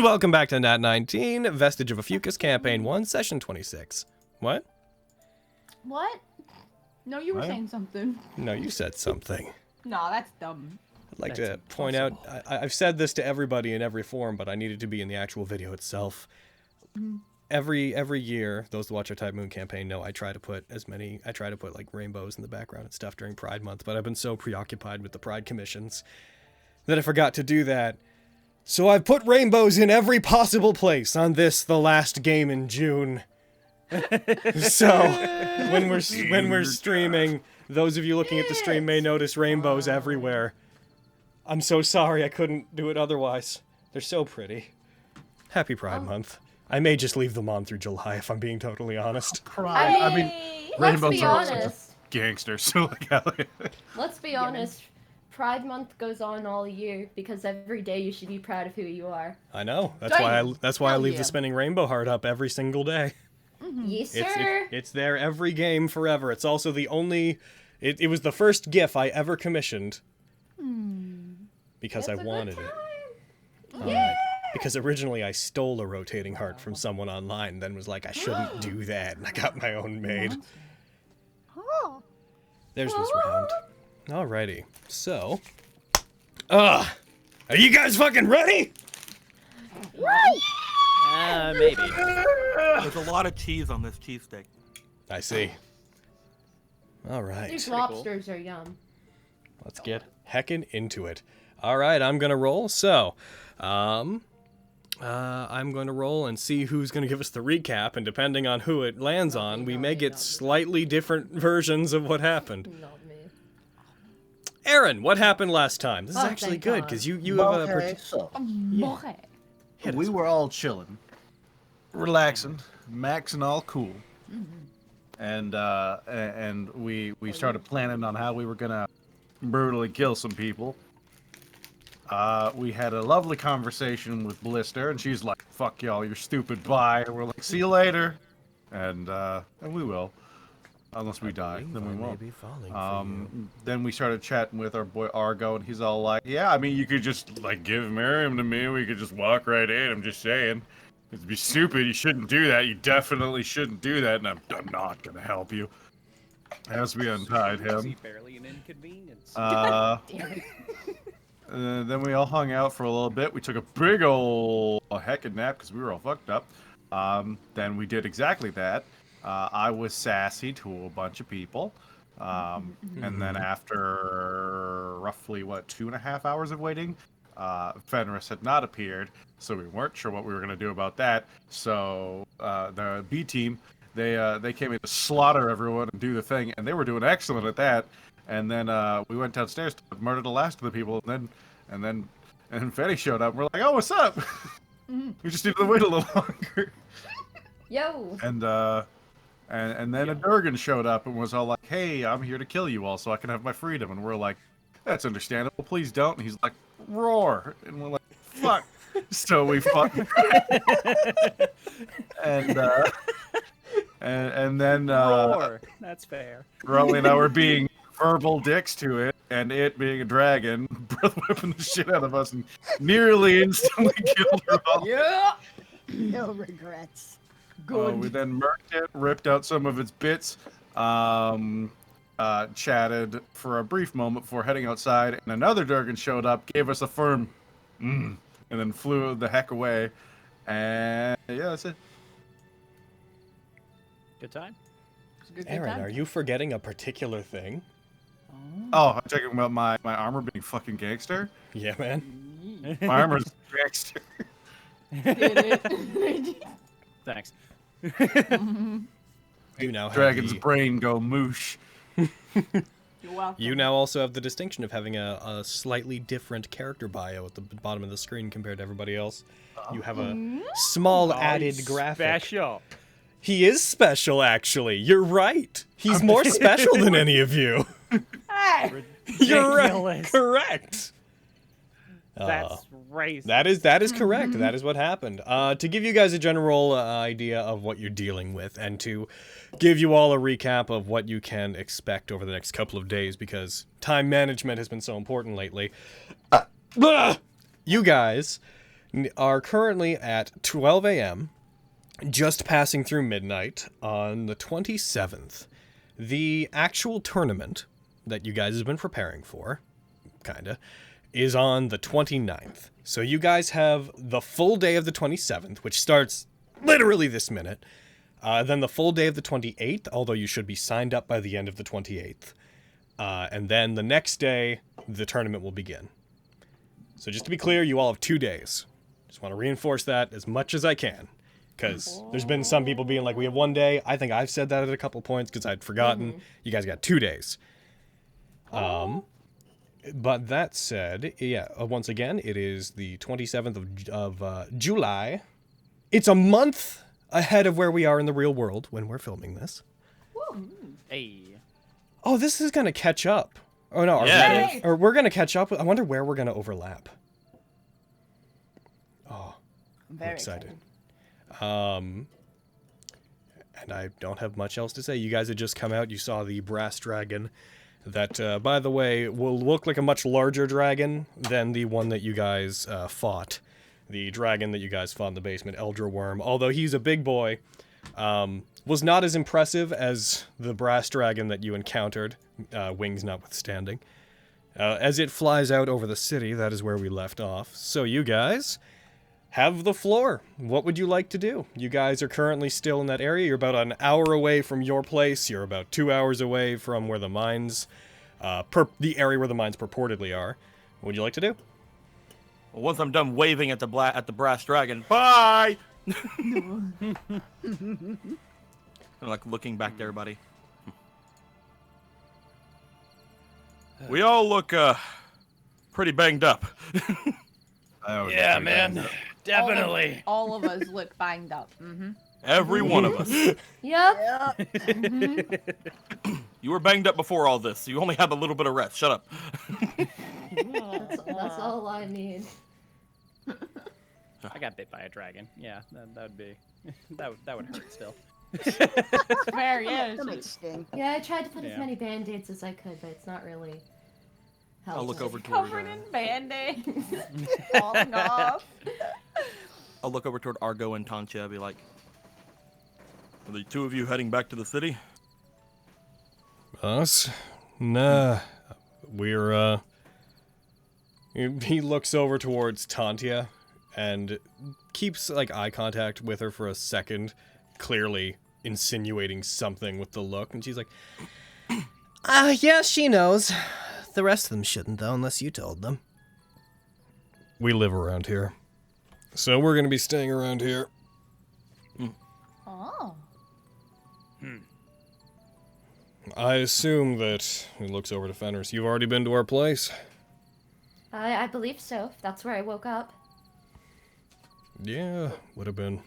Welcome back to Nat19, Vestige of Ophiuchus, Campaign 1, Session 26. What? What? No, you were saying something. No, you said something. No, that's dumb. I'd like to point out, I've said this to everybody in every forum, but I needed to be in the actual video itself. Every year, those that watch our Type Moon campaign know I try to put like rainbows in the background and stuff during Pride Month, but I've been so preoccupied with the Pride commissions that I forgot to do that. So I've put rainbows in every possible place on this, the last game in June. So when we're streaming, those of you looking at the stream may notice rainbows everywhere. I'm so sorry I couldn't do it otherwise. They're so pretty. Happy Pride Month. I may just leave them on through July if I'm being totally honest. Pride. I mean, rainbows are such a gangster, so like, let's be honest. Pride Month goes on all year because every day you should be proud of who you are. I know. That's why I leave the spinning rainbow heart up every single day. Yes, sir. It's there every game forever. It's also the only. It was the first GIF I ever commissioned. Because I wanted it. Because originally I stole a rotating heart from someone online, then was like, I shouldn't do that, and I got my own made. There's this round. Alrighty, so... are you guys fucking ready? Right! Maybe. There's a lot of cheese on this cheesesteak. I see. Alright. These lobsters are yum. Let's get heckin' into it. Alright, I'm gonna roll, so... I'm going to roll and see who's going to give us the recap, and depending on who it lands on, we may get slightly different versions of what happened. Not me. Aaron, what happened last time? This is actually good, because you have a... So, Hit we us. were all chilling, relaxing, maxing all cool. And we started planning on how we were going to brutally kill some people. We had a lovely conversation with Blister, and she's like, fuck y'all, you're stupid, bye. And we're like, see you later. And we will. Unless we die, then we won't. Then we started chatting with our boy Argo, and he's all like, yeah, I mean, you could just, like, give Miriam to me, we could just walk right in, I'm just saying. It'd be stupid, you shouldn't do that, you definitely shouldn't do that, and I'm not gonna help you. As we untied him. Barely an inconvenience. Then we all hung out for a little bit. We took a big ol' heckin' nap because we were all fucked up. Then we did exactly that. I was sassy to a bunch of people. And then after roughly, 2.5 hours of waiting, Fenris had not appeared, so we weren't sure what we were going to do about that. So the B team, they came in to slaughter everyone and do the thing, and they were doing excellent at that. And then we went downstairs to murder the last of the people, and then Fetty showed up. And we're like, oh, what's up? We just needed to wait a little longer. Yo. And then a Durgan showed up and was all like, hey, I'm here to kill you all so I can have my freedom. And we're like, that's understandable. Please don't. And he's like, roar. And we're like, fuck. So we fought. and then Roar. That's fair. Rolly and I were being verbal dicks to it, and it being a dragon, breath whipping the shit out of us and nearly instantly killed her all. Yeah. No regrets. Good. We then murked it, ripped out some of its bits, chatted for a brief moment before heading outside, and another Durgan showed up, gave us a firm and then flew the heck away. And yeah, that's it. Good time. Aaron, are you forgetting a particular thing? Oh, I'm talking about my armor being fucking gangster? Yeah, man. My armor's gangster. Thanks. You now have Dragon's brain go moosh. You're welcome. You now also have the distinction of having a slightly different character bio at the bottom of the screen compared to everybody else. You have a small added graphic. Special. He is special, actually. You're right. He's more special than any of you. Hey. You're right. Ridiculous. Correct. That's racist. That is correct. That is what happened. To give you guys a general idea of what you're dealing with, and to give you all a recap of what you can expect over the next couple of days, because time management has been so important lately. You guys are currently at 12 a.m., just passing through midnight on the 27th. The actual tournament that you guys have been preparing for, kinda, is on the 29th. So you guys have the full day of the 27th, which starts literally this minute. Then the full day of the 28th, although you should be signed up by the end of the 28th. And then the next day, the tournament will begin. So just to be clear, you all have 2 days. Just want to reinforce that as much as I can. Because there's been some people being like, we have 1 day. I think I've said that at a couple points because I'd forgotten. You guys got 2 days. But that said, yeah, once again, it is the 27th of July. It's a month ahead of where we are in the real world when we're filming this. Hey. Oh, this is going to catch up. Oh, no. Yeah. Or we're going to catch up. I wonder where we're going to overlap. Oh, I'm Very excited. And I don't have much else to say. You guys had just come out. You saw the brass dragon that, by the way, will look like a much larger dragon than the one that you guys fought. The dragon that you guys fought in the basement, Eldra Worm. Although he's a big boy, was not as impressive as the brass dragon that you encountered, wings notwithstanding. As it flies out over the city, that is where we left off. So you guys have the floor. What would you like to do? You guys are currently still in that area. You're about an hour away from your place. You're about 2 hours away from where the mines, the area where the mines purportedly are. What would you like to do? Well, once I'm done waving at the brass dragon, bye! I'm like looking back to everybody. We all look pretty banged up. Yeah, man. Definitely. All of us look banged up. Mm-hmm. Every one of us. Yep. Yeah. You were banged up before all this, so you only have a little bit of rest. Shut up. That's all I need. I got bit by a dragon. Yeah, that would be that would hurt still. Fair, yeah. That might sting. Yeah, I tried to put as Yeah. many band-aids as I could, but it's not really helpful. I'll look over toward. Covered in band-aids. Falling off. I'll look over toward Argo and Tantia. I'll be like, "Are the two of you heading back to the city?" Us? Nah. We're, He looks over towards Tantia and keeps, like, eye contact with her for a second, clearly insinuating something with the look, and she's like, yeah, she knows. The rest of them shouldn't, though, unless you told them. We live around here. So we're gonna be staying around here. Oh. I assume that, he looks over to Fenris, you've already been to our place? I believe so. That's where I woke up. Yeah, would have been.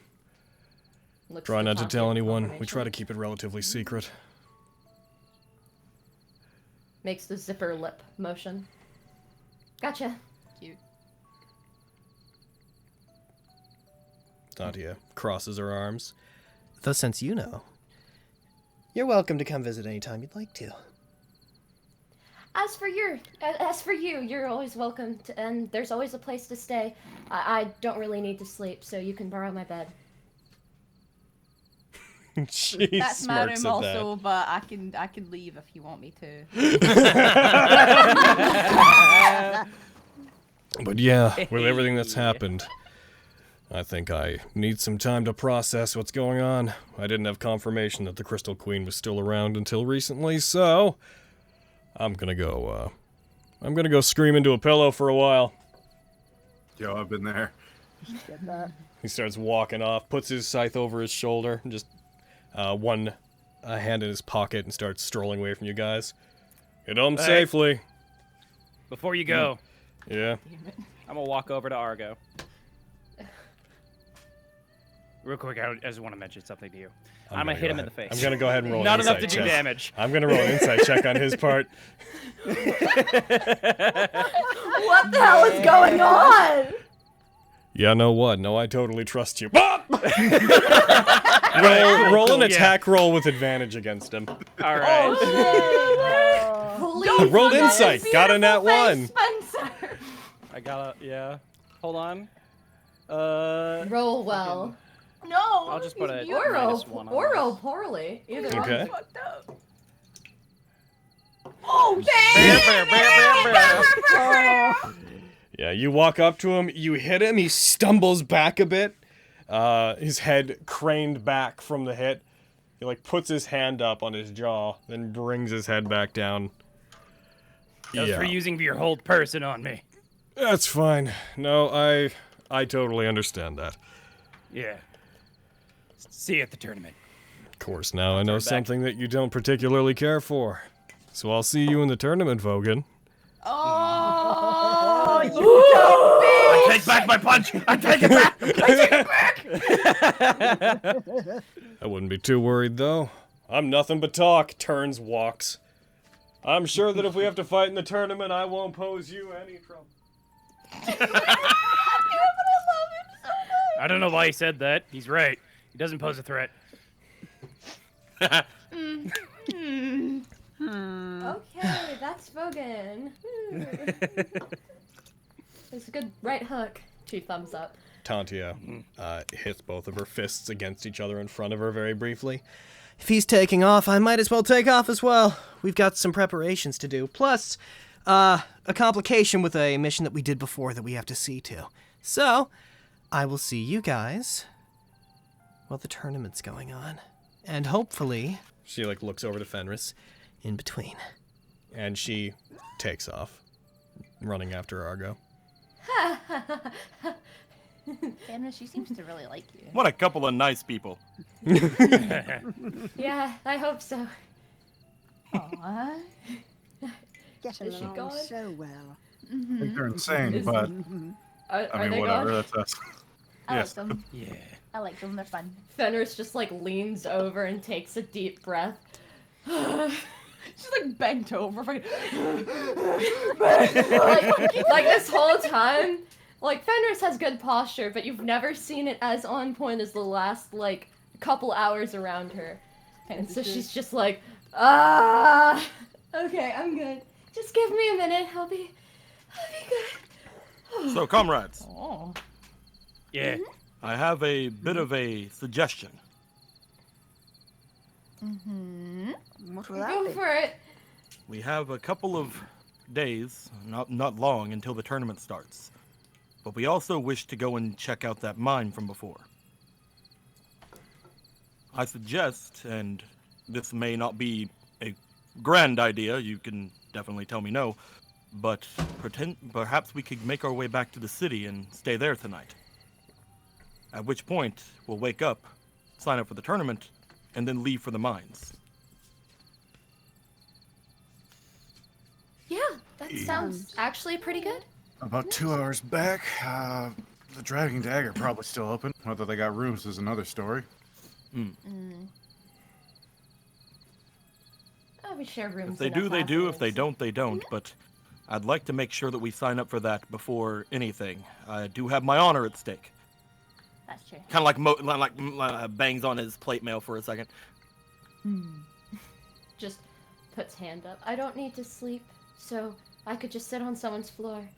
Looks Try not to confident tell anyone. We confirmation. try to keep it relatively secret. Makes the zipper lip motion. Gotcha. Cute. Tantia crosses her arms. Though since you know, you're welcome to come visit anytime you'd like to. As for you, you're always welcome to, and there's always a place to stay. I don't really need to sleep, so you can borrow my bed. She That's my smirks room at that. also, but I can leave if you want me to. But yeah, with everything that's happened, I think I need some time to process what's going on. I didn't have confirmation that the Crystal Queen was still around until recently, so I'm gonna go scream into a pillow for a while. Yo, I've been there. Get that. He starts walking off, puts his scythe over his shoulder, and just one hand in his pocket and starts strolling away from you guys. Get home Hey. safely. Before you go, Yeah. I'm gonna walk over to Argo. Real quick, I just want to mention something to you. I'm gonna hit him in the face. I'm gonna go ahead and roll Not an enough to insight do check. damage. I'm gonna roll an insight check on his part. What the hell is going on? Yeah, no what? No, I totally trust you. roll an Cool, attack roll with advantage against him. All right. Please, Rolled look at insight. his Got a nat beautiful 1. face, Spencer. I gotta, yeah. Hold on. Roll well. No. I'll just put a you- Or roll, -1 on or roll this. poorly. Either Okay. one. Fucked up. Oh, Yeah, you walk up to him, you hit him, he stumbles back a bit. His head craned back from the hit. He like puts his hand up on his jaw, then brings his head back down. That was for using your hold person on me. That's fine. No, I totally understand that. Yeah. See you at the tournament. Of course, now I know turn back. something that you don't particularly care for. So I'll see you in the tournament, Vogan. Oh, you dumb bitch! I take back my punch! I take it back! I wouldn't be too worried, though. I'm nothing but talk. Turns, walks. I'm sure that if we have to fight in the tournament, I won't pose you any trouble. I don't know why he said that. He's right. He doesn't pose a threat. Okay, that's Vogan. It's a good right hook. 2 thumbs up. Tantia hits both of her fists against each other in front of her very briefly. If he's taking off, I might as well take off as well. We've got some preparations to do. Plus, a complication with a mission that we did before that we have to see to. So, I will see you guys while the tournament's going on. And hopefully... She, like, looks over to Fenris in between. And she takes off, running after Argo. Fenris, she seems to really like you. What a couple of nice people. Yeah, I hope so. Aww. Get Is she along gone? so well. I think they're insane, but Are I mean, they whatever. gone? That's us. I Yes. like them. Yeah. I like them. They're fun. Fenris just like leans over and takes a deep breath. She's like bent over. like this whole time, like Fenris has good posture, but you've never seen it as on point as the last like couple hours around her. And so she's just like, okay, I'm good. Just give me a minute. I'll be good. So, comrades, Oh. Yeah. I have a bit of a suggestion. What will that Go be? for it. We have a couple of days, not long, until the tournament starts. But we also wish to go and check out that mine from before. I suggest, and this may not be a grand idea, you can definitely tell me no, but perhaps we could make our way back to the city and stay there tonight. At which point, we'll wake up, sign up for the tournament, and then leave for the mines. Yeah, that sounds actually pretty good. About 2 hours back, the Dragging Dagger probably still open. Whether they got rooms is another story. Oh, we share rooms. If they in do, a they do. If they class. don't, they don't. But I'd like to make sure that we sign up for that before anything. I do have my honor at stake. That's true. Kind of like bangs on his plate mail for a second. Just puts hand up. I don't need to sleep, so I could just sit on someone's floor.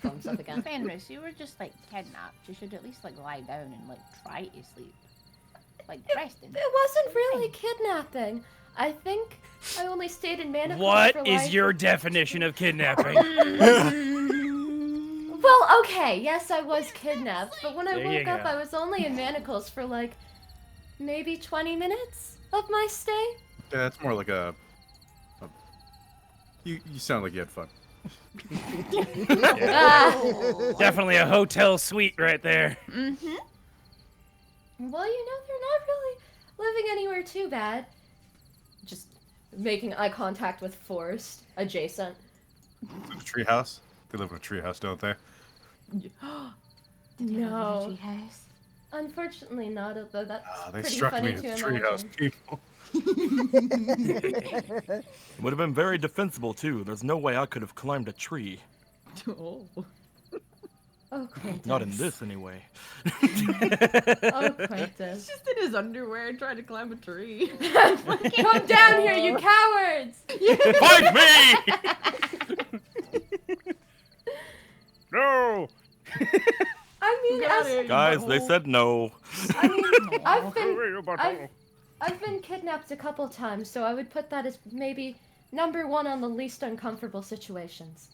Thumbs up again. Fenris, you were just like kidnapped. You should at least like lie down and like try to sleep. Like resting. It wasn't really kidnapping. I think I only stayed in Manacles What for is like... your definition of kidnapping? Well, okay, yes, I was kidnapped, but when I There you woke up, go. I was only in Manacles for like maybe 20 minutes of my stay. Yeah, it's more like a you sound like you had fun. Ah. Definitely a hotel suite right there. Well, you know, they're not really living anywhere too bad. Just making eye contact with Forrest, adjacent. A treehouse. They live in a treehouse, don't they? No. House. Unfortunately not, although that's They pretty struck funny me as to treehouse imagine. people. It would have been very defensible too. There's no way I could have climbed a tree. Oh. Oh, Quintus. Not in this, anyway. Oh, Quintus. Just in his underwear trying to climb a tree. Come down here, you cowards! Fight me! No! I mean, Guys, they said no. I mean, Butthole. I've been kidnapped a couple times, so I would put that as maybe number 1 on the least uncomfortable situations.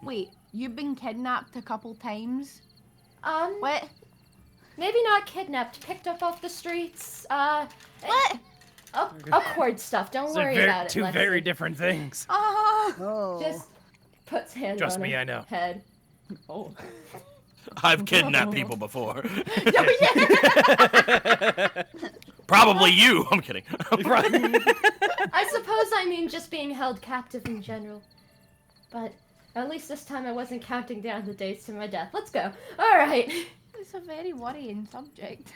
Wait, you've been kidnapped a couple times? What? Maybe not kidnapped, picked up off the streets. What? Awkward stuff. Don't worry about it. Two Lexi. very different things. Oh. Just puts hands Trust on me, her I know. head. Oh. I've kidnapped people before. Oh, yeah. Probably you. I'm kidding. I suppose I mean just being held captive in general. But at least this time I wasn't counting down the days to my death. Let's go. All right. It's a very worrying subject.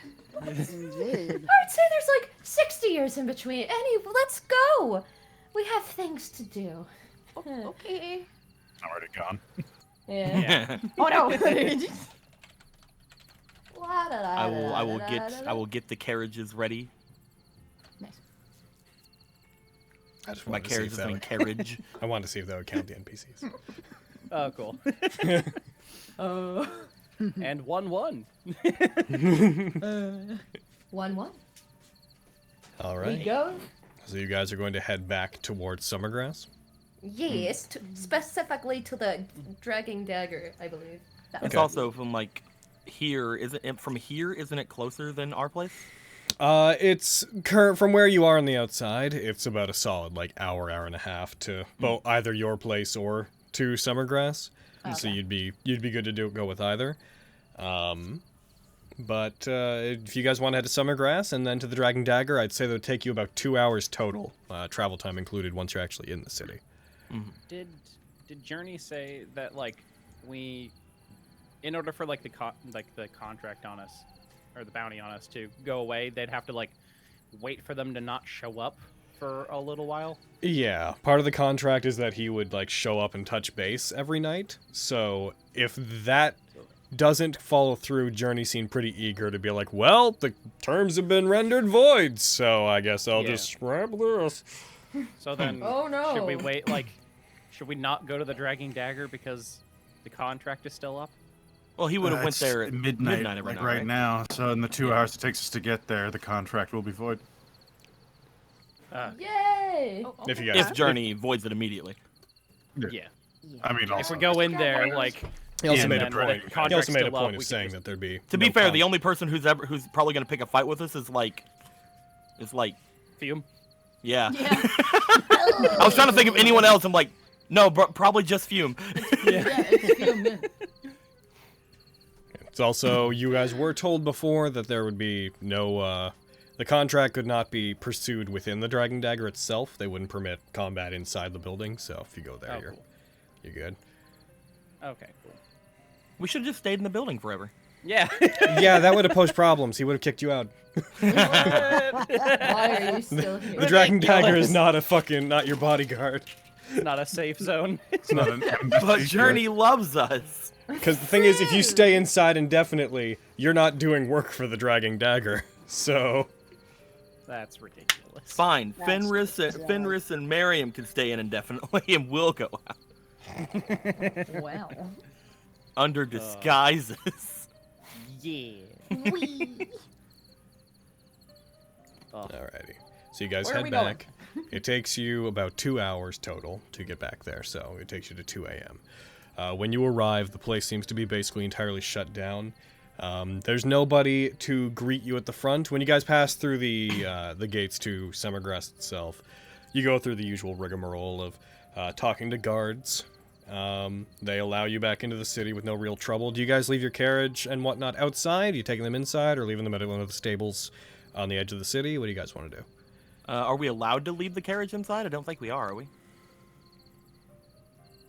Indeed. I'd say there's like 60 years in between. Let's go. We have things to do. Okay. I'm already gone. Yeah. Oh no. I will get the carriages ready. Nice. I just My wanted to see carriage if is that in would, carriage. I wanted to see if that would count the NPCs. Oh, cool. And 1-1. 1-1. All We right. go. So you guys are going to head back towards Summergrass? Yes, specifically to the dragging dagger, I believe. It's also from like here. Isn't it closer than our place? It's from where you are on the outside. It's about a solid like hour and a half to both either your place or to Summergrass. So you'd be good to go with either. But if you guys want to head to Summergrass and then to the Dragon Dagger, I'd say that would take you about 2 hours total, travel time included, once you're actually in the city. Did Journey say that like in order for like the contract on us or the bounty on us to go away, they'd have to like wait for them to not show up for a little while? Yeah, part of the contract is that he would like show up and touch base every night. So if that doesn't follow through, Journey seemed pretty eager to be like, well, the terms have been rendered void, so I guess I'll just scrap this. So then, Oh, no. should we wait? Like, should we not go to the Dragging Dagger because the contract is still up? Well, he would have went It's there at midnight, every like night, right right? now. So in the 2 hours it takes us to get there, the contract will be void. Yay! Oh, If you If guys, Journey voids it immediately. Yeah. I mean, If also, we go in there, like, he also Yeah, made a and point. the He also contract's made a still up, point we of could saying just- that there'd be. To no be fair, the con- only person who's probably gonna pick a fight with us is like, Fume. yeah. Yeah. I was trying to think of anyone else. I'm like, no, probably just Fume. Yeah, it's Fume. It's also, you guys were told before that there would be no, the contract could not be pursued within the Dragon Dagger itself. They wouldn't permit combat inside the building, so if you go there, Oh, you're cool. good. Okay, cool. We should have just stayed in the building forever. Yeah. Yeah, that would have posed problems. He would have kicked you out. Why are you still here? The Dragon Dagger is Ridiculous. not your bodyguard. It's not a safe zone. it's not an But Journey loves us. Because the thing is, if you stay inside indefinitely, you're not doing work for the Dragon Dagger. So, That's ridiculous. Fine, That's Fenris and Miriam can stay in indefinitely, and we'll go out Well. under disguises. Yeah. alrighty. So you guys Where are head we going? back. It takes you about 2 hours total to get back there, so it takes you to 2 a.m. When you arrive, the place seems to be basically entirely shut down. There's nobody to greet you at the front. When you guys pass through the gates to Summergrass itself, you go through the usual rigmarole of talking to guards. They allow you back into the city with no real trouble. Do you guys leave your carriage and whatnot outside? Are you taking them inside or leaving them at one of the stables on the edge of the city? What do you guys want to do? Are we allowed to leave the carriage inside? I don't think we are we?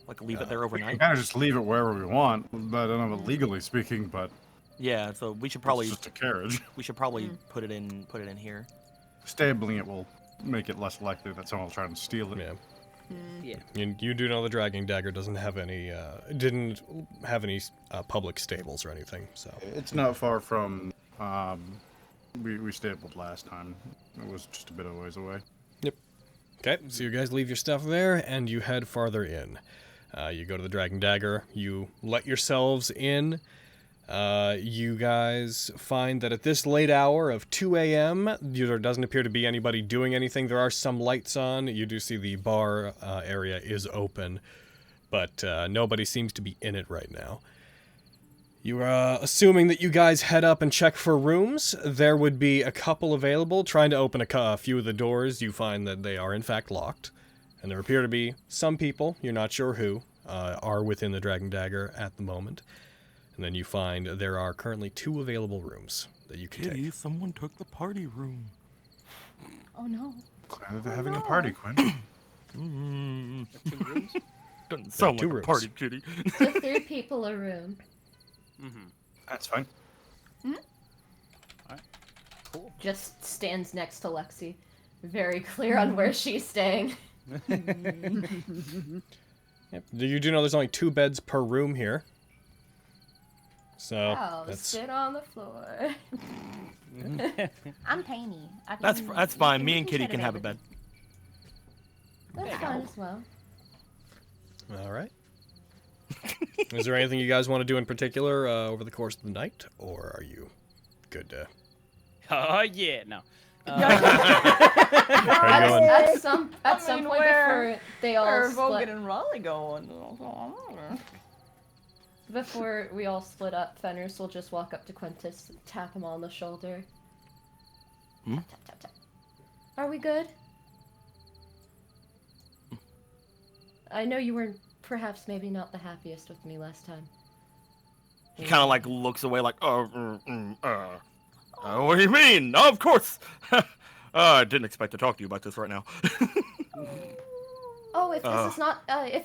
Like leave it there We overnight? can kind of just leave it wherever we want. I don't know, legally speaking, but Yeah, so we should it's probably just a carriage. put it in here. Stabling it will make it less likely that someone will try and steal it. Yeah. Yeah. You do know the Dragging Dagger doesn't have any, didn't have any public stables or anything, so. It's not far from, we stabled last time. It was just a bit of a ways away. Okay, so you guys leave your stuff there, and you head farther in. You go to the Dragging Dagger, you let yourselves in. You guys find that at this late hour of 2 a.m., there doesn't appear to be anybody doing anything. There are some lights on. You do see the bar area is open, but nobody seems to be in it right now. You are assuming that you guys head up and check for rooms. There would be a couple available. Trying to open a few of the doors, you find that they are in fact locked. And there appear to be some people, you're not sure who, are within the Dragon Dagger at the moment. And then you find there are currently 2 available rooms that you can Kitty, take. someone took the party room. Oh no. Glad they're having a party, Quinn. Mm. 2 rooms. Doesn't sound 2 like a rooms. party, Kitty. So 3 people a room. That's fine. Cool. Just stands next to Lexi. Very clear on where she's staying. Yep. You do know there's only 2 beds per room here. So I'll that's sit on the floor. I'm tiny. That's fine. Me and Kitty can have a bed. That's fine as well. all right. Is there anything you guys want to do in particular over the course of the night, or are you good to? Oh yeah, no. Are you going? At some point before they all split, and Raleigh going? before we all split up, Fenris will just walk up to Quintus and tap him on the shoulder. Tap, tap, tap, tap. Are we good? I know you were perhaps maybe not the happiest with me last time. He kind of like looks away like, what do you mean? Of course. I didn't expect to talk to you about this right now. Oh, if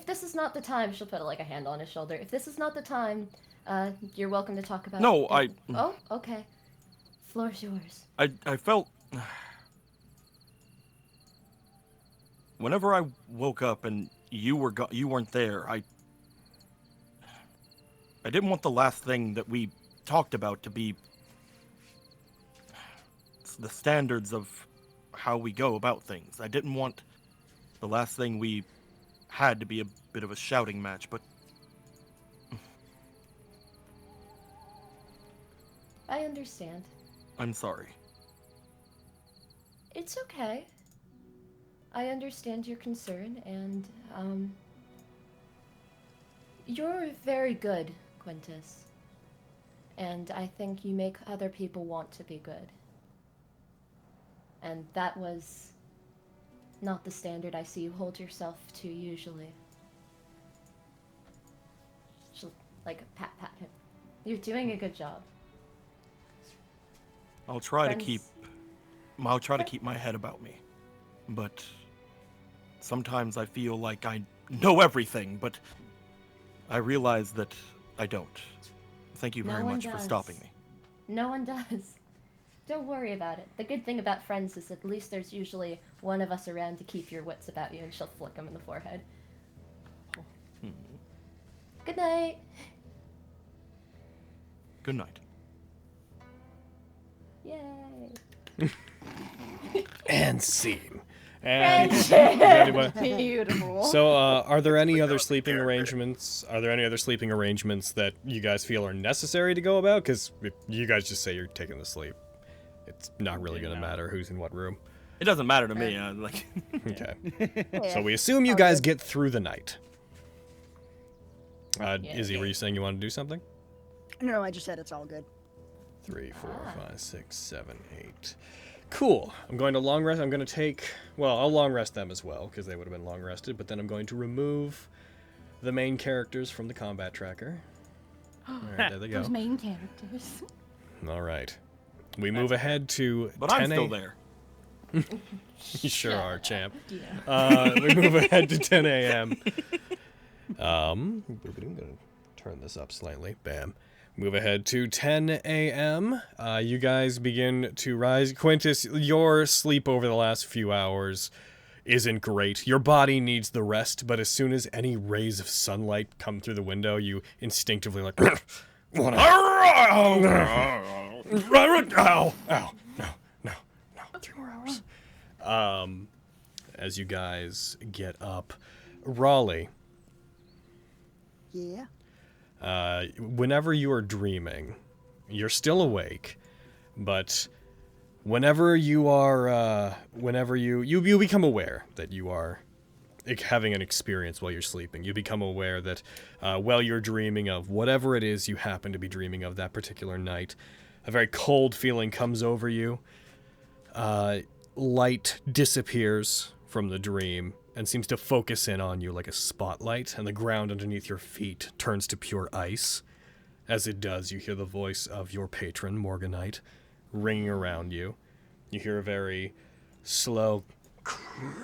this is not the time, she'll put like a hand on his shoulder. If this is not the time, you're welcome to talk about. No, it. Oh, okay. Floor's yours. I felt. Whenever I woke up and you weren't there, I didn't want the last thing that we talked about to be the standards of how we go about things. I didn't want the last thing we had to be a bit of a shouting match, but I understand. I'm sorry. It's okay. I understand your concern, and you're very good, Quintus. And I think you make other people want to be good. And that was not the standard I see you hold yourself to usually. She'll, like, pat him. You're doing a good job. I'll try to Friends- keep my head about me. But sometimes I feel like I know everything, but I realize that I don't. Thank you No very one much for does. stopping me. No one does. Don't worry about it. The good thing about friends is at least there's usually one of us around to keep your wits about you, and she'll flick him in the forehead. Good night. Good night. Yay. And scene. And Friendship. anybody- Beautiful. So, are there any other sleeping arrangements? Are there any other sleeping arrangements that you guys feel are necessary to go about? Because if you guys just say you're taking the sleep, it's not really going to matter who's in what room. It doesn't matter to me. Okay. Yeah. So we assume you All guys good. get through the night. Izzy, were you saying you want to do something? No, I just said it's all good. 3, 4, 5, 6, 7, 8. Cool. I'm going to long rest. I'm going to take... Well, I'll long rest them as well, because they would have been long rested, but then I'm going to remove the main characters from the combat tracker. Alright, there they go. Those main characters. Alright. We move ahead to But 10 I'm still there. You sure are, champ. We move ahead to 10 a.m. I'm going to turn this up slightly. Bam. Move ahead to 10 a.m. You guys begin to rise. Quintus, your sleep over the last few hours isn't great. Your body needs the rest, but as soon as any rays of sunlight come through the window, you instinctively like, wanna... Ow, no, 3 more hours. As you guys get up, Raleigh, Yeah. Whenever you are dreaming, you're still awake, but whenever you are, whenever you become aware that you are having an experience while you're sleeping. You become aware that while you're dreaming of whatever it is you happen to be dreaming of that particular night, a very cold feeling comes over you. Light disappears from the dream and seems to focus in on you like a spotlight, and the ground underneath your feet turns to pure ice. As it does, you hear the voice of your patron, Morganite, ringing around you. You hear a very slow crow.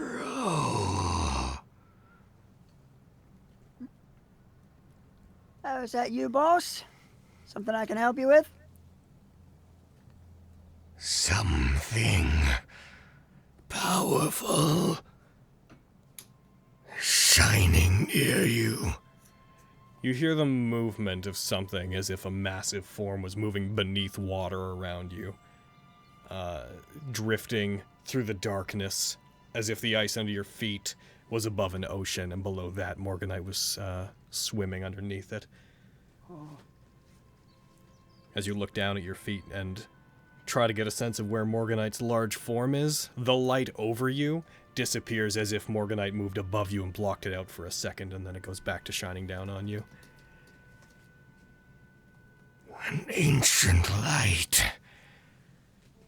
Oh, is that you, boss? Something I can help you with? Something powerful shining near you. You hear the movement of something as if a massive form was moving beneath water around you, drifting through the darkness as if the ice under your feet was above an ocean, and below that Morganite was swimming underneath it. Oh. As you look down at your feet and try to get a sense of where Morganite's large form is, the light over you disappears as if Morganite moved above you and blocked it out for a second, and then it goes back to shining down on you. An ancient light.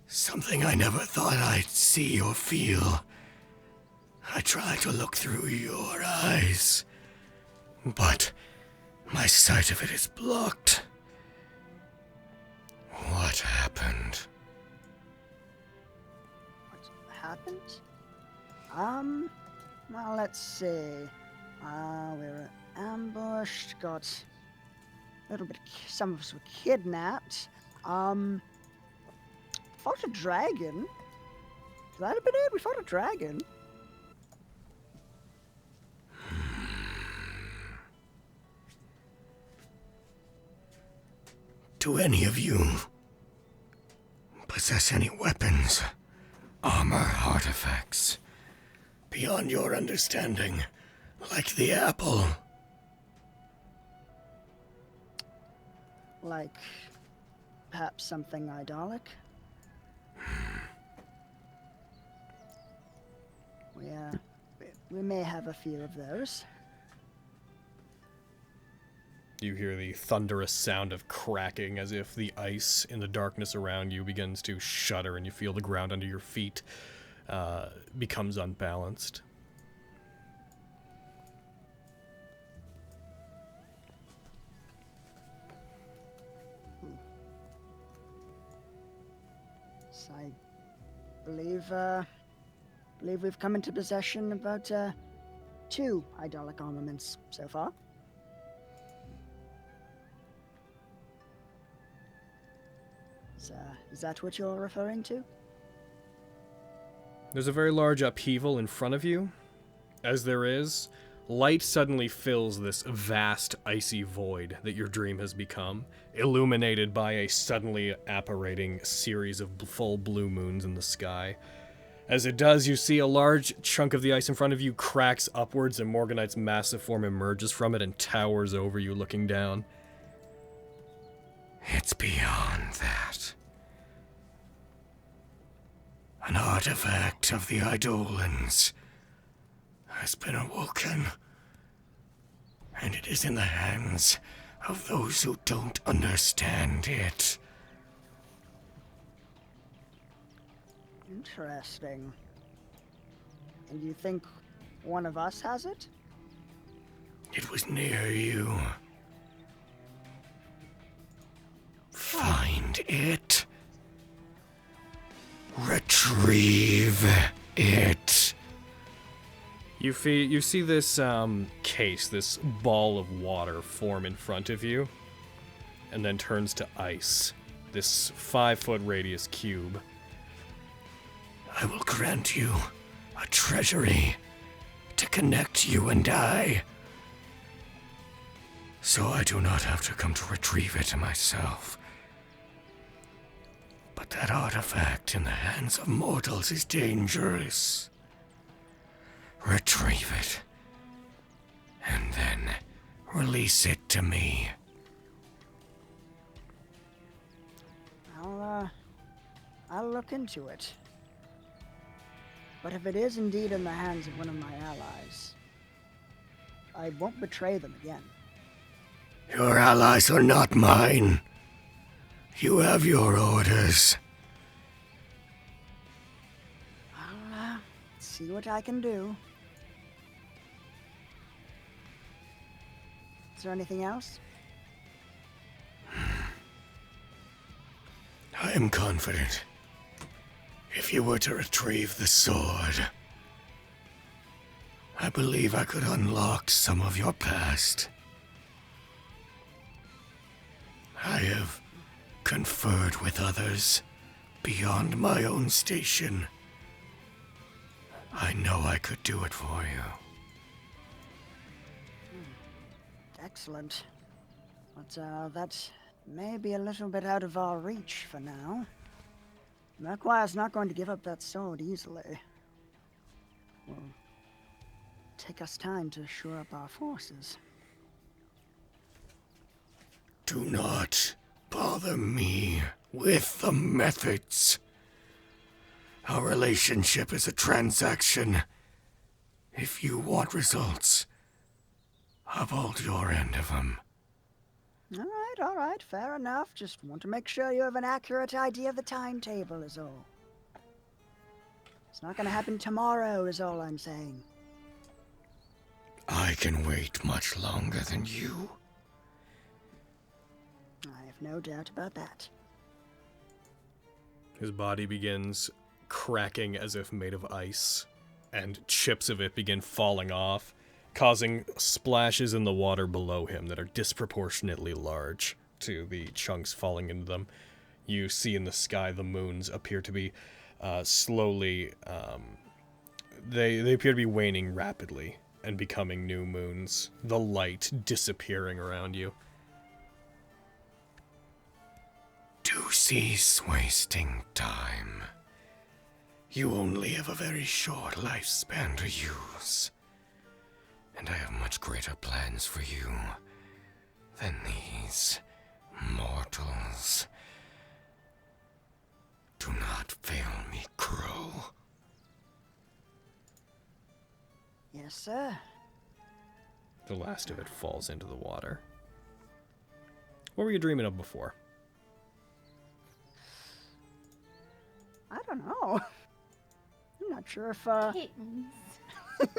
Something I never thought I'd see or feel. I tried to look through your eyes, but my sight of it is blocked. What happened? What happened? Well, let's see. We were ambushed, got a little bit, some of us were kidnapped. Fought a dragon. Could that have been it? We fought a dragon. Do any of you possess any weapons, armor, artifacts, beyond your understanding, like the apple? Like, perhaps something idolic? We may have a few of those. You hear the thunderous sound of cracking as if the ice in the darkness around you begins to shudder, and you feel the ground under your feet becomes unbalanced. So I believe we've come into possession of about 2 idolic armaments so far. Is that what you're referring to? There's a very large upheaval in front of you. As there is, light suddenly fills this vast icy void that your dream has become, illuminated by a suddenly apparating series of full blue moons in the sky. As it does, you see a large chunk of the ice in front of you cracks upwards, and Morganite's massive form emerges from it and towers over you, looking down. It's beyond that. An artifact of the Eidolons has been awoken, and it is in the hands of those who don't understand it. Interesting. And you think one of us has it? It was near you. Find it. Retrieve it. You see this case, this ball of water form in front of you, and then turns to ice. This 5-foot radius cube. I will grant you a treasury to connect you and I, so I do not have to come to retrieve it myself. But that artifact in the hands of mortals is dangerous. Retrieve it, and then release it to me. look into it. But if it is indeed in the hands of one of my allies, I won't betray them again. Your allies are not mine. You have your orders. I'll see what I can do. Is there anything else? I am confident. If you were to retrieve the sword, I believe I could unlock some of your past. I have conferred with others beyond my own station. I know I could do it for you. Excellent. But that may be a little bit out of our reach for now. Merquire's not going to give up that sword easily. Will take us time to shore up our forces. Do not bother me with the methods. Our relationship is a transaction. If you want results, uphold your end of them. All right, fair enough. Just want to make sure you have an accurate idea of the timetable is all. It's not going to happen tomorrow is all I'm saying. I can wait much longer than you. I have no doubt about that. His body begins cracking as if made of ice, and chips of it begin falling off, causing splashes in the water below him that are disproportionately large to the chunks falling into them. You see in the sky the moons appear to be slowly, they appear to be waning rapidly and becoming new moons, the light disappearing around you. Do cease wasting time. You only have a very short lifespan to use. And I have much greater plans for you than these mortals. Do not fail me, Crow. Yes, sir. The last of it falls into the water. What were you dreaming of before? I don't know. I'm not sure if, Kittens.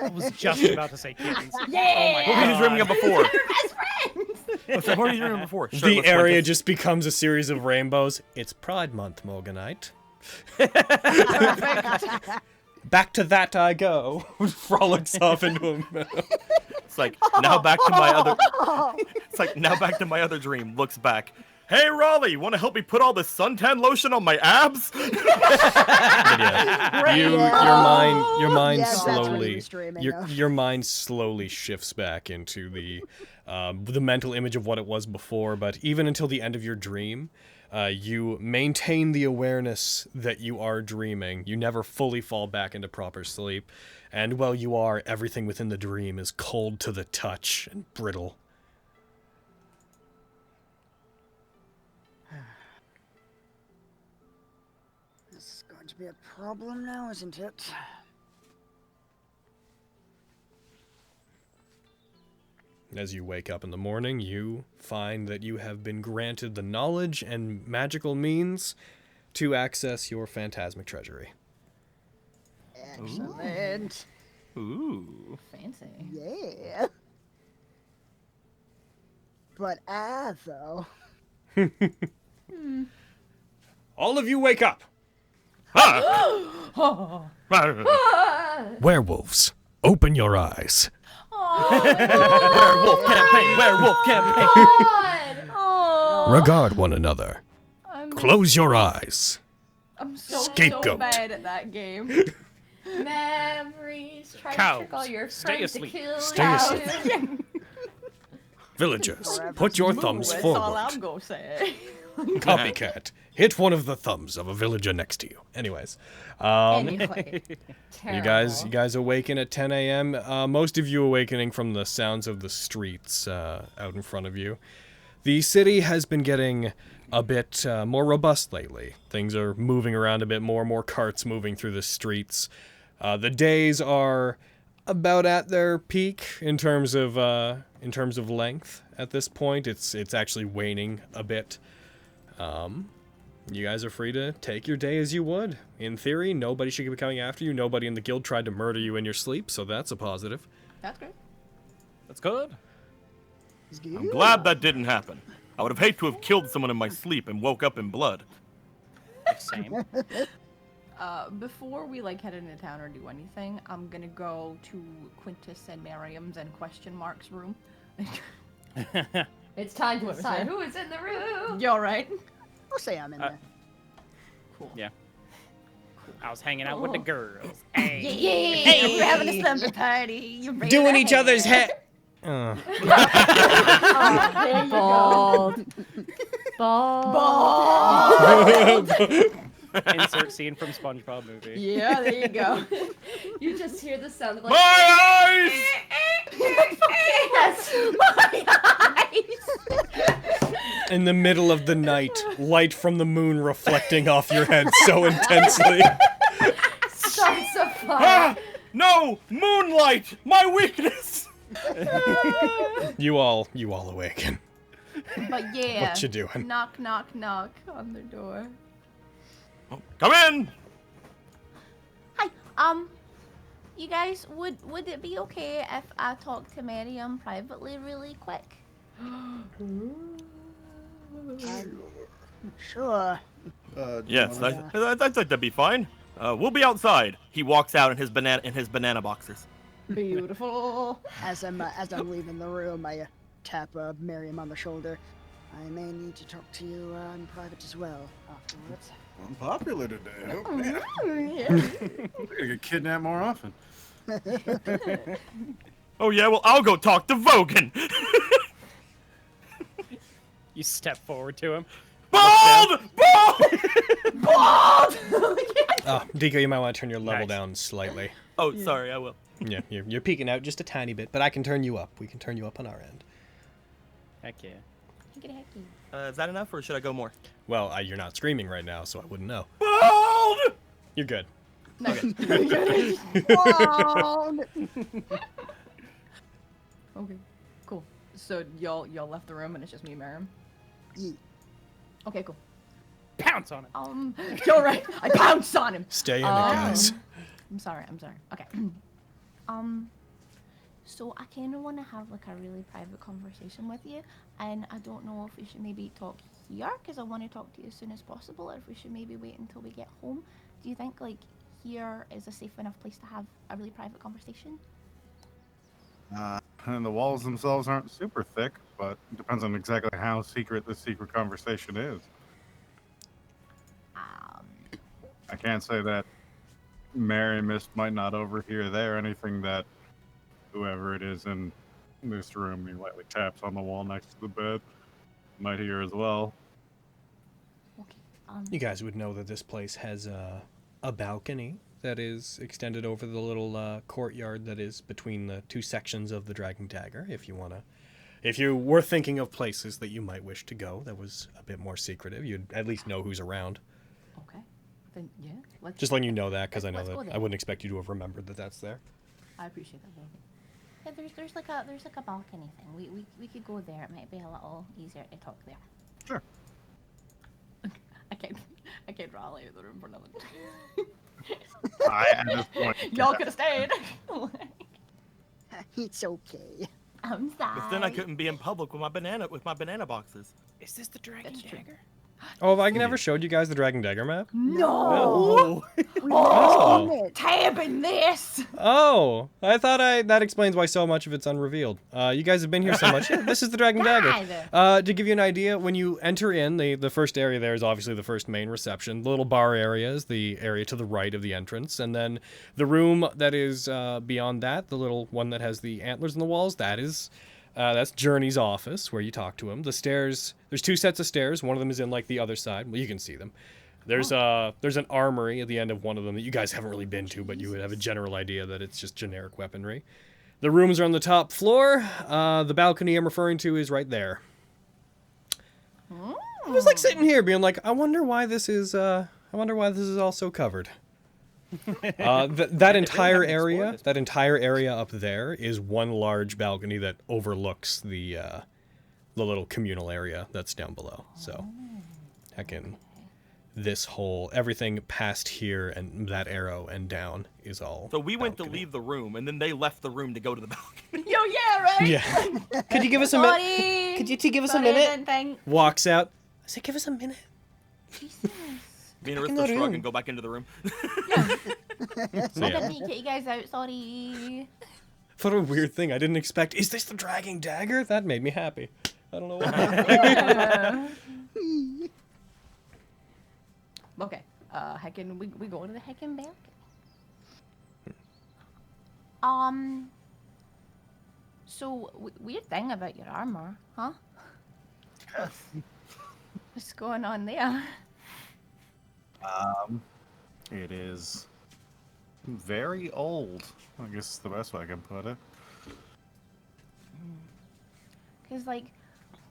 I was just about to say kittens. Yeah! What were you dreaming of before? Best friends! What were you dreaming of before? The area just becomes a series of rainbows. It's Pride Month, Morganite. Back to that I go. Frolics off into a meadow. It's like now back to my other. It's like now back to my other dream. Looks back. Hey Raleigh, you want to help me put all this suntan lotion on my abs? Yeah. Your mind Yes, that's what he slowly, was dreaming of. your mind slowly shifts back into the mental image of what it was before. But even until the end of your dream, you maintain the awareness that you are dreaming. You never fully fall back into proper sleep, and while you are, everything within the dream is cold to the touch and brittle. This is going to be a problem now, isn't it? As you wake up in the morning, you find that you have been granted the knowledge and magical means to access your phantasmic treasury. Excellent. Ooh. Fancy. Yeah. But though. All of you wake up! Werewolves, open your eyes. Werewolf campaign. Werewolf campaign. God! Oh, Regard one another. I'm Close your eyes. so Scapegoat. bad at that game. Memories. Try Cows, to trick all your stay friends asleep. to kill Stay asleep. cows. Villagers, put your thumbs That's all forward. I'm gonna say. Copycat, hit one of the thumbs of a villager next to you. Anyways, Anyway. you guys awaken at 10 a.m. Most of you awakening from the sounds of the streets out in front of you. The city has been getting a bit more robust lately. Things are moving around a bit more carts moving through the streets. The days are about at their peak in terms of length at this point. It's actually waning a bit. You guys are free to take your day as you would. In theory, nobody should be coming after you. Nobody in the guild tried to murder you in your sleep, so that's a positive. That's good. That's good. I'm glad that didn't happen. I would have hated to have killed someone in my sleep and woke up in blood. Same. Before we like head into town or do anything, I'm gonna go to Quintus and Miriam's and question marks room. It's time to What was decide that? who is in the room. You alright? I'll say I'm in there. Cool. Yeah. I was hanging out with the girls. Yeah, Hey. we're having a slumber party. You're Doing each other's head. Oh, there you go. Bald. Insert scene from SpongeBob movie. Yeah, there you go. You just hear the sound of like. My eyes! Yes, my eyes. In the middle of the night, light from the moon reflecting off your head so intensely. Starts a fire. Ah! No! Moonlight! My weakness! You all awaken. But yeah. What you doing? Knock, knock, knock on the door. Oh, come in! Hi. You guys, would it be okay if I talk to Miriam privately really quick? Sure. Yes, I think that'd be fine. We'll be outside. He walks out in his banana boxers. Beautiful. As I'm leaving the room, I tap Miriam on the shoulder. I may need to talk to you in private as well afterwards. I'm popular today. Oh, man. Yeah. I'm gonna get kidnapped more often. Oh yeah, well I'll go talk to Vogan. You step forward to him. Bald! Bald! Bald! Oh, Deco, you might want to turn your level Nice. down slightly. Oh, sorry, I will. Yeah, you're peeking out just a tiny bit, but I can turn you up. We can turn you up on our end. Heck yeah. Is that enough, or should I go more? Well, you're not screaming right now, so I wouldn't know. Bald! You're good. Wow. Okay, cool. So y'all left the room and it's just me and Miriam? Yeah. Okay, cool. Pounce on it. You're right. I pounced on him. Stay in it, guys. I'm sorry. Okay. So I kind of want to have like a really private conversation with you, and I don't know if we should maybe talk here because I want to talk to you as soon as possible, or if we should maybe wait until we get home. Do you think like here is a safe enough place to have a really private conversation? And the walls themselves aren't super thick, but it depends on exactly how secret this secret conversation is. I can't say that Mary Mist might not overhear there anything that whoever it is in this room he lightly taps on the wall next to the bed might hear as well. Okay. You guys would know that this place has a balcony that is extended over the little courtyard that is between the two sections of the Dragon Dagger. If you were thinking of places that you might wish to go that was a bit more secretive, you'd at least know who's around. Okay. Then yeah. Let's. Just letting you know that, because I know Let's go that there. I wouldn't expect you to have remembered that that's there. I appreciate that. Baby. Yeah, there's like a balcony thing. We could go there. It might be a little easier to talk there. Sure. I can't draw out of the room for nothing. At this point, Y'all could have stayed. It's okay. I'm sorry. But then I couldn't be in public with my banana boxes. Is this the dragon That's true. dagger? Oh, have I never showed you guys the Dragon Dagger map? No. Oh. Tabbing this. Oh, I thought that explains why so much of it's unrevealed. You guys have been here so much. Yeah, this is the Dragon Dagger. To give you an idea, when you enter in, the first area there is obviously the first main reception. The little bar area is the area to the right of the entrance. And then the room that is beyond that, the little one that has the antlers on the walls, that's Journey's office, where you talk to him. The stairs, there's two sets of stairs. One of them is in, like, the other side. Well, you can see them. There's an armory at the end of one of them that you guys haven't really been to, but you would have a general idea that it's just generic weaponry. The rooms are on the top floor. The balcony I'm referring to is right there. I was like sitting here being like, I wonder why this is all so covered. That entire area up there is one large balcony that overlooks the little communal area that's down below. So, heckin', this whole everything past here and that arrow and down is all. So we went to balcony. leave the room, and then they left the room to go to the balcony. Yo, yeah, right? Yeah. Could you give us a minute? Could you give us a minute? Walks out. I said, give us a minute. Jesus. Me and in the Arista shrug room. and go back into the room. So, I yeah. didn't mean to get you guys out, sorry. What a weird thing. I didn't expect. Is this the dragging dagger? That made me happy. I don't know why. Okay. Heckin', we go to the heckin' balcony. So, weird thing about your armor, huh? What's going on there? It is very old. I guess is the best way I can put it. Cause like,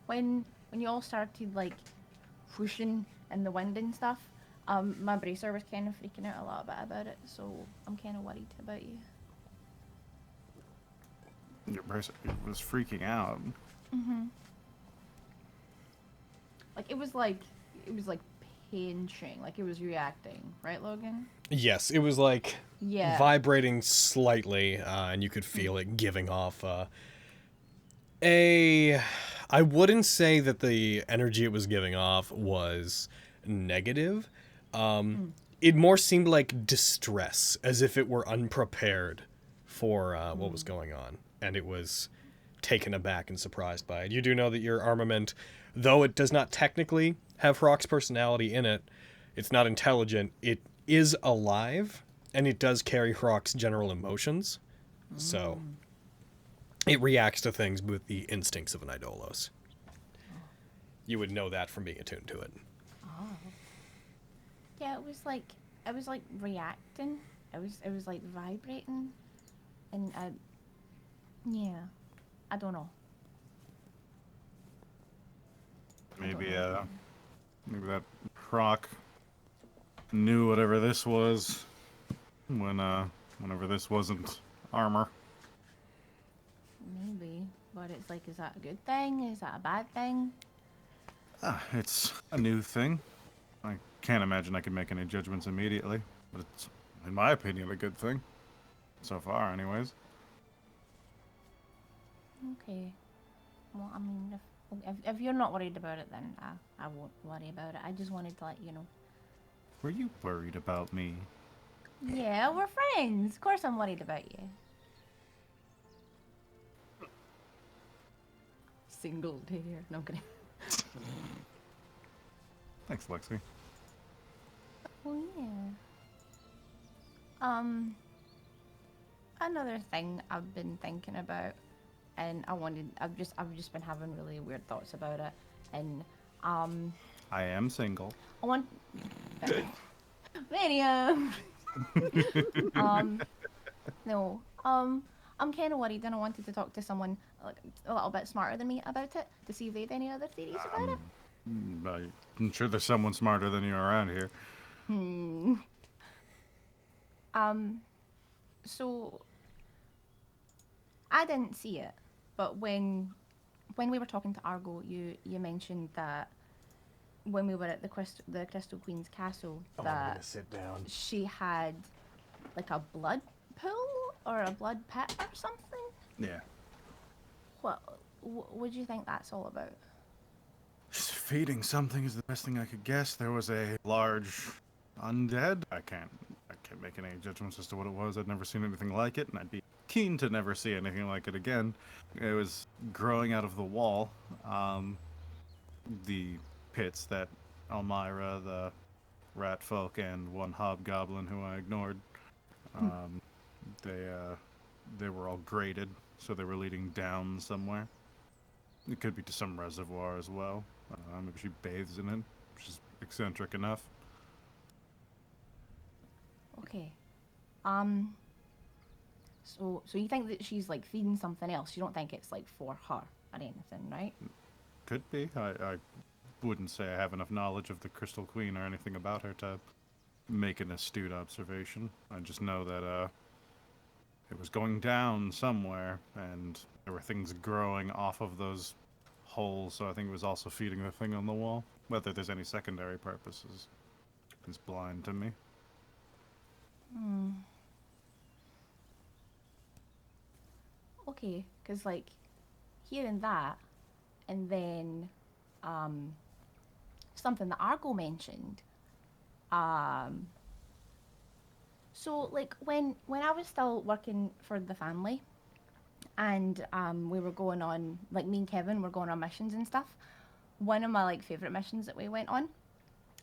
when you all started like, whooshing in the wind and stuff, my bracer was kind of freaking out a little bit about it, so I'm kind of worried about you. Your bracer was freaking out. Mhm. Like it was like pinching, like it was reacting, right, Logan? Yes, it was like Yeah. vibrating slightly, and you could feel it giving off I wouldn't say that the energy it was giving off was negative. It more seemed like distress, as if it were unprepared for what was going on, and it was taken aback and surprised by it. You do know that your armament, though it does not technically have Hrock's personality in it, it's not intelligent, it is alive, and it does carry Hrock's general emotions. So it reacts to things with the instincts of an Idolos. You would know that from being attuned to it. Oh. Yeah, it was like reacting. It was like vibrating, and yeah, I don't know. Maybe maybe that Hrock knew whatever this was whenever this wasn't armor. Maybe, but it's like, is that a good thing? Is that a bad thing? It's a new thing. I can't imagine I can make any judgments immediately, but it's, in my opinion, a good thing. So far, anyways. Okay. Well, I mean, if you're not worried about it, then I won't worry about it. I just wanted to let you know. Were you worried about me? Yeah, we're friends. Of course I'm worried about you. Single dear. No, I'm kidding. Thanks, Lexi. Oh yeah. Another thing I've been thinking about, and I've just been having really weird thoughts about it, and I am single. I want. Mania. No. I'm kind of worried, and I wanted to talk to someone like a little bit smarter than me about it to see if they had any other theories about it. I'm sure there's someone smarter than you around here. So I didn't see it, but when we were talking to Argo, you mentioned that when we were at the Crystal Queen's castle, I'm that gonna sit down. she had like a blood pool or a blood pit or something. Yeah. What do you think that's all about? Just feeding something is the best thing I could guess. There was a large undead. I can't make any judgments as to what it was. I'd never seen anything like it, and I'd be keen to never see anything like it again. It was growing out of the wall. The pits that Elmira, the rat folk, and one hobgoblin who I ignored, they were all graded, so they were leading down somewhere. It could be to some reservoir as well. Maybe she bathes in it, which is eccentric enough. Okay. So you think that she's like feeding something else? You don't think it's like for her or anything, right? Could be. I wouldn't say I have enough knowledge of the Crystal Queen or anything about her to make an astute observation. I just know that it was going down somewhere, and there were things growing off of those holes, so I think it was also feeding the thing on the wall. Whether there's any secondary purposes is blind to me. Okay, because, like, hearing that, and then, something that Argo mentioned, so, like, when I was still working for the family, and, we were going on, like, me and Kevin were going on missions and stuff, one of my, like, favourite missions that we went on,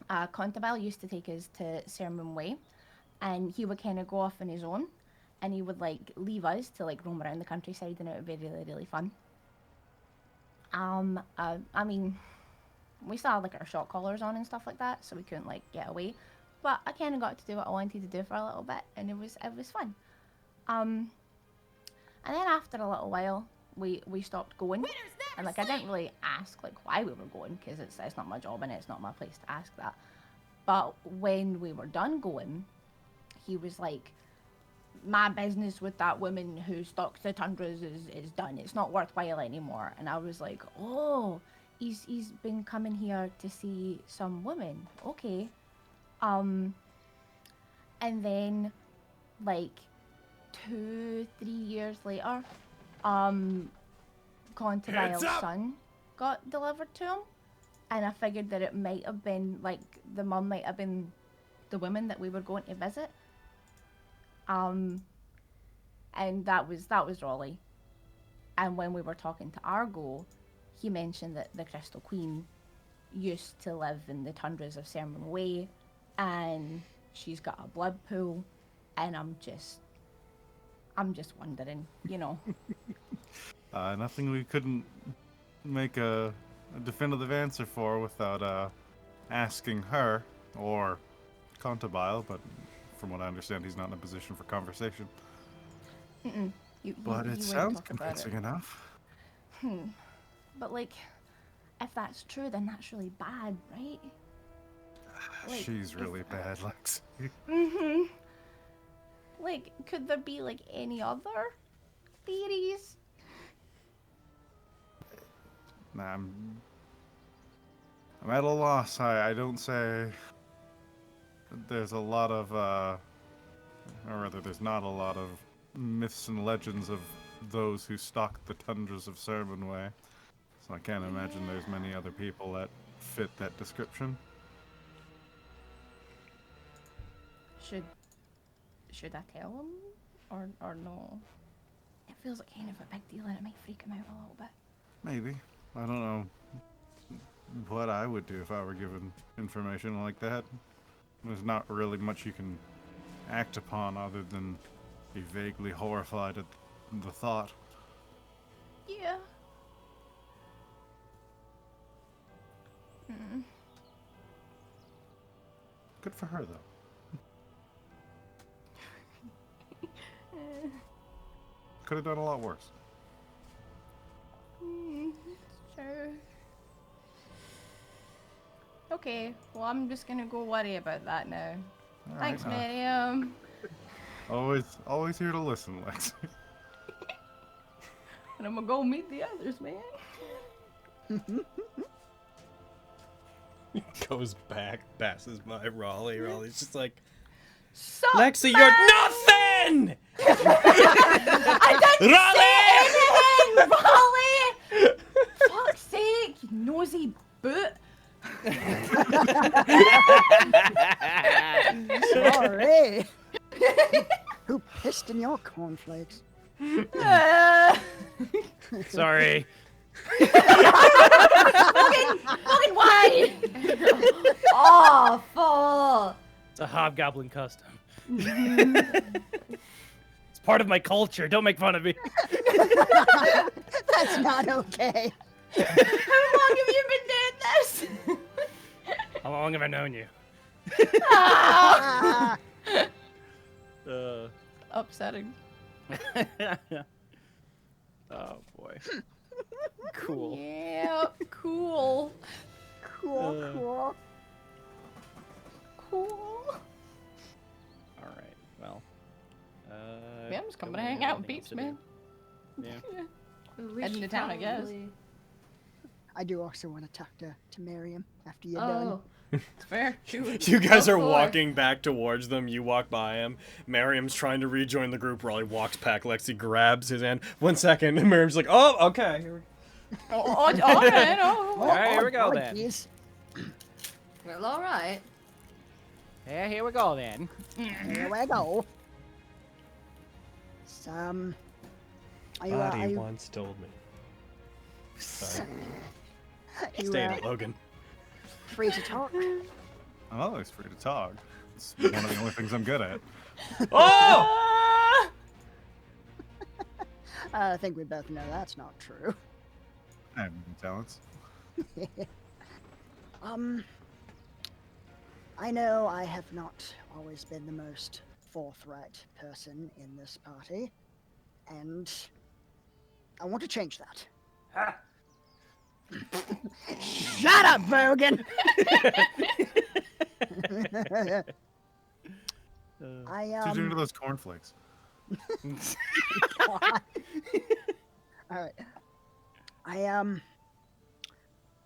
Contabile used to take us to Sermon Way, and he would kind of go off on his own, and he would, like, leave us to, like, roam around the countryside, and it would be really, really fun. I mean, we still had, like, our shock collars on and stuff like that, so we couldn't, like, get away. But I kind of got to do what I wanted to do for a little bit, and it was fun. And then after a little while, we stopped going. And, like, I didn't really ask, like, why we were going, because it's not my job and it's not my place to ask that. But when we were done going, he was like, my business with that woman who stalks the tundras is done. It's not worthwhile anymore. And I was like, oh, he's been coming here to see some women. Okay. And then, like, 2-3 years later, Contabile's son got delivered to him. And I figured that it might have been, like, the mum might have been the woman that we were going to visit. And that was Raleigh. And when we were talking to Argo, he mentioned that the Crystal Queen used to live in the tundras of Sermon Way, and she's got a blood pool, and I'm just wondering, you know. Nothing we couldn't make a definitive answer for without asking her or Contabile, but from what I understand, he's not in a position for conversation. But it sounds convincing enough. But, like, if that's true, then that's really bad, right? Like, she's really bad, Lexi. Like, could there be, like, any other theories? Nah, I'm at a loss. I don't say there's a lot of, or rather, there's not a lot of myths and legends of those who stalk the tundras of Sermon Way. So I can't imagine there's many other people that fit that description. Should I tell him? Or no? It feels like kind of a big deal and it might freak him out a little bit. Maybe. I don't know what I would do if I were given information like that. There's not really much you can act upon other than be vaguely horrified at the thought. Yeah. Good for her, though. Could have done a lot worse. Sure. Okay, well, I'm just gonna go worry about that now. All Thanks, right, Miriam. Always here to listen, Lexi. And I'm gonna go meet the others, man. Goes back, passes by Raleigh. Raleigh's just like, Sup, Lexi, man? you're nothing! I didn't Raleigh! say anything, Raleigh! Fuck's sake, you nosy boot. Sorry. Who pissed in your cornflakes? Sorry. Fucking why? Awful. It's a hobgoblin custom. It's part of my culture. Don't make fun of me. That's not okay. How long have you been doing this? How long have I known you? Upsetting. Oh boy. Cool. Yeah, cool. Cool. Cool. All right. Well. Yeah, I'm just coming don't to really hang have out with anything else peeps, to man. do. Yeah. Yeah. Heading to town, I guess. I do also want to talk to Miriam after you're done. Oh, it's fair. Shoot. You guys Go are for it. walking back towards them. You walk by him. Miriam's trying to rejoin the group. Raleigh walks back. Lexi grabs his hand. 1 second. And Miriam's like, oh, okay. Here we Oh, okay, no. All right, here we go then. apologies. Well, all right. Yeah, here we go then. Here we go. Some. Are you, are Body you, once told me. Sorry. you, Stay in it, Logan. free to talk? I'm always free to talk. It's one of the only things I'm good at. Oh! I think we both know that's not true. I have no talents. I know I have not always been the most forthright person in this party, and I want to change that. Shut up, Bogan! Too soon to those cornflakes. All right. I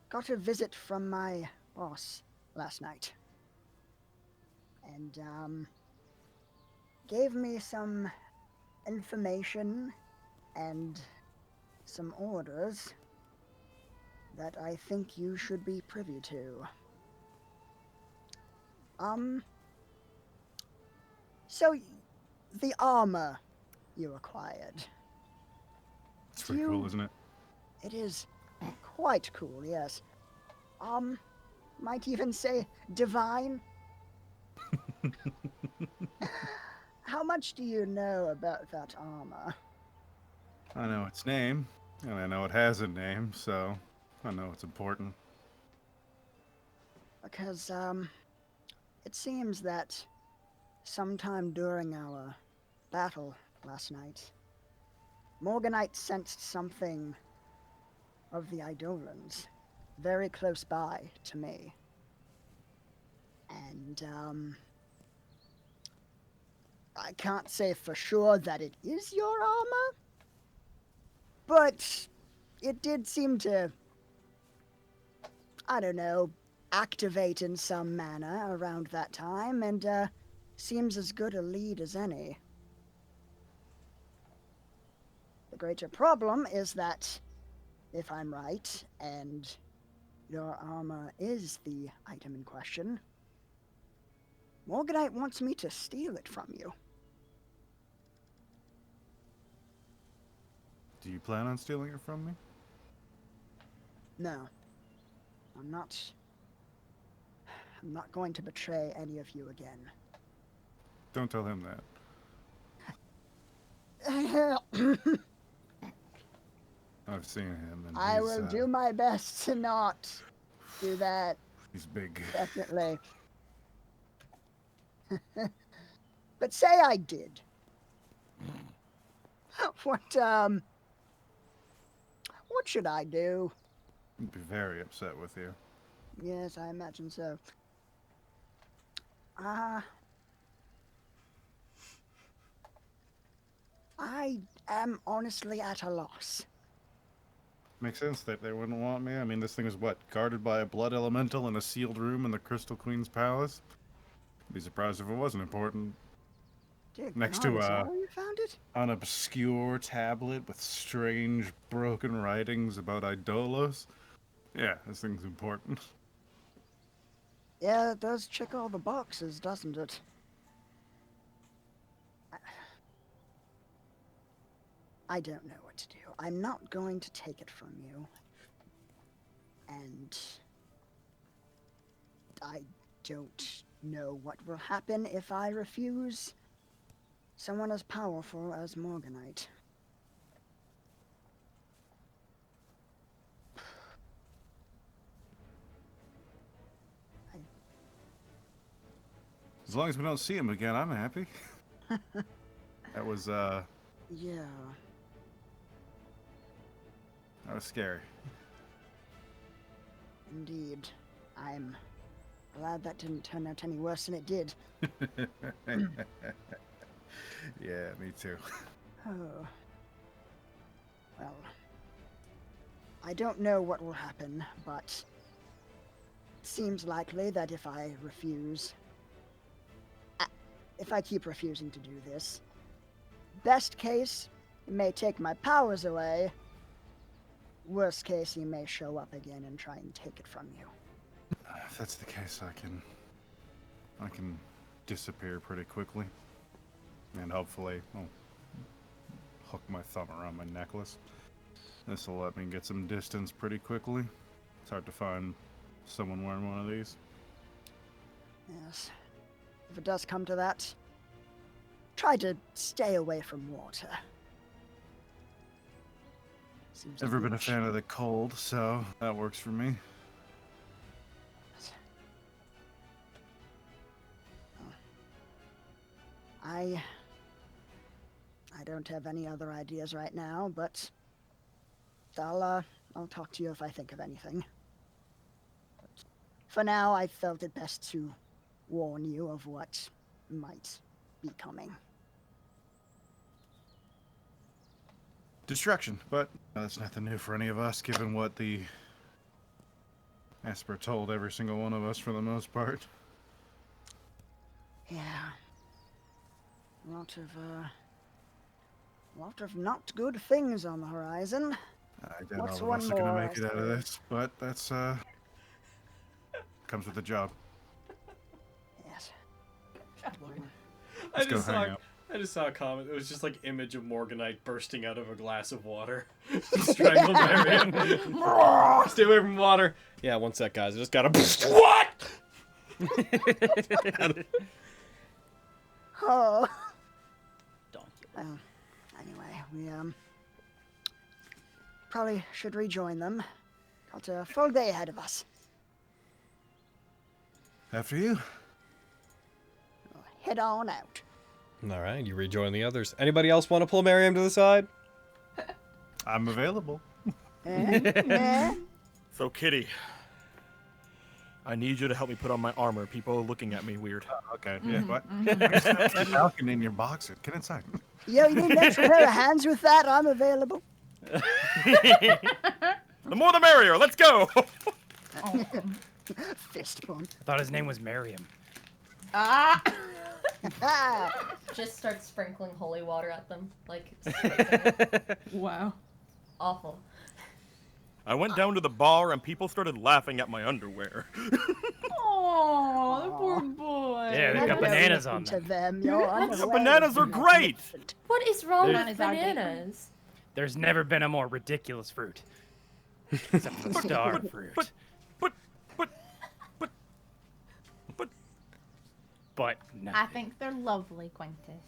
got a visit from my boss last night, and gave me some information and some orders that I think you should be privy to. So the armor you acquired. It's pretty cool, isn't it? It is quite cool, yes. Might even say divine. How much do you know about that armor? I know its name, and I know it has a name, so I know it's important. Because, it seems that sometime during our battle last night, Morganite sensed something of the Eidolons very close by to me. And, I can't say for sure that it is your armor, but it did seem to, I don't know, activate in some manner around that time, and seems as good a lead as any. The greater problem is that, if I'm right, and your armor is the item in question, Morganite wants me to steal it from you. Do you plan on stealing it from me? No. I'm not going to betray any of you again. Don't tell him that. I've seen him, and I will do my best to not do that. He's big. Definitely. But say I did. What should I do? He'd be very upset with you. Yes, I imagine so. I am honestly at a loss. Makes sense that they wouldn't want me. I mean, this thing is what? Guarded by a blood elemental in a sealed room in the Crystal Queen's palace? I'd be surprised if it wasn't important. Dear Next God, to, is that where you found it? An obscure tablet with strange broken writings about Idolos. Yeah, this thing's important. Yeah, it does check all the boxes, doesn't it? I don't know what to do. I'm not going to take it from you. And I don't know what will happen if I refuse someone as powerful as Morganite. As long as we don't see him again, I'm happy. That was, Yeah. that was scary. Indeed. I'm glad that didn't turn out any worse than it did. Yeah, me too. Oh. Well, I don't know what will happen, but it seems likely that if I refuse, if I keep refusing to do this, best case, it may take my powers away. Worst case, he may show up again and try and take it from you. If that's the case, I can disappear pretty quickly, and hopefully, I'll hook my thumb around my necklace. This will let me get some distance pretty quickly. It's hard to find someone wearing one of these. Yes. If it does come to that, try to stay away from water. Seems Never like been a much- fan of the cold, so that works for me. I don't have any other ideas right now, but I'll talk to you if I think of anything. But for now, I felt it best to warn you of what might be coming. Distraction, but that's nothing new for any of us, given what the Esper told every single one of us for the most part. Yeah. Lot of not good things on the horizon. I doubt What's all of one us are gonna more, make I it out of suppose? this, but that's comes with the job. Yes. I Let's go just hang saw out. I just saw a comment. It was just like image of Morganite bursting out of a glass of water. Strangled Marion. Stay away from water. Yeah, one sec, guys. I just gotta. What? Oh. Don't. Anyway, we probably should rejoin them. Got a full day ahead of us. After you. Head on out. All right, you rejoin the others. Anybody else want to pull Miriam to the side? I'm available. Eh? So, Kitty, I need you to help me put on my armor. People are looking at me weird. Okay, yeah, what? That falcon in your boxer. Get inside. Yo, you need an extra pair of hands with that? I'm available. The more the merrier. Let's go. Fist bump. I thought his name was Miriam. Ah! Just start sprinkling holy water at them, like. Sprinkling. Wow. Awful. I went down to the bar and people started laughing at my underwear. Oh, the poor boy. Yeah, they've got bananas on To them. them, you're The unaware bananas are of that great. infant. What is wrong with Bananas are great. bananas? There's never been a more ridiculous fruit. Except for the star fruit. but- But no. I think they're lovely, Quintus.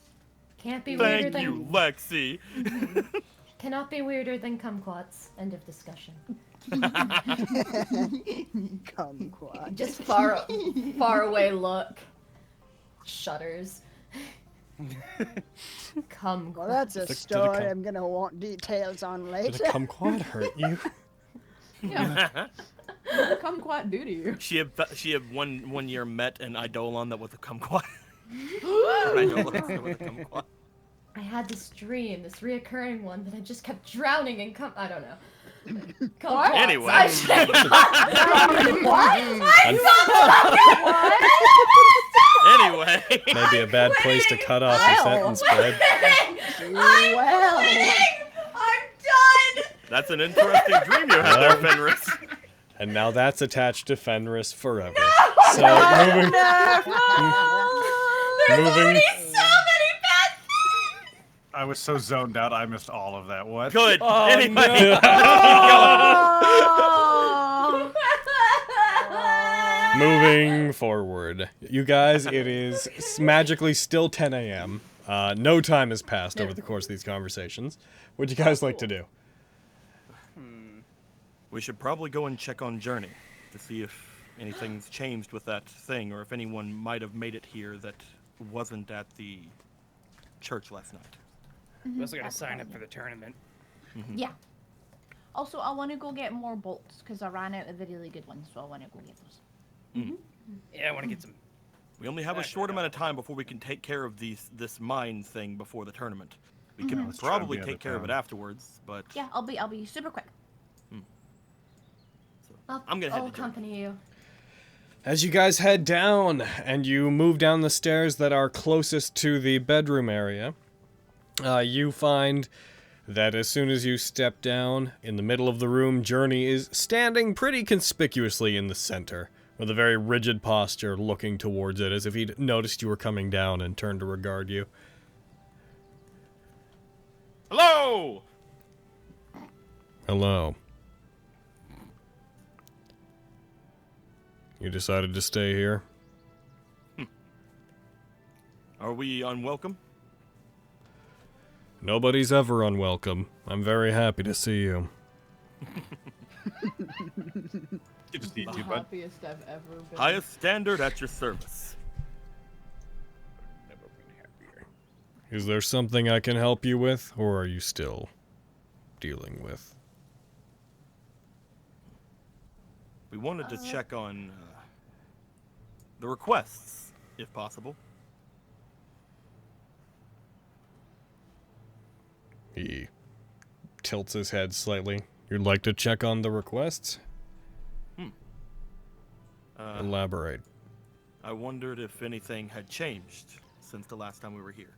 Can't be weirder Thank than. you, Lexi. Cannot be weirder than kumquats. End of discussion. Kumquat. Just far away look. Shudders. Kumquat. Well, that's a Did it story come- I'm gonna want details on Did later. a kumquat hurt you? Yeah. Kumquat do to you. She had one year met an Eidolon that was a kumquat. An Eidolon that was a kumquat. I had this dream, this reoccurring one that I just kept drowning in I don't know. Kumquats. Anyway. I should- what? Anyway. Maybe a bad place to cut off your sentence, bud. Well, I'm done. That's an interesting dream you had there, Fenris. And now that's attached to Fenris forever. So moving, moving. So many bad things. I was so zoned out, I missed all of that. What? Good. Oh, Anyway. Moving forward, you guys, it is magically still 10 a.m. No time has passed over the course of these conversations. What'd you guys like to do? We should probably go and check on Journey to see if anything's changed with that thing, or if anyone might have made it here that wasn't at the church last night. We also gotta sign up for the tournament. Yeah. Also, I want to go get more bolts because I ran out of the really good ones, so I want to go get those. Yeah, I want to get some. We only have a short amount of time before we can take care of this mine thing before the tournament. We can Let's try and probably be out take of care of it town. afterwards, but Yeah, I'll be super quick. I'm gonna head I'll to Journey. accompany you. As you guys head down and you move down the stairs that are closest to the bedroom area, you find that as soon as you step down, in the middle of the room, Journey is standing pretty conspicuously in the center, with a very rigid posture looking towards it, as if he'd noticed you were coming down and turned to regard you. Hello! Hello. You decided to stay here? Are we unwelcome? Nobody's ever unwelcome. I'm very happy to see you. Good to see you The too, bud. happiest I've ever been. Highest standard at your service. Never been happier. Is there something I can help you with, or are you still dealing with? We wanted to check on the requests, if possible. He tilts his head slightly. You'd like to check on the requests? Elaborate. I wondered if anything had changed since the last time we were here.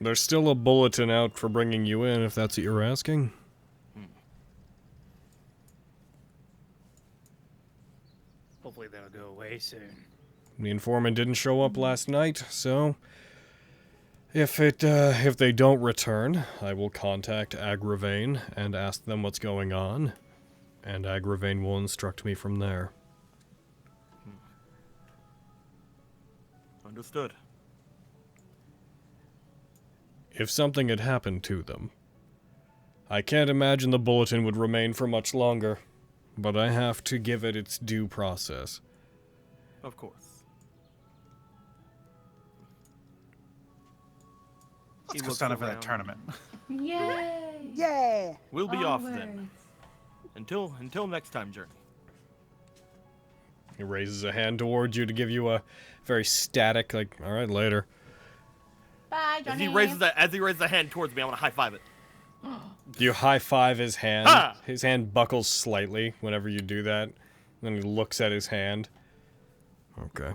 There's still a bulletin out for bringing you in, if that's what you're asking. Hopefully they'll go away soon. The informant didn't show up last night, so if they don't return, I will contact Agravane and ask them what's going on, and Agravane will instruct me from there. Understood. If something had happened to them, I can't imagine the bulletin would remain for much longer, but I have to give it its due process. Of course. Let's He go looks sign up for that around. tournament. Yay! Yeah. We'll be off then. Onwards. Until next time, Journey. He raises a hand towards you to give you a very static, like, all right, later. Bye, As Johnny. he raises a hand towards me, I want to high five it. You high-five his hand. Ha! His hand buckles slightly whenever you do that. Then he looks at his hand. Okay.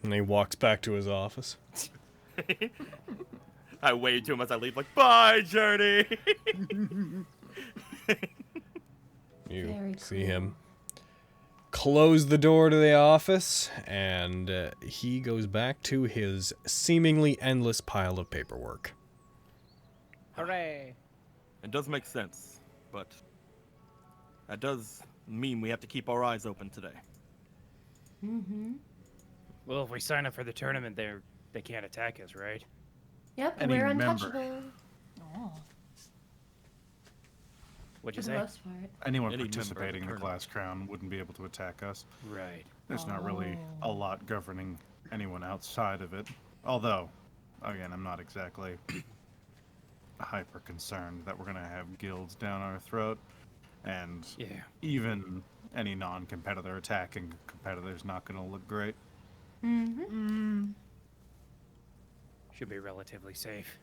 And he walks back to his office. I wave to him as I leave, like, bye, Journey. You Very see cool. him close the door to the office, and he goes back to his seemingly endless pile of paperwork. Hooray! It does make sense, but that does mean we have to keep our eyes open today. Mm-hmm. Well, if we sign up for the tournament, they can't attack us, right? Yep, Any we're member. untouchable. Oh. What'd For you the say? most part. Anyone Any member of the participating in the tournament. Glass Crown wouldn't be able to attack us. Right. There's not really a lot governing anyone outside of it. Although, again, I'm not exactly hyper concerned that we're going to have guilds down our throat. And Yeah. even any non-competitor attacking a competitor's not going to look great. Mm-hmm. Should be relatively safe.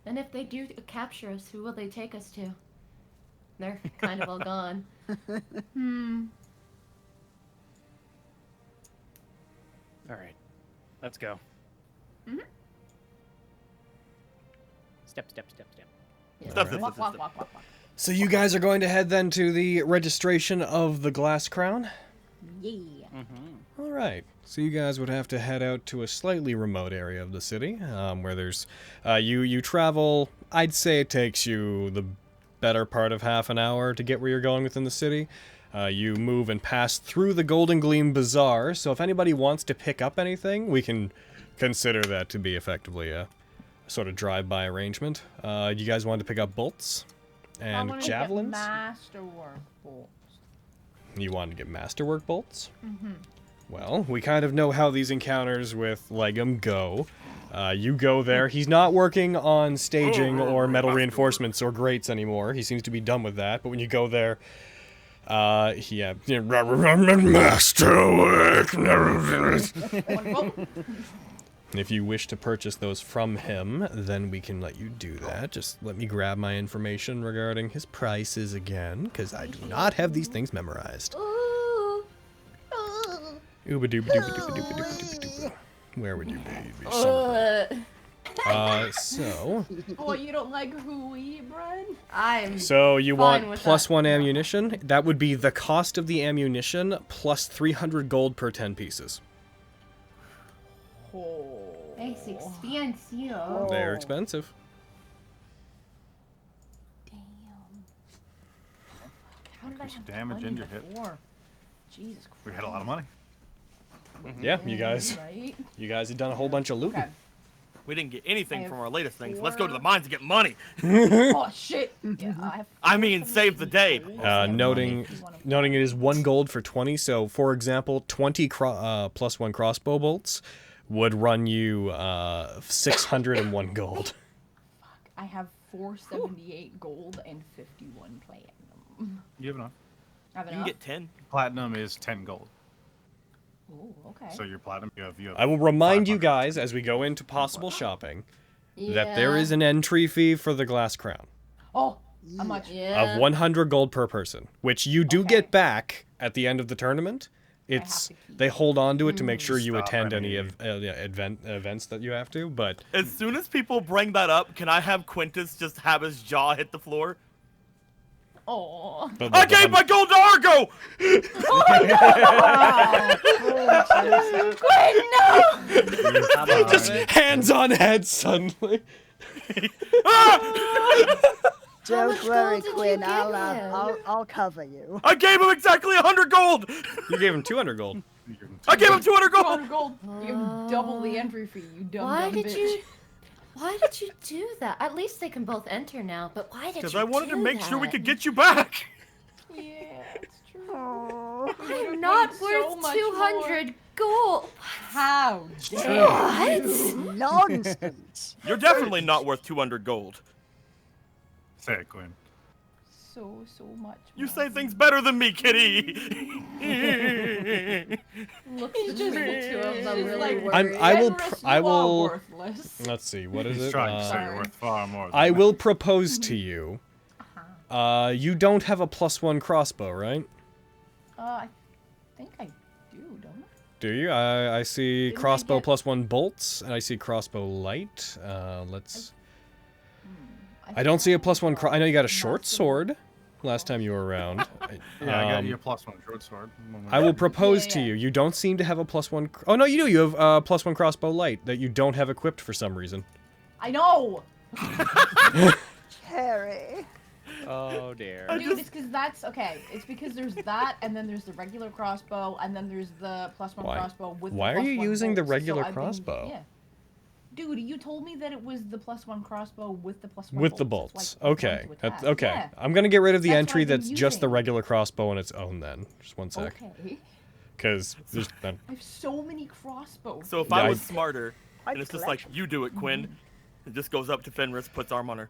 And if they do capture us, who will they take us to? They're kind of all gone. All right. Let's go. Step, step, step, step. Yeah. Step. Walk, walk, walk, walk, walk. So you guys are going to head then to the registration of the Glass Crown? Yeah. Mm-hmm. All right. So you guys would have to head out to a slightly remote area of the city, where there's, you travel. I'd say it takes you the better part of half an hour to get where you're going within the city. You move and pass through the Golden Gleam Bazaar. So if anybody wants to pick up anything, we can consider that to be effectively a sort of drive-by arrangement. You guys want to pick up bolts and I wanna javelins? Get masterwork bolts. You wanted to get masterwork bolts? Well, we kind of know how these encounters with Legum go. You go there. He's not working on staging or metal reinforcements or grates anymore. He seems to be done with that. But when you go there, Yeah. Masterwork. Wonderful. If you wish to purchase those from him, then we can let you do that. Just let me grab my information regarding his prices again, because I do not have these things memorized. Ooh. Ooba dooba dooba dooba dooba dooba dooba dooba. Where would you be? Somewhere. So. Oh, you don't like hooey bread? I'm. So you fine want with plus that. 1 ammunition? That would be the cost of the ammunition plus 300 gold per 10 pieces. Oh. It's expensive. They're expensive. Damn. How did I Increase have damage 20 and your hit. before? Jesus Christ. We had a lot of money. Yeah, you guys. Right? You guys have done a whole bunch of looting. Okay. We didn't get I anything have from our latest things. Let's go to 4. the mines to get money. Oh shit. Yeah, I have. I mean, save the day. Noting it is 1 gold for 20. So, for example, 20 plus 1 crossbow bolts would run you 601 gold. I have 478 gold and 51 platinum. You have enough. I have You can enough? get 10. Platinum is 10 gold. Ooh, okay. So your platinum, you have. I will remind you 500. guys as we go into possible shopping that there is an entry fee for the glass crown Oh, how much? Yeah. of 100 gold per person, which you do Okay. get back at the end of the tournament. It's to keep they hold on to it to make sure you Stop attend any any- events that you have to, but As soon as people bring that up, can I have Quintus just have his jaw hit the floor? Oh. but I gave my gold to Argo! just hands on head suddenly. Don't much worry, gold did you Quinn. give him? I'll cover you. I gave him exactly 100 gold! You gave him 200 gold. I gave him 200 gold! 200 gold. You have double the entry fee, you dumb Why dumb did bitch. you? Why did you do that? At least they can both enter now. But why did you? Because I wanted to do make sure we that? could get you back! Yeah, it's true. Oh, I'm not so worth much 200 gold. How dare What? nonsense. You're definitely not worth 200 gold. Say it, Quinn. so much. You more. say things better than me, kitty! Looks He's just- between the two of them he's really like, worried. I will Fenris, I you are will worthless. let's see, what is He's it? trying to say Sorry. you're worth far more. Than I that. will propose to you. You don't have a +1 crossbow, right? I think I do, don't I? Do you? I see Didn't I crossbow get- +1 bolts, and I see crossbow light. Let's. I think don't see a have +1. I know you got a short massive- sword. Last time you were around. Yeah, I got Um, you a +1 short sword. I will propose Yeah, to yeah. you. You don't seem to have a +1. Oh no, you do. You have a +1 crossbow light that you don't have equipped for some reason. I know! Harry. Oh dear. Dude, it's because that's okay. It's because there's that, and then there's the regular crossbow, and then there's the +1 Why? crossbow with. Why the are you +1 using the bolts. regular I've been- crossbow? yeah. Dude, you told me that it was the +1 crossbow with the +1 With the bolts. bolts. That's why I Okay. wanted to That's attack. okay. Yeah. I'm gonna get rid of the That's what entry I've been that's just the using. regular crossbow on its own then. Just one sec. Okay. Because there's then. I have so many crossbows. So if Yeah, I I- was smarter, Quite and it's just collection. like, you do it, Quinn, it just goes up to Fenris, puts arm on her.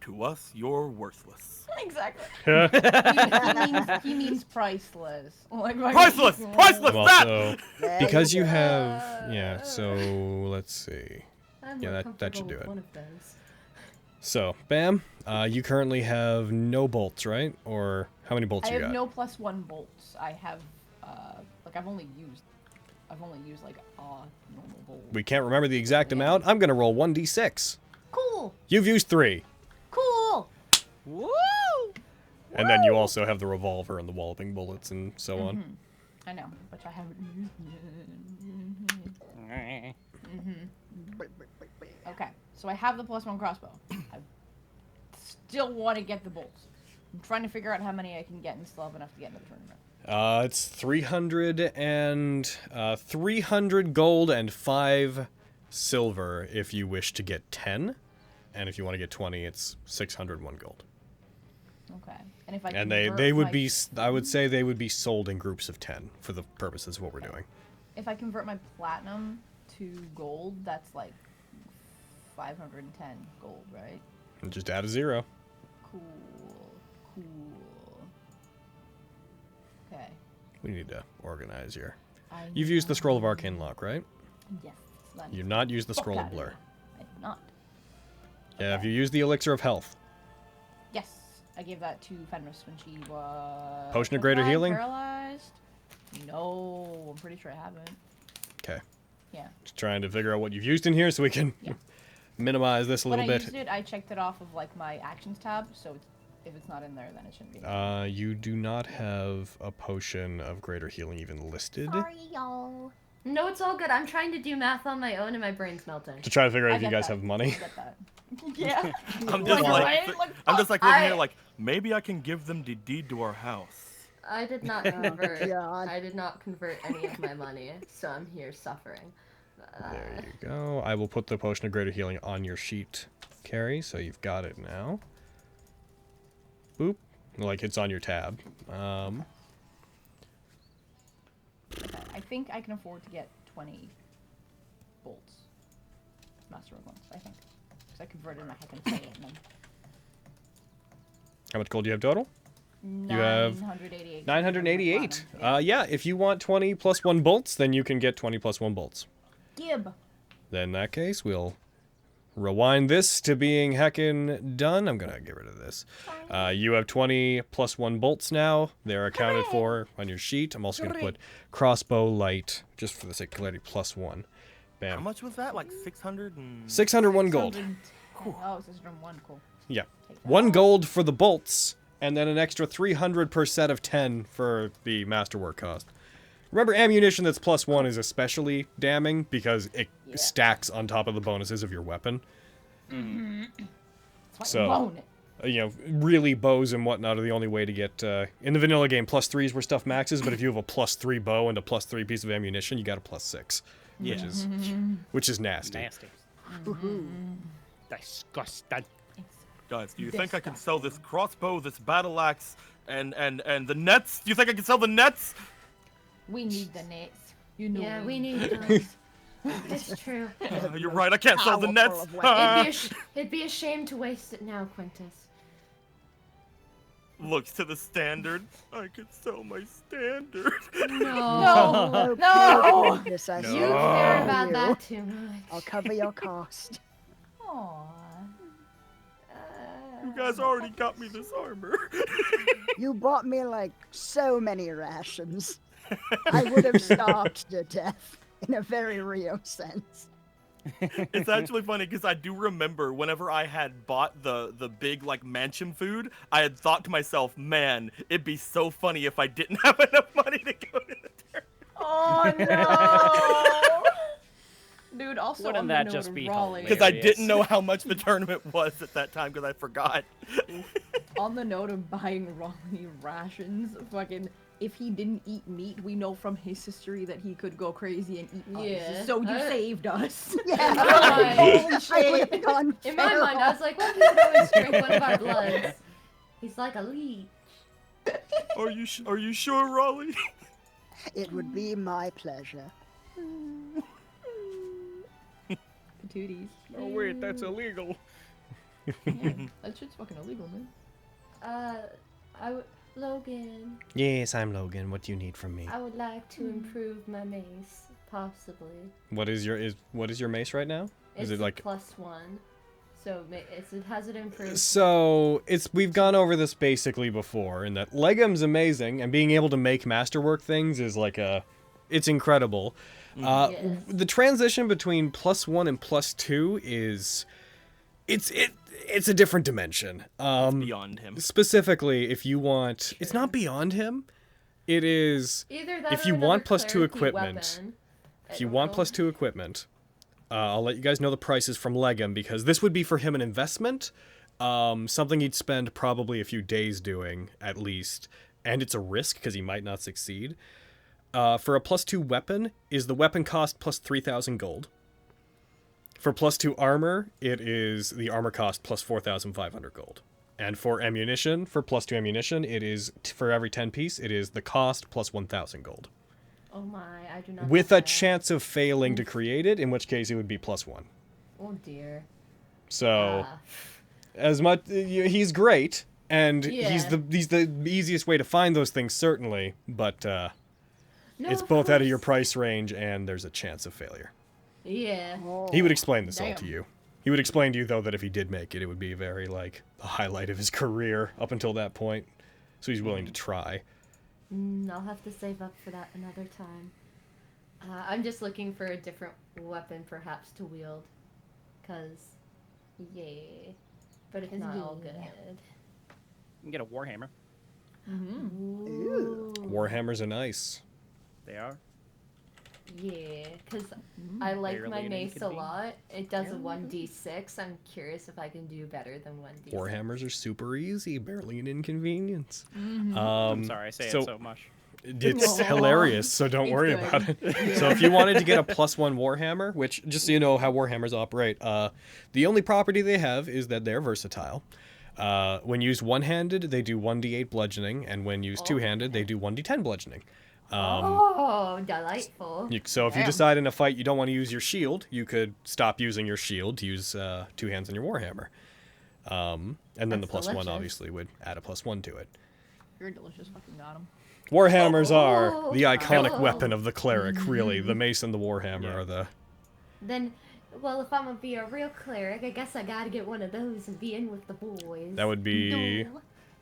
To us, you're worthless. Exactly. I'm he means priceless. Like, Priceless! Priceless! That! also There because you go. have yeah. So let's see. I'm Yeah, more that should comfortable do with it. One of those. So Bam, you currently have no bolts, right? Or how many bolts I you have got? no +1 bolts. I have like I've only used like normal bolt. We can't remember the exact amount. I'm gonna roll 1d6. Cool. You've used 3, Cool. Woo! and then you also have the revolver and the walloping bullets and so on. I know, which I haven't used. Okay, so I have the +1 crossbow. I still want to get the bolts. I'm trying to figure out how many I can get and still have enough to get into the tournament. It's 300 gold and 5 silver if you wish to get 10, and if you want to get 20, it's 601 gold. Okay, and if I And they convert would my- be, I would say they would be sold in groups of 10 for the purposes of what we're doing. If I convert my platinum to gold, that's like 510 gold, right? And just add a 0. Cool. Cool. We need to organize here. I You've used the Scroll of Arcane Lock, right? Yes. Then You've not used the fuck Scroll of outta Blur. here. I did not. Yeah, have you used the Elixir of Health? Yes. I gave that to Fenris when she was... Potion of Greater Healing? Paralyzed? No, I'm pretty sure I haven't. Okay. Yeah. Just trying to figure out what you've used in here so we can Yeah. minimize this a When little I bit. used it, I checked it off of like my actions tab, so if it's not in there, then it shouldn't be in there. You do not have a potion of Greater Healing even listed. Sorry, y'all. No, it's all good. I'm trying to do math on my own and my brain's melting. To try to figure out I if you get guys that. have money. I get that. Yeah. I'm just right? I'm just like living I- here like, maybe I can give them the deed to our house. I did not convert. God. I did not convert any of my money, so I'm here suffering. There you go. I will put the Potion of Greater Healing on your sheet, Carrie, so you've got it now. Boop. Like it's on your tab. I think I can afford to get 20 bolts. Masterwork ones, I think. Because I converted my heckin' plate and then How much gold do you have total? You have 988. 988. Yeah, if you want 20 plus 1 bolts, then you can get 20 plus 1 bolts. Gib. Then in that case, we'll rewind this to being heckin' done. I'm gonna get rid of this. You have 20 plus 1 bolts now. They're accounted for on your sheet. I'm also gonna put crossbow light, just for the sake of clarity, plus 1. How Bam. much was that? Like 600 and... 601 gold. Oh, it's 601. Cool. Yeah. 1 gold for the bolts, and then an extra 300 per set of 10 for the masterwork cost. Remember, ammunition that's plus 1 is especially damning because it stacks on top of the bonuses of your weapon. So, you know, really bows and whatnot are the only way to get, in the vanilla game, plus 3s were stuff maxes, but if you have a plus 3 bow and a plus 3 piece of ammunition, you got a plus 6. Yeah. Which is nasty. Nasty. Disgusting. Guys, do you think I can sell this crossbow, this battle axe, and the nets? Do you think I can sell the nets? We need the nets. You know. Yeah, we need those. It's true. You're right, I can't sell the nets. It'd be a shame to waste it now, Quintus. Looks to the standard. I could sell my standard. No. No. Yes, I You see. care about You. that too much. I'll cover your cost. Aww. You guys already got me this armor. You bought me like so many rations. I would have starved to death in a very real sense. It's actually funny because I do remember whenever I had bought the big like mansion food, I had thought to myself, man, it'd be so funny if I didn't have enough money to go to the tournament. Oh no. Dude, also Wouldn't on the that note just of be Raleigh, Because I Hilarious. didn't know how much the tournament was at that time because I forgot. on the note of buying Raleigh rations, fucking, if he didn't eat meat, we know from his history that he could go crazy and eat Yeah. ice. So you saved us. Yeah. Right. Holy I shit. would have gone In my mind, I was like, well, he could always drink one of our bloods. He's like a leech. Are you sure, Raleigh? It would be my pleasure. Tooties. Oh wait, that's illegal. Yeah, that shit's fucking illegal, man. Logan, Yes, I'm Logan. What do you need from me? I would like to improve my mace, possibly. What is your mace right now? It's Is it like +1, so it has it improved. So we've gone over this basically before, in that Legum's amazing, and being able to make masterwork things is like it's incredible. Yes. The transition between +1 and +2 is, it's a different dimension. Beyond him. Specifically, if you want, it's not beyond him. It is Either that if or you another want +2 cleric-y equipment. weapon. I If you don't want know. +2 equipment, I'll let you guys know the prices from Legum, because this would be for him an investment, something he'd spend probably a few days doing at least, and it's a risk because he might not succeed. For a +2 weapon, is the weapon cost plus 3,000 gold. For +2 armor, it is the armor cost plus 4,500 gold. And for ammunition, for +2 ammunition, it is for every 10 piece, it is the cost plus 1,000 gold. Oh my, I do not. With know a that. chance of failing to create it, in which case it would be +1. Oh dear. So, Ah. as much he's great, and he's Yeah. the easiest way to find those things certainly. But No, it's of both out of your course. price range and there's a chance of failure. Yeah. He would explain this all Damn. to you. He would explain to you, though, that if he did make it, it would be very, like, the highlight of his career up until that point. So he's willing to try. I'll have to save up for that another time. I'm just looking for a different weapon, perhaps, to wield. Cause, yeah. But it's not all good. You can get a warhammer. Ooh. Warhammers are nice. They are. Yeah, because I like Barely my an mace a inconvenience. lot. It does a 1d6. I'm curious if I can do better than 1d6. Warhammers are super easy, barely an inconvenience. I'm sorry, I say it so much. It's hilarious, so don't It's worry good. about it. So if you wanted to get a +1 Warhammer, which, just so you know how Warhammers operate, the only property they have is that they're versatile. When used one-handed, they do 1d8 bludgeoning, and when used two-handed, they do 1d10 bludgeoning. Oh, delightful. So if you decide in a fight you don't want to use your shield, you could stop using your shield to use two hands on your Warhammer. And then That's the +1 delicious. obviously would add a +1 to it. You're delicious. Fucking got him. Warhammers are the iconic Oh. weapon of the cleric, really. The mace and the Warhammer are the... Then, well, if I'm gonna be a real cleric, I guess I gotta get one of those and be in with the boys. That would be...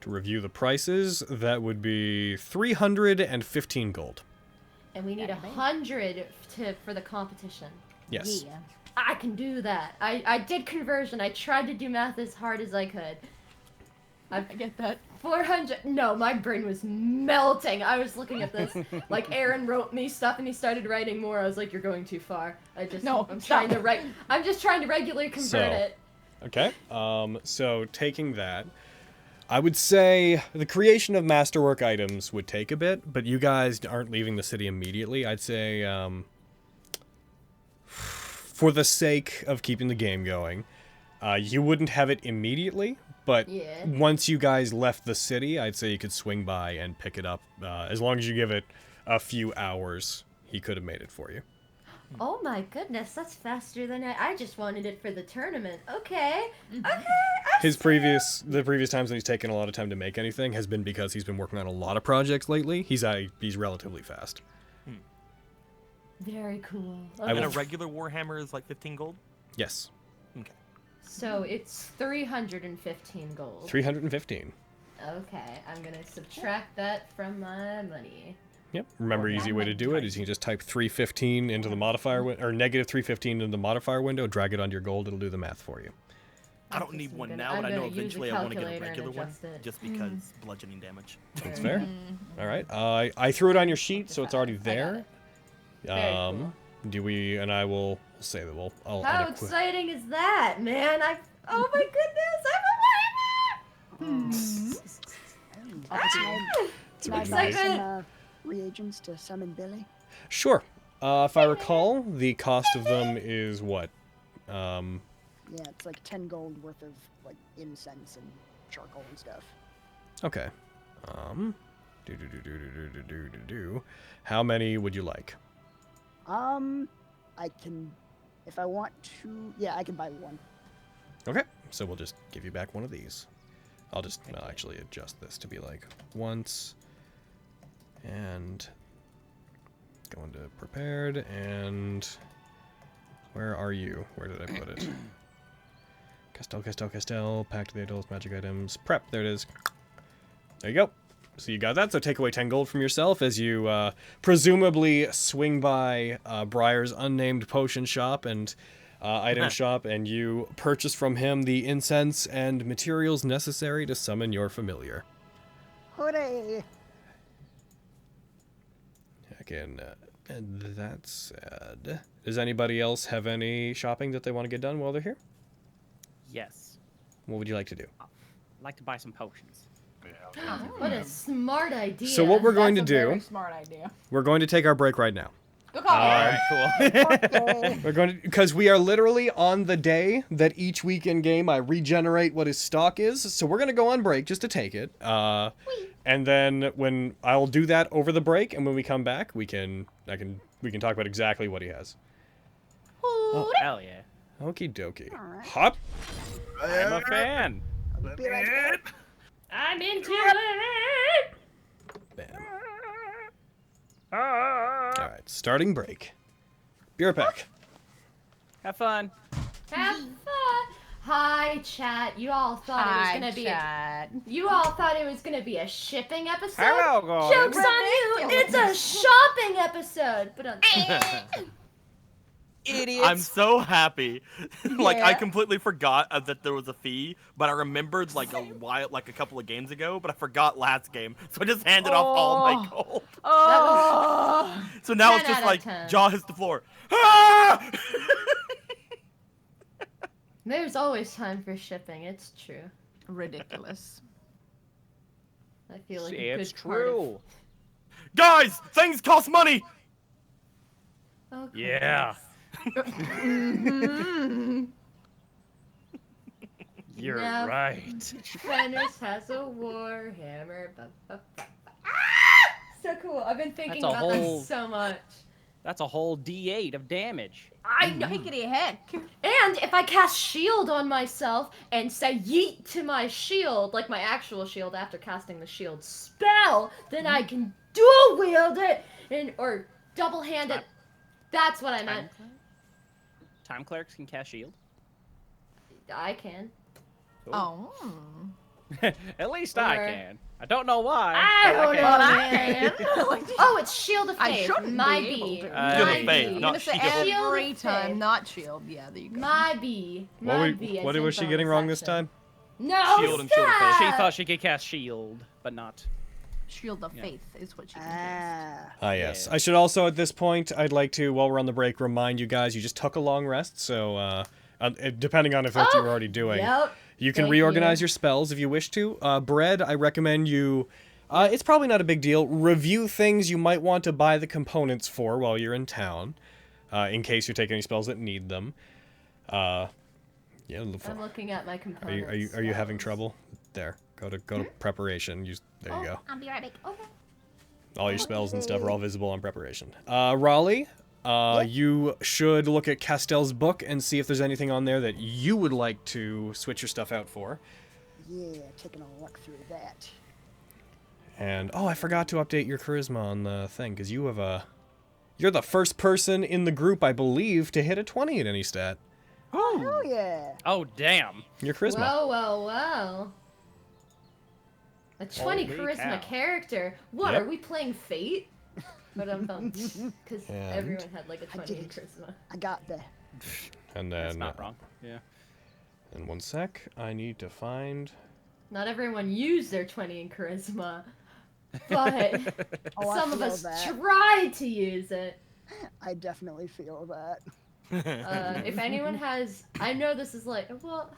To review the prices, that would be 315 gold. And we need 100 for the competition. Yes. Yeah. I can do that. I did conversion. I tried to do math as hard as I could. I get that. 400. No, my brain was melting. I was looking at this. Like, Aaron wrote me stuff and he started writing more. I was like, you're going too far. No, I'm stop. trying to write. I'm just trying to regularly convert it. Okay. So taking that, I would say the creation of masterwork items would take a bit, but you guys aren't leaving the city immediately. I'd say, for the sake of keeping the game going, you wouldn't have it immediately, but Yeah. once you guys left the city, I'd say you could swing by and pick it up. As long as you give it a few hours, he could have made it for you. Oh my goodness, that's faster than I just wanted it for the tournament. Okay. Okay. The previous times that he's taken a lot of time to make anything has been because he's been working on a lot of projects lately. He's relatively fast. Very cool. I And will- a regular Warhammer is like 15 gold? Yes. Okay. So it's 315 gold. 315. Okay, I'm gonna subtract that from my money. Yep. Remember, easy way to do it is you can just type 315 into the modifier or negative 315 into the modifier window, drag it onto your gold, it'll do the math for you. I don't need one now, I'm but I know gonna use a eventually I want to get a calculator and regular one, adjust it. just because bludgeoning damage. That's fair. All right. I threw it on your sheet, so it's already there. Very cool. Do we? And I will say that I'll How unequip- exciting is that, man? Oh my goodness, I'm Can I buy excited. some reagents to summon Billy? Sure. If I recall, the cost of them is what? Yeah, it's like 10 gold worth of like incense and charcoal and stuff. Okay. How many would you like? I can, if I want to, yeah, I can buy one. Okay. So we'll just give you back one of these. I'll just actually adjust this to be like once. And go into prepared and where are you? Where did I put it? Castell, packed the adults, magic items, prep, there it is. There you go. So you got that, so take away 10 gold from yourself as you presumably swing by Briar's unnamed potion shop and item shop, and you purchase from him the incense and materials necessary to summon your familiar. Hooray! Again, and that said, does anybody else have any shopping that they want to get done while they're here? Yes. What would you like to do? I'd like to buy some potions. What a smart idea. So what we're going to That's a very do, smart idea. we're going to take our break right now. Good call. Alright, cool. We're going to, because we are literally on the day that each weekend game I regenerate what his stock is. So we're going to go on break just to take it. And then when I'll do that over the break, and when we come back, we can talk about exactly what he has. Hell yeah. Okie dokie. Alright. Hop. I'm a fan. I'll be right back. I'm into it. Bam. Ah. starting break. Be right back. Have fun. Have fun. Hi, chat. You all thought it was gonna be. You all thought it was gonna be a shipping episode. Hello, guys. Jokes on you. It's a shopping episode. But Idiots. I'm so happy. Like I Yeah. completely forgot that there was a fee, but I remembered like a couple of games ago, but I forgot last game, so I just handed off all my gold. Oh. So now 10 it's just out of like 10. jaw hits the floor. Ah! There's always time for shipping. It's true. Ridiculous. I feel like a It's good part of- true. Guys, things cost money. Oh, Yeah. Mhm. You're No. right. Venice has a warhammer. So cool. I've been thinking That's a about whole- that so much. That's a whole D8 of damage. I know. Hickety heck. And if I cast shield on myself and say yeet to my shield, like my actual shield after casting the shield spell, then I can dual wield it or double hand it. That's what I meant. Time clerics can cast shield. I can. Oh. At least I Or- can. I don't know why. I but don't know, can. man. Oh, it's Shield of I Faith. shouldn't My be able B. to. Shield of My Faith, B. I'm not gonna say shield. every Shield of time, faith. not shield. Yeah, there you go. My B. What, My we, B. as what in was she bonus getting wrong this action. time? No, Shield and Shield of Faith. She stop! thought she could cast shield, but not. Shield of Yeah. faith is what you can cast. Ah. Yes. Yeah. I should also, at this point, I'd like to, while we're on the break, remind you guys you just took a long rest, so depending on if that's what you're already doing, Yep. you can Thank reorganize you. your spells if you wish to. Bread, I recommend you, it's probably not a big deal, review things you might want to buy the components for while you're in town, in case you're taking any spells that need them. Yeah, I'm looking at my are components. you having trouble? There, go to preparation. There you go. I'll be right back. Okay. All your spells and stuff are all visible on preparation. Raleigh, you should look at Castell's book and see if there's anything on there that you would like to switch your stuff out for. Yeah, taking a look through that. And, I forgot to update your charisma on the thing, because you have you're the first person in the group, I believe, to hit a 20 at any stat. Oh, hell yeah. Oh, damn. Your charisma. Well. A 20 Holy charisma cow. character. What, Yep. are we playing Fate? But because And- everyone had like a 20 in did. charisma. I got there. And That's then, not wrong. Yeah. in one sec, I need to find... Not everyone used their 20 in charisma, but Oh, some I of feel us that. tried to use it. I definitely feel that. If anyone has, I know this is like, well,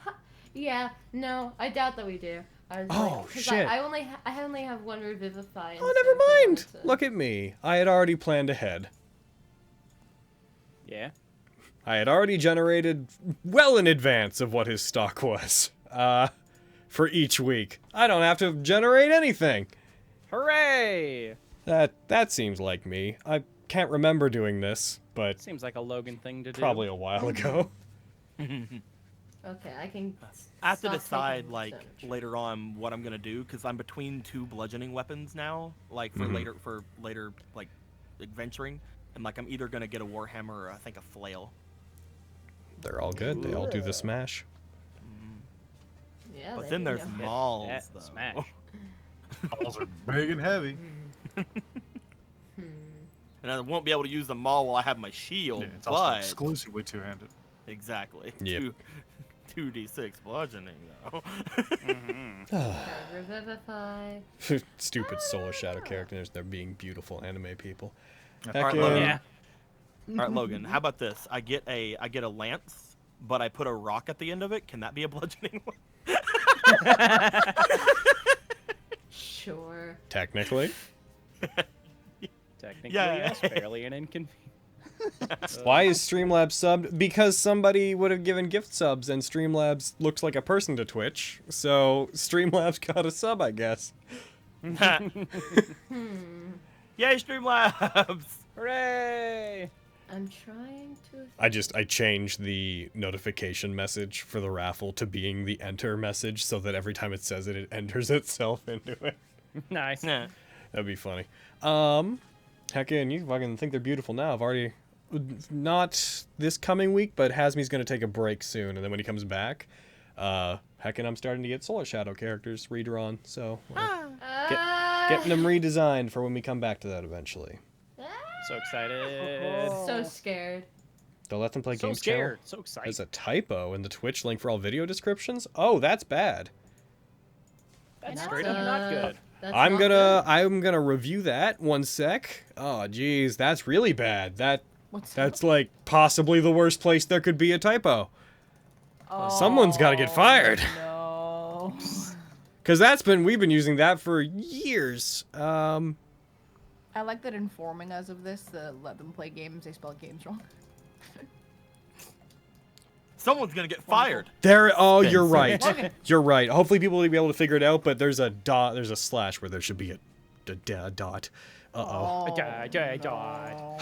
yeah, no, I doubt that we do. I was Oh, 'cause shit. I only have one revivify. Oh, never mind! Look at me. I had already planned ahead. Yeah. I had already generated well in advance of what his stock was, for each week. I don't have to generate anything. Hooray! That seems like me. I can't remember doing this, but Seems like a Logan thing to do. probably a while ago. Okay, I can. I have to stop decide taking like damage. later on what I'm gonna do because I'm between two bludgeoning weapons now, like for later like adventuring, and like I'm either gonna get a warhammer or I think a flail. They're all good. They all do the smash. Yeah, But they then do there's know. mauls. That though. smash. Balls are big and heavy. And I won't be able to use the maul while I have my shield. Yeah, it's also but exclusively two-handed. exactly. Yep. 2d6 bludgeoning though. Revivify. Stupid Solar Shadow characters. They're being beautiful anime people. That's Heck Alright, yeah. Logan. Yeah. All right, Logan. How about this? I get a lance, but I put a rock at the end of it. Can that be a bludgeoning one? Sure. Technically. Technically, Yeah. yes. Fairly an inconvenience. Why is Streamlabs subbed? Because somebody would have given gift subs, and Streamlabs looks like a person to Twitch, so Streamlabs got a sub, I guess. Yay, Streamlabs! Hooray! I'm trying to. I changed the notification message for the raffle to being the enter message, so that every time it says it, it enters itself into it. Nice. Yeah. That'd be funny. Heckin', you fucking think they're beautiful now. I've already... Not this coming week, but Hasmi's going to take a break soon. And then when he comes back, heckin', I'm starting to get Solar Shadow characters redrawn. So, getting them redesigned for when we come back to that eventually. So excited. So scared. They'll let them play So games scared. channel. So excited. There's a typo in the Twitch link for all video descriptions. Oh, that's bad. That's straight up not good. That's I'm not gonna review that. 1 sec. Oh, geez, that's really bad. That's like possibly the worst place there could be a typo. Someone's got to get fired. No. Cause we've been using that for years. I like that informing us of this. Let them play games. They spell games wrong. Someone's gonna get fired. Oh, you're right. You're right. Hopefully people will be able to figure it out. But there's a dot. There's a slash where there should be a dot. Uh-oh.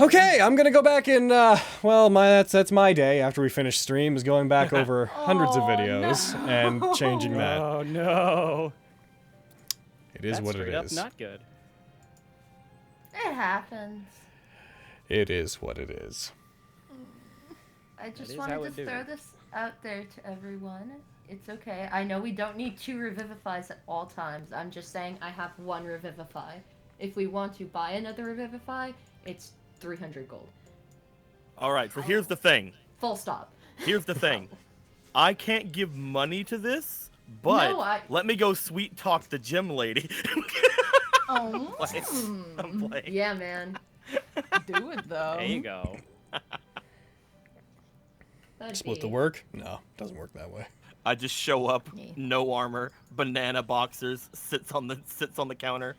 Okay, I'm gonna go back and well, that's my day after we finish stream is going back over hundreds of videos and changing that. Oh no. It is That's what it straight up is. not good. It happens. It is what it is. I just is wanted how to it do. throw this out there to everyone. It's okay. I know we don't need 2 Revivifies at all times. I'm just saying I have 1 Revivify. If we want to buy another Revivify, it's 300 gold. All right, so here's the thing. Full stop. Here's the thing. I can't give money to this, but No, let me go sweet talk the gym lady. Oh. I'm playing. Yeah, man. Do it though. There you go. That'd Split the be- work? No, doesn't work that way. I just show up, Yeah. no armor, banana boxers, sits on the counter.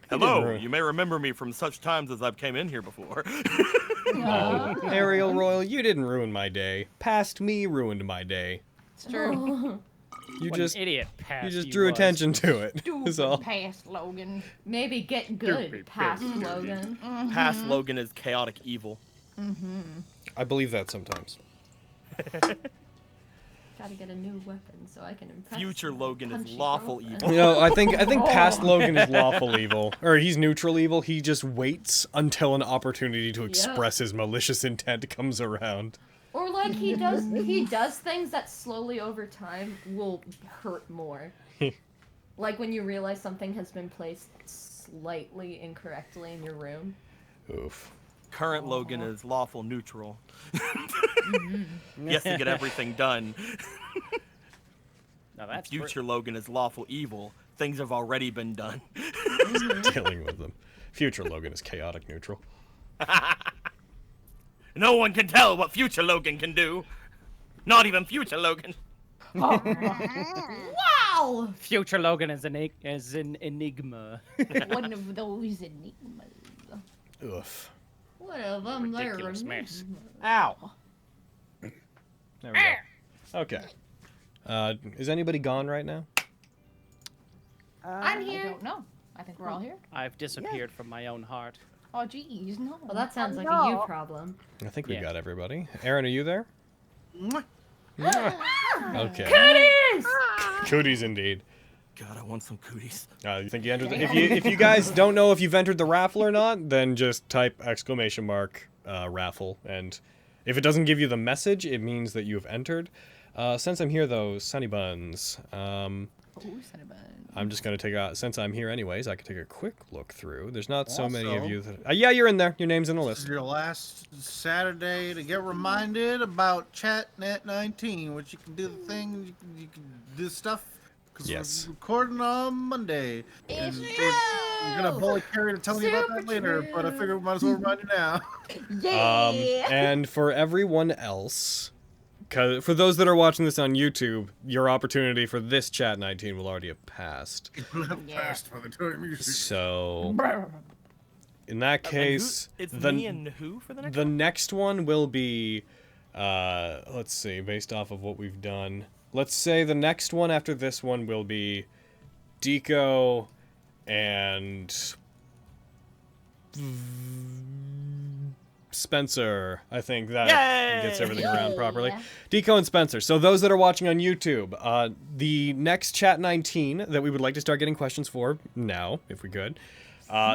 didn't Hello, ruin- you may remember me from such times as I've came in here before. Oh, Ariel Royal, you didn't ruin my day. Past me ruined my day. It's true. You What just an idiot past you just you drew was. attention to it. That's all. Past Logan. Maybe get good past Logan. Past Logan is chaotic evil. I believe that sometimes. Gotta get a new weapon so I can impress Future my Logan is punchy lawful girlfriend. evil. You know, I think past Logan is lawful evil, or he's neutral evil. He just waits until an opportunity to express his malicious intent comes around. Or like he does things that slowly over time will hurt more. Like when you realize something has been placed slightly incorrectly in your room. Oof. Current Logan is lawful neutral. He has to get everything done. Now that's Future Logan is lawful evil. Things have already been done. Dealing with them. Future Logan is chaotic neutral. No one can tell what future Logan can do. Not even future Logan. Wow! Future Logan is an enigma. One of those enigmas. Oof. What of them there? Ridiculous mess. Ow. There we go. Okay. Is anybody gone right now? I'm I here. don't know. I think we're all here. I've disappeared from my own heart. Oh, geez, no. Well, that sounds like a no. you problem. I think we Yeah. got everybody. Aaron, are you there? Okay. Cooties! Cooties indeed. God, I want some cooties. You think you entered the, if you guys don't know if you've entered the raffle or not, then just type ! Raffle, and if it doesn't give you the message, it means that you have entered. Since I'm here though, Sunny Buns, Oh, son of a... I'm just gonna take a, since I'm here anyways, I can take a quick look through. There's not so many of Also- you that, yeah, you're in there. Your name's in the This is list. your last Saturday to get reminded about Chat Nat19, which you can do the thing, you can do stuff. Because Yes. we're recording on Monday. It's And true! You're gonna bully Carrie to tell me about that Super later, but I figure we might as well remind you now. And for everyone else, for those that are watching this on YouTube, your opportunity for this Chat 19 will already have passed. Fast by the time you see. So, in that case, It's the me and who for the next the one? next one will be, let's see, based off of what we've done. Let's say the next one after this one will be Deco and Spencer. I think that Yay! gets everything around properly. Deco and Spencer. So those that are watching on YouTube, the next Chat19 that we would like to start getting questions for now, if we could,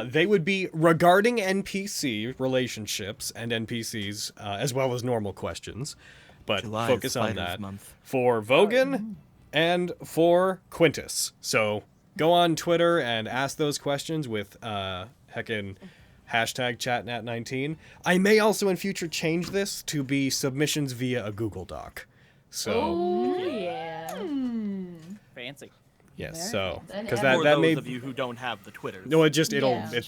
they would be regarding NPC relationships and NPCs, as well as normal questions. But July is focus on Spiders that month. for Vogan and for Quintus. So go on Twitter and ask those questions with heckin' hashtag #ChatNat19. I may also in future change this to be submissions via a Google Doc. So Oh, yeah. Fancy. yes, so And because For that those may of you who don't have the Twitters. no, it puts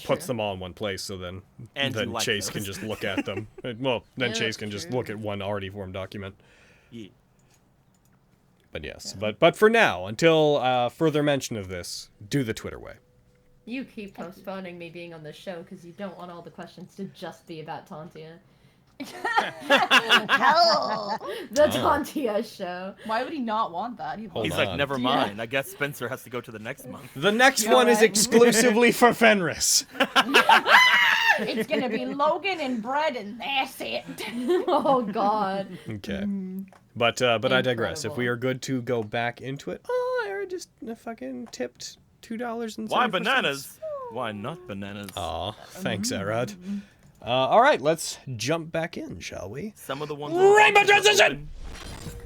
true. them all in one place. So then And you like Chase those. can just look at them. Well, then Yeah, Chase that's can just true. look at one already formed document. Yeah. But yes, but for now, until further mention of this, do the Twitter way. You keep postponing me being on the show because you don't want all the questions to just be about Tantia. Hell. The Tantia show. Why would he not want that? Hold He's on. like, never mind. I guess Spencer has to go to the next month. The next You're one is right. exclusively for Fenris. It's gonna be Logan and Brett, and that's it. Oh God. Okay. But I digress. If we Incredible. are good to go back into it, oh, I already just fucking tipped $2 and Why bananas? Why not bananas? Aw, thanks, Arad. All right, let's jump back in, shall we? Some of the ones. Rainbow on the boxes are transition!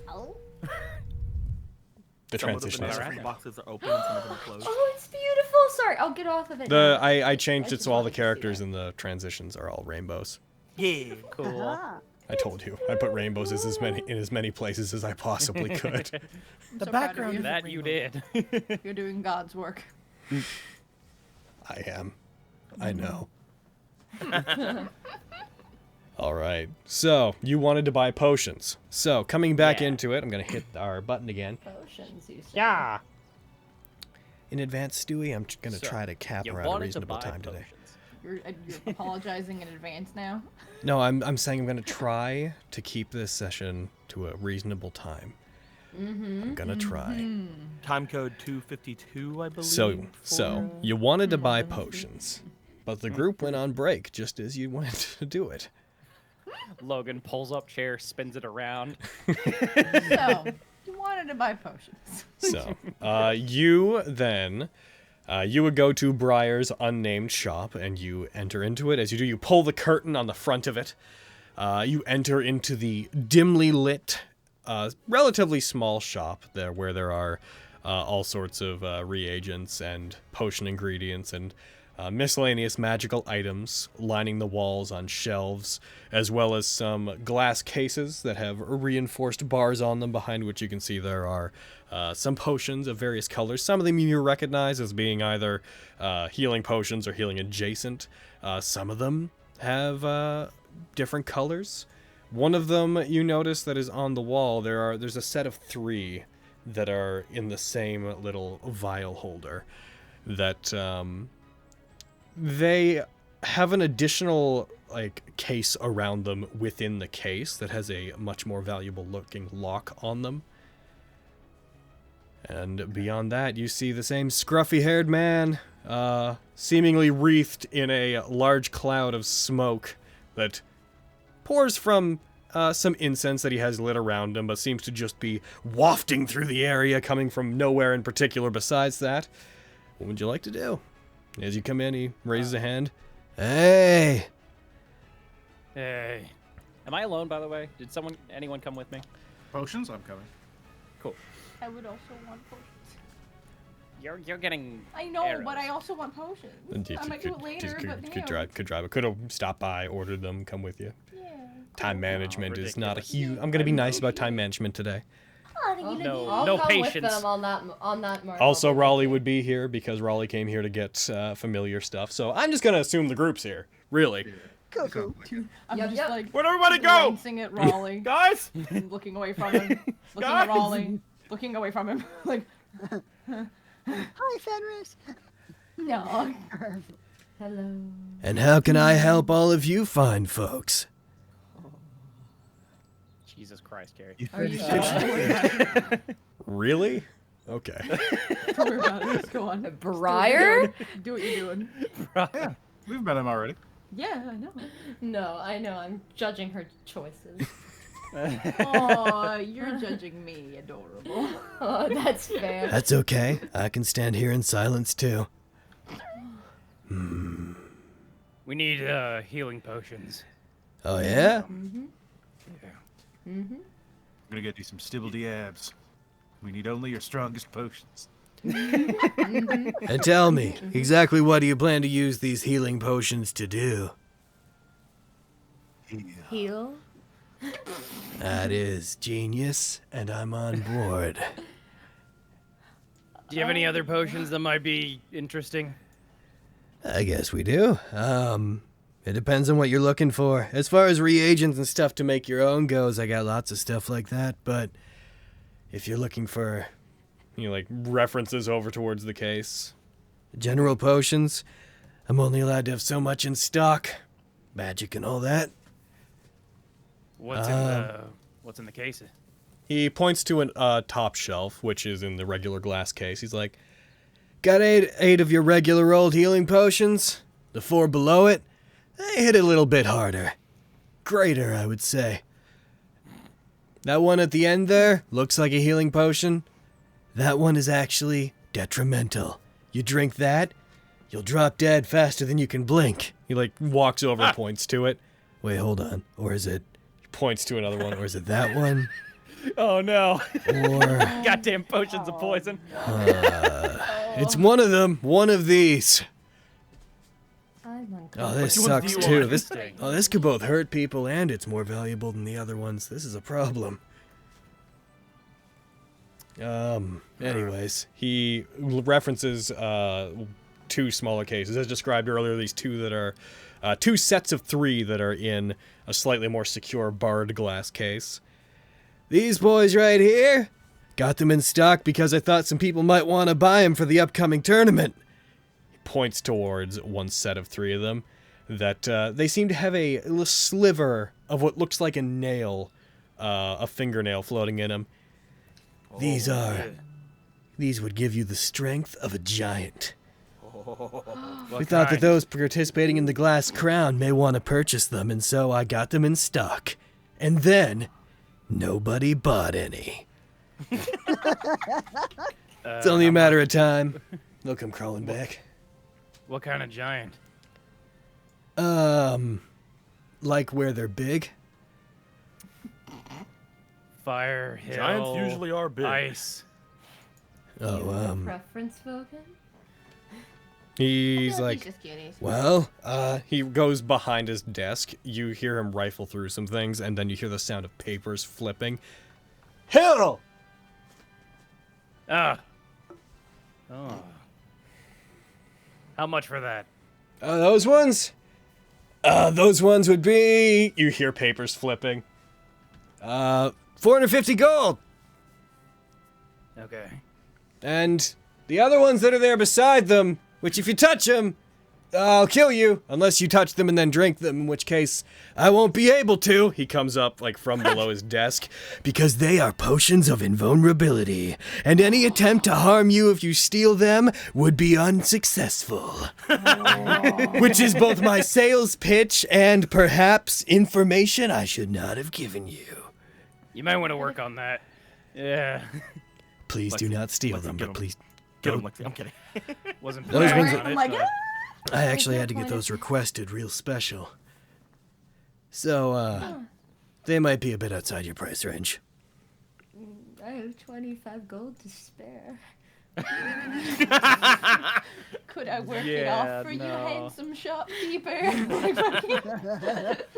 open. The Some of transition the is banana boxes are open and some of them are closed. Oh, it's beautiful. Sorry, I'll get off of it. the now. I changed I it just so all the wanted to see characters that. in the transitions are all rainbows. Yeah. Cool. Ah, I told you, I put rainbows in as many places as I possibly could. The background is That you did. You're doing God's work. I am. I know. All right. So, you wanted to buy potions. So, coming back Yeah. into it, I'm going to hit our button again. Potions, you said. Yeah. In advance, Stewie, I'm going to So, try to cap You around a wanted to reasonable buy time today. potions. You're apologizing in advance now. No, I'm saying I'm going to try to keep this session to a reasonable time. I'm going to try. Time code 252, I believe. So, you wanted to buy potions, but the group went on break just as you wanted to do it. Logan pulls up chair, spins it around. So, you wanted to buy potions. So, you then, you would go to Briar's unnamed shop and you enter into it. As you do, you pull the curtain on the front of it. You enter into the dimly lit, relatively small shop there where there are all sorts of reagents and potion ingredients and miscellaneous magical items lining the walls on shelves, as well as some glass cases that have reinforced bars on them, behind which you can see there are some potions of various colors. Some of them you recognize as being either healing potions or healing adjacent. Some of them have different colors. One of them you notice that is on the wall. There's a set of 3 that are in the same little vial holder that they have an additional case around them within the case that has a much more valuable looking lock on them. And beyond that, you see the same scruffy-haired man, seemingly wreathed in a large cloud of smoke that pours from some incense that he has lit around him, but seems to just be wafting through the area, coming from nowhere in particular besides that. What would you like to do? As you come in, he raises a hand. Hey! Hey. Am I alone, by the way? Did anyone come with me? Potions? I'm coming. Cool. I would also want potions. You're getting. I know, arrows. but I also want potions. I might do it later, but damn. Could drive. Could have stopped by, ordered them, come with you. Yeah. Time management is not a ridiculous. huge. I'm gonna be nice about time management today. No, I'll no come patience. with them on that mark. Also, Raleigh would be here because Raleigh came here to get familiar stuff. So I'm just gonna assume the group's here. Really. cuckoo. I'm Yep, just yep. like Where'd everybody go? glancing at Raleigh, Guys! looking away from him, looking Guys! at Raleigh, looking away from him, like Hi, Fenris. no. Hello. And how can I help all of you fine folks? Jesus Christ, Gary. Are you sure? Really? Okay. Don't worry about it. Just go on. Briar? Do what you're doing. Yeah, we've met him already. Yeah, I know. No, I know. I'm judging her choices. Oh, you're judging me, adorable. Oh, that's fair. That's okay. I can stand here in silence too. We need healing potions. Oh yeah? I'm gonna get you some stibbledy abs. We need only your strongest potions. And tell me, exactly what do you plan to use these healing potions to do? Heal? That is genius, and I'm on board. Do you have any other potions that might be interesting? I guess we do. It depends on what you're looking for. As far as reagents and stuff to make your own goes, I got lots of stuff like that, but if you're looking for Like references over towards the case. general potions, I'm only allowed to have so much in stock. Magic and all that. What's in the case? He points to a top shelf, which is in the regular glass case. He's like, got eight of your regular old healing potions. The 4 below it, they hit a little bit harder. Greater, I would say. That one at the end there looks like a healing potion. That one is actually detrimental. You drink that, you'll drop dead faster than you can blink. He like walks over and points to it. Wait, hold on. Or is it... He points to another one. Or is it that one? Oh no. Or... Goddamn potions of poison. It's one of them. One of these. I'm Oh, uncomfortable. this Which one do sucks you too. want? This could both hurt people and it's more valuable than the other ones. This is a problem. Anyways, he references 2 smaller cases. As described earlier, these 2 that are 2 sets of 3 that are in a slightly more secure barred glass case. These boys right here, got them in stock because I thought some people might want to buy them for the upcoming tournament. He points towards one set of 3 of them that they seem to have a little sliver of what looks like a nail, a fingernail floating in them. These would give you the strength of a giant. We thought that those participating in the glass crown may want to purchase them, and so I got them in stock. And then, nobody bought any. It's only a matter of time. They'll come crawling back. What kind of giant? Like where they're big? Fire, hill, Giants usually are big. ice. Oh, Preference, Vogan? He's like, just cuties. well, he goes behind his desk. You hear him rifle through some things, and then you hear the sound of papers flipping. Hill! Ah. Oh. How much for that? Those ones? Those ones would be... You hear papers flipping. 450 gold! Okay. And the other ones that are there beside them, which if you touch them, I'll kill you. Unless you touch them and then drink them, in which case I won't be able to. He comes up like from below his desk. Because they are potions of invulnerability, and any attempt to harm you if you steal them would be unsuccessful. Which is both my sales pitch and perhaps information I should not have given you. You might want to work on that. Yeah. Please do not steal them, get but 'em. please Get don't. him, Lexi. I'm kidding. Wasn't Those planning ones on it, like, but- I actually had to get those requested real special. So, they might be a bit outside your price range. I have 25 gold to spare. Could I work it Yeah, off for you, no. handsome shopkeeper?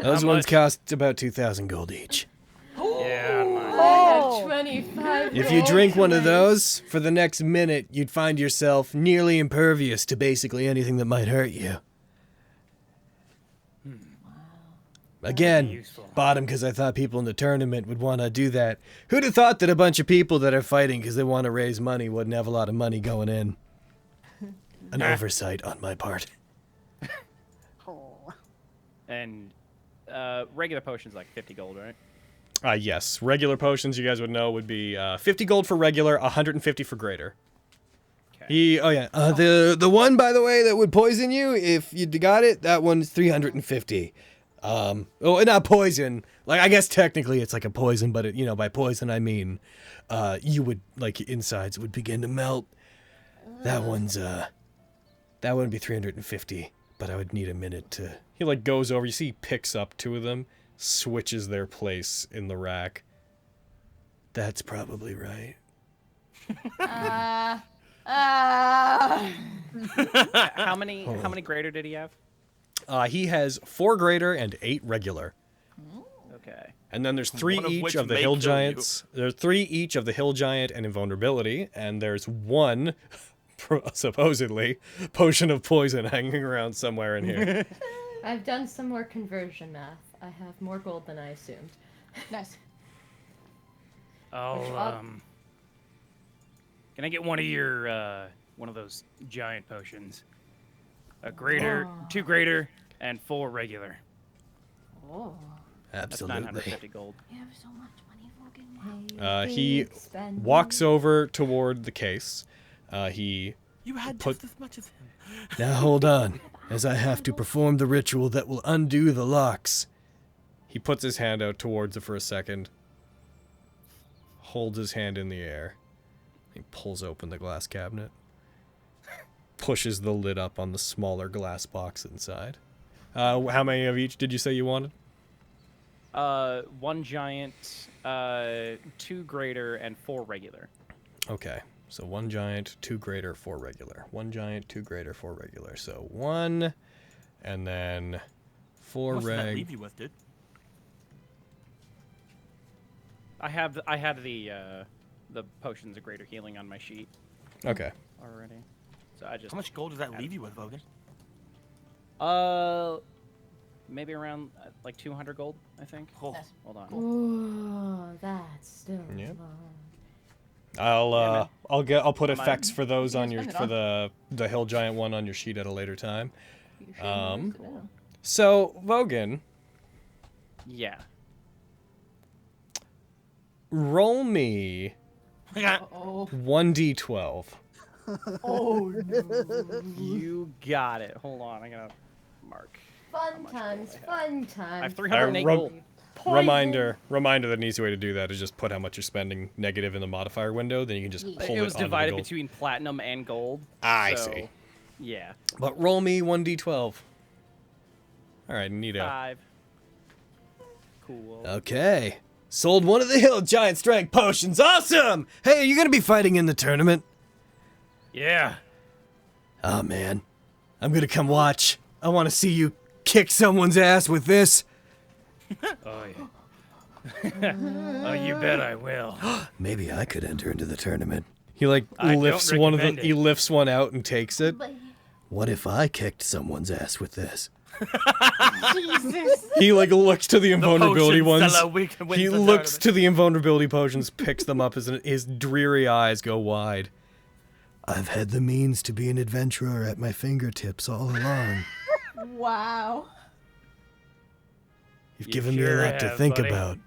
Those ones cost about 2,000 gold each. Yeah. I have 25 If you gold drink one of to those, for the next minute, you'd find yourself nearly impervious to basically anything that might hurt you. Again, useful. bought 'em because I thought people in the tournament would want to do that. Who'd have thought that a bunch of people that are fighting because they want to raise money wouldn't have a lot of money going in? An oversight on my part. Oh. And regular potions like 50 gold, right? Yes. Regular potions, you guys would know, would be 50 gold for regular, 150 for greater. Okay. Oh yeah. The one, by the way, that would poison you if you got it. That one's 350. Oh, not poison. Like, I guess technically it's like a poison, but by poison I mean, you would like your insides would begin to melt. That would be 350, but I would need a minute to. He like goes over. You see, he picks up 2 of them, switches their place in the rack. That's probably right. How many greater did he have? He has 4 greater and 8 regular. Okay. And then there's 3 One of each which of the may hill kill giants. There's 3 each of the hill giant and invulnerability, and there's 1 supposedly potion of poison hanging around somewhere in here. I've done some more conversion math. I have more gold than I assumed. Nice. Can I get one of your one of those giant potions? A greater, 2 greater, and 4 regular. Oh. That's Absolutely. 950 gold. You have so much money, Morgan. He walks over toward the case. He You had put- just as much as him. Now hold on, as I have to perform the ritual that will undo the locks. He puts his hand out towards it for a second. Holds his hand in the air. He pulls open the glass cabinet. Pushes the lid up on the smaller glass box inside. How many of each did you say you wanted? 1 giant, 2 greater, and 4 regular. Okay. So 1 giant, 2 greater, 4 regular. 1 giant, 2 greater, 4 regular. So 1, and then 4 How much did that reg. leave you with, dude? I had the potions of greater healing on my sheet Okay. already. So I just How much gold does that leave you with, Vogan? maybe around like 200 gold, I think. Oh. Nice. Hold on. Ooh, that's still Yep. long. I'll put Am I- effects for those You on can your spend it the hill giant one on your sheet at a later time. You sure you use it now? So Vogan, Yeah. roll me Uh-oh. 1d12. Oh, no. You got it. Hold on, I gotta mark. Fun times, fun I have times. 308 rum- gold. Poison. Reminder that an easy way to do that is just put how much you're spending negative in the modifier window. Then you can just pull It was onto the divided gold. between platinum and gold. I so, see. Yeah. But roll me 1d12. All right, neato. 5. Cool. Okay. Sold one of the hill giant strength potions. Awesome! Hey, are you gonna be fighting in the tournament? Yeah. Oh man. I'm gonna come watch. I wanna see you kick someone's ass with this. Oh yeah. Oh, you bet I will. Maybe I could enter into the tournament. He like I don't lifts one of the. recommend it. He lifts one out and takes it. But What if I kicked someone's ass with this? Jesus. He like looks to the invulnerability potion ones. seller wins He the looks tournament. to the invulnerability potions, picks them up as his dreary eyes go wide. I've had the means to be an adventurer at my fingertips all along. Wow. You've You given me a sure lot to have, think buddy. about.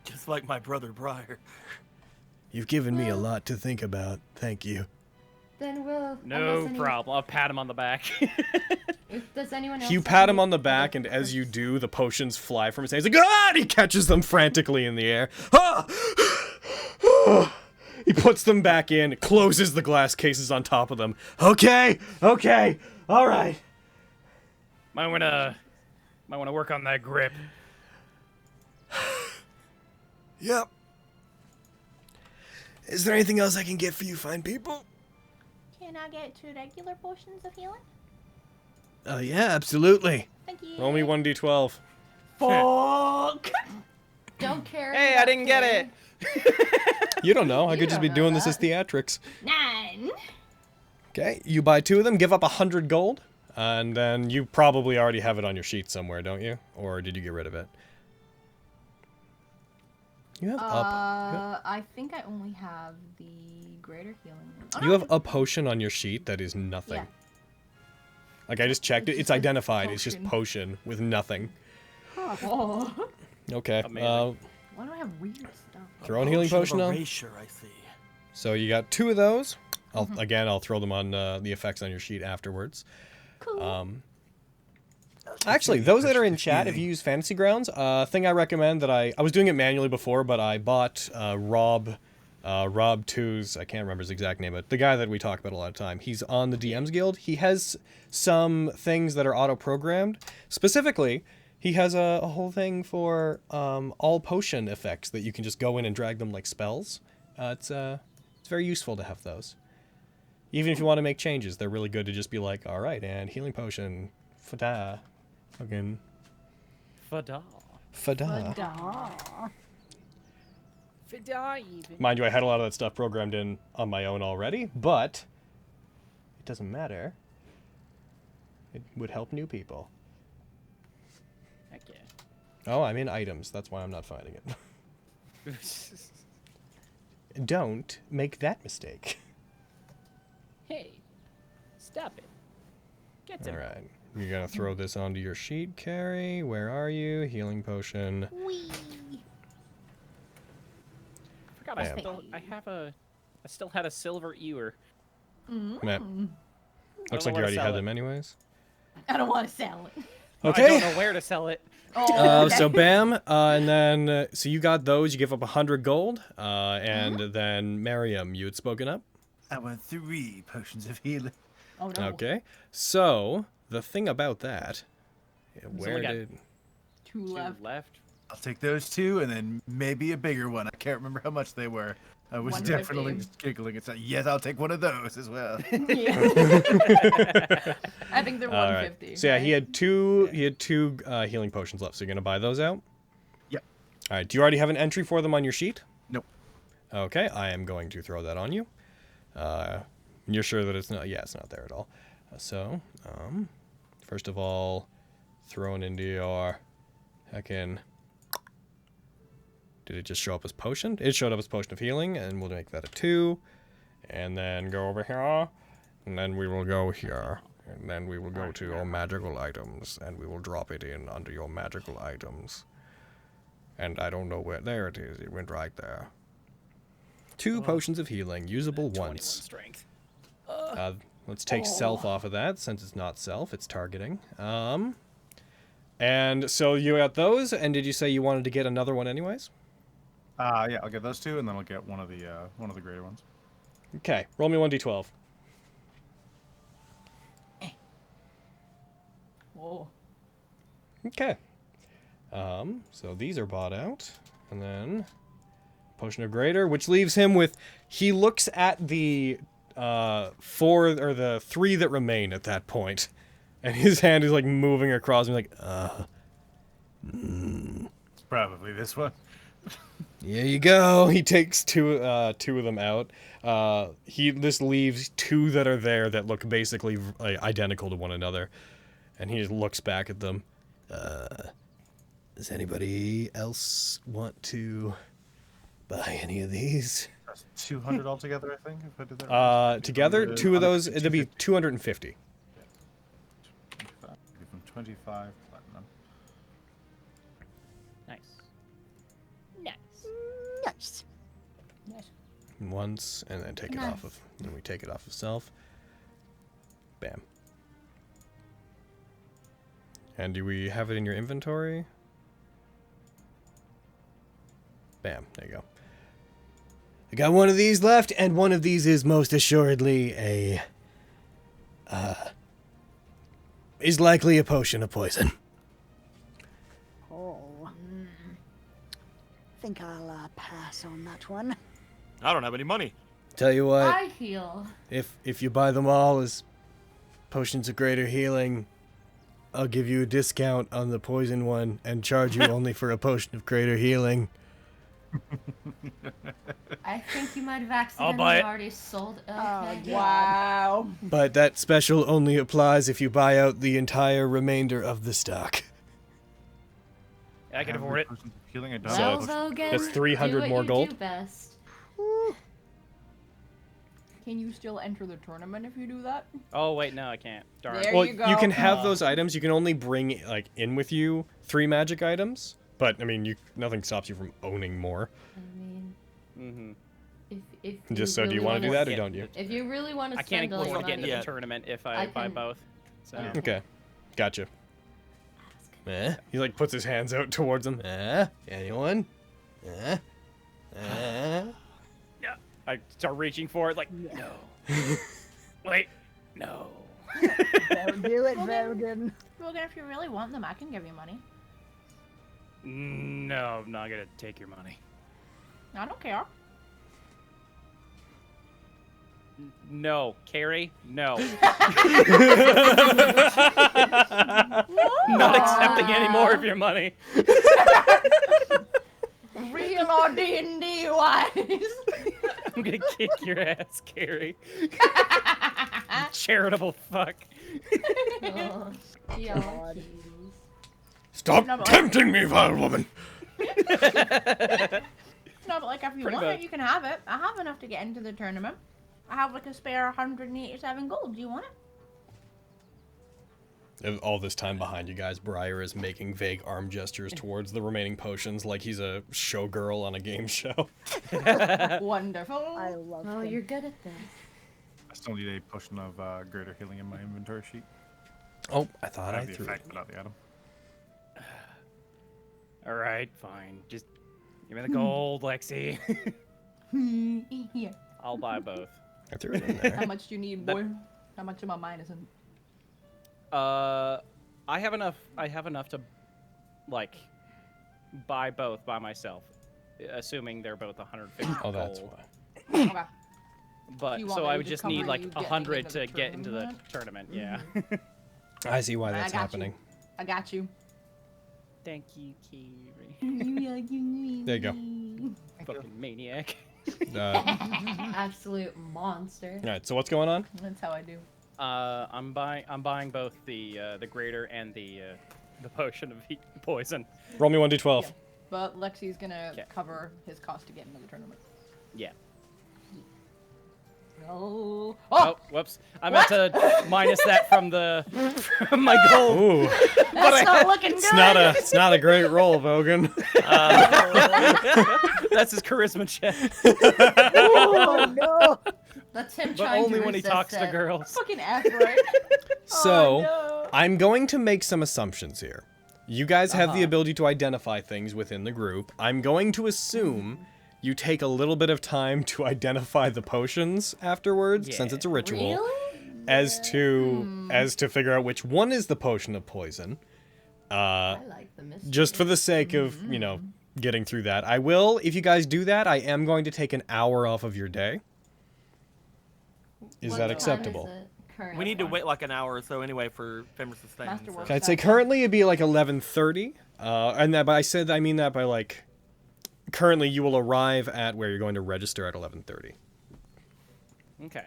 Just like my brother Briar. You've given me a lot to think about. Thank you. Then we'll. No unless problem. I'll pat him on the back. Does anyone else? You have pat him any on the back, and other as you questions? do, the potions fly from his hands. He's like, ah! And he catches them frantically in the air. Ah! He puts them back in, closes the glass cases on top of them. Okay, all right. Might wanna work on that grip. Yep. Is there anything else I can get for you fine people? Can I get 2 regular potions of healing? Oh, yeah, absolutely. Thank you. Roll me 1d12. Fuck. Don't care. Hey, I didn't get it. You don't know. I You could just don't be know doing this that. as theatrics. 9. Okay, you buy 2 of them, give up 100 gold, and then you probably already have it on your sheet somewhere, don't you? Or did you get rid of it? You have I think I only have the greater healing. Oh, you no, have a potion on your sheet that is nothing. Yeah. Like I just checked it. It's It's just a identified. It's just potion. potion with nothing. Oh. Okay. Amazing. Why do I have weird stuff? Throw a healing potion of on. erasure, I see. So you got 2 of those. I'll throw them on the effects on your sheet afterwards. Cool. Actually, those that are in chat, if you use Fantasy Grounds, thing I recommend that I was doing it manually before, but I bought Rob 2's, I can't remember his exact name, but the guy that we talk about a lot of time. He's on the DM's Guild. He has some things that are auto-programmed. Specifically, he has a whole thing for all potion effects that you can just go in and drag them like spells. It's very useful to have those. Even if you want to make changes, they're really good to just be like, all right, and healing potion, fada, fucking Fada. fada. Fada even. Mind you, I had a lot of that stuff programmed in on my own already, but it doesn't matter. It would help new people. Heck yeah. Oh, I'm in items. That's why I'm not finding it. Don't make that mistake. Hey, stop it. Get some. All right. You're going to throw this onto your sheet, Carrie. Where are you? Healing potion. Wee. Forgot I still had a silver ewer. Matt. Looks like you already had them anyways. I don't want to sell it. Okay. I don't know where to sell it. So bam, and then so you got those. You give up 100 gold, and then Miriam, you had spoken up. I want 3 potions of healing. Oh no. Okay, so the thing about that, where only got did? Two Two left. left. I'll take those 2 and then maybe a bigger one. I can't remember how much they were. I was 150. definitely just giggling and saying, yes, I'll take one of those as well. Yeah. I think they're All right. 150. So yeah, he right? had two. He had 2 healing potions left. So you're gonna buy those out. Yep. All right. Do you already have an entry for them on your sheet? Nope. Okay, I am going to throw that on you. You're sure that it's not? Yeah, it's not there at all. So, first of all, thrown into your heckin'. Did it just show up as potion? It showed up as potion of healing, and we'll make that a 2. And then go over here, and then we will go here. And then we will go to your magical items, and we will drop it in under your magical items. And I don't know where. There it is. It went right there. 2 potions of healing, usable 21 once. strength. Let's take self off of that, since it's not self, it's targeting. And so you got those, and did you say you wanted to get another one anyways? Yeah, I'll get those 2, and then I'll get one of the greater ones. Okay, roll me 1d12. Whoa. Okay. So these are bought out, and then potion of greater, which leaves him with. He looks at the 4 or the 3 that remain at that point, and his hand is like moving across, and like, It's probably this one. Here you go. He takes two of them out. He just leaves 2 that are there that look basically identical to one another, and he just looks back at them. Does anybody else want to buy any of these? That's 200 altogether, I think. If I did that right. Together, 2 of those, it'd be 250. Give them 25 platinum. Nice. Nice. Nice. Once, and then take it off of. Then we take it off of self. Bam. And do we have it in your inventory? Bam. There you go. I got one of these left, and one of these is most assuredly a. Is likely a potion of poison. Oh. Think I'll pass on that one. I don't have any money. Tell you what, I heal. if you buy them all as potions of greater healing, I'll give you a discount on the poison one and charge you only for a potion of greater healing. I think you might have I'll buy accidentally it. already sold. Okay. Oh, wow. But that special only applies if you buy out the entire remainder of the stock. I can Have afford it. potions of healing, I don't Well, have Logan, that's 300 do what more you gold. Do best. Can you still enter the tournament if you do that? Oh wait, no, I can't. Darn. There Well, you go. can have those items. You can only bring like in with you 3 magic items. But I mean, nothing stops you from owning more. I mean, Mm-hmm. if Just so, do you really want to do wanna that or Yeah. don't you? If you really want to I can't spend all your afford to get money, into the tournament if I buy can- both. So Yeah. Okay, gotcha. He like puts his hands out towards them. Anyone? I start reaching for it, like, no. Wait, no. Don't do it, Vogan. Logan, if you really want them, I can give you money. No, I'm not gonna take your money. I don't care. No, Carrie, no. Not accepting any more of your money. Real or D&D wise. I'm gonna kick your ass, Carrie. Charitable fuck. Oh, y'all cues. Stop No, but- tempting me, vile woman! No, but like if you Pretty want much. it, you can have it. I have enough to get into the tournament. I have like a spare 187 gold. Do you want it? All this time behind you guys, Briar is making vague arm gestures towards the remaining potions like he's a showgirl on a game show. Wonderful. I love Oh, him. you're good at this. I still need a potion of greater healing in my inventory sheet. Oh, I thought I I have the threw effect, it. but not the item. All right, fine. Just give me the gold, Lexi. Yeah. I'll buy both. I threw it in How there. much do you need, That- boy? How much of my mine isn't? I have enough to, like, buy both by myself, assuming they're both 150 Oh, that's gold. why. Okay. But You want so me I to would just just need cover like you getting 100 into the to get into the tournament? tournament. Yeah. I see why I that's got you. happening. I got you. Thank you, Kiri. There you go. Fucking maniac. Absolute monster. All right, so what's going on? That's how I do. I'm buying both the greater and the potion of poison. Roll me 1d12. Yeah. But Lexi's gonna Okay. cover his cost to get into the tournament. Yeah. No. Oh, whoops! I meant to minus that from my gold. Ooh, That's not looking good. it's not a great roll, Vogan. That's his charisma check, Oh no! That's him but trying only to when he resist talks to it. girls. Fucking effort. So, no. I'm going to make some assumptions here. You guys have the Uh-huh. ability to identify things within the group. I'm going to assume you take a little bit of time to identify the potions afterwards, since it's a ritual, Really? as to figure out which one is the potion of poison. I like the mystery. Just for the sake of, you know, getting through that. I will, if you guys do that, I am going to take an hour off of your day. Is What that time acceptable? is it currently? We need to wait like an hour or so anyway for Femme to sustain. Masterwork. So. I'd say currently it'd be like 11:30, and that, but I mean that by like, currently you will arrive at where you're going to register at 11:30. Okay.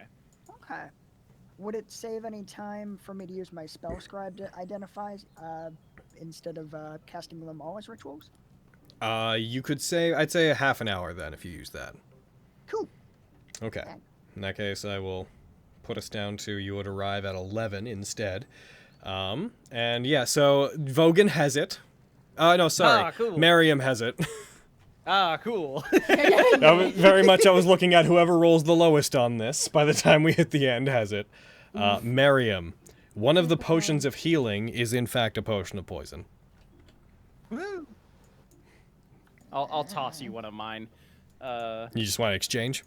Okay. Would it save any time for me to use my spell scribe to identify instead of casting them all as rituals? You could say, I'd say a half an hour then if you use that. Cool. Okay. In that case, I will put us down to you would arrive at 11 instead. And yeah, so Vogan has it. No, sorry. Ah, cool. Miriam has it. Ah, cool. Very much I was looking at whoever rolls the lowest on this by the time we hit the end has it. Miriam, one of the potions of healing is in fact a potion of poison. Woo! I'll toss you one of mine. You just want to exchange?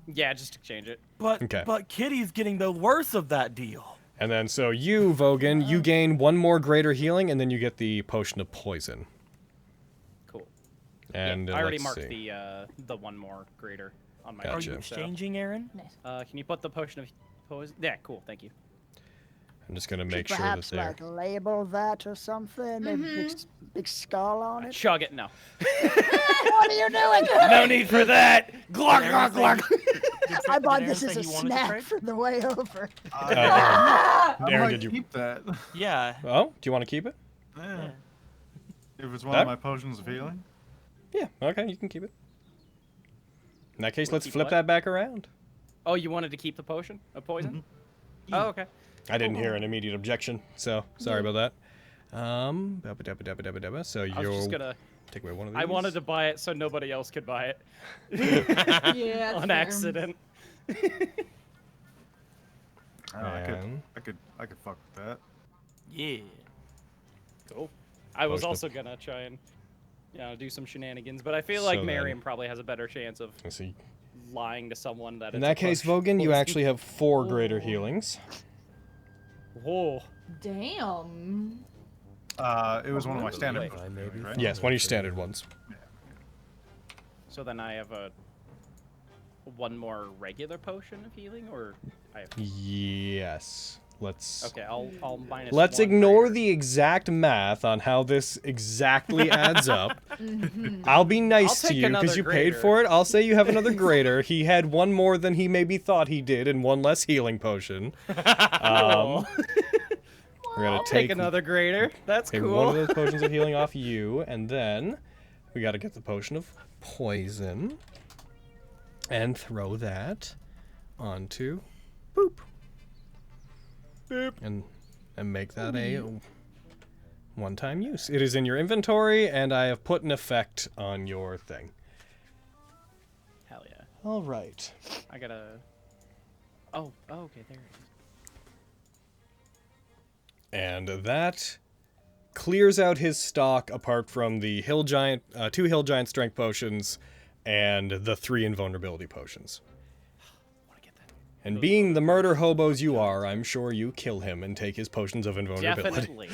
Yeah, just exchange it. But Okay. but Kitty's getting the worst of that deal. And then so you, Vogan, you gain one more greater healing and then you get the potion of poison. Cool. And yeah, I already let's marked see. the one more greater on my Gotcha. Are sheet, you Gotcha. so, exchanging, Aaron? can you put the potion of poison? Yeah, cool. Thank you. I'm just going to make Should sure that perhaps they're... like label that or something. Maybe big skull on it. Chug it. No. What are you doing? No need for that. Glug glug glug. I bought Did this Aaron as say a he wanted to snack trade? from the way over. Aaron, I Aaron, might did you... keep that. Yeah. Oh, do you want to keep it? Yeah. If it's one That- of my potions of healing. Yeah, okay, you can keep it. In that case, let's Keep flip what? that back around. Oh, you wanted to keep the potion of poison? Oh, okay. I didn't hear an immediate objection, so sorry about that. So I was just you're gonna take away one of these. I wanted to buy it so nobody else could buy it. Yeah, On accident. And I could fuck with that. Yeah. Cool. I was Potion of- also gonna try and, do some shenanigans, but I feel like So then- Miriam probably has a better chance of let's see. lying to someone that. In it's a that case, potion. Vogan, you actually have 4 greater healings. Whoa. Damn. It was one of my standard Wait. potions, right? Yes, one of your standard ones. So then I have one more regular potion of healing, or I have. Yes. Okay, I'll minus. Let's one ignore greater. the exact math on how this exactly adds up. I'll be nice I'll to take you because another you paid greater. for it. I'll say you have another greater. He had one more than he maybe thought he did, and one less healing potion. Cool. We're gonna I'll take another greater. That's take cool. one of those potions of healing off you, and then we got to get the potion of poison and throw that onto boop. And make that a one-time use. It is in your inventory, and I have put an effect on your thing. Hell yeah. All right. I gotta. Oh, okay, there it is. And that clears out his stock apart from the hill giant, 2 hill giant strength potions and the 3 invulnerability potions. And being the murder hobos you are, I'm sure you kill him and take his potions of invulnerability. Definitely.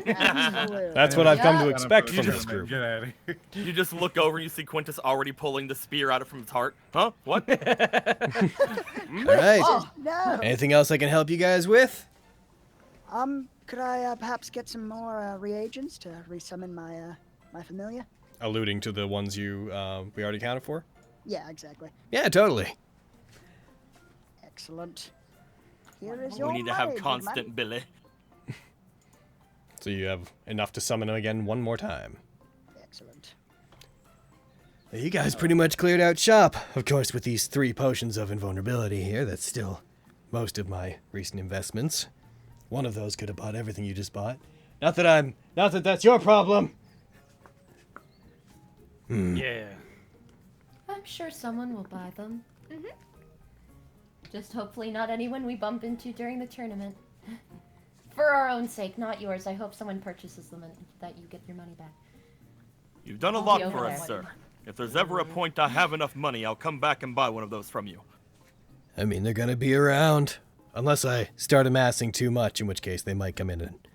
Absolutely. That's what I've come to Yeah. expect from this group. Get out of here. You just look over and you see Quintus already pulling the spear out of from his heart. Huh? What? All right. Oh, no. Anything else I can help you guys with? Could I perhaps get some more reagents to resummon my familiar? Alluding to the ones you we already counted for? Yeah, exactly. Yeah, totally. Excellent. Here is your We need to money, have good man. constant Billy. So you have enough to summon him again one more time. Excellent. You guys pretty much cleared out shop. Of course, with these 3 potions of invulnerability here, that's still most of my recent investments. One of those could have bought everything you just bought. Not that that's your problem. Yeah. I'm sure someone will buy them. Just hopefully not anyone we bump into during the tournament. For our own sake, not yours. I hope someone purchases them and that you get your money back. You've done a I'll lot be over for there. us, sir. If there's ever a point I have enough money, I'll come back and buy one of those from you. I mean, they're gonna be around. Unless I start amassing too much, in which case they might come in and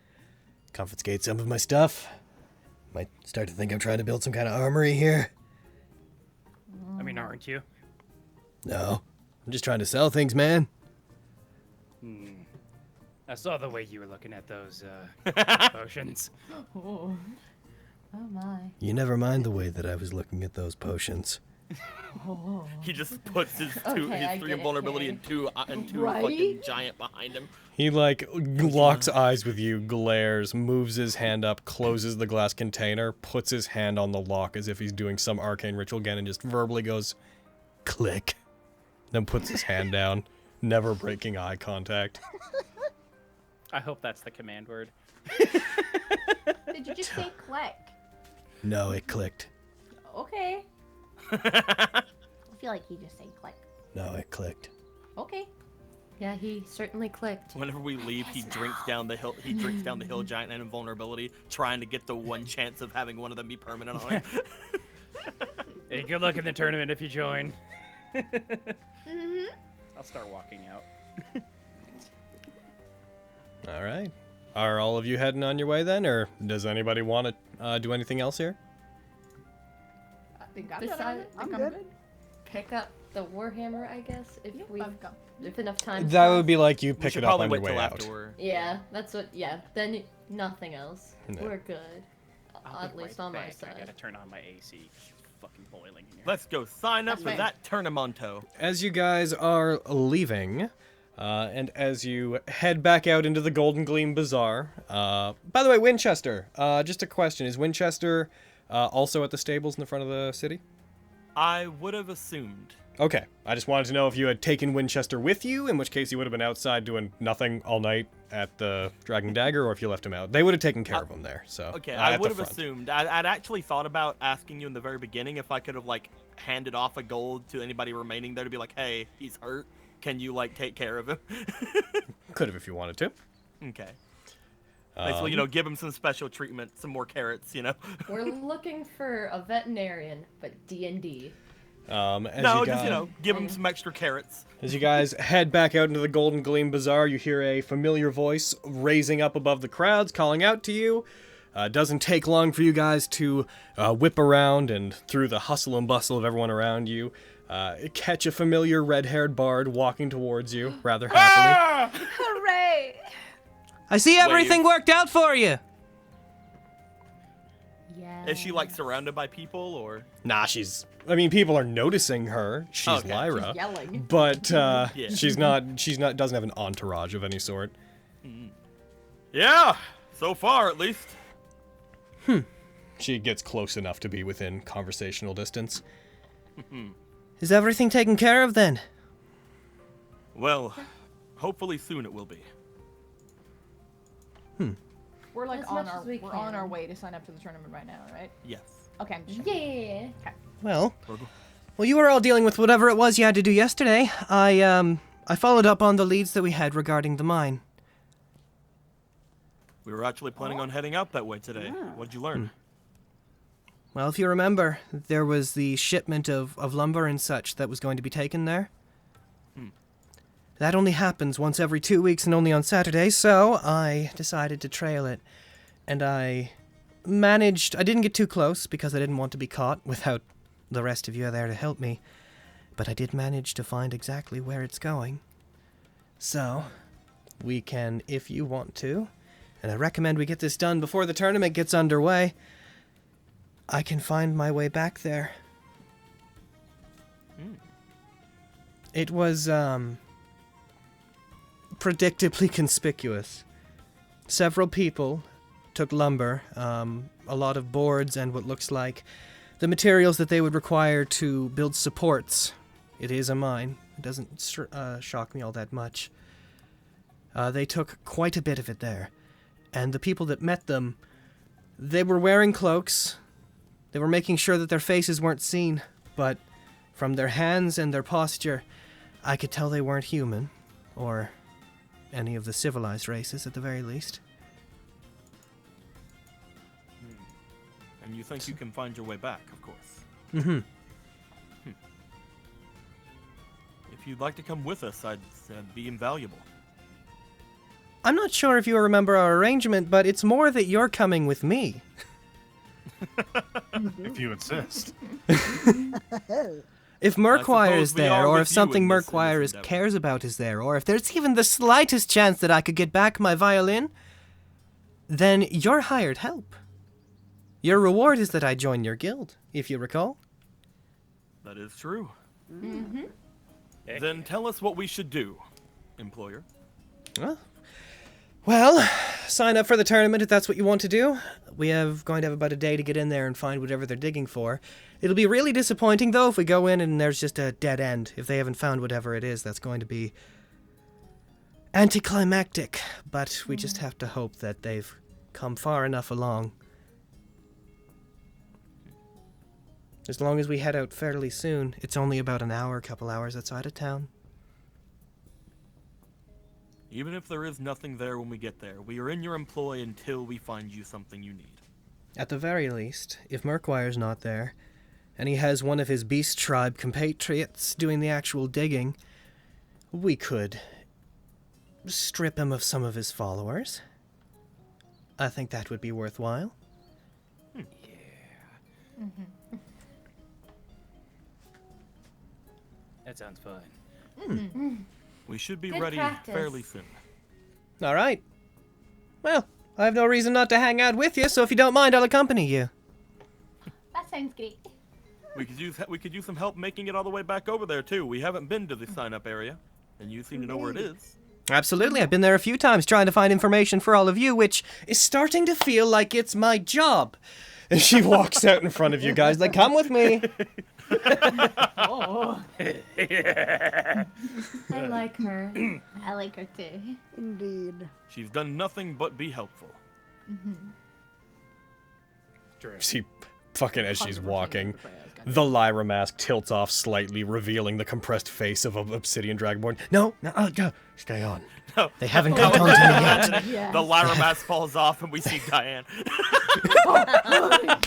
confiscate some of my stuff. Might start to think I'm trying to build some kind of armory here. I mean, aren't you? No, I'm just trying to sell things, man. I saw the way you were looking at those potions. Oh my. You never mind the way that I was looking at those potions. He just puts his Okay, I 3 get it, invulnerability Kay. and two Right? fucking giant behind him. He locks eyes with you, glares, moves his hand up, closes the glass container, puts his hand on the lock as if he's doing some arcane ritual again, and just verbally goes, click. Then puts his hand down, never breaking eye contact. I hope that's the command word. Did you just say click? No, it clicked. Okay. I feel like he just said click. No, it clicked. Okay. Yeah, he certainly clicked. Whenever we leave, he drinks down the hill. He drinks down the hill giant and invulnerability, trying to get the one chance of having one of them be permanent on it. Hey, good luck in the tournament if you join. I'll start walking out. All right. Are all of you heading on your way then, or does anybody want to do anything else here? I think I'm Besides- done. I I'm think good. Pick up the warhammer, I guess, if Yep, we I've got. if enough time. That would be like you We pick should it up probably on your wait way till out. afterward. Yeah, that's what. Yeah, then nothing else. No. We're good. I'll At be least right on my back. I side. gotta turn on my AC. It's fucking boiling in here. Let's go sign up That's for fine. that tournamento. As you guys are leaving, and as you head back out into the Golden Gleam Bazaar, by the way, Winchester, just a question. Is Winchester also at the stables in the front of the city? I would have assumed. Okay. I just wanted to know if you had taken Winchester with you, in which case you would have been outside doing nothing all night at the Dragon Dagger, or if you left him out. They would have taken care of him there, so... Okay, I at would the have front. assumed. I'd actually thought about asking you in the very beginning if I could have, like, handed off a gold to anybody remaining there to be like, hey, he's hurt. Can you, like, take care of him? Could have if you wanted to. Okay. Basically, you know, give him some special treatment, some more carrots, you know? We're looking for a veterinarian, but D&D. Just, you know, give him some extra carrots. As you guys head back out into the Golden Gleam Bazaar, you hear a familiar voice raising up above the crowds, calling out to you. It doesn't take long for you guys to whip around and through the hustle and bustle of everyone around you, catch a familiar red-haired bard walking towards you rather happily. Hooray! I see everything worked out for you. Yeah. Is she, like, surrounded by people, or...? Nah, people are noticing her. She's Okay. Lyra. She's yelling. But Yeah. she's not doesn't have an entourage of any sort. Yeah, so far, at least. She gets close enough to be within conversational distance. Is everything taken care of then? Well, hopefully soon it will be. We're like As on much our as we we're on our can. way to sign up to the tournament right now, right? Yes. Okay. I'm just checking. Yeah. Well, you were all dealing with whatever it was you had to do yesterday. I followed up on the leads that we had regarding the mine. We were actually planning on heading out that way today. What'd you learn? Well, if you remember, there was the shipment of lumber and such that was going to be taken there. That only happens once every 2 weeks and only on Saturdays, so I decided to trail it. And I didn't get too close because I didn't want to be caught without the rest of you there to help me. But I did manage to find exactly where it's going. So, we can, if you want to, and I recommend we get this done before the tournament gets underway, I can find my way back there. It was, predictably conspicuous. Several people took lumber, a lot of boards, and what looks like the materials that they would require to build supports. It is a mine. It doesn't shock me all that much. They took quite a bit of it there. And the people that met them, they were wearing cloaks. They were making sure that their faces weren't seen, but from their hands and their posture, I could tell they weren't human, or any of the civilized races at the very least. And you think you can find your way back, of course. Mm-hmm. If you'd like to come with us, I'd be invaluable. I'm not sure if you remember our arrangement, but it's more that you're coming with me. If you insist. If Murkwire suppose is we there, are or with if you something in this Murkwire endeavor. cares about is there, or if there's even the slightest chance that I could get back my violin, then you're hired help. Your reward is that I join your guild, if you recall. That is true. Mm-hmm. Then tell us what we should do, employer. Well, sign up for the tournament if that's what you want to do. We have going to have about a day to get in there and find whatever they're digging for. It'll be really disappointing, though, if we go in and there's just a dead end. If they haven't found whatever it is, that's going to be anticlimactic. But we just have to hope that they've come far enough along. As long as we head out fairly soon, it's only about an hour, couple hours outside of town. Even if there is nothing there when we get there, we are in your employ until we find you something you need. At the very least, if Murkwire's not there, and he has one of his beast tribe compatriots doing the actual digging, we could strip him of some of his followers. I think that would be worthwhile. That sounds fun. We should be Good ready practice. fairly soon. All right. Well, I have no reason not to hang out with you, so if you don't mind, I'll accompany you. That sounds great. We could use some help making it all the way back over there too. We haven't been to the sign-up area, and you seem to know where it is. Absolutely, I've been there a few times trying to find information for all of you, which is starting to feel like it's my job. And she walks out in front of you guys like, come with me. Oh. I like her. I like her too. Indeed. She's done nothing but be helpful. She fucking, as she's 100% walking, Betrayal is gonna the Lyra mask tilts off slightly, revealing the compressed face of an obsidian dragonborn. No, go. Stay on. No. They haven't caught on to me yet. Yeah. The Lyra mask falls off and we see Diane.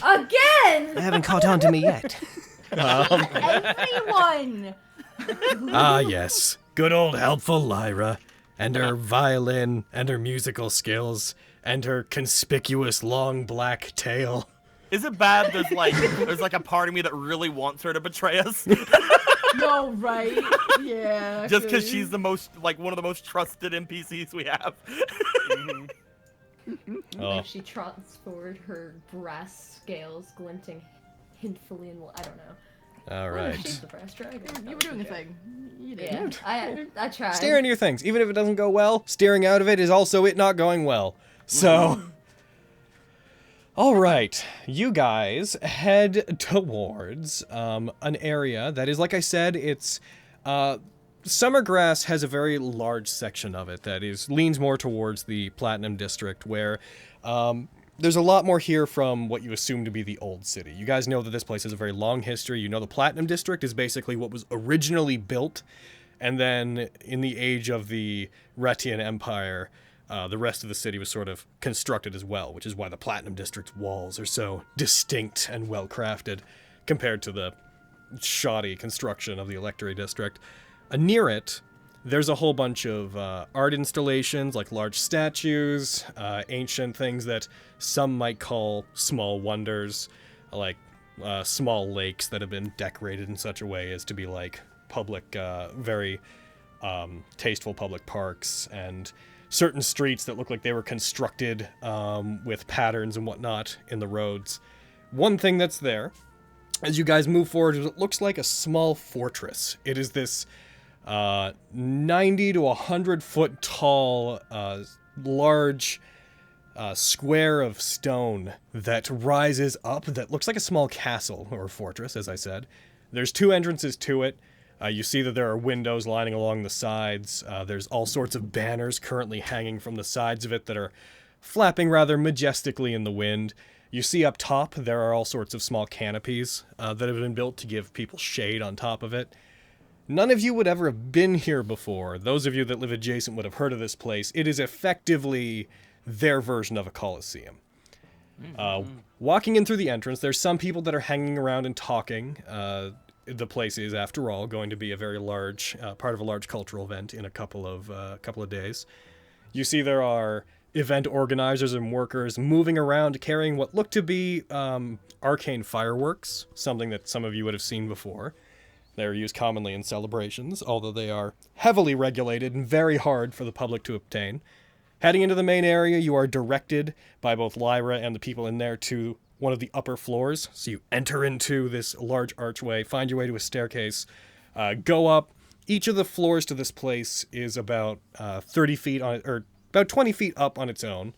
Again! They haven't caught on to me yet. Everyone! Ah, yes. Good old helpful Lyra. And her violin, and her musical skills, and her conspicuous long black tail. Is it bad there's like a part of me that really wants her to betray us? No, right? Yeah. Just because actually. she's the most, like, one of the most trusted NPCs we have. Oh. Like she trots forward, her brass scales glinting hintfully and I don't know. All What if right. she's the brass dragon? You were doing the thing. You did. Yeah, I tried. Steer into your things. Even if it doesn't go well, steering out of it is also it not going well. So, all right, you guys head towards an area that is, like I said, it's Summergrass has a very large section of it that leans more towards the Platinum District, where there's a lot more here from what you assume to be the old city. You guys know that this place has a very long history. You know the Platinum District is basically what was originally built, and then in the age of the Retian Empire, the rest of the city was sort of constructed as well, which is why the Platinum District's walls are so distinct and well-crafted compared to the shoddy construction of the Electory District. Near it, there's a whole bunch of art installations, like large statues, ancient things that some might call small wonders, like small lakes that have been decorated in such a way as to be like public, very tasteful public parks, and certain streets that look like they were constructed with patterns and whatnot in the roads. One thing that's there, as you guys move forward, is it looks like a small fortress. It is this 90 to 100 foot tall, large square of stone that rises up that looks like a small castle or fortress, as I said. There's two entrances to it. You see that there are windows lining along the sides. There's all sorts of banners currently hanging from the sides of it that are flapping rather majestically in the wind. You see up top there are all sorts of small canopies that have been built to give people shade on top of it. None of you would ever have been here before. Those of you that live adjacent would have heard of this place. It is effectively their version of a coliseum. Walking in through the entrance, there's some people that are hanging around and talking. The place is, after all, going to be a very large part of a large cultural event in a couple of days. You see there are event organizers and workers moving around carrying what look to be arcane fireworks, something that some of you would have seen before. They're used commonly in celebrations, although they are heavily regulated and very hard for the public to obtain. Heading into the main area, you are directed by both Lyra and the people in there to one of the upper floors. So you enter into this large archway, find your way to a staircase, go up. Each of the floors to this place is about 30 feet on it, or about 20 feet up on its own.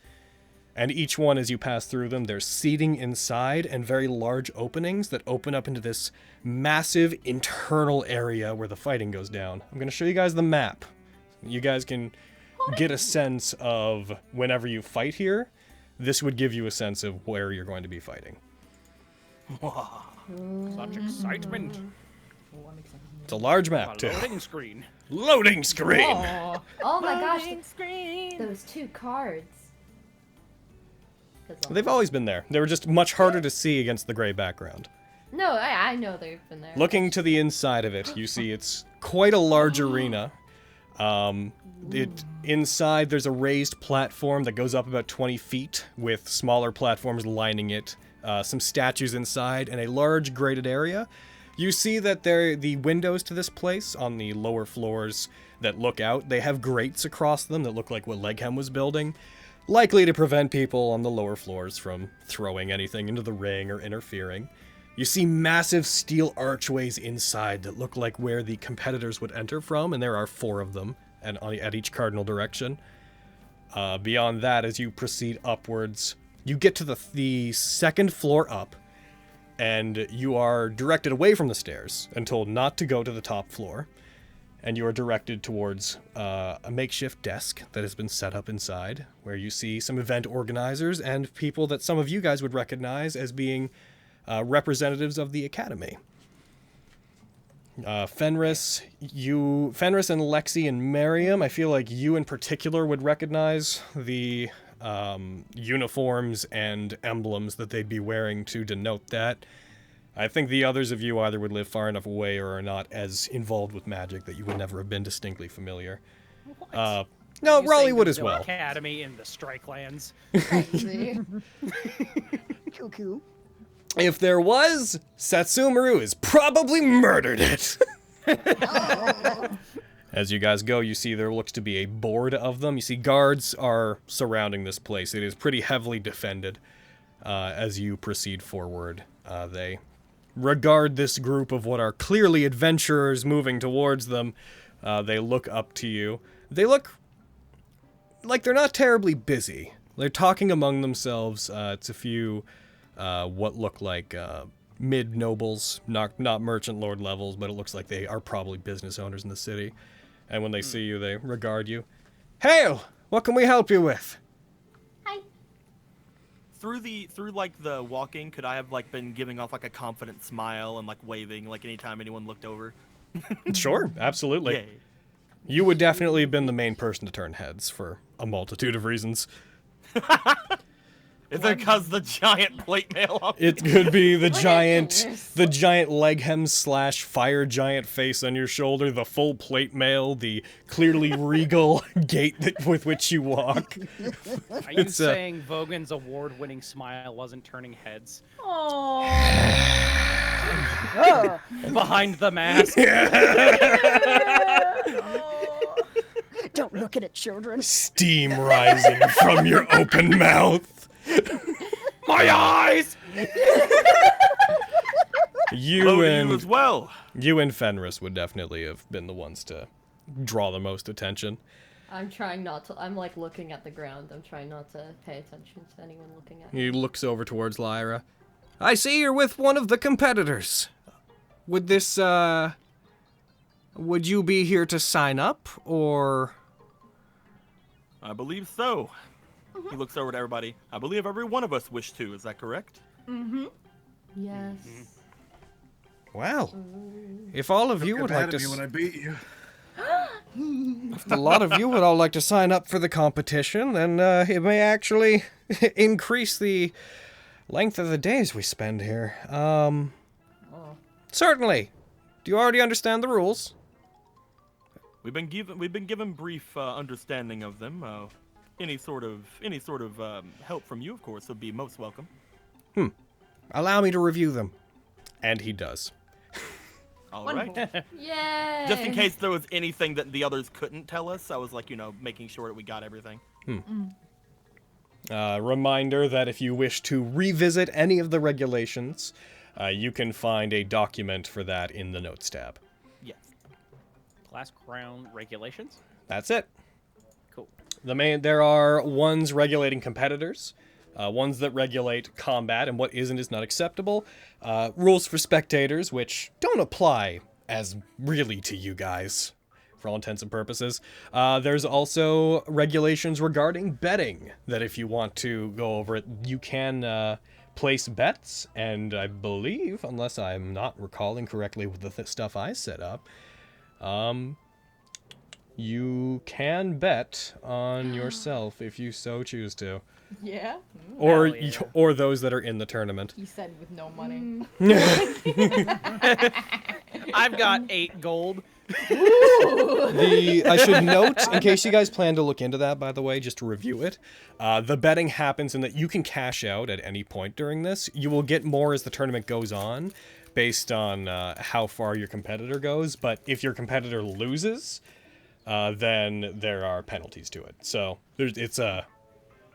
And each one, as you pass through them, there's seating inside and very large openings that open up into this massive internal area where the fighting goes down. I'm going to show you guys the map. You guys can get a sense of whenever you fight here, this would give you a sense of where you're going to be fighting. Such excitement. It's a large map, too. Loading screen. Loading screen! Oh my gosh, those two cards. They've always been there. They were just much harder to see against the gray background. No, I know they've been there. Looking to the inside of it, you see it's quite a large arena. Inside, there's a raised platform that goes up about 20 feet with smaller platforms lining it, some statues inside, and a large grated area. You see that the windows to this place on the lower floors that look out, they have grates across them that look like what Leghem was building, likely to prevent people on the lower floors from throwing anything into the ring or interfering. You see massive steel archways inside that look like where the competitors would enter from, and there are 4 of them at each cardinal direction. Beyond that, as you proceed upwards, you get to the second floor up, and you are directed away from the stairs and told not to go to the top floor. And you are directed towards a makeshift desk that has been set up inside, where you see some event organizers and people that some of you guys would recognize as being representatives of the Academy. Fenris and Lexi and Miriam, I feel like you in particular would recognize the uniforms and emblems that they'd be wearing to denote that. I think the others of you either would live far enough away or are not as involved with magic that you would never have been distinctly familiar. No, You Raleigh saying would there's as no well. Academy in the Strike Lands. Cuckoo. If there was, Satsumaru has probably murdered it. As you guys go, you see there looks to be a board of them. You see guards are surrounding this place. It is pretty heavily defended. As you proceed forward, they regard this group of what are clearly adventurers moving towards them. They look up to you. They look like they're not terribly busy. They're talking among themselves. It's a few what look like mid-nobles, not merchant lord levels, but it looks like they are probably business owners in the city. And when they see you, they regard you. Hail! What can we help you with? Through like the walking, could I have like been giving off like a confident smile and like waving like anytime anyone looked over? Sure, absolutely. Yay. You would definitely have been the main person to turn heads for a multitude of reasons. Is it because the giant plate mail on It could be the giant leg hem / fire giant face on your shoulder, the full plate mail, the clearly regal gait with which you walk. Are you saying Vogan's award-winning smile wasn't turning heads? Oh. Behind the mask. Don't look at it, children. Steam rising from your open mouth. My eyes! You as well. You and Fenris would definitely have been the ones to draw the most attention. I'm trying not to. I'm like looking at the ground. I'm trying not to pay attention to anyone looking at me. He looks over towards Lyra. I see you're with one of the competitors. Would this, would you be here to sign up, or? I believe so. He looks over to everybody. I believe every one of us wish to. Is that correct? Mm-hmm. Yes. Well, if all of you would like to, when I beat you. if a lot of you would all like to sign up for the competition, then it may actually increase the length of the days we spend here. Certainly. Do you already understand the rules? We've been given brief understanding of them. Any sort of help from you, of course, would be most welcome. Allow me to review them. And he does. All right. Yay! Just in case there was anything that the others couldn't tell us, I was like, making sure that we got everything. Reminder that if you wish to revisit any of the regulations, you can find a document for that in the notes tab. Yes. Class crown regulations? That's it. Cool. There are ones regulating competitors, ones that regulate combat and what is and is not acceptable, rules for spectators, which don't apply as really to you guys, for all intents and purposes. There's also regulations regarding betting, that if you want to go over it, you can place bets, and I believe, unless I'm not recalling correctly with the stuff I set up, you can bet on yourself if you so choose to. Yeah? Or those that are in the tournament. He said with no money. I've got 8 gold. I should note, in case you guys plan to look into that, by the way, just to review it, the betting happens in that you can cash out at any point during this. You will get more as the tournament goes on, based on how far your competitor goes, but if your competitor loses, then there are penalties to it. So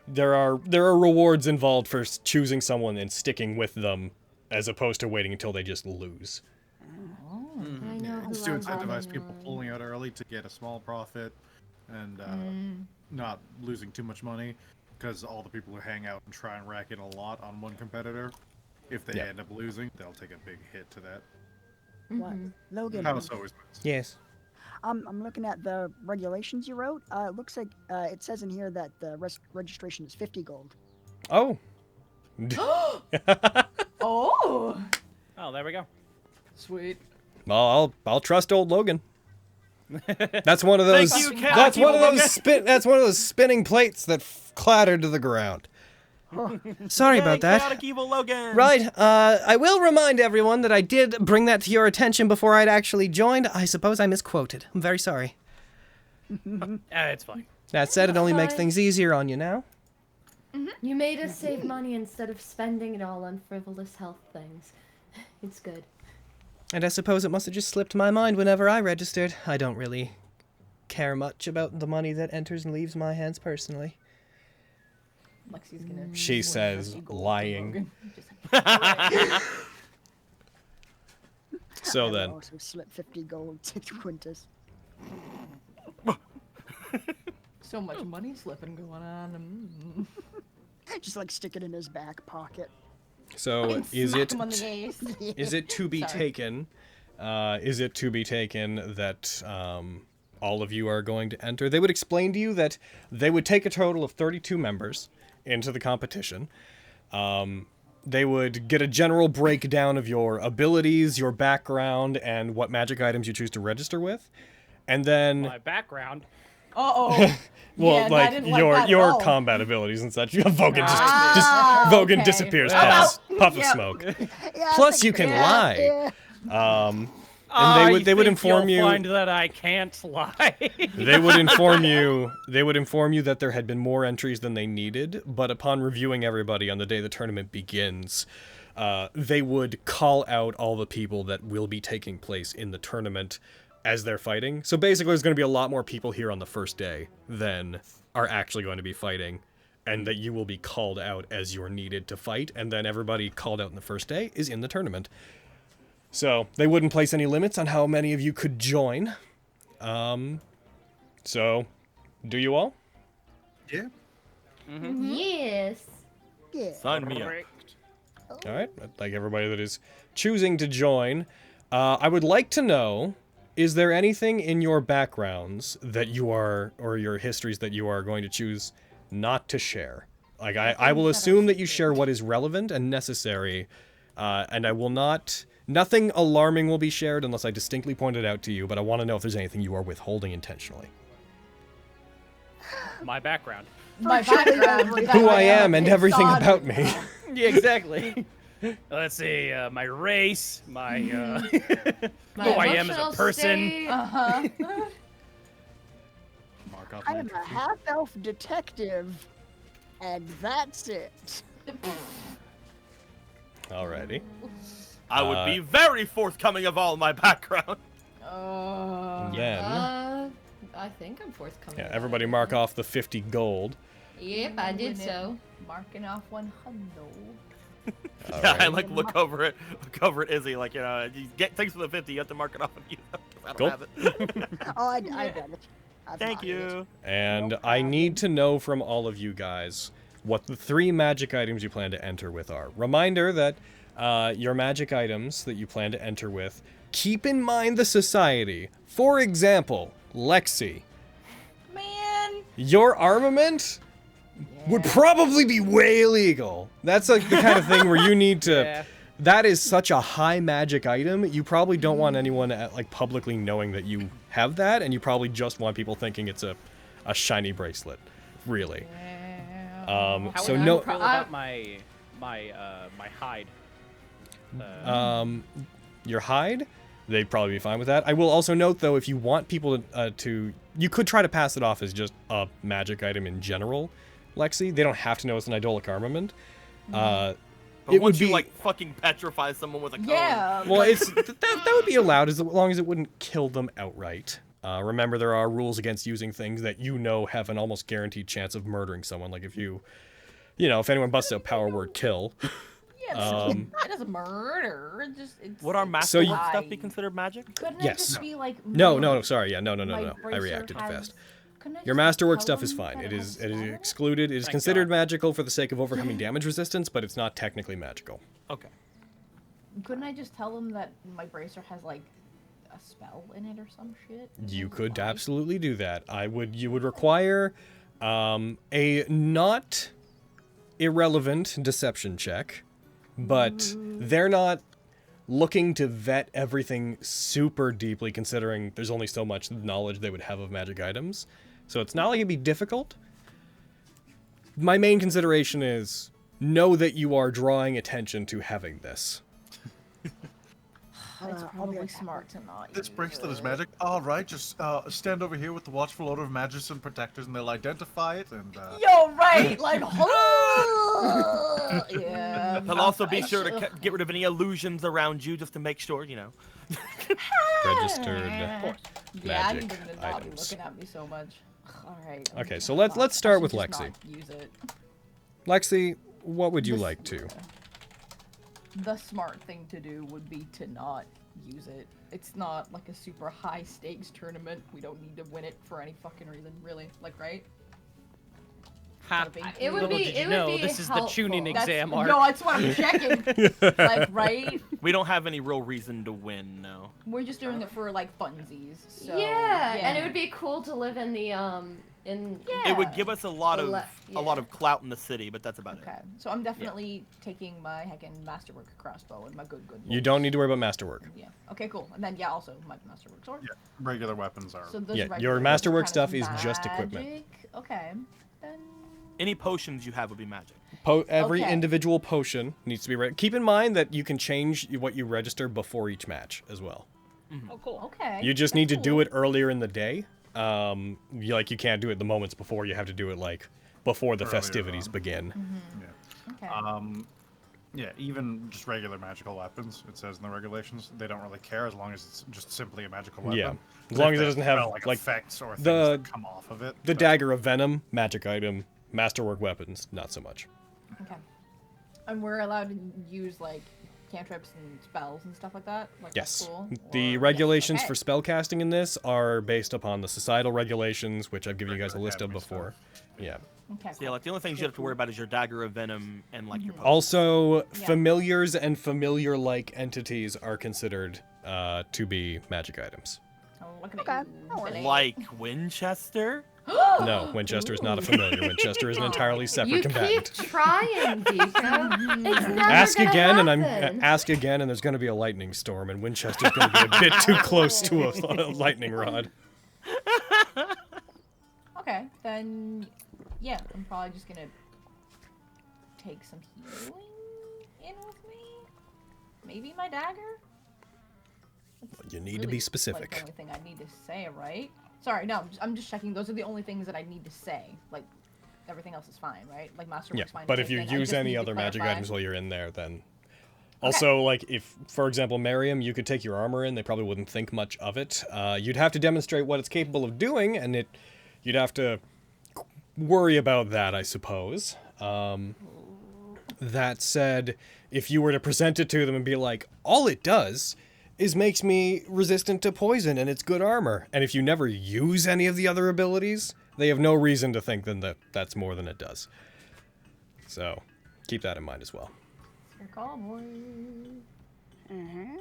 there are rewards involved for choosing someone and sticking with them, as opposed to waiting until they just lose. I know who It's to I'm incentivize voting people on. pulling out early to get a small profit and not losing too much money, because all the people who hang out and try and rack in a lot on one competitor If they Yeah. end up losing, they'll take a big hit to that. What? Logan, House always wins. Yes. I'm looking at the regulations you wrote. It looks like it says in here that the registration is 50 gold. Oh. Oh, Oh, there we go. sweet. Well, I'll trust old Logan. That's one of those. Thank you, Captain That's one of Logan. those That's one of those spinning plates that clattered to the ground. Sorry Yay, about that. Chaotic Evil Logan. Right, I will remind everyone that I did bring that to your attention before I'd actually joined. I suppose I misquoted. I'm very sorry. It's fine. That said, it only makes Fine. things easier on you now. You made us save money instead of spending it all on frivolous health things. It's good. And I suppose it must have just slipped my mind whenever I registered. I don't really care much about the money that enters and leaves my hands personally. Lexi's gonna. She win says, 50 gold lying. from Logan. Just So I then, also slip 50 gold to Quintus. so much money slipping going on. Just like stick it in his back pocket. so is Smack it him on the face. is it to be Sorry. taken? Is it to be taken that all of you are going to enter? They would explain to you that they would take a total of 32 members into the competition. They would get a general breakdown of your abilities, your background, and what magic items you choose to register with. And then, My background. Uh-oh. well, Yeah, I like didn't like that at your all. combat abilities and such. Vogan okay. disappears. Well, Puff of yep. smoke. Yeah, I Plus, think- you can yeah, lie. yeah. And they would I inform think you. you'll find that I can't lie. They would inform you. They would inform you that there had been more entries than they needed, but upon reviewing everybody on the day the tournament begins, they would call out all the people that will be taking place in the tournament as they're fighting. So basically, there's going to be a lot more people here on the first day than are actually going to be fighting, and that you will be called out as you're needed to fight, and then everybody called out in the first day is in the tournament. So they wouldn't place any limits on how many of you could join. So, do you all? Yeah. Yes. Yeah. Sign me up. All right. I'd like everybody that is choosing to join. I would like to know, is there anything in your backgrounds that you are, or your histories that you are going to choose not to share? Like, I will assume that you share what is relevant and necessary, and I will not... Nothing alarming will be shared unless I distinctly point it out to you, but I want to know if there's anything you are withholding intentionally. My background. My background. Who I am and everything Sod- about me. Yeah, exactly. Let's see, my race, my My who I am as a emotional person. state. Uh-huh. Mark off I my am a trophy. half-elf detective, and that's it. Alrighty. I would be very forthcoming of all my background. Then, I think I'm forthcoming. yeah, about everybody it. mark off the 50 gold. Yep, I did so. Marking off 100. Yeah, I Alright. like look over at Izzy, like, you know, you get things for the 50, you have to mark it off on you. 'Cause I don't Cool. have it. Oh, I got it. I've Thank got it. you. And No I need to know from all of you guys what the 3 magic items you plan to enter with are. Reminder that your magic items that you plan to enter with, keep in mind the society. For example, Lexi, Man. your armament would probably be way illegal. That's like the kind of thing where you need to... Yeah. That is such a high magic item. You probably don't want anyone like publicly knowing that you have that, and you probably just want people thinking it's a shiny bracelet. Really. How So would no. you feel about my hide? Your hide, they'd probably be fine with that. I will also note, though, if you want people to, you could try to pass it off as just a magic item in general, Lexi. They don't have to know it's an idolic armament. But It once would you, be like, fucking petrify someone with a cone. Yeah. well, it's that would be allowed as long as it wouldn't kill them outright. Remember, there are rules against using things that you know have an almost guaranteed chance of murdering someone. Like if if anyone busts out power word kill. Yeah, it doesn't murder. It just it's. Would our it's master fine. stuff be considered magic? Couldn't Yes. it just be like No, sorry, yeah, no. my I bracer reacted too has fast. Couldn't I Your just masterwork tell stuff is them fine. that It had is spell in it? excluded. It is Thank considered God. magical for the sake of overcoming damage resistance, but it's not technically magical. Okay. Couldn't I just tell them that my bracer has like a spell in it or some shit? You Just could lie? absolutely do that. You would require a not irrelevant deception check, but they're not looking to vet everything super deeply, considering there's only so much knowledge they would have of magic items. So it's not like it'd be difficult. My main consideration is know that you are drawing attention to having this. It's I'll be probably right back. smart to not. This use bracelet is it. magic. All right, just stand over here with the watchful order of magicians and protectors, and they'll identify it. And Yo, right? Like, yeah. They'll also be I sure to should- get rid of any illusions around you just to make sure, you know. Registered Yeah, I magic need them to not be items. looking at me so much. All right. Okay, so let's start with Lexi. Use it. Lexi, what would you This- like to? The smart thing to do would be to not use it. It's not like a super high stakes tournament. We don't need to win it for any fucking reason, really. Like, right? Ha, Gotta be- It would little be. did It you would know, be this is the helpful. tuning That's, exam no, art. that's what I'm checking. Like, right? We don't have any real reason to win, no. We're just doing it for like funsies. So, yeah, and it would be cool to live in the in. Yeah. It would give us a lot The of le- a lot yeah. of clout in the city, but that's about it. Okay, so I'm definitely taking my heckin' masterwork crossbow and my good. You don't need to worry about masterwork. Yeah. Okay, cool. And then yeah, also my masterwork sword. yeah, regular weapons are. So those Yeah, regular your ones are masterwork kind of stuff is just equipment. magic. Okay. Then. Any potions you have would be magic. Every Okay. individual potion needs to be read. Keep in mind that you can change what you register before each match as well. Oh, cool. Okay. You just that's need to do cool. it earlier in the day. You can't do it the moments before. You have to do it like before the Earlier festivities on. begin. Okay. Yeah, even just regular magical weapons, it says in the regulations, they don't really care as long as it's just simply a magical weapon. Yeah, as But long if as it they doesn't have, spell, like, effects or things the- that come off of it. The but- dagger of venom, magic item. Masterwork weapons, not so much. Okay. And we're allowed to use like cantrips and spells and stuff like that. Like, that's Yes. Cool. The Or- regulations okay. for spellcasting in this are based upon the societal regulations, which I've given you guys a Regular list of academy before. Yeah. Okay. So yeah, like the only things you have to worry about is your dagger of venom and like your potions. Also, Yeah. familiars and familiar-like entities are considered to be magic items. Oh, looking Okay, at you, no worries. Billy. Like Winchester? No, Winchester is not a familiar. Winchester is an entirely separate You combatant. keep trying, Deco. It's never Ask gonna again, and happen. ask again, and there's going to be a lightning storm, and Winchester's going to be a bit too close to a lightning rod. Okay, then yeah, I'm probably just gonna take some healing in with me. Maybe my dagger. That's You need to really, be Like, specific. the only thing I need to say, right? Sorry, no, I'm just checking. Those are the only things that I need to say. Like, everything else is fine, right? Like, masterwork's Yeah, fine. but to if you take, then I use just any need to other magic clarify. items while you're in there, then... Also, like, if, for example, Miriam, you could take your armor in, they probably wouldn't think much of it. You'd have to demonstrate what it's capable of doing, and you'd have to worry about that, I suppose. That said, if you were to present it to them and be like, all it does is makes me resistant to poison, and it's good armor, and if you never use any of the other abilities, they have no reason to think then that that's more than it does. So, keep that in mind as well. Your call, boy.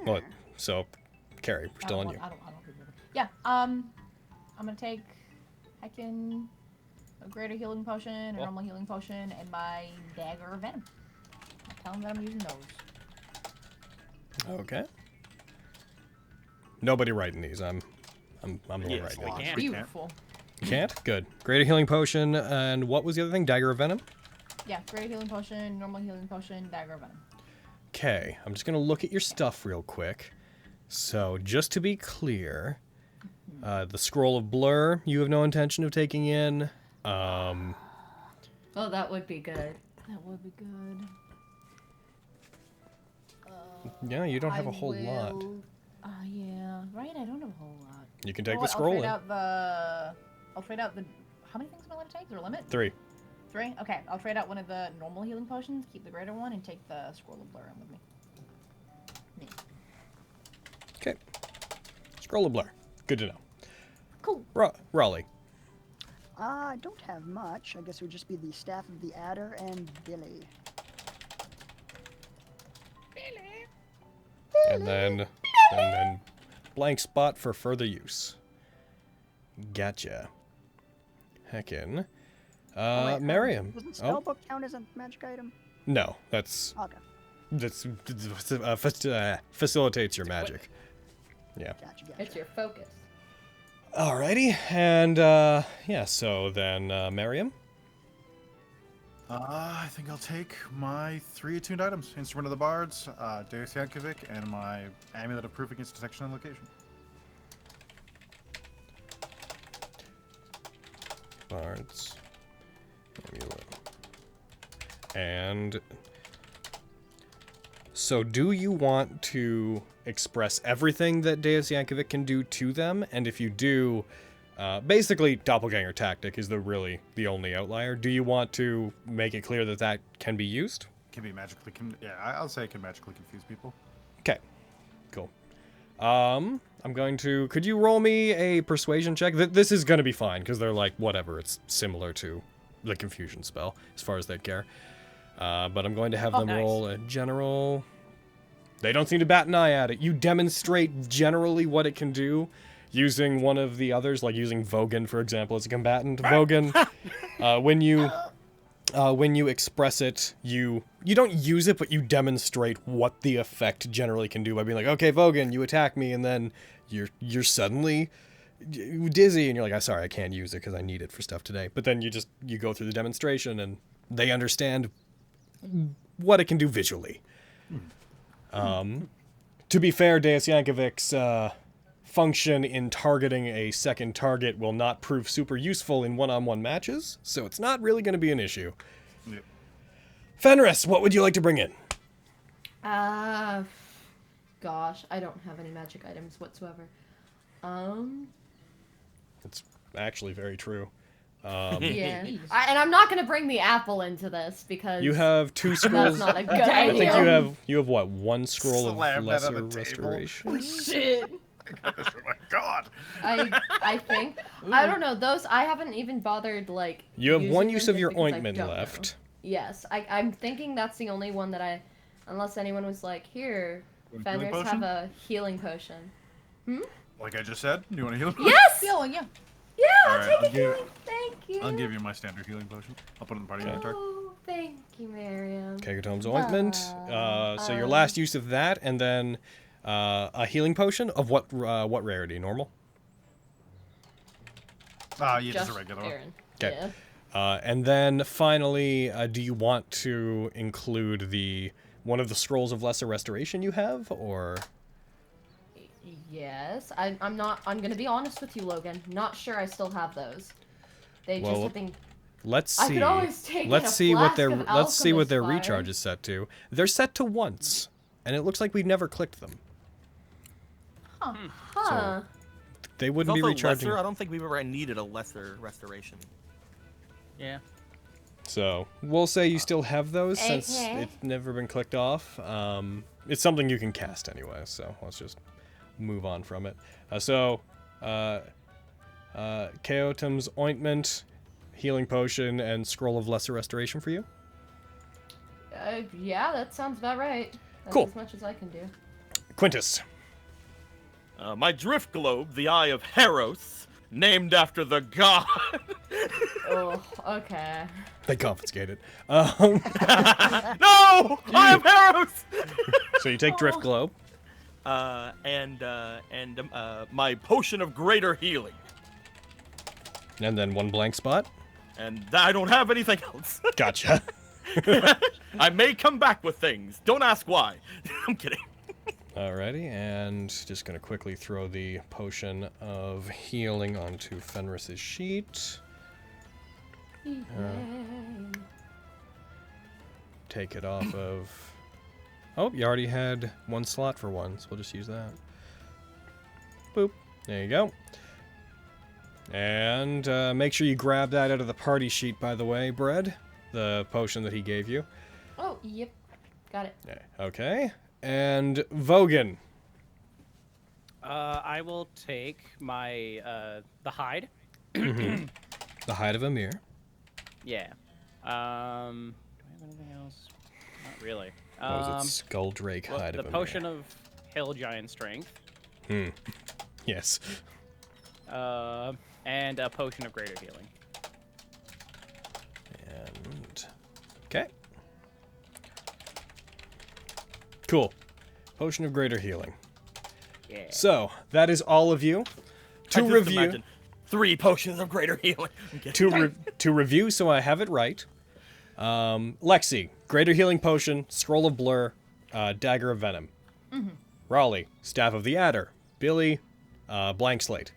Well, so, Carrie, we're still on you. I don't remember. Yeah. I'm gonna take a greater healing potion, a normal healing potion, and my dagger of venom. Tell them that I'm using those. Okay. Nobody writing these. I'm the one Yes, writing we these. can. Beautiful. You can't? Good. Greater healing potion, and what was the other thing? Dagger of venom? Yeah, greater healing potion, normal healing potion, dagger of venom. Okay, I'm just gonna look at your stuff real quick. So, just to be clear, the scroll of blur, you have no intention of taking in. Oh, that would be good. That would be good. Yeah, you don't have a whole lot. Yeah, right. I don't have a whole lot. You can take You know the what, scroll in. I'll trade out the. How many things am I allowed to take? Is there a limit? 3. 3? Okay, I'll trade out one of the normal healing potions, keep the greater one, and take the scroll of blur in with me. Okay. Scroll of blur. Good to know. Cool. Raleigh. I don't have much. I guess it would just be the Staff of the Adder and Billy. And then blank spot for further use. Gotcha. Heckin'. Wait, Miriam. Doesn't Oh, Spellbook count as a magic item? no, that's facilitates your magic. Yeah. Gotcha. It's your focus. Alrighty, and yeah. So then, Miriam. I think I'll take my 3 attuned items: Instrument of the Bards, Deus Yankovic, and my Amulet of Proof Against Detection and Location. Bards. Amulet. And so do you want to express everything that Deus Yankovic can do to them? And if you do, basically Doppelganger Tactic is the only outlier. Do you want to make it clear that that can be used? Can be magically, I'll say it can magically confuse people. Okay, cool. I'm going to, could you roll me a persuasion check? This is going to be fine, because they're like, whatever, it's similar to the confusion spell, as far as they care. But I'm going to have them roll a general. They don't seem to bat an eye at it. You demonstrate generally what it can do, using one of the others, like using Vogan, for example, as a combatant. Vogan, when you express it, you don't use it, but you demonstrate what the effect generally can do by being like, okay, Vogan, you attack me, and then you're suddenly dizzy, and you're like, I'm sorry, I can't use it because I need it for stuff today. But then you go through the demonstration, and they understand what it can do visually. To be fair, Deus Yankovic's function in targeting a second target will not prove super useful in one-on-one matches, so it's not really going to be an issue. Yeah. Fenris, what would you like to bring in? Gosh, I don't have any magic items whatsoever. It's actually very true. Yeah. And I'm not going to bring the apple into this because You have 2 scrolls. that's not a good I idea. think you have what, 1 scroll Slam of that on lesser the table. restoration? Shit. Oh my god! I think. I don't know. Those, I haven't even bothered, like... You have using 1 them use of just your because I ointment don't know. left. Yes. I'm thinking that's the only one that I... Unless anyone was like, here, Healing Fenris, have potion? a healing potion. Like I just said, do you want a healing? Yes! Healing, yeah. Yeah, I'll Alright, take I'll a healing. Thank you. I'll give you my standard healing potion. I'll put it in the party inventory. Oh, thank you, Miriam. Kegatome's ointment. So your last use of that, and then a healing potion of what rarity? Normal? Yeah, just Just a regular one. Aaron. Okay. Yeah. And then finally, do you want to include one of the scrolls of lesser restoration you have, or? Yes. I'm gonna be honest with you, Logan. Not sure I still have those. They just have been... Let's see. I could always take Let's see what their Fire. recharge is set to. They're set to once, and it looks like we've never clicked them. Huh. They It's wouldn't be also recharging. lesser. I don't think we've ever needed a lesser restoration. Yeah. So we'll say you still have those since Okay. it's never been clicked off. It's something you can cast anyway, so let's just move on from it. Chaotum's ointment, healing potion, and scroll of lesser restoration for you. Yeah, that sounds about right. That's Cool. as much as I can do. Quintus. My drift globe, the Eye of Heros, named after the god. Oh, okay. They confiscated. No! Eye of Heros! So you take drift globe. And my potion of greater healing. And then 1 blank spot. And I don't have anything else. Gotcha. I may come back with things. Don't ask why. I'm kidding. Alrighty, and just gonna quickly throw the potion of healing onto Fenris's sheet. Take it off of... Oh, you already had 1 slot for 1, so we'll just use that. Boop. There you go. And make sure you grab that out of the party sheet, by the way, Bread. The potion that he gave you. Oh, yep. Got it. Yeah, okay. And Vogan. I will take my the hide The hide of a mirror. Yeah. Do I have anything else? Not really. What was it? Skull Drake Well, hide the of a potion mirror. of Hill Giant Strength. Yes. And a potion of Greater Healing. And okay. Cool. Potion of Greater Healing. Yeah. So that is all of you. To I just review. imagine 3 potions of greater healing. To review, so I have it right. Lexi, Greater Healing Potion, Scroll of Blur, Dagger of Venom. Raleigh, Staff of the Adder. Billy, Blank Slate.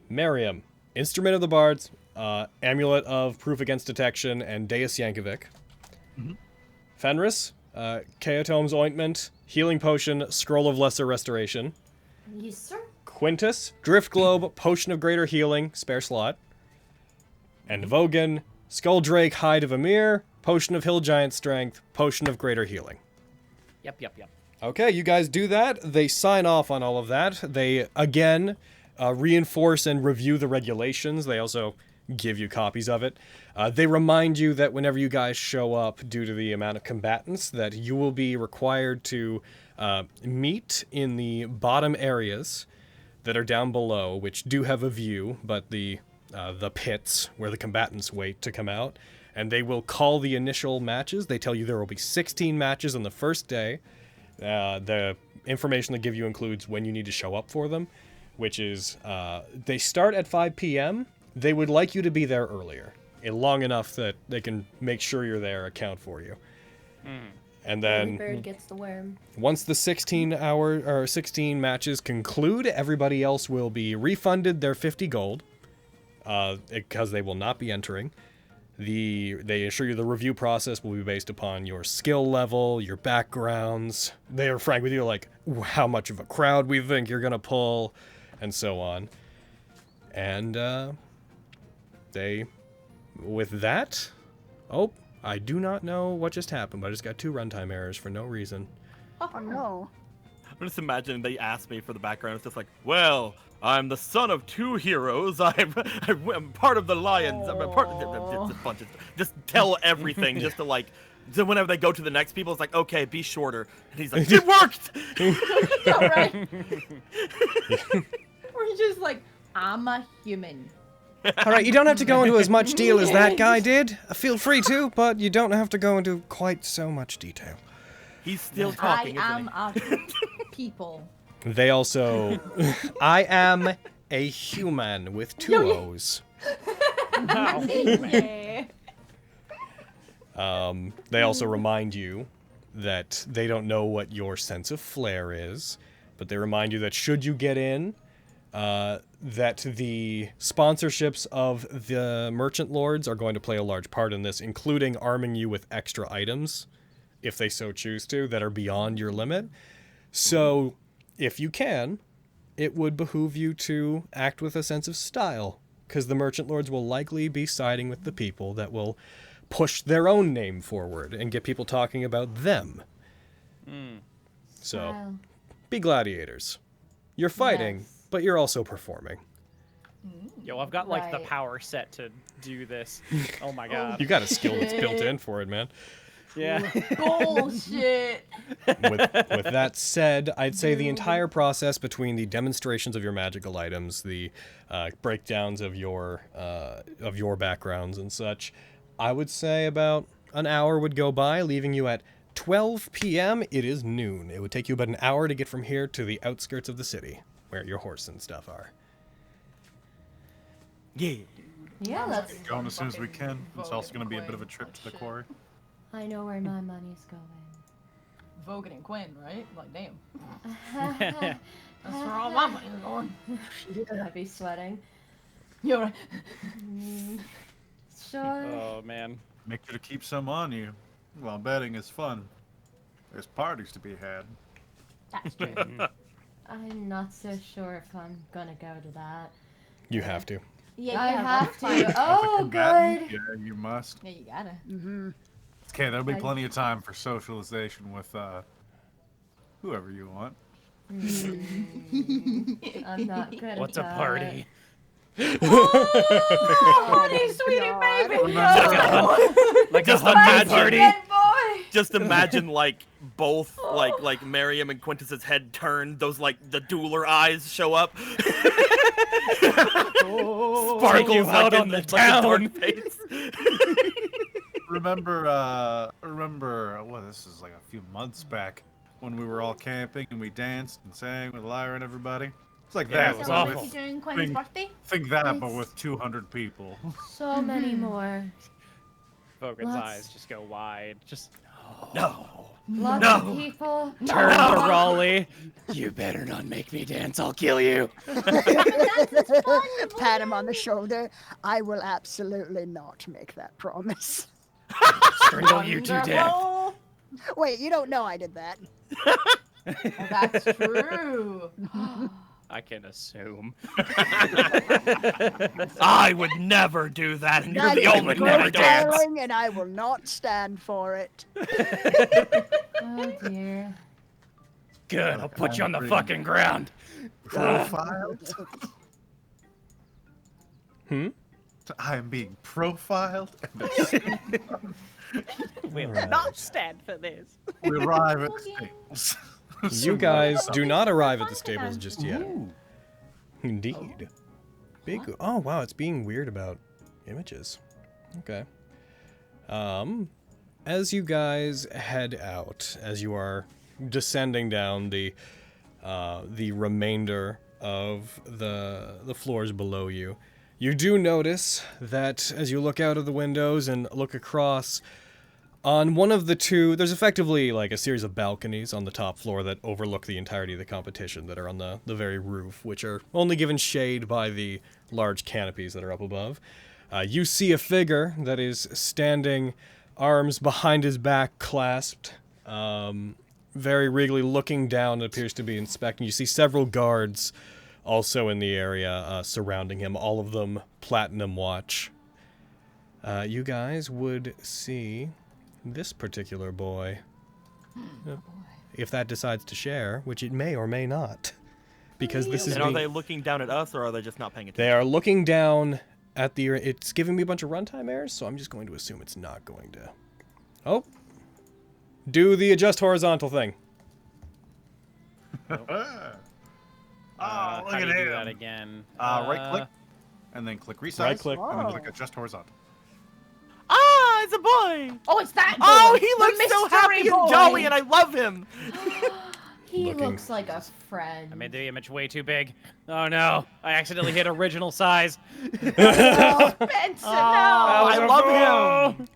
Miriam, Instrument of the Bards, Amulet of Proof Against Detection, and Deus Yankovic. Fenris, Chaotome's Ointment, Healing Potion, Scroll of Lesser Restoration. Yes, sir. Quintus, Drift Globe, Potion of Greater Healing, spare slot. And Vogan, Skull Drake, Hide of Amir, Potion of Hill Giant Strength, Potion of Greater Healing. Yep. Okay, you guys do that. They sign off on all of that. They, again, reinforce and review the regulations. They also give you copies of it. They remind you that whenever you guys show up, due to the amount of combatants, that you will be required to meet in the bottom areas that are down below, which do have a view, but the pits where the combatants wait to come out. And they will call the initial matches. They tell you there will be 16 matches on the first day. The information they give you includes when you need to show up for them, which is they start at 5 p.m. They would like you to be there earlier, long enough that they can make sure you're there, account for you. And then Bird gets the worm. once the 16 matches conclude, everybody else will be refunded their 50 gold because they will not be entering. They assure you the review process will be based upon your skill level, your backgrounds. They are frank with you, like how much of a crowd we think you're gonna pull, and so on. And with that, I do not know what just happened, but I just got 2 runtime errors for no reason. Oh no. I'm just imagining they asked me for the background. It's just like, well, I'm the son of 2 heroes. I'm part of the Lions. I'm a part of just a bunch of, just tell everything just to like. So whenever they go to the next people, it's like, okay, be shorter. And he's like, it worked. Yeah, right. We're just like, I'm a human. All right, you don't have to go into as much detail as that guy did. Feel free to, but you don't have to go into quite so much detail. He's still talking, I isn't am a people. They also, I am a human with 2 O's. Yeah. They also remind you that they don't know what your sense of flair is, but they remind you that should you get in, that the sponsorships of the merchant lords are going to play a large part in this, including arming you with extra items, if they so choose to, that are beyond your limit. So, if you can, it would behoove you to act with a sense of style, because the merchant lords will likely be siding with the people that will push their own name forward and get people talking about them. So, Wow. be gladiators. You're fighting, Yes. but you're also performing. Yo, I've got like the Right. power set to do this. Oh my god. You got a skill that's built in for it, man. Yeah. Bullshit. With that said, I'd say the entire process between the demonstrations of your magical items, the breakdowns of your backgrounds and such, I would say about an hour would go by, leaving you at 12 p.m. It is noon. It would take you about an hour to get from here to the outskirts of the city, where your horse and stuff are. Yeah. Yeah, that's. Going as soon as we can. It's also going to be a bit of a trip to the quarry. I know where my money's going. Vogan and Quinn, right? Like, damn. That's That's where all my money's going. I'd be sweating. You're right. Sure. Oh man. Make sure to keep some on you. While betting is fun, there's parties to be had. That's true. I'm not so sure if I'm gonna go to that. You have to. Yeah, I yeah, have that's to. Oh, Combatant? good. Yeah, you must. Yeah, you gotta. Mm-hmm. Okay, there'll be I- plenty of time for socialization with whoever you want. I'm not good What's at a that. party? Honey, sweetie baby. Like Just a hunting imagine- party. Dead boy. Just imagine like both like Miriam and Quintus's head turned, those like the dueler eyes show up. Sparkle Sparkles out like on in the like, a dark town. face. Remember, well, this is like a few months back when we were all camping and we danced and sang with Lyra and everybody. It's like Yeah, that. it was but awful. What with- you doing Quinn's birthday? Think that, but It's- with 200 people. So many more. Vogan's Let's- eyes just go wide. Just No. Lots No. of people. Turn to Raleigh. You better not make me dance. I'll kill you. Pat him on the shoulder. I will absolutely not make that promise. Strangle you to death. Wonderful. Wait, you don't know I did that. Oh, that's true. I can assume. I would never do that, and you're That the is only good one who dance. telling, and I will not stand for it. Oh dear. Good. I'll put you on the fucking ground. Profiled? I am being profiled. We will Alright. not stand for this. We arrive at the stables. You guys do not arrive at the stables just yet. Indeed. Big. Oh wow, it's being weird about images. Okay. As you guys head out, as you are descending down the remainder of the floors below you, you do notice that as you look out of the windows and look across, on one of the two, there's effectively like a series of balconies on the top floor that overlook the entirety of the competition that are on the very roof, which are only given shade by the large canopies that are up above. You see a figure that is standing, arms behind his back clasped, very regally looking down, it appears to be inspecting. You see several guards also in the area surrounding him, all of them platinum watch. You guys would see this particular boy, if that decides to share, which it may or may not, because this is And are being- they looking down at us, or are they just not paying attention? they are looking down at the. It's giving me a bunch of runtime errors, so I'm just going to assume it's not going to. Oh, do the adjust horizontal thing. Oh, look how at do you do him. that again? Right click, and then click resize. Right click. and then Oh. click adjust horizontal. Ah, it's a boy! Oh, it's that boy. Oh, he the looks so happy mystery and boy. jolly, and I love him. He Looking- looks like a friend. I made the image way too big. Oh no! I accidentally hit original size. Spencer, That no. was I a love fool.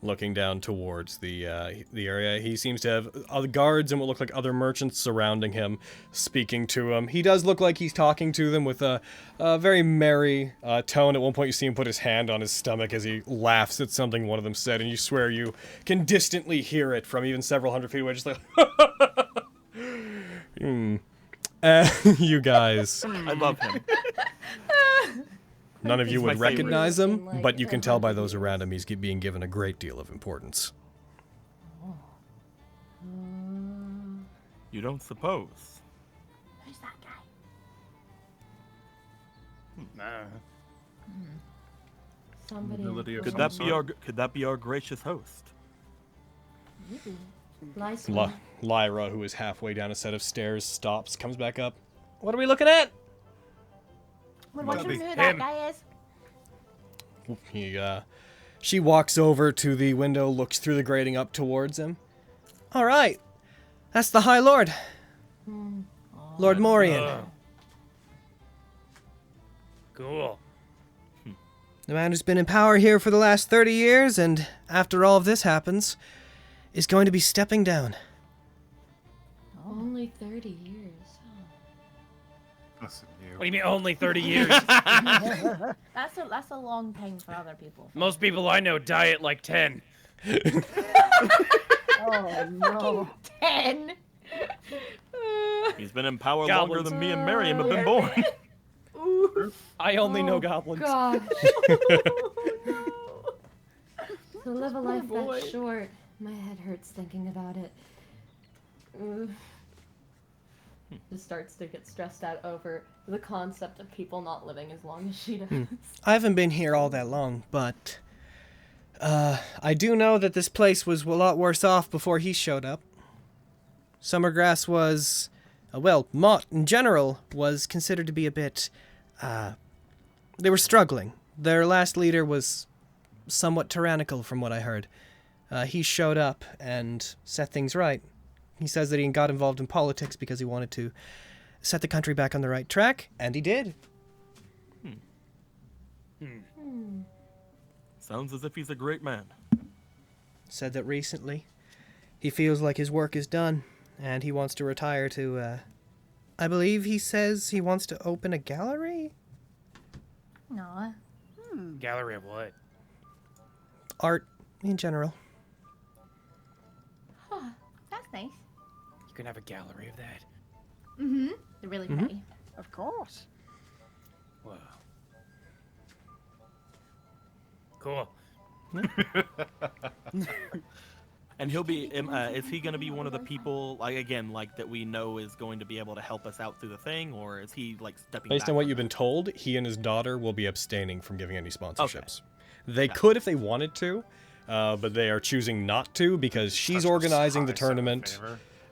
Looking down towards the area, he seems to have other guards and what look like other merchants surrounding him, speaking to him. He does look like he's talking to them with a very merry tone. At one point, you see him put his hand on his stomach as he laughs at something one of them said, and you swear you can distantly hear it from even several hundred feet away, just like. You guys, I love him. none of you He's would my favorite. recognize him, Like but you the can tell by hunted those around him he's being given a great deal of importance. You don't suppose? Who's that guy? Somebody. Ability of Could some that be sort. our gracious host? Maybe. Nice La- one. Lyra, who is halfway down a set of stairs, stops, comes back up. What are we looking at? We're That'd wondering be who that him. guy is. She walks over to the window, looks through the grating up towards him. All right, that's the High Lord, Lord Morian, Cool. The man who's been in power here for the last 30 years, and after all of this happens, is going to be stepping down. Only 30 years. Listen, you. What do you mean only 30 years? That's a long time for other people. Most people I know die at like 10. Oh no. 10. He's been in power longer Goblins. than me and Miriam have been born. I only know Oh, goblins. Gosh. To live a life boy. that short, my head hurts thinking about it. Ooh. just starts to get stressed out over the concept of people not living as long as she does. I haven't been here all that long, but I do know that this place was a lot worse off before he showed up. Summergrass was, Mott in general was considered to be a bit, they were struggling. Their last leader was somewhat tyrannical from what I heard. He showed up and set things right. He says that he got involved in politics because he wanted to set the country back on the right track, and he did. Sounds as if he's a great man. Said that recently he feels like his work is done, and he wants to retire to, I believe he says he wants to open a gallery? No. Gallery of what? Art, in general. That's nice. You can have a gallery of that. Mm-hmm. They're really pretty. Of course. Whoa. Cool. And he'll be, is he going to be one of the people, like, again, like, that we know is going to be able to help us out through the thing, or is he, like, stepping Based back on what from you've it? been told, he and his daughter will be abstaining from giving any sponsorships. They could if they wanted to, but they are choosing not to because she's organizing the tournament.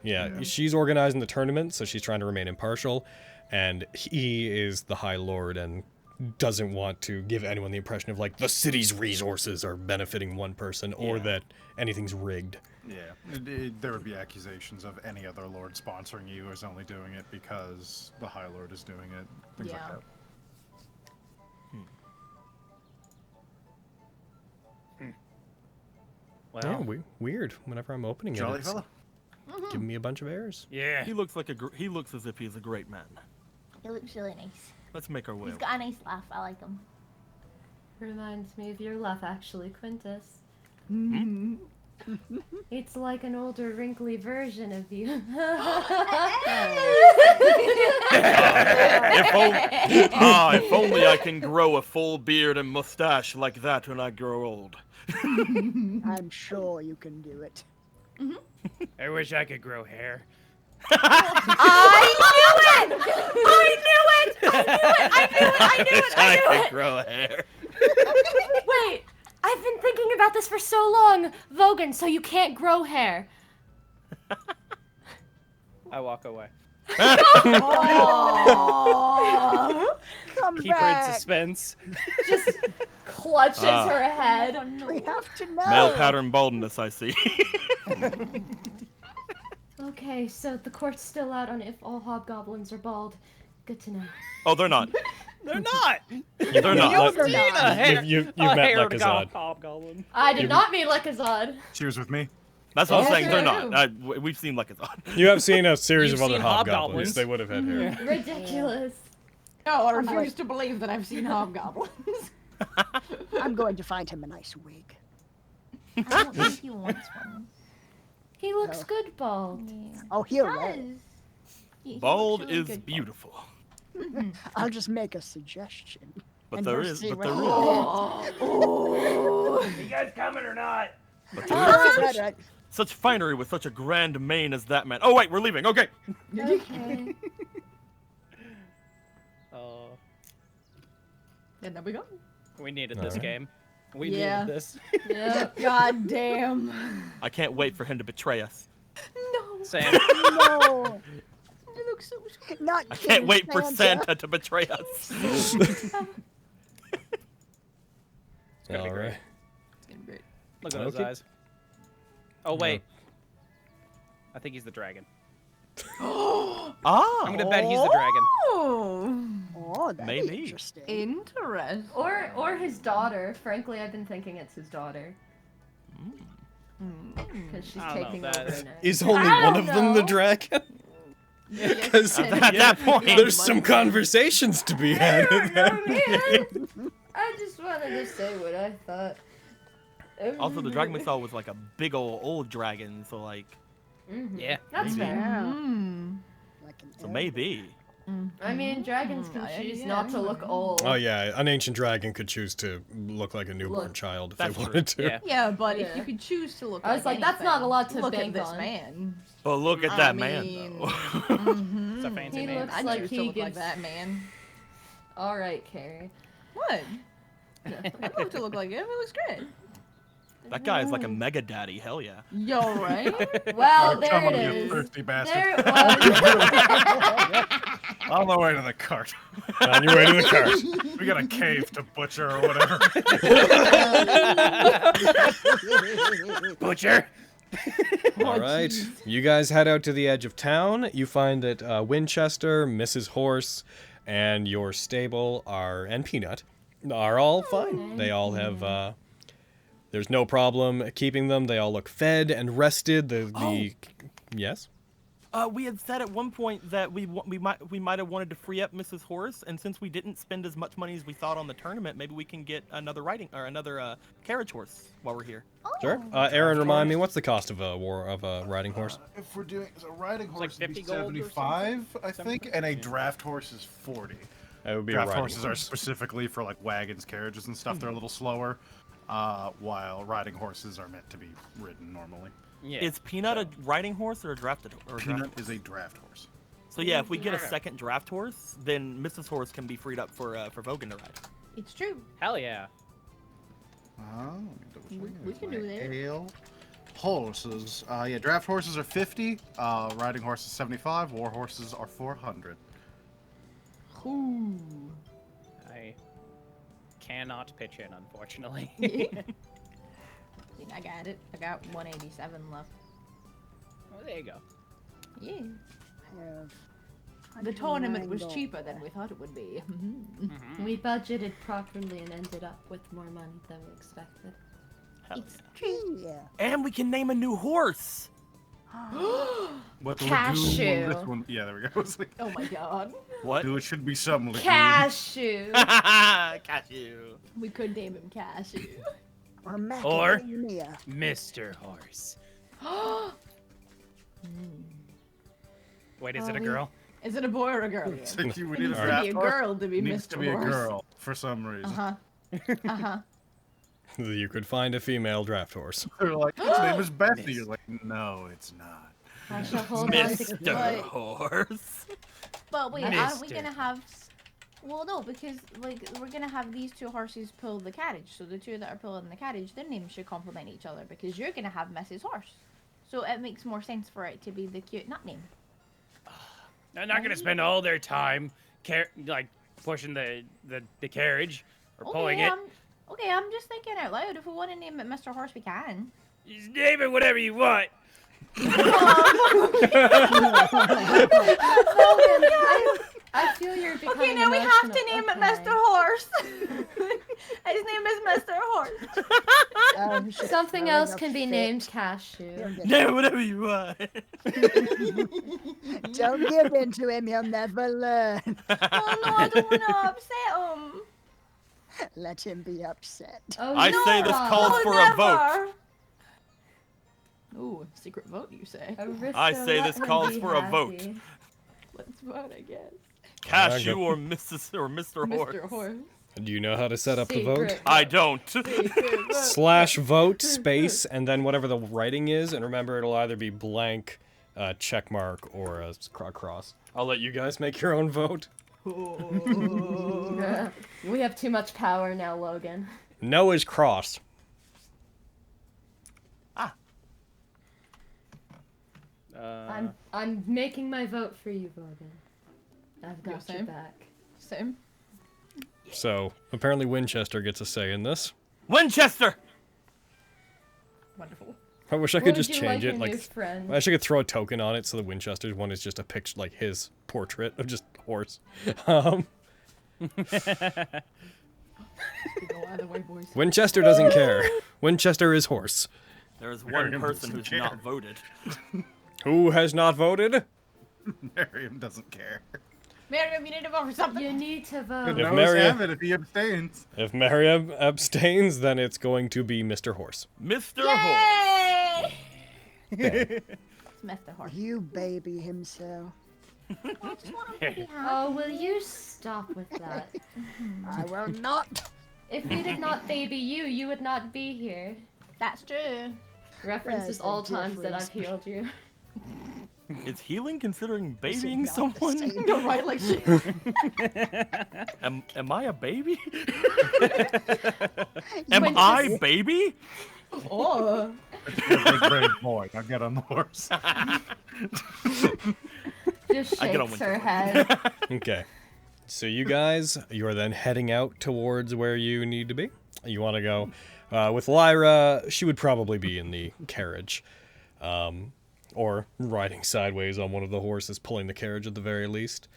Yeah, she's organizing the tournament, so she's trying to remain impartial, and he is the High Lord and doesn't want to give anyone the impression of, like, the city's resources are benefiting one person or that anything's rigged. Yeah, there would be accusations of any other lord sponsoring you is only doing it because the High Lord is doing it, things like that. Well, Yeah, weird. Whenever I'm opening Jolly it, it's fella. giving me a bunch of errors. yeah. He looks like he looks as if he's a great man. He looks really nice. Let's make our way. He's got a nice laugh. I like him. Reminds me of your laugh, actually, Quintus. It's like an older, wrinkly version of you. If only I can grow a full beard and mustache like that when I grow old. I'm sure you can do it. I wish I could grow hair. I knew it! I knew it! I knew it! I knew it! I knew it! I knew it! grow hair. Wait, I've been thinking about this for so long, Vogan, so you can't grow hair. I walk away. Come Keep her in back. suspense. Just clutches her head. We have to know. Male pattern baldness, I see. Okay, so the court's still out on if all hobgoblins are bald. Good to know. Oh, they're not. They're not. They're not. You've met Lekazad. Hobgoblin. I did not mean Lekazad. Cheers with me. That's what I'm saying. They're true. not. We've seen Lekazad. You have seen a series You've of other seen hobgoblins. hobgoblins. They would have had hair. Ridiculous. No, I refuse to believe that I've seen hobgoblins. I'm going to find him a nice wig. I don't think he wants one. He looks good bald. Yeah. Oh, he'll roll. He Bald looks really is good bald. beautiful. I'll just make a suggestion. But and there we'll is. see But what there is. Are you guys coming or not? But happens. there Right, is right. such finery with such a grand mane as that man. Oh wait, we're leaving. Okay. Okay. And there we go. We needed this Alright. game. We Yeah. needed this. Yep. God damn. I can't wait for him to betray us. No. Sam. No, It looks so not I can't King wait for Santa to betray us. It's gonna be All great. right. It's gonna be great. Look at those Okay. eyes. Oh wait. I think he's the dragon. Ah. I'm gonna bet he's the dragon. Oh. Oh, that'd Maybe. be interesting. Interesting. Or his daughter. Frankly, I've been thinking it's his daughter. Because she's I don't know, taking that over is- now. Is only I one don't of them the know. dragon? Because At that point, there's some conversations to be had. I just wanted to say what I thought. Also, the dragon we saw was like a big old dragon, so like, Yeah. That's maybe. fair. Like an So elf. maybe. I mean, dragons can choose not to look old. Oh yeah, an ancient dragon could choose to look like a newborn Look, child if that's they true. wanted to. Yeah. Yeah, but if Yeah. you could choose to look I was like, that's anything, not a lot to look bank at this on. man. But look at I that mean, man, though. mhm. a fancy He name. looks I like choose to he look like gives. that, man. All right, Carrie. What? I don't want to look like him. It looks great. That guy is like a mega daddy. Hell yeah. Yo, right? Well, there Come it on, you is. thirsty bastard. There it was. On the way to the cart. On your way to the cart. We got a cave to butcher or whatever. Butcher. All right, you guys head out to the edge of town. You find that Winchester, Mrs. Horse, and your stable and Peanut are all fine. They all have. There's no problem keeping them. They all look fed and rested. Yes. We had said at one point that we might have wanted to free up Mrs. Horse, and since we didn't spend as much money as we thought on the tournament, maybe we can get another carriage horse while we're here. Sure. Aaron, remind me, what's the cost of a riding horse? If we're doing a riding like horse, would be 50 gold or 75, I think, and a draft horse is 40. That would be Draft a riding horses are horse. specifically for like wagons, carriages, and stuff. They're a little slower, while riding horses are meant to be ridden normally. Yeah. Is Peanut a riding horse or a drafted or a Peanut draft? is a draft horse. So yeah, if we get a second draft horse, then Mrs. Horse can be freed up for Vogan to ride. It's true. Hell yeah. We can do that. Ale. Horses. Yeah, draft horses are 50. Riding horses 75. War horses are 400. Ooh. I cannot pitch in, unfortunately. I got it. I got 187 left. Oh, there you go. Yeah. Have The tournament was $109. cheaper than we thought it would be. We budgeted properly and ended up with more money than we expected. Hell It's yeah. true. Yeah. And we can name a new horse. What Cashew. This one? Yeah, there we go. It's like, Oh my god. What? it should be something like Cashew. Cashew. We could name him Cashew. Or Or- macadamia. Mr. Horse. Wait, is it a girl? Is it a boy or a girl? It's Ian? like we It need a needs to draft be a horse. girl to be Needs Mr. to be a Horse. girl for some reason. Uh-huh. You could find a female draft horse. They're like, its name is Bessie. You're like, no, it's not. I shall hold on to Mr. But- Horse. But wait, aren't we Mister. gonna have? Well, no, because like we're gonna have these two horses pull the carriage. So the two that are pulling the carriage, their names should complement each other because you're gonna have Mrs. Horse. So it makes more sense for it to be the cute nut name. They're not gonna spend all their time pushing the carriage or pulling it. I'm just thinking out loud. If we want to name it Mr. Horse, we can. Just name it whatever you want. I feel you're becoming Okay, now we have to emotional. name it Okay. Mr. Horse. His name is Mr. Horse. Something else can be named Cashew. Name whatever you want. Don't give in to him, you'll never learn. Oh no, I don't want to upset him. Let him be upset. Oh, I say this no. calls for a vote. Ooh, secret vote, you say? Arista, I say let this him calls be for a vote. happy. Let's vote, I guess. Cashew or Mrs. or Mr. Horse. Mr. Horse. Do you know how to set up the vote? Secret I don't. / vote space and then whatever the writing is, and remember it'll either be blank, check mark, or a cross. I'll let you guys make your own vote. We have too much power now, Logan. No is cross. I'm making my vote for you, Logan. I've got your same. back. Same. So apparently Winchester gets a say in this. Winchester. Wonderful. I wish I What could would just you change like it. your Like, new friend? I wish I could throw a token on it so the Winchester's one is just a picture, like his portrait of just horse. Go either way, boys. Winchester doesn't care. Winchester is horse. There is one Miriam person doesn't who's not care. voted. Who has not voted? Miriam doesn't care. Miriam, you need to vote for something. You need to The vote. If no's Miriam- have it if he abstains. If Mariam abstains, then it's going to be Mr. Horse. Mr. Horse. Yay! It's Mr. Horse. You baby himself. I just want him to be happy. Oh, will you stop with that? I will not. If we did not baby you, you would not be here. That's true. References There's a all times that difference. I've healed you. Is healing considering babying someone? You're right, like shit. Am I a baby? Am I baby? Oh. You're a big brave boy. Now get on the horse. Just I get on shakes with her it. head. Okay. So you guys, you are then heading out towards where you need to be. You want to go with Lyra. She would probably be in the carriage, or riding sideways on one of the horses, pulling the carriage at the very least.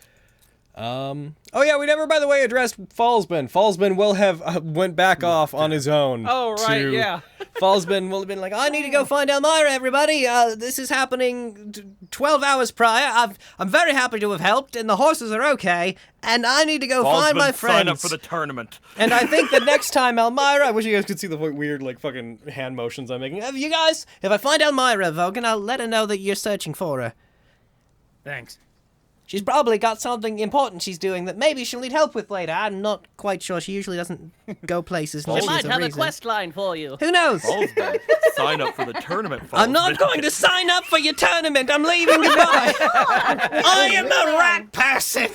Oh yeah, we never, by the way, addressed Fallsman. Fallsman will have went back off on his own. Oh, right, yeah. Fallsman will have been like, I need to go find Elmira, everybody. This is happening 12 hours prior. I'm very happy to have helped, and the horses are okay, and I need to go find my friends. Sign up for the tournament. And I think the next time Elmira, I wish you guys could see the weird, like, fucking hand motions I'm making. You guys, if I find Elmira, Vogan, I'll let her know that you're searching for her. Thanks. She's probably got something important she's doing that maybe she'll need help with later. I'm not quite sure. She usually doesn't go places unless She might there's a have a reason. quest line for you. Who knows? Fallsman, sign up for the tournament. I'm not Fallsman. going to sign up for your tournament. I'm leaving. Goodbye. I am a rat person.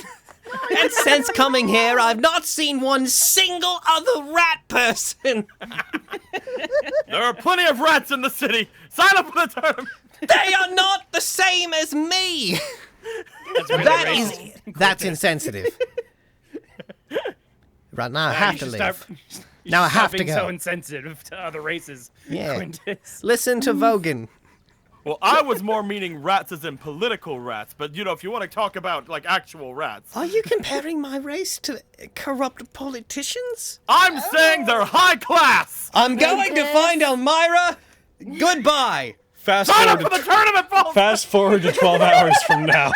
And since coming here, I've not seen one single other rat person. There are plenty of rats in the city. Sign up for the tournament. They are not the same as me. That's insensitive. Right now, I have to leave. Now I have to being go. so insensitive to other races. Yeah. Quintus. Listen to Vogan. Well, I was more meaning rats as in political rats, but you know, if you want to talk about like actual rats, Are you comparing my race to corrupt politicians? I'm saying they're high class. I'm going to find Elmira. Goodbye. Fast Sign up forward, for the tournament, Fallsman. fast forward to 12 hours from now.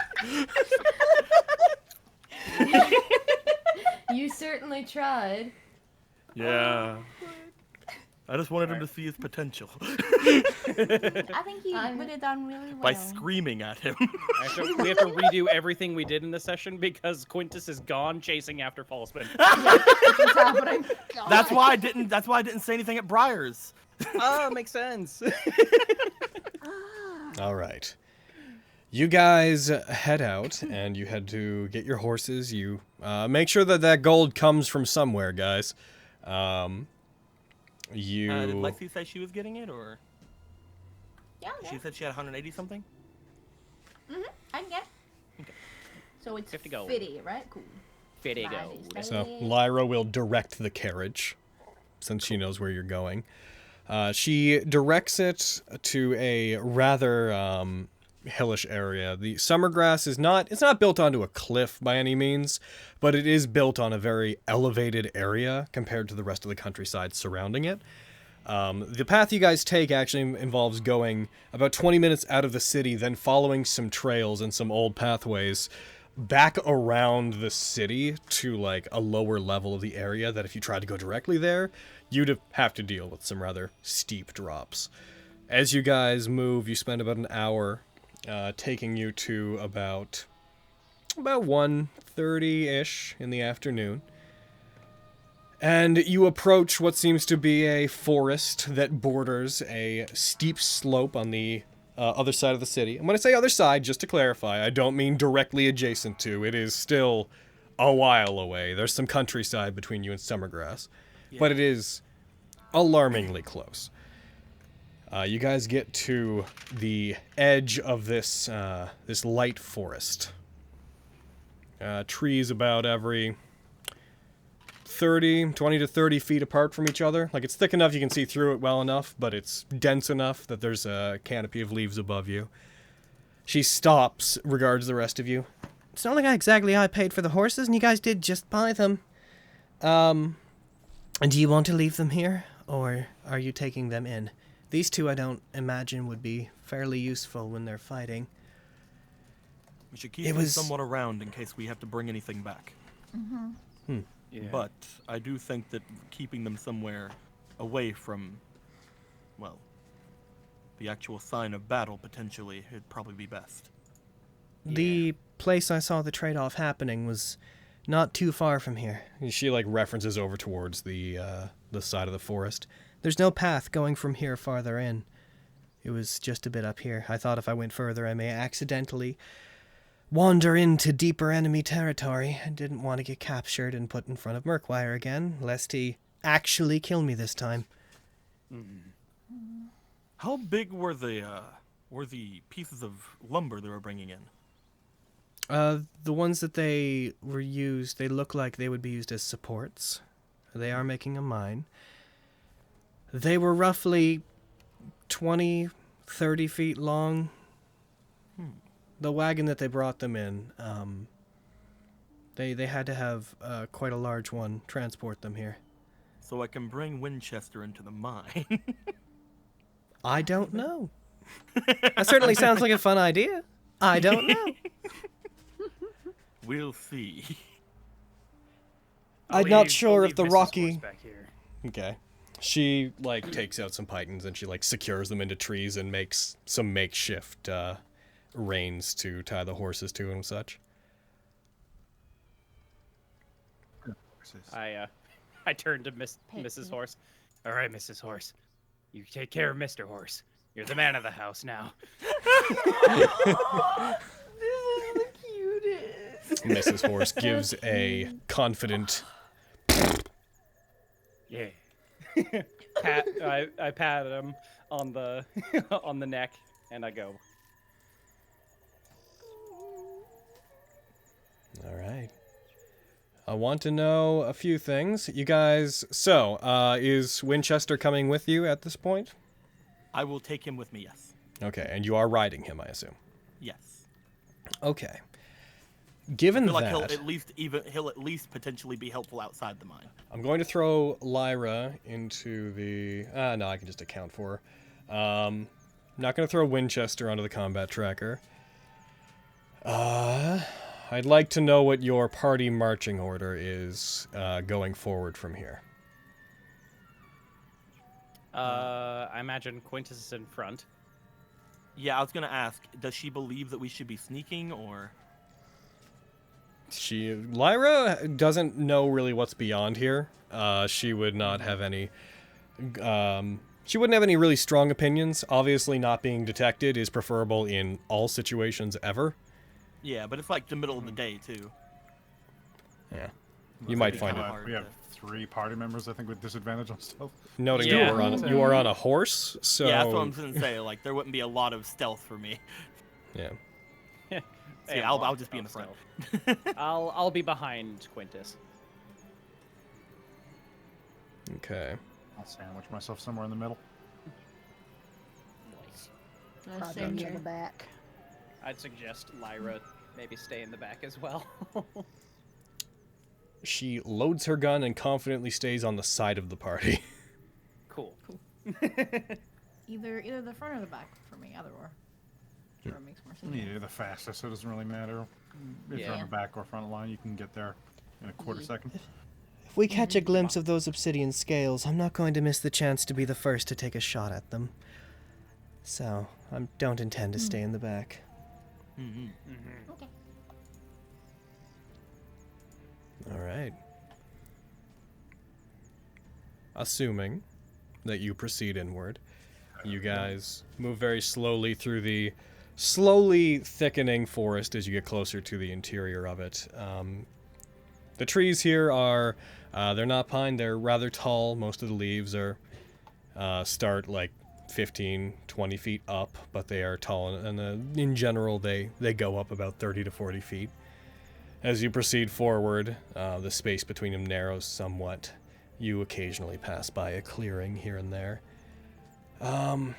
You certainly tried. Yeah. I just wanted him to see his potential I think he would have done really well. by screaming at him. Actually, we have to redo everything we did in the session because Quintus is gone chasing after Fallsman. What's happening? That's why I didn't say anything at Briar's. Oh, makes sense. All right. You guys head out, and you head to get your horses. You make sure that gold comes from somewhere, guys. Did Lexi say she was getting it, or Yeah, she said she had 180 something? I can get. Okay. So it's 50 gold. 50, right? Cool. 50 Friday, gold. So Lyra will direct the carriage, since she knows where you're going. She directs it to a rather hillish area. The summergrass is it's not built onto a cliff by any means, but it is built on a very elevated area compared to the rest of the countryside surrounding it. The path you guys take actually involves going about 20 minutes out of the city, then following some trails and some old pathways back around the city to like a lower level of the area that if you tried to go directly there, you'd have to deal with some rather steep drops. As you guys move, you spend about an hour taking you to about 1:30-ish in the afternoon. And you approach what seems to be a forest that borders a steep slope on the other side of the city. And when I say other side, just to clarify, I don't mean directly adjacent to. It is still a while away. There's some countryside between you and Summergrass. Yeah. But it is alarmingly close. You guys get to the edge of this this light forest. Trees about every 20 to 30 feet apart from each other. Like, it's thick enough you can see through it well enough, but it's dense enough that there's a canopy of leaves above you. She stops, regards the rest of you. It's not like I paid for the horses, and you guys did just buy them. And do you want to leave them here, or are you taking them in? These two I don't imagine would be fairly useful when they're fighting. We should keep them somewhat around in case we have to bring anything back. Yeah. But I do think that keeping them somewhere away from, well, the actual sign of battle, potentially, it'd probably be best. The place I saw the trade-off happening was not too far from here. She, like, references over towards the side of the forest. There's no path going from here farther in. It was just a bit up here. I thought if I went further, I may accidentally wander into deeper enemy territory. I didn't want to get captured and put in front of Murkwire again, lest he actually kill me this time. How big were the pieces of lumber they were bringing in? The ones that they were used, they look like they would be used as supports. They are making a mine. They were roughly 20, 30 feet long. The wagon that they brought them in, they had to have quite a large one transport them here. So I can bring Winchester into the mine. I don't know. That certainly sounds like a fun idea. I don't know. We'll see. I'm not sure if the Mrs. rocky... Horse back here. Okay. She, like, takes out some pythons and she, like, secures them into trees and makes some makeshift reins to tie the horses to and such. I turned to Mrs. Horse. All right, Mrs. Horse. You take care of Mr. Horse. You're the man of the house now. Mrs. Horse gives a confident... Yeah. I pat him on the on the neck and I go. All right. I want to know a few things. You guys, so, is Winchester coming with you at this point? I will take him with me, yes. Okay, and you are riding him, I assume. Yes. Okay. Given I feel like that, he'll at least potentially be helpful outside the mine. I'm going to throw Lyra into the... no, I can just account for her. Not going to throw Winchester onto the combat tracker. I'd like to know what your party marching order is going forward from here. I imagine Quintus is in front. Yeah, I was going to ask, does she believe that we should be sneaking, or... Lyra doesn't know really what's beyond here. She would not have any... she wouldn't have any really strong opinions. Obviously, not being detected is preferable in all situations ever. Yeah, but it's like the middle of the day, too. Yeah. You might find it. We have 3 party members, I think, with disadvantage on stealth. Noting Yeah. you are on a horse, so... Yeah, that's what I'm going to say. Like, there wouldn't be a lot of stealth for me. Yeah. Yeah, I'll just be in the front. I'll be behind Quintus. Okay. I'll sandwich myself somewhere in the middle. Probably Same to here. the back. I'd suggest Lyra maybe stay in the back as well. She loads her gun and confidently stays on the side of the party. Cool. Either the front or the back for me, either or. Sure, it makes more sense. Yeah, you're the fastest, so it doesn't really matter. If you're on Yeah. the back or front line, you can get there in a quarter second. If we catch a glimpse of those obsidian scales, I'm not going to miss the chance to be the first to take a shot at them. So, I don't intend to stay in the back. Okay. All right. Assuming that you proceed inward, you guys move very slowly through the slowly thickening forest as you get closer to the interior of it. The trees here are, they're not pine, they're rather tall. Most of the leaves are start like 15, 20 feet up, but they are tall, and in general they go up about 30 to 40 feet. As you proceed forward, the space between them narrows somewhat. You occasionally pass by a clearing here and there.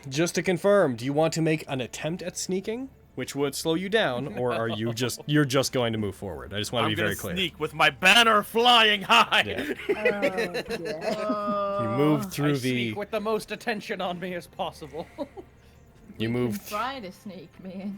Just to confirm, do you want to make an attempt at sneaking, which would slow you down, or are you you're just going to move forward? I just want to be very clear. I'm gonna sneak with my banner flying high. Yeah. You move through I the. sneak with the most attention on me as possible. You move. Try to sneak, man.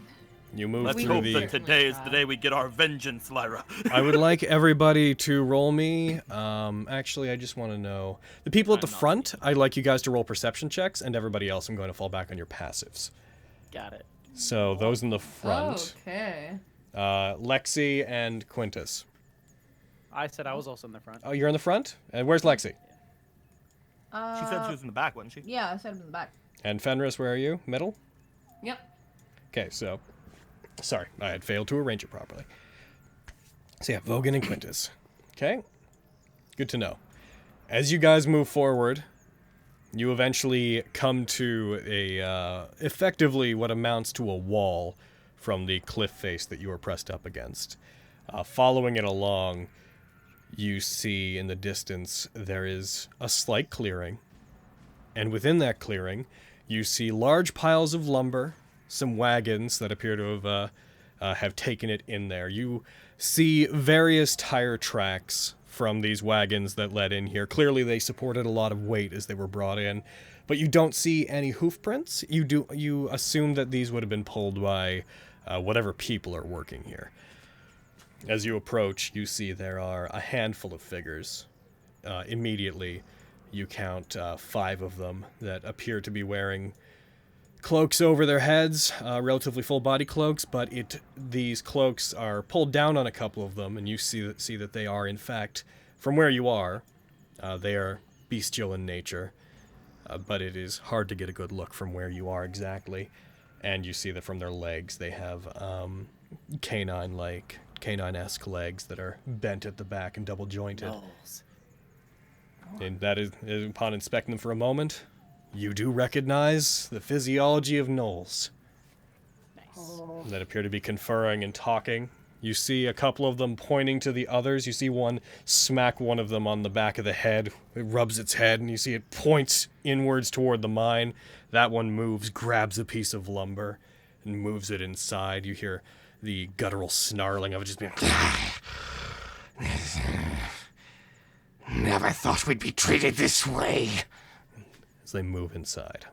You move Let's through hope the. that today is the day we get our vengeance, Lyra. I would like everybody to roll me. Actually, I just want to know the people at the front. I'd like you guys to roll perception checks, and everybody else, I'm going to fall back on your passives. Got it. So those in the front, Okay. Lexi and Quintus. I said I was also in the front. Oh, you're in the front. And where's Lexi? She said she was in the back, wasn't she? Yeah, I said it in the back. And Fenris, where are you? Middle? Yep. Okay, so... Sorry, I had failed to arrange it properly. So yeah, Vogan and Quintus. Okay? Good to know. As you guys move forward, you eventually come to a, effectively what amounts to a wall from the cliff face that you are pressed up against. Following it along, you see in the distance there is a slight clearing. And within that clearing, you see large piles of lumber, some wagons that appear to have taken it in there. You see various tire tracks from these wagons that led in here. Clearly they supported a lot of weight as they were brought in, but you don't see any hoof prints. You assume that these would have been pulled by whatever people are working here. As you approach, you see there are a handful of figures. Immediately, you count 5 of them that appear to be wearing cloaks over their heads, relatively full body cloaks, but these cloaks are pulled down on a couple of them, and you see that they are, in fact, from where you are, they are bestial in nature, but it is hard to get a good look from where you are exactly. And you see that from their legs, they have canine-esque legs that are bent at the back and double jointed. Nulls. And that is, upon inspecting them for a moment, you do recognize the physiology of gnolls. Nice. That appear to be conferring and talking. You see a couple of them pointing to the others. You see one smack one of them on the back of the head. It rubs its head, and you see it points inwards toward the mine. That one moves, grabs a piece of lumber, and moves it inside. You hear the guttural snarling of it just being... Never thought we'd be treated this way. As they move inside.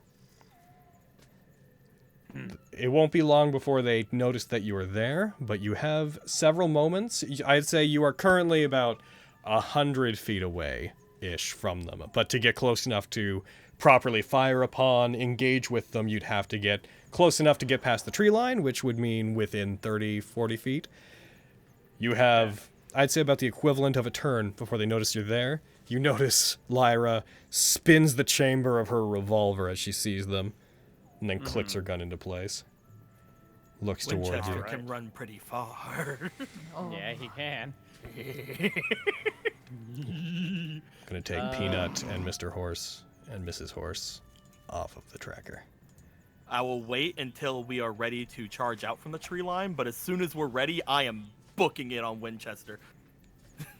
It won't be long before they notice that you are there, but you have several moments. I'd say you are currently about 100 feet away-ish from them. But to get close enough to properly fire upon, engage with them, you'd have to get close enough to get past the tree line, which would mean within 30, 40 feet. You have, I'd say, about the equivalent of a turn before they notice you're there. You notice Lyra spins the chamber of her revolver as she sees them, and then clicks her gun into place. Looks towards Winchester you. can run pretty far. Oh. Yeah, he can. Gonna take Peanut and Mr. Horse and Mrs. Horse off of the tracker. I will wait until we are ready to charge out from the tree line, but as soon as we're ready, I am booking it on Winchester.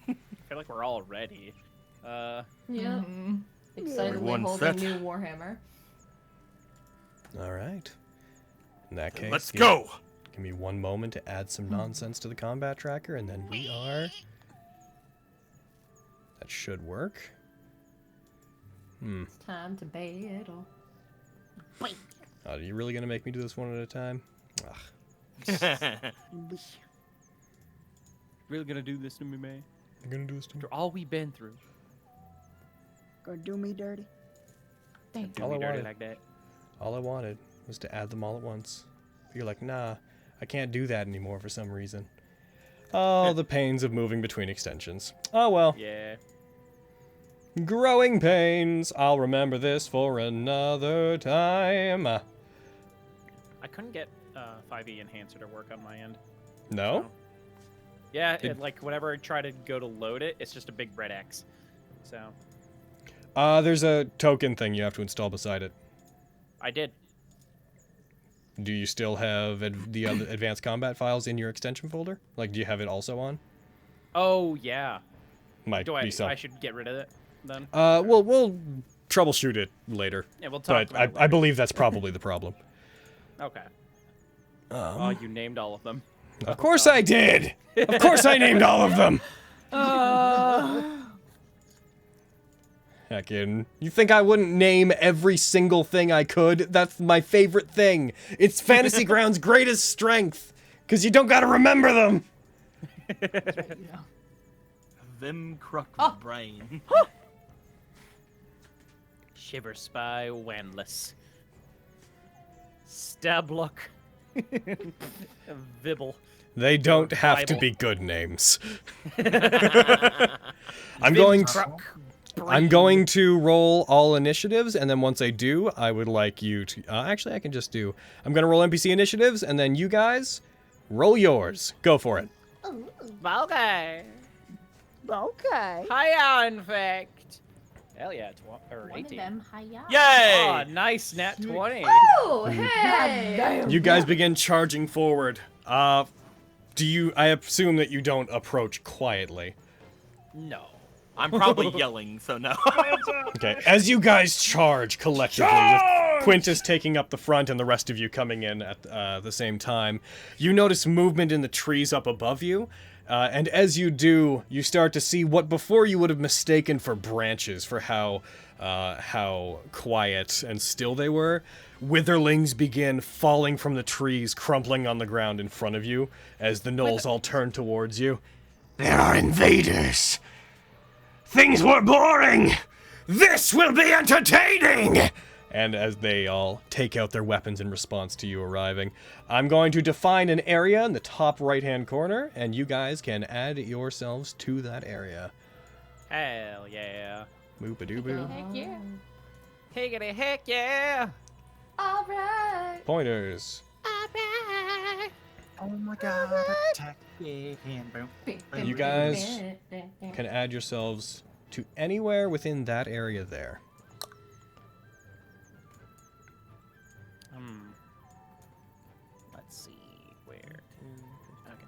I feel like we're all ready. Yeah. Mm-hmm. Excitedly Everyone holding set. new Warhammer. All right. In that case, Let's go! Give me one moment to add some nonsense to the combat tracker, and then we are... That should work. It's time to battle. Oh, are you really gonna make me do this one at a time? Ugh. Really gonna do this to me, man? You're gonna do this to me? After all we've been through. Gonna do me dirty? Thank Do All me I dirty wanted. like that. All I wanted was to add them all at once. But you're like, nah, I can't do that anymore for some reason. Oh, the pains of moving between extensions. Oh well. Yeah. Growing pains. I'll remember this for another time. I couldn't get 5e enhancer to work on my end. No? So- Yeah, Did- like whenever I try to go to load it, it's just a big red X. So There's a token thing you have to install beside it. I did. Do you still have the other advanced combat files in your extension folder? Like, do you have it also on? Oh yeah. Might Do be I? some. I should get rid of it then. We'll troubleshoot it later. Yeah, we'll talk But about it I later. believe that's probably the problem. Okay. Oh, you named all of them. Of course I did! Of course I named all of them! Heckin'. You think I wouldn't name every single thing I could? That's my favorite thing. It's Fantasy Grounds' greatest strength. Because you don't gotta remember them! Them crook brain. Shiver Spy Wanless. Stablock. Vibble. They don't have to Bible. be good names. I'm going to... I'm going to roll all initiatives, and then once I do, I would like you to... actually, I can just do... I'm going to roll NPC initiatives, and then you guys roll yours. Go for it. Okay. Okay. Hiya, in fact. Hell yeah, or One of 18. them, hiya. Yay! Oh, nice, Nat 20. Oh, hey! You guys begin charging forward. I assume that you don't approach quietly. No. I'm probably yelling, so no. Okay, as you guys charge collectively, with Quintus taking up the front and the rest of you coming in at the same time, you notice movement in the trees up above you, and as you do, you start to see what before you would have mistaken for branches for how quiet and still they were. Witherlings begin falling from the trees, crumpling on the ground in front of you, as the gnolls all turn towards you. There are invaders. Things were boring. This will be entertaining. And as they all take out their weapons in response to you arriving, I'm going to define an area in the top right-hand corner, and you guys can add yourselves to that area. Hell yeah. Boop-a-doo-boo. Heck yeah. Higgity heck yeah. All right. Pointers. Oh my god, attack me and boom. You guys can add yourselves to anywhere within that area there. Let's see where. Okay.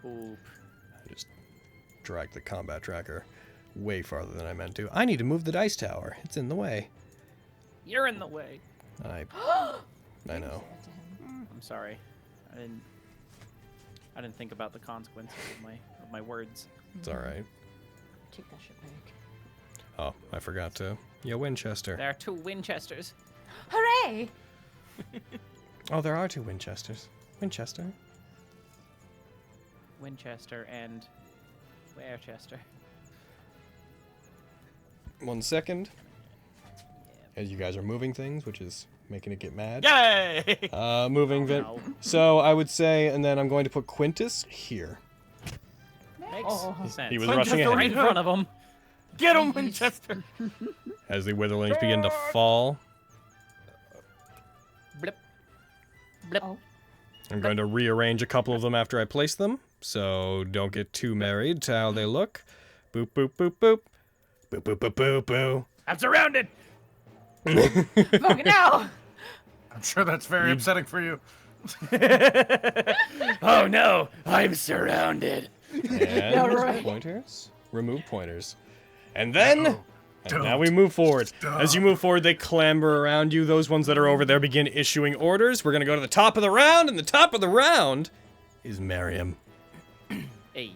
Boop. I just dragged the combat tracker way farther than I meant to. I need to move the dice tower. It's in the way. You're in the way. I know. I'm sorry. I didn't think about the consequences of my words. It's all right. Take that shit back. Oh, I forgot to. Yeah, Winchester. There are 2 Winchesters. Hooray! Oh, there are 2 Winchesters. Winchester. Winchester and Warchester. 1 second. As you guys are moving things, which is making it get mad. Yay! Moving Vin. no. So I would say, and then I'm going to put Quintus here. Makes sense. He was Winchester rushing ahead. right in front of him. Get him, Winchester! As the Witherlings begin to fall, Blip. Blip. Oh. I'm going to rearrange a couple of them after I place them, so don't get too married to how they look. Boop, boop, boop, boop. Boop, boop, boop, boop, boop. I'm surrounded. Fucking no! I'm sure that's very upsetting for you. Oh no, I'm surrounded. And pointers. Remove pointers. And then... And now we move forward. As you move forward, they clamber around you. Those ones that are over there begin issuing orders. We're going to go to the top of the round, and the top of the round is Miriam. Hey.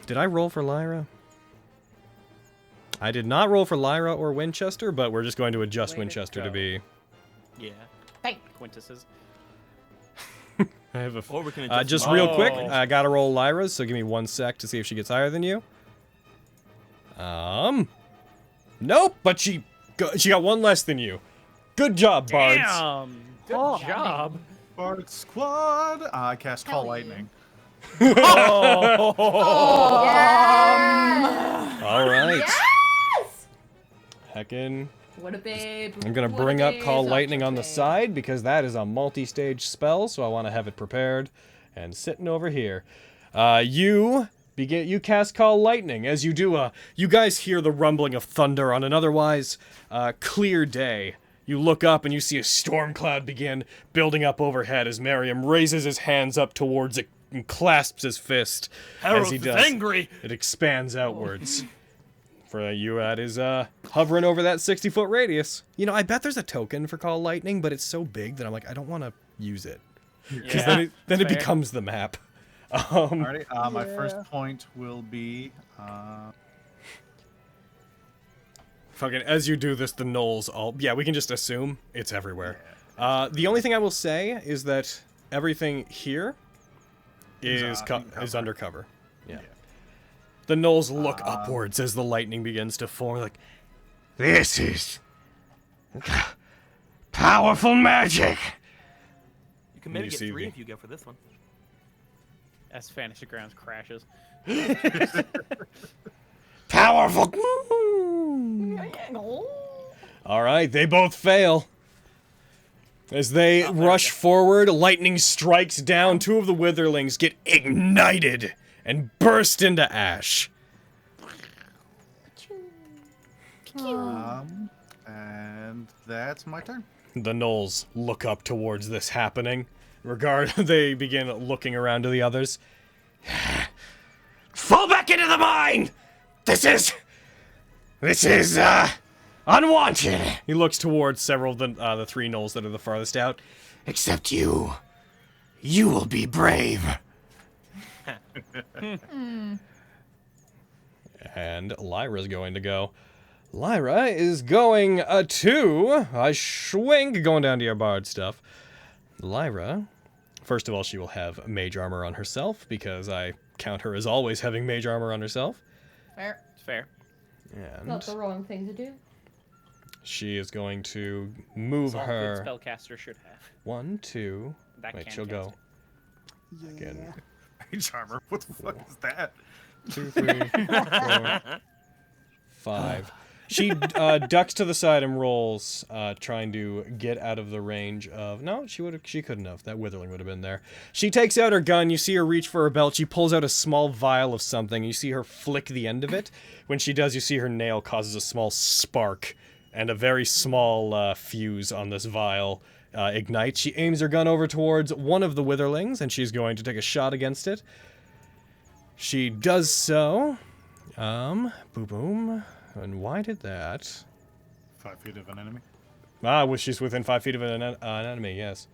Did I roll for Lyra? I did not roll for Lyra or Winchester, but we're just going to adjust Way to Winchester to go. be... Yeah. Hey. Quintuses. I have a... Or we can adjust just them. real quick, Oh. I gotta roll Lyra's, so give me 1 sec to see if she gets higher than you. Nope, but she got 1 less than you. Good job, Bards. Damn. Good Oh. job. Bard Squad. I cast Call Hell yeah. Lightning. All right. Yes! Heckin'. What a babe. I'm gonna What a bring up babe. Call Such Lightning a on the babe. side because that is a multi-stage spell, so I want to have it prepared and sitting over here. You cast Call Lightning. As you do, you guys hear the rumbling of thunder on an otherwise clear day. You look up and you see a storm cloud begin building up overhead as Miriam raises his hands up towards it and clasps his fist. As Harold he is does, angry. it expands outwards. For you, that is hovering over that 60-foot radius. You know, I bet there's a token for Call Lightning, but it's so big that I'm like, I don't want to use it. Because then it fair. becomes the map. Alrighty, my first point will be... Fucking, as you do this, the gnolls all... Yeah, we can just assume it's everywhere. The only thing I will say is that everything here is undercover. Yeah. The gnolls look upwards as the lightning begins to form, like... This is powerful magic. You can maybe You get see 3 the- if you go for this one. As Fantasy Grounds crashes. Powerful. All right, they both fail. As they rush forward, lightning strikes down. Two of the witherlings get ignited and burst into ash. And that's my turn. The gnolls look up towards this happening. They begin looking around to the others. Fall back into the mine! This is unwanted. He looks towards several of the three gnolls that are the farthest out. Except you. You will be brave. And Lyra's going to go. Lyra is going to a schwink, going down to your bard stuff. Lyra, first of all, she will have mage armor on herself, because I count her as always having mage armor on herself. Fair. It's fair. And Not the wrong thing to do. she is going to move All her. good spellcaster should have. 1, 2. That Wait, can she'll go. Yeah. Again. Mage armor. What the fuck is that? 2, 3, 4, 5. She ducks to the side and rolls, trying to get out of the range of. No, she couldn't have. That witherling would have been there. She takes out her gun. You see her reach for her belt. She pulls out a small vial of something. You see her flick the end of it. When she does, you see her nail causes a small spark, and a very small fuse on this vial ignites. She aims her gun over towards one of the witherlings, and she's going to take a shot against it. She does so. Boom, boom. And why did that? 5 feet of an enemy. Well, she's within 5 feet of an enemy, yes.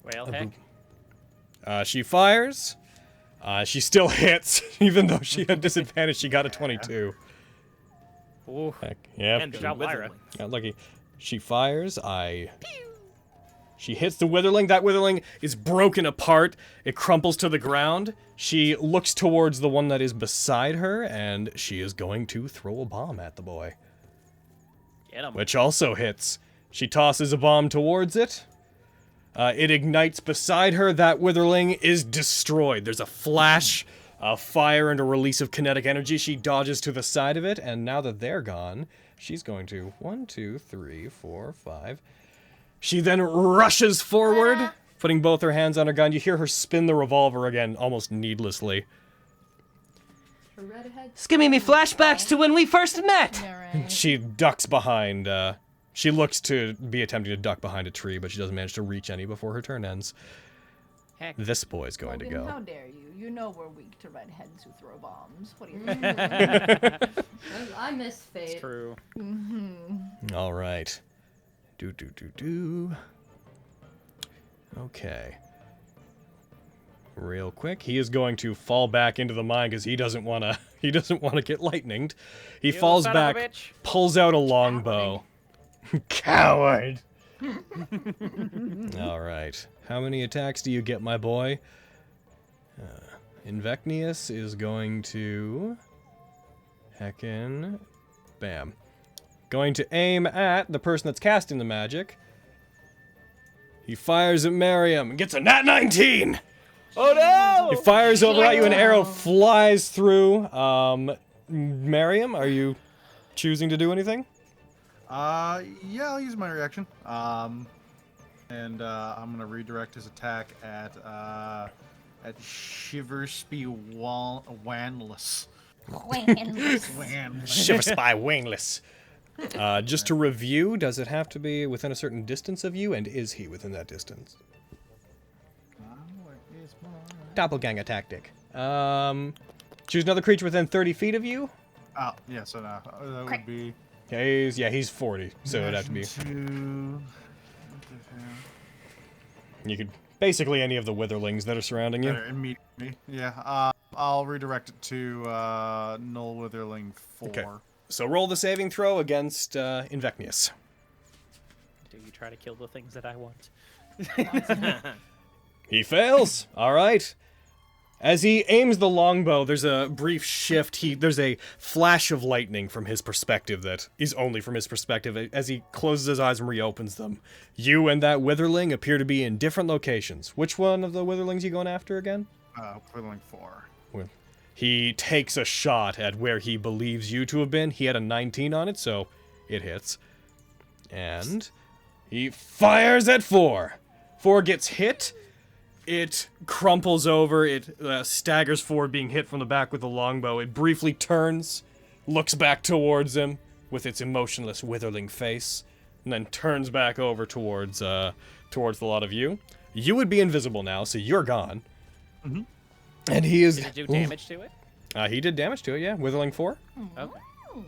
Well, heck. She fires. She still hits, even though she had disadvantage. She got a 22. Ooh. Heck, yeah. And Good job, Lyra. Got lucky. She fires. She hits the witherling. That witherling is broken apart. It crumples to the ground. She looks towards the one that is beside her, and she is going to throw a bomb at the boy. Get him. Which also hits. She tosses a bomb towards it. It ignites beside her. That witherling is destroyed. There's a flash of fire and a release of kinetic energy. She dodges to the side of it, and now that they're gone, she's going to 1, 2, 3, 4, 5. She then rushes forward, putting both her hands on her gun. You hear her spin the revolver again, almost needlessly. It's giving me flashbacks to when we first met. Yeah, right. She ducks behind, she looks to be attempting to duck behind a tree, but she doesn't manage to reach any before her turn ends. Heck. This boy's going to Morgan, go. how dare you? You know we're weak to redheads who throw bombs. What do you think? I miss fate. It's true. All right. Okay. Real quick, he is going to fall back into the mine because he doesn't want to. He doesn't want to get lightninged. He You falls son of a back, bitch. pulls out a longbow. Coward. All right. How many attacks do you get, my boy? Invecnius is going to. Heckin'. Bam. Going to aim at the person that's casting the magic. He fires at Miriam and gets a Nat19! Oh no! He fires over at you, an arrow flies through. Miriam, are you choosing to do anything? Yeah, I'll use my reaction. And I'm gonna redirect his attack at Shiverspy Wanless. Shiver Spy Wingless. Just to review, does it have to be within a certain distance of you, and is he within that distance? Doppelganger tactic. Choose another creature within 30 feet of you. Oh, yeah, so now that would be. He's 40, so it'd have to be. You could basically any of the witherlings that are surrounding you. Immediately, yeah. I'll redirect it to Null Witherling 4. Okay. So roll the saving throw against Invecnius. Do you try to kill the things that I want? He fails. All right. As he aims the longbow, there's a brief shift. There's a flash of lightning from his perspective that is only from his perspective. As he closes his eyes and reopens them, you and that witherling appear to be in different locations. Which one of the witherlings you going after again? Whittling 4. He takes a shot at where he believes you to have been. He had a 19 on it, so it hits. And he fires at 4. 4 gets hit. It crumples over. It staggers forward, being hit from the back with the longbow. It briefly turns, looks back towards him with its emotionless, withering face, and then turns back over towards the lot of you. You would be invisible now, so you're gone. Mm-hmm. And he is. Did it do damage to it? He did damage to it, yeah. Withering 4. Okay.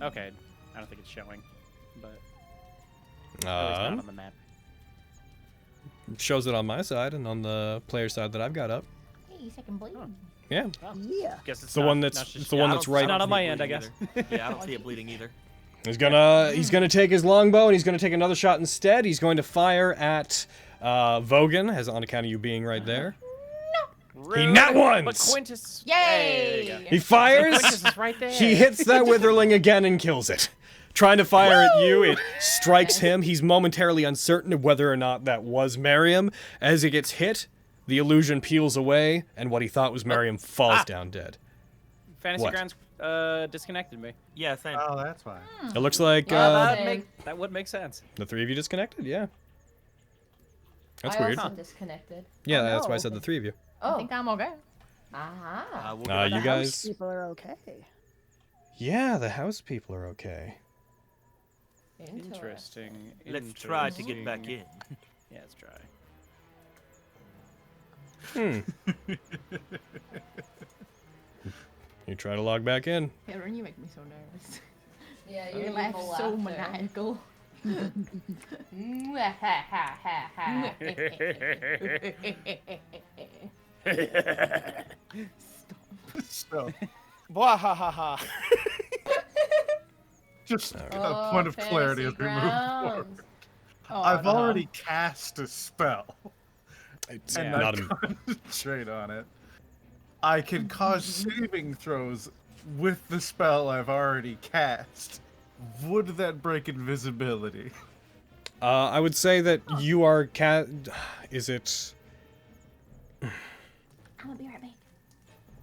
Okay. I don't think it's showing, but at least not on the map. Shows it on my side and on the player side that I've got up. Hey, second blade. Yeah. Well, Yeah. guess it's the not, one that's not just, the one I that's don't- right. It's not on my see it end, I bleeding guess. either. Yeah, I don't see it bleeding either. He's gonna take his longbow and he's gonna take another shot instead. He's going to fire at Vogan, as on account of you being right there. He nat But ones! Quintus. Yay! Hey, there you go. He fires. Quintus is right there. He hits that witherling again and kills it. Trying to fire at you, it strikes him. He's momentarily uncertain of whether or not that was Miriam. As it gets hit, the illusion peels away, and what he thought was Miriam falls down dead. Fantasy What? Grounds disconnected me. Yeah, same. Oh, that's why. It looks like That would make sense. the 3 of you disconnected. Yeah, that's I weird. also disconnected. Yeah, Oh, that's why I no. said the 3 of you. I think I'm okay. Aha. We'll Uh, get you The guys. house people are okay. Yeah, the house people are okay. Interesting. Let's try to get back in. Yeah, let's try. You try to log back in. Aaron, you make me so nervous. Yeah, Your your laugh evil is so laughter. maniacal. So, Wahahaha. just Alright. a point of clarity as we move forward. Oh, I've no. already cast a spell, It's and not I a, concentrate on it. I can cause saving throws with the spell I've already cast. Would that break invisibility? I would say that you are Is it? I'm gonna be right back.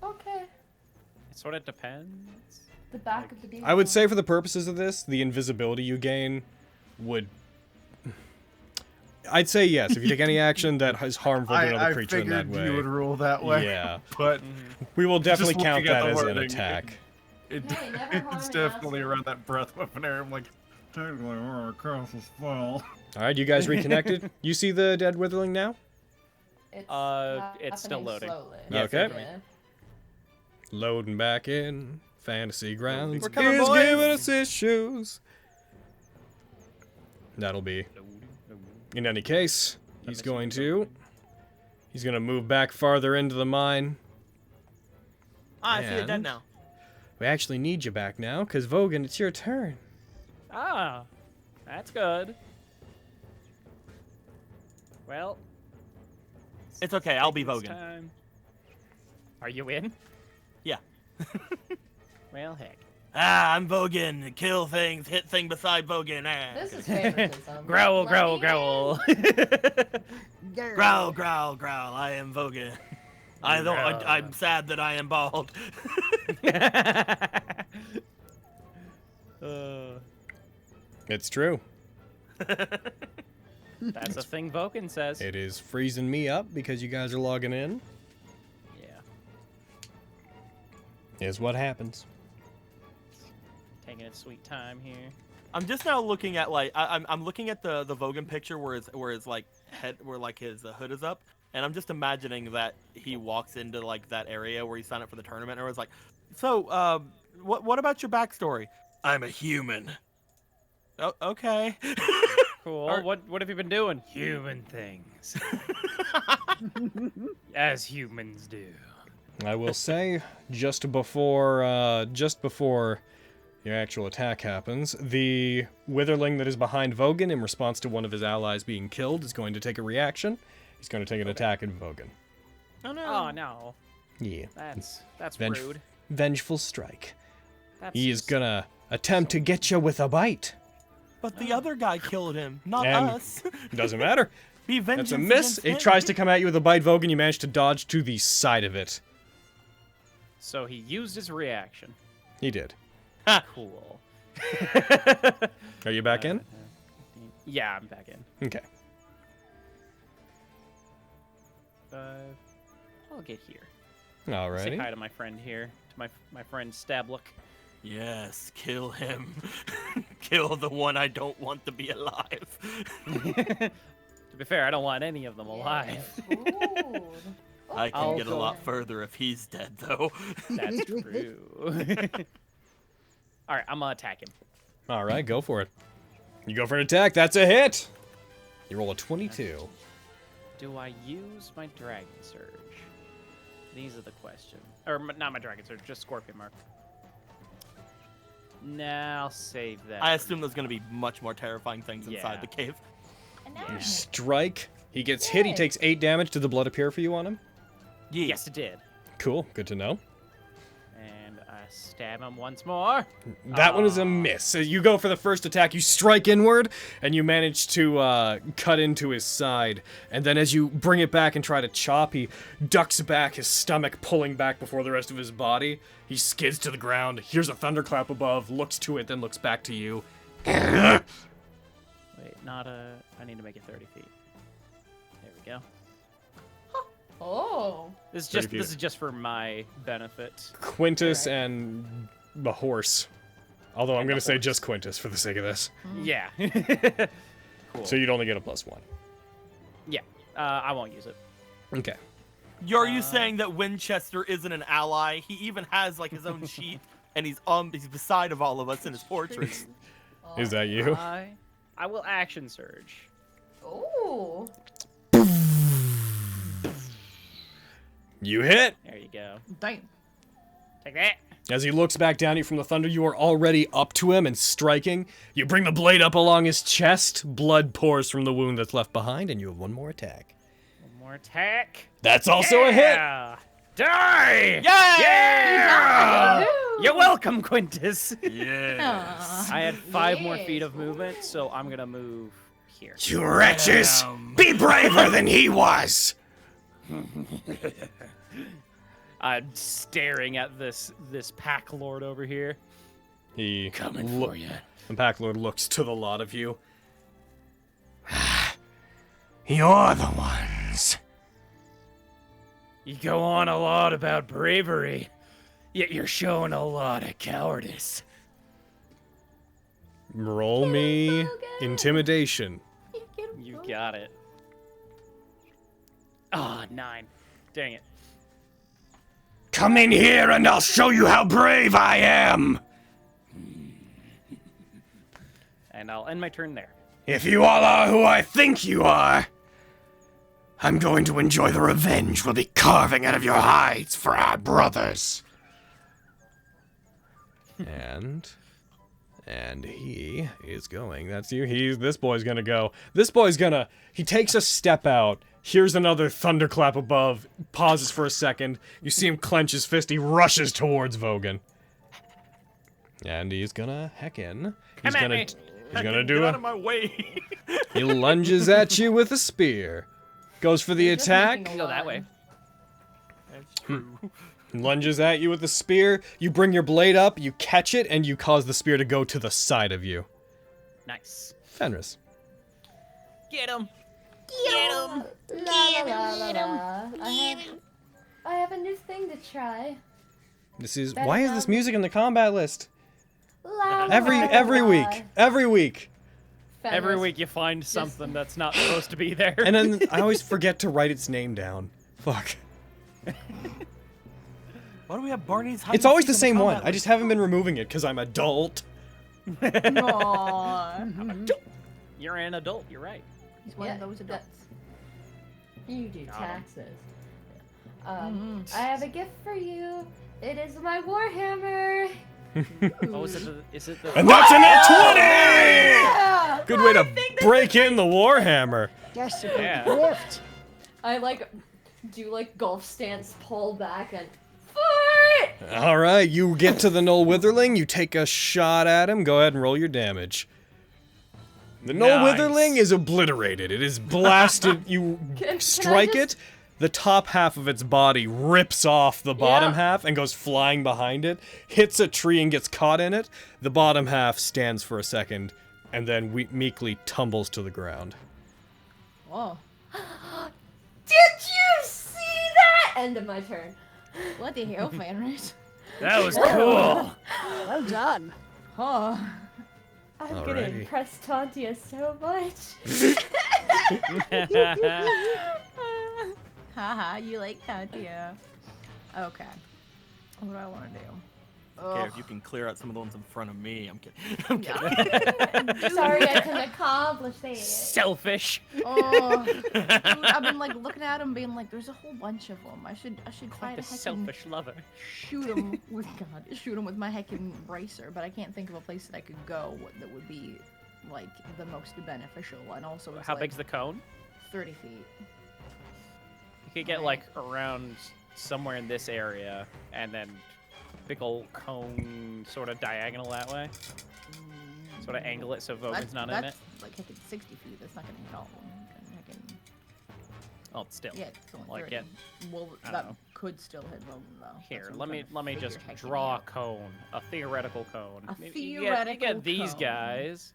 Okay. It sort of depends. The back of the demon. I would say for the purposes of this, the invisibility you gain would. I'd say yes. If you take any action that is harmful to another I creature in figured that way. you would rule that way. Yeah. But We will definitely Just count looking at that the as an wording, attack. Hey, never harm it's an definitely asshole. around that breath weapon area. I'm like, technically, we're a cast a spell. All right, you guys reconnected. You see the dead witherling now? It's It's still happening loading. slowly. Yeah, okay. Yeah. Loading back in. Fantasy Grounds We're coming, is boys. giving us issues. That'll be. In any case, he's going to move back farther into the mine. I see it dead And- now. We actually need you back now, because Vogan, it's your turn. Ah, that's good. Well, It's okay, I'll be this Vogan. time. Are you in? Yeah. Well, heck. Ah, I'm Vogan. Kill things, hit thing beside Vogan. Ah. This is favoritism. Growl, Let growl, me growl. Growl, growl, growl. I am Vogan. I'm sad that I am bald. It's true. That's a thing Vulcan says. It is freezing me up because you guys are logging in. Yeah. Is what happens. Taking its sweet time here. I'm just now looking at like I'm looking at the Vogan picture where his like head his hood is up, and I'm just imagining that he walks into like that area where he signed up for the tournament, and was like, so what about your backstory? I'm a human. Oh, okay. Cool. Or- What have you been doing? Human things. As humans do. I will say, just before your actual attack happens, the witherling that is behind Vogan, in response to one of his allies being killed, is going to take a reaction. He's going to take an attack at Vogan. Oh no. Oh no. Yeah. That's Venge- rude. Vengeful strike. That's He is just- gonna attempt to get you with a bite. But the other guy killed him, not And- us. Doesn't matter. Be That's vengeance a miss. against It him. tries to come at you with a bite, Vogan. You manage to dodge to the side of it. So he used his reaction. He did. Cool. Are you back in? Yeah, I'm back in. Okay. I'll get here. Say Alrighty. hi to my friend here, to my friend Stablook. Yes, kill him. Kill the one I don't want to be alive. To be fair, I don't want any of them alive. Ooh. I can I'll get a go lot ahead. further if he's dead, though. That's true. All right, I'm gonna attack him. All right, go for it. You go for an attack. That's a hit. You roll a 22. Do I use my Dragon Surge? These are the question. Or not my Dragon Surge, just Scorpion Mark. Nah, I'll save that. I assume there's going to be much more terrifying things inside Yeah. the cave. And now You strike. He gets hit. He Yay. takes 8 damage. Did the blood appear for you on him? Yes, it did. Cool. Good to know. And I stab him once more. That one is a miss. So you go for the first attack, you strike inward, and you manage to cut into his side. And then as you bring it back and try to chop, he ducks back, his stomach pulling back before the rest of his body. He skids to the ground, hears a thunderclap above, looks to it, then looks back to you. Wait, not a... I need to make it 30 feet. There we go. Oh. This is 30 just feet. this is just for my benefit. Quintus and the horse. Although I'm going to say just Quintus for the sake of this. Yeah. Cool. So you'd only get a +1. Yeah. I won't use it. Okay. Are you saying that Winchester isn't an ally? He even has like his own sheet, and he's beside of all of us in his fortress. Is that you? I will action surge. Ooh. You hit! There you go. Damn. Take that. As he looks back down at you from the thunder, you are already up to him and striking. You bring the blade up along his chest, blood pours from the wound that's left behind, and you have one more attack. One more attack. That's also a hit! Die! Yeah! You're welcome, Quintus. Yeah. I had 5 more Yes. feet of movement, so I'm gonna move here. You wretches! Be braver than he was! I'm staring at this pack lord over here. He Coming for you. The pack lord looks to the lot of you. You're the ones. You go on a lot about bravery, yet you're showing a lot of cowardice. Roll me intimidation. You got it. Ah, 9. Dang it. Come in here and I'll show you how brave I am! And I'll end my turn there. If you all are who I think you are, I'm going to enjoy the revenge we'll be carving out of your hides for our brothers. And he is going. That's you. This boy's gonna go. This boy's gonna. He takes a step out. Here's another thunderclap above. Pauses for a second. You see him clench his fist. He rushes towards Vogan. And he's gonna heck in. He's Come at gonna. me. He's gonna do Get out of a. my way. He lunges at you with a spear. Goes for the You're just attack. making a Go that line. way. That's true. Lunges at you with the spear. You bring your blade up. You catch it, and you cause the spear to go to the side of you. Nice. Fenris. Get him. La, la, la, la, la. I have a new thing to try. This is. Better Why is not- this music in the combat list? La, la, Every la, week. la. Every week. Every Fenris. week you find something that's not supposed to be there. And then I always forget to write its name down. Fuck. Why do we have Barney's? It's always the same one. I just haven't been removing it because I'm adult. Aww. You're an adult. You're right. He's one of those adults. You do Got 'em. taxes. I have a gift for you. It is my Warhammer. Oh, is it the? And that's an at Yeah! 20! Good way to break in the Warhammer. Yes, a good Yeah. gift. I like do like golf stance, pull back, and fight. All right, you get to the Knoll Witherling. You take a shot at him. Go ahead and roll your damage. The Knoll Nice. Witherling is obliterated. It is blasted. You Can I strike just- it. The top half of its body rips off the bottom Yeah. half and goes flying behind it, hits a tree and gets caught in it. The bottom half stands for a second and then meekly tumbles to the ground. Whoa. Did you see that? End of my turn. What the hell, Fenris? That was cool. Well done. Oh. I'm gonna Alrighty. impress Tantia so much. Haha, you like Tantia. Okay. What do I want to do? Okay, if you can clear out some of the ones in front of me, I'm kidding. I'm kidding. Sorry, I couldn't accomplish that. Selfish. Oh, dude, I've been like looking at them, being like, "There's a whole bunch of them. I should try The to heckin' selfish lover. shoot them with shoot them with my heckin' bracer." But I can't think of a place that I could go that would be like the most beneficial, and also it's How like big's the cone? 30 feet. You could get like around somewhere in this area, and then big old cone sort of diagonal that way. Sort of angle it so Vogan's not in it. That's like heckin' 60 feet. That's not gonna hit all of them. Heckin', Oh, still. yeah, it's only Like 30. it. Well, I that don't know. could still hit them though. That's Here, what I'm let trying me to just figure heckin' draw a out. cone, a theoretical cone. A You theoretical get these cone. guys.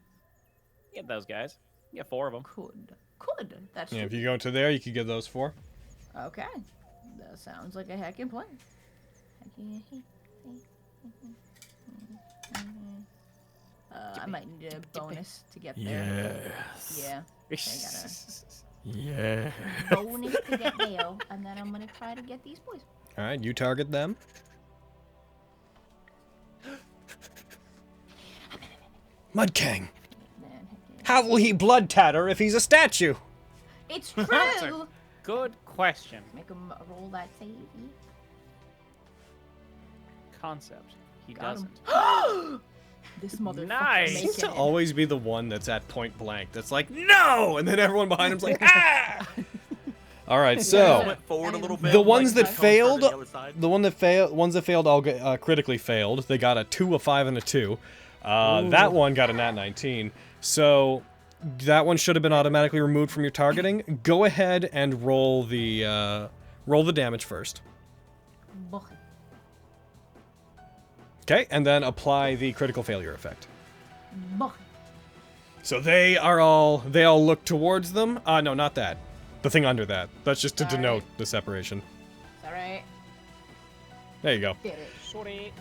You get those guys. You get 4 of them. Could. That's Yeah, true. if you go to there, you could get those 4. Okay. That sounds like a heckin' plan. I might need a bonus to get there. Yes. Yeah. Yeah. Bonus to get there, and then I'm gonna try to get these boys. All right, you target them. Mudking. How will he blood tatter if he's a statue? It's That's a true. good question. Make him roll that save. Concept. He Got 'em. doesn't. This motherfucker Nice. Seems making to it. always be the one that's at point blank. That's like, no! And then everyone behind him's like, ah! All right, so Went forward a little bit. the ones like that the cone started failed, the other side. ones that failed all get, critically failed. They got a 2, a 5, and a 2. That one got a Nat19. So that one should have been automatically removed from your targeting. Go ahead and roll the damage first. Okay, and then apply the critical failure effect. So they all look towards them. No, not that. The thing under that. That's just to denote the separation. It's alright. There you go. Did it. Sorry.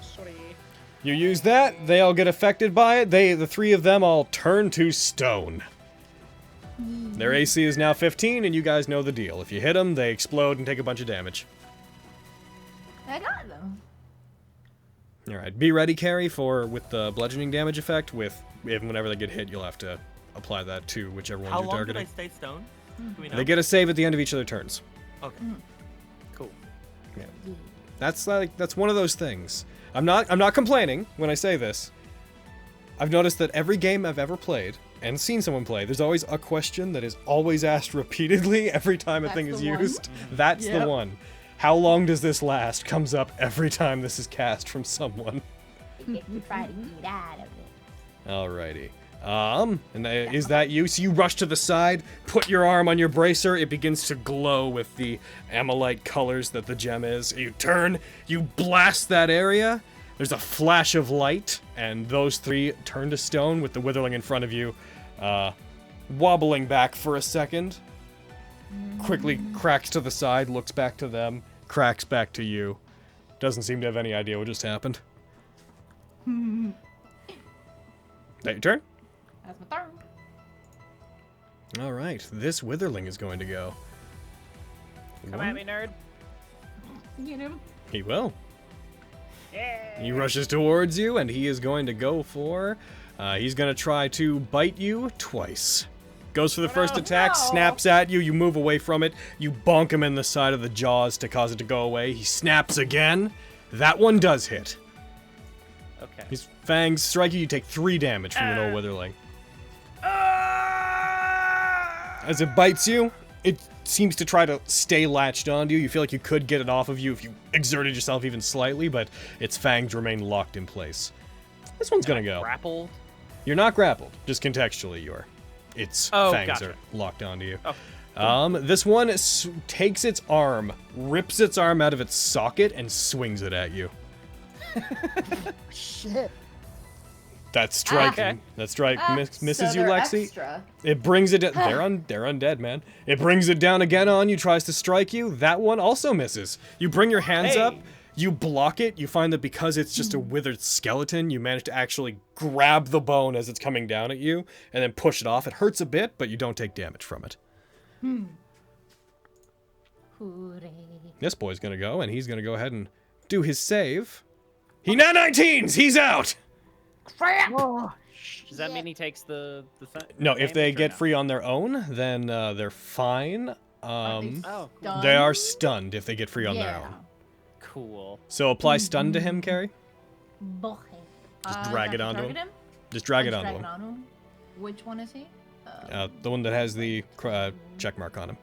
You use that, they all get affected by it. The 3 of them all turn to stone. Their AC is now 15, and you guys know the deal. If you hit them, they explode and take a bunch of damage. I got them. All right, be ready, Carrie, with the bludgeoning damage effect. Whenever they get hit, you'll have to apply that to whichever ones How you're long did targeting. I stay stone? Do we know? They get a save at the end of each of their turns. Okay. Cool. Yeah. That's one of those things. I'm not complaining when I say this. I've noticed that every game I've ever played and seen someone play, there's always a question that is always asked repeatedly every time a That's thing is the one. used. That's the Yep. one. How long does this last? Comes up every time this is cast from someone. You try to get out of it. Alrighty. Is that you? So you rush to the side, put your arm on your bracer, it begins to glow with the amylite colors that the gem is. You turn, you blast that area, there's a flash of light, and those 3 turn to stone with the witherling in front of you, wobbling back for a second, quickly cracks to the side, looks back to them, cracks back to you. Doesn't seem to have any idea what just happened. That your turn? That's my turn. All right, this witherling is going to go. Come at me, nerd. Get him. He will. He rushes towards you, and he is going to go for... he's going to try to bite you twice. Goes for the first attack, snaps at you, you move away from it, you bonk him in the side of the jaws to cause it to go away. He snaps again. That one does hit. Okay. His fangs strike you, you take 3 damage from an old witherling. As it bites you, it seems to try to stay latched onto you. You feel like you could get it off of you if you exerted yourself even slightly, but its fangs remain locked in place. This one's gonna go. Grappled. You're not grappled, just contextually you are. Its Oh, fangs gotcha. are locked onto you. Oh. This one takes its arm, rips its arm out of its socket, and swings it at you. Shit. That's striking. Okay. That strike misses So you, they're Lexi. extra. It brings it. They're undead, man. It brings it down again on you. Tries to strike you. That one also misses. You bring your hands up. You block it. You find that because it's just a withered skeleton, you manage to actually grab the bone as it's coming down at you, and then push it off. It hurts a bit, but you don't take damage from it. Hooray. This boy's gonna go, and he's gonna go ahead and do his save. He Nat19s. He's out. Crap! Does that mean he takes the No, if they damage or get no? free on their own, then they're fine. Oh, cool. They are stunned if they get free on their own. Cool. So apply stun to him, Carrie. Boy. Just drag it onto target him. Just drag it Just onto drag him. it onto him. Which one is he? The one that has the check mark on him.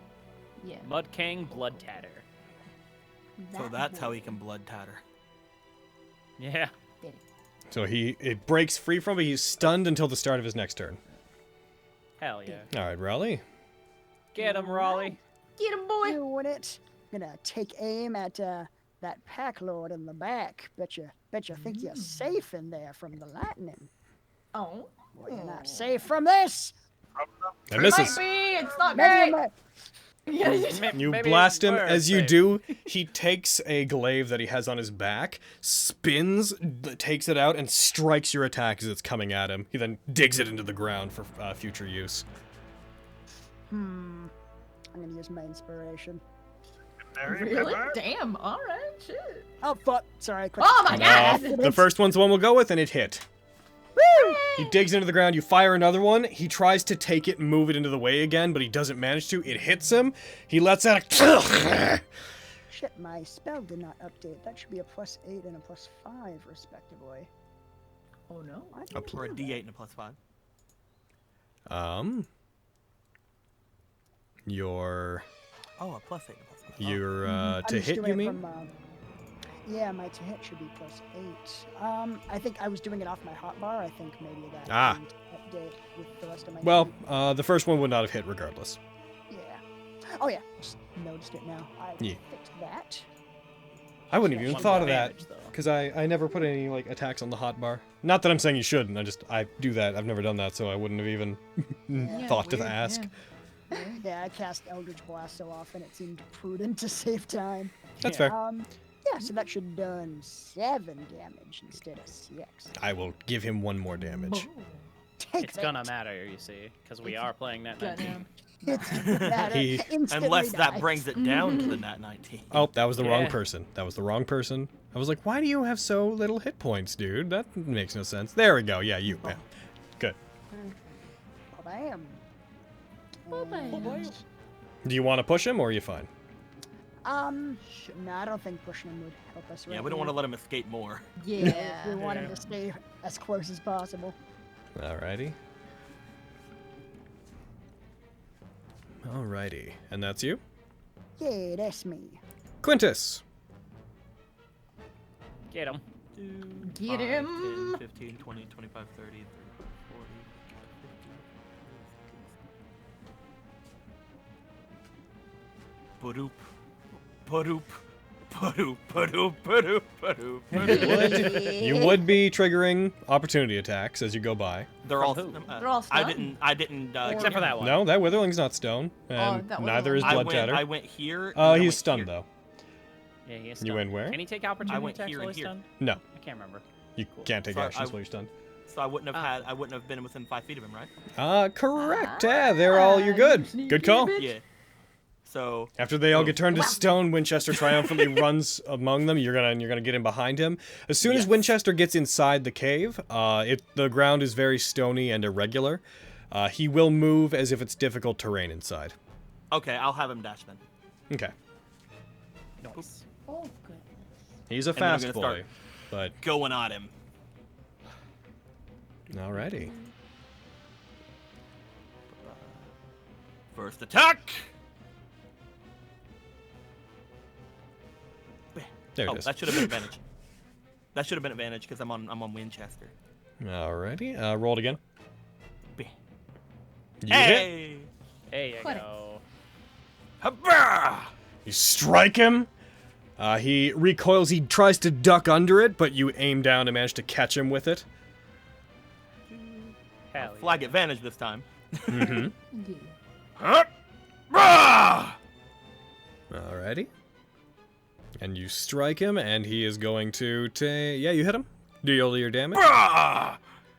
Yeah. Mud King Blood Tatter. So that's how he can blood tatter. Yeah. So it breaks free from it. He's stunned until the start of his next turn. Hell yeah. All right, Raleigh. Get him, Raleigh. Get him, boy. Doing it. Gonna take aim at that pack lord in the back. Bet you think you're safe in there from the lightning. Oh. Well, you're not safe from this. That misses. Might be. It's not Maybe great. You Maybe blast him. we're As you safe. do, he takes a glaive that he has on his back, spins, takes it out, and strikes your attack as it's coming at him. He then digs it into the ground for future use. I'm gonna use my inspiration. Really? Damn. All right. Shit. Oh fuck! Sorry. I clicked. Oh my god. The first one's the one we'll go with, and it hit. Woo! He digs into the ground. You fire another one. He tries to take it and move it into the way again, but he doesn't manage to. It hits him. He lets out a... Shit, my spell did not update. That should be a +8 and a +5, respectively. Oh no. Why did Or a it do D8 and a +5. Your... Oh, a +8 and a +5. Your, I'm to just hit, doing you it mean? From, yeah, my to hit should be +8. I think I was doing it off my hotbar. I think maybe that didn't update with the rest of my Well, sheet. the first one would not have hit regardless. Yeah. Oh yeah, just noticed it now. I Yeah. fixed that. I wouldn't have even One thought more of that, damage, though. because I never put any, like, attacks on the hotbar. Not that I'm saying you shouldn't, I do that. I've never done that, so I wouldn't have even thought to weird, ask. yeah. Yeah, I cast Eldritch Blast so often it seemed prudent to save time. That's fair. Yeah, so that should have done 7 damage instead of 6. I will give him 1 more damage. Take It's gonna matter, you see, because we are playing that 19. It's matter. He- Instantly Unless that dies. brings it down to the Nat19. Oh, that was the wrong Yeah. person. That was the wrong person. I was like, why do you have so little hit points, dude? That makes no sense. There we go. Yeah, you, man. Good. Bam. Do you want to push him, or are you fine? No, I don't think pushing him would help us. Yeah, right we don't want to now. let him escape more. Yeah. We want him to stay as close as possible. Alrighty. Alrighty. And that's you? Yeah, that's me. Quintus. Get him. Get 5, him. 10, 15, 20, 25, 30, 40, 50. Badoop. Badoop. Badoop. Badoop. Badoop. Badoop. Badoop. You would be triggering opportunity attacks as you go by. They're all. From who? They're all I stunned? didn't. Except for that one. No, that Witherling's not stone, and that neither is Witherling. Blood Tatter. I went here. Oh, and I he's went stunned here. though. Yeah, he is You stunned. went where? Can he take opportunity went attacks here while and he's here. stunned? No, I can't remember. you can't take So actions while you're stunned. So I wouldn't have Ah. had. I wouldn't have been within 5 feet of him, right? Correct. Yeah, they're all. You're good. Good call. Yeah. So After they all get turned to stone, Winchester triumphantly runs among them. You're gonna get in behind him. As soon as Yes. Winchester gets inside the cave, the ground is very stony and irregular. He will move as if it's difficult terrain inside. okay, I'll have him dash then. Okay. Nice. Oh goodness. He's a then I'm fast gonna boy, start- but Going on him. alrighty. First attack. There Oh, it is. that should have been advantage. That should have been advantage because I'm on Winchester. Alrighty. Roll it again. Bam. You hit. Hey. There you Got it. go. You strike him. He recoils. He tries to duck under it, but you aim down and manage to catch him with it. Hell Flag advantage this time. Mm-hmm. Alrighty. And you strike him, and he is going to take... Yeah, you hit him. Deal your damage.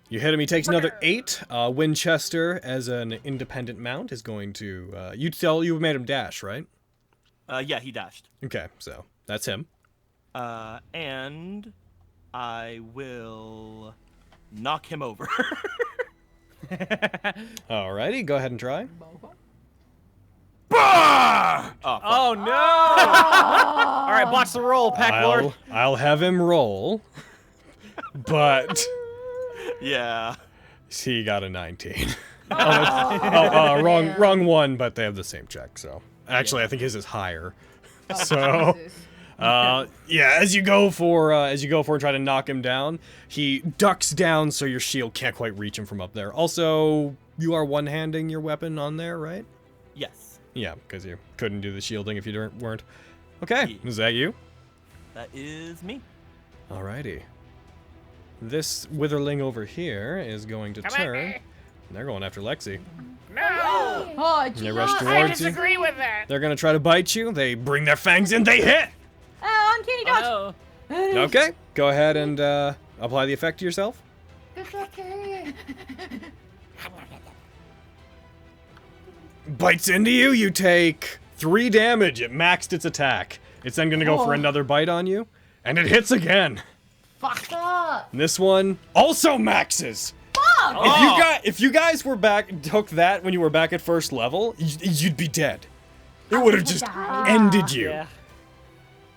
You hit him, he takes another 8. Winchester, as an independent mount, is going to... you made him dash, right? Yeah, he dashed. Okay, so that's him. And I will knock him over. Alrighty, go ahead and try. Oh no! All right, botch the roll, Pack Lord. I'll have him roll, but Yeah. he got a 19. Wrong one, but they have the same check. So actually, I think his is higher. So. Yeah, as you go for and try to knock him down, he ducks down so your shield can't quite reach him from up there. Also, you are one-handing your weapon on there, right? Yes. Yeah, because you couldn't do the shielding if you weren't. Okay, is that you? That is me. Alrighty. This witherling over here is going to turn. And they're going after Lexi. No! Oh, They rush I towards you. disagree with that. They're gonna try to bite you. They bring their fangs in. They hit. uncanny dodge. Oh, Okay, go ahead and apply the effect to yourself. Good job, Carrie. Bites into you. You take 3 damage. It maxed its attack. It's then gonna go for another bite on you, and it hits again. Fucked up. And this one also maxes. Fuck! If you guys were took that when you were back at first level, you'd be dead. It would have just ended you. yeah.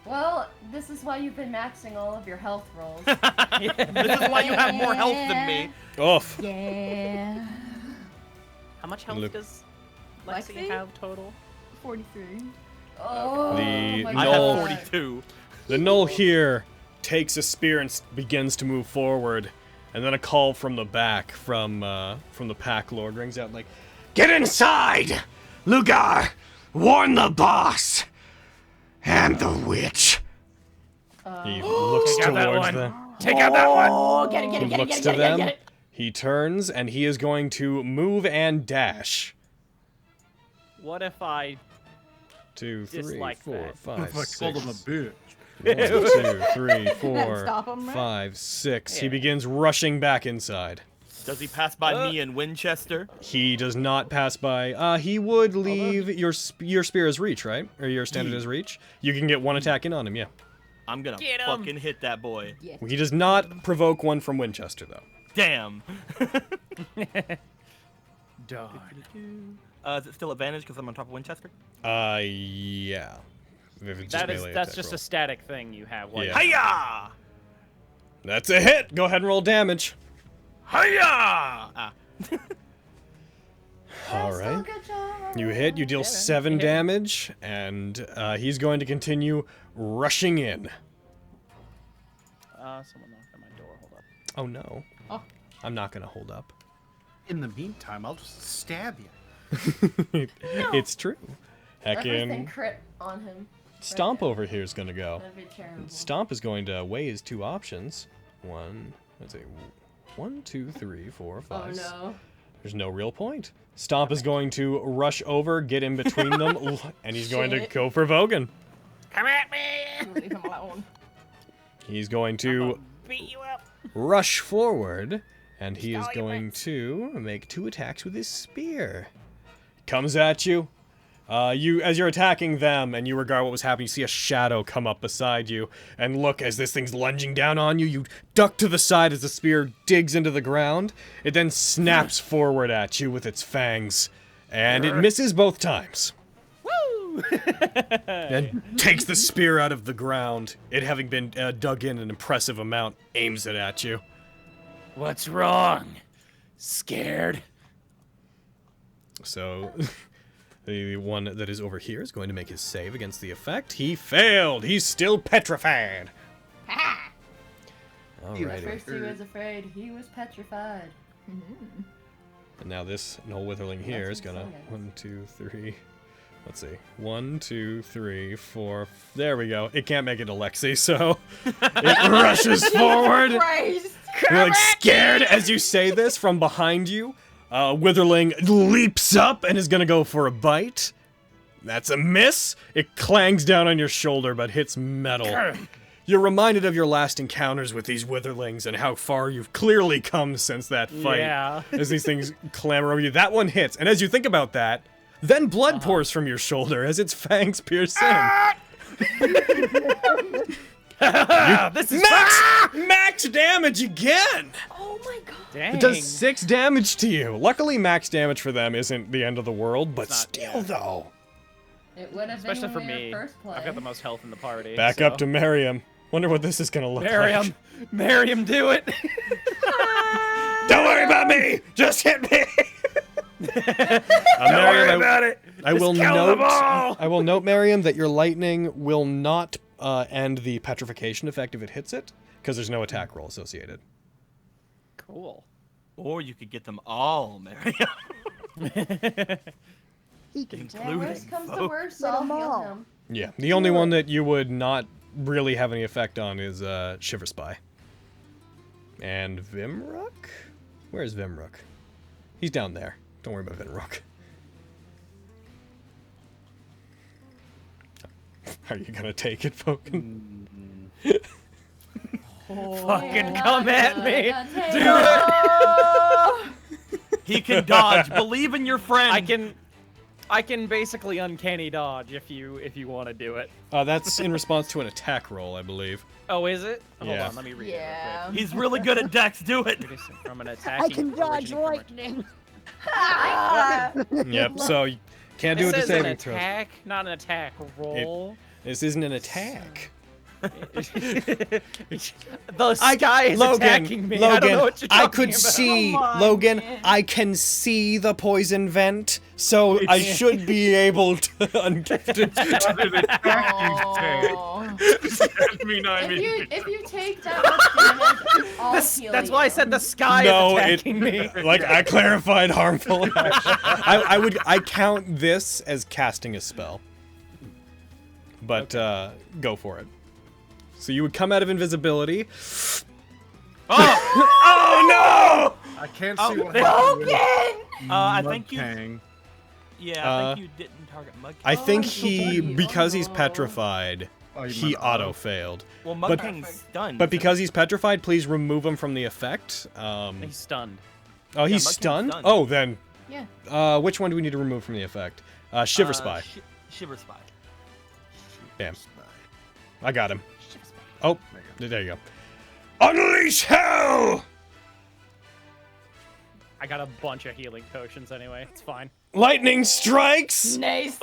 Well, this is why you've been maxing all of your health rolls. This is why you have more health than me. Oof. Yeah. How much health Look. does Lexi have total? 43. Oh, The my I Null- have God. 42. The Null here takes a spear and begins to move forward, and then a call from the back from the Pack Lord rings out like, Get inside! Lugar, warn the boss! And the witch. he looks Take out that towards one. them. Take out that one. Oh, get it, get He it, get it, looks get to it, get it, them. get it. He turns and he is going to move and dash. What if I 2, 3, Dislike 4, that. 5, I 6. called him a bitch. 1, 2, 3, 4, Stop him, right? 5, 6. He Yeah. begins rushing back inside. Does he pass by me and Winchester? He does not pass by. He would leave your spear as reach, right? Or your standard as reach. You can get one attack in on him, yeah. I'm gonna Get him. fucking hit that boy. He does not provoke one from Winchester, though. Damn. Darn. Is it still advantage because I'm on top of Winchester? Yeah. If it's just melee That's attack just roll. a static thing you have. While Yeah. Hiya! That's a hit! Go ahead and roll damage. Hiya! Ah. Alright. Good job. You hit, you deal 7 damage, and he's going to continue rushing in. Someone knocked on my door. Hold up. Oh no. Oh. I'm not gonna hold up. In the meantime, I'll just stab you. It's true. Everything Heckin' crit on him. Stomp over here is gonna go. That'd be terrible. Stomp is going to weigh his 2 options. 1, 2, 3, 4, 5. Oh no. There's no real point. Stomp is going to rush over, get in between them, and he's going to Shit. go for Vogan. Come at me! Leave him alone. He's going to Beat you up. rush forward, and he is Stall your going wits. to make 2 attacks with his spear. Comes at you. As you're attacking them and you regard what was happening, you see a shadow come up beside you, and look, as this thing's lunging down on you, you duck to the side as the spear digs into the ground. It then snaps forward at you with its fangs, and it misses both times. Woo! And takes the spear out of the ground. It having been dug in an impressive amount, aims it at you. What's wrong? Scared? So, the one that is over here is going to make his save against the effect. He failed! He's still petrified! At Alrighty. first he was afraid. He was petrified. And now this Null Witherling here is gonna That's 1, 2, 3, Let's see. 1, 2, 3, 4. There we go. It can't make it to Lexi, so it rushes forward. Christ. You're like scared as you say this from behind you. Witherling leaps up and is gonna go for a bite. That's a miss. It clangs down on your shoulder but hits metal. You're reminded of your last encounters with these witherlings and how far you've clearly come since that fight. Yeah. As these things clamber over you. That one hits, and as you think about that, then blood pours from your shoulder as its fangs pierce in. This is Max damage again! Oh my god. Dang. It does 6 damage to you. Luckily, max damage for them isn't the end of the world, but not, still, though. It would have Especially been for when we me. were first play. I've got the most health in the party. Back so. up to Miriam. Wonder what this is gonna look like. Miriam, do it. Don't worry about me! Just hit me! Don't worry about it! I will note, Miriam, that your lightning will not end the petrification effect if it hits it, because there's no attack roll associated. Cool. Or you could get them all, Miriam. He can Yeah, worst comes to worst, Let I'll 'em heal all. him. Yeah, the only one that you would not really have any effect on is Shiver Spy. And Vimrook? Where's Vimrook? He's down there. Don't worry about Vimrook. Are you gonna take it, Foken? Fucking come at me. He can dodge. Believe in your friend. I can basically uncanny dodge if you want to do it. That's in response to an attack roll, I believe. Oh, is it? Hold Yeah. on, let me read Yeah. it He's really good at Dex. Do it. real quick. From an I attacking. can dodge originating lightning. Yep, so you can't do It it to says an saving throws. attack, not an attack roll. This isn't an attack. The sky is Logan, attacking me. I don't know what you're I talking could about. see, Come on, Logan, man. I can see the poison vent, so I should be able to ungift it. Oh. If you take that much damage, I'll heal That's you. why I said the sky No, is attacking me. Like, I clarified harmful action. I count this as casting a spell. But, go for it. So you would come out of invisibility. Oh no! I can't see what Logan! happened. I think you. Mudkang. Yeah, I think you didn't target Mudkang. I think Oh, he, no. because he's Oh. petrified, Oh, you he meant auto. auto-failed. Well, But- Mudkang's stunned. But because he's petrified, please remove him from the effect. He's stunned. Oh, he's Mudkang's stunned? stunned. Oh, then. Yeah. Which one do we need to remove from the effect? Shiver Spy. Shiver Spy. Bam. I got him. Oh, there you go. Unleash hell! I got a bunch of healing potions anyway. It's fine. Lightning strikes! Nice.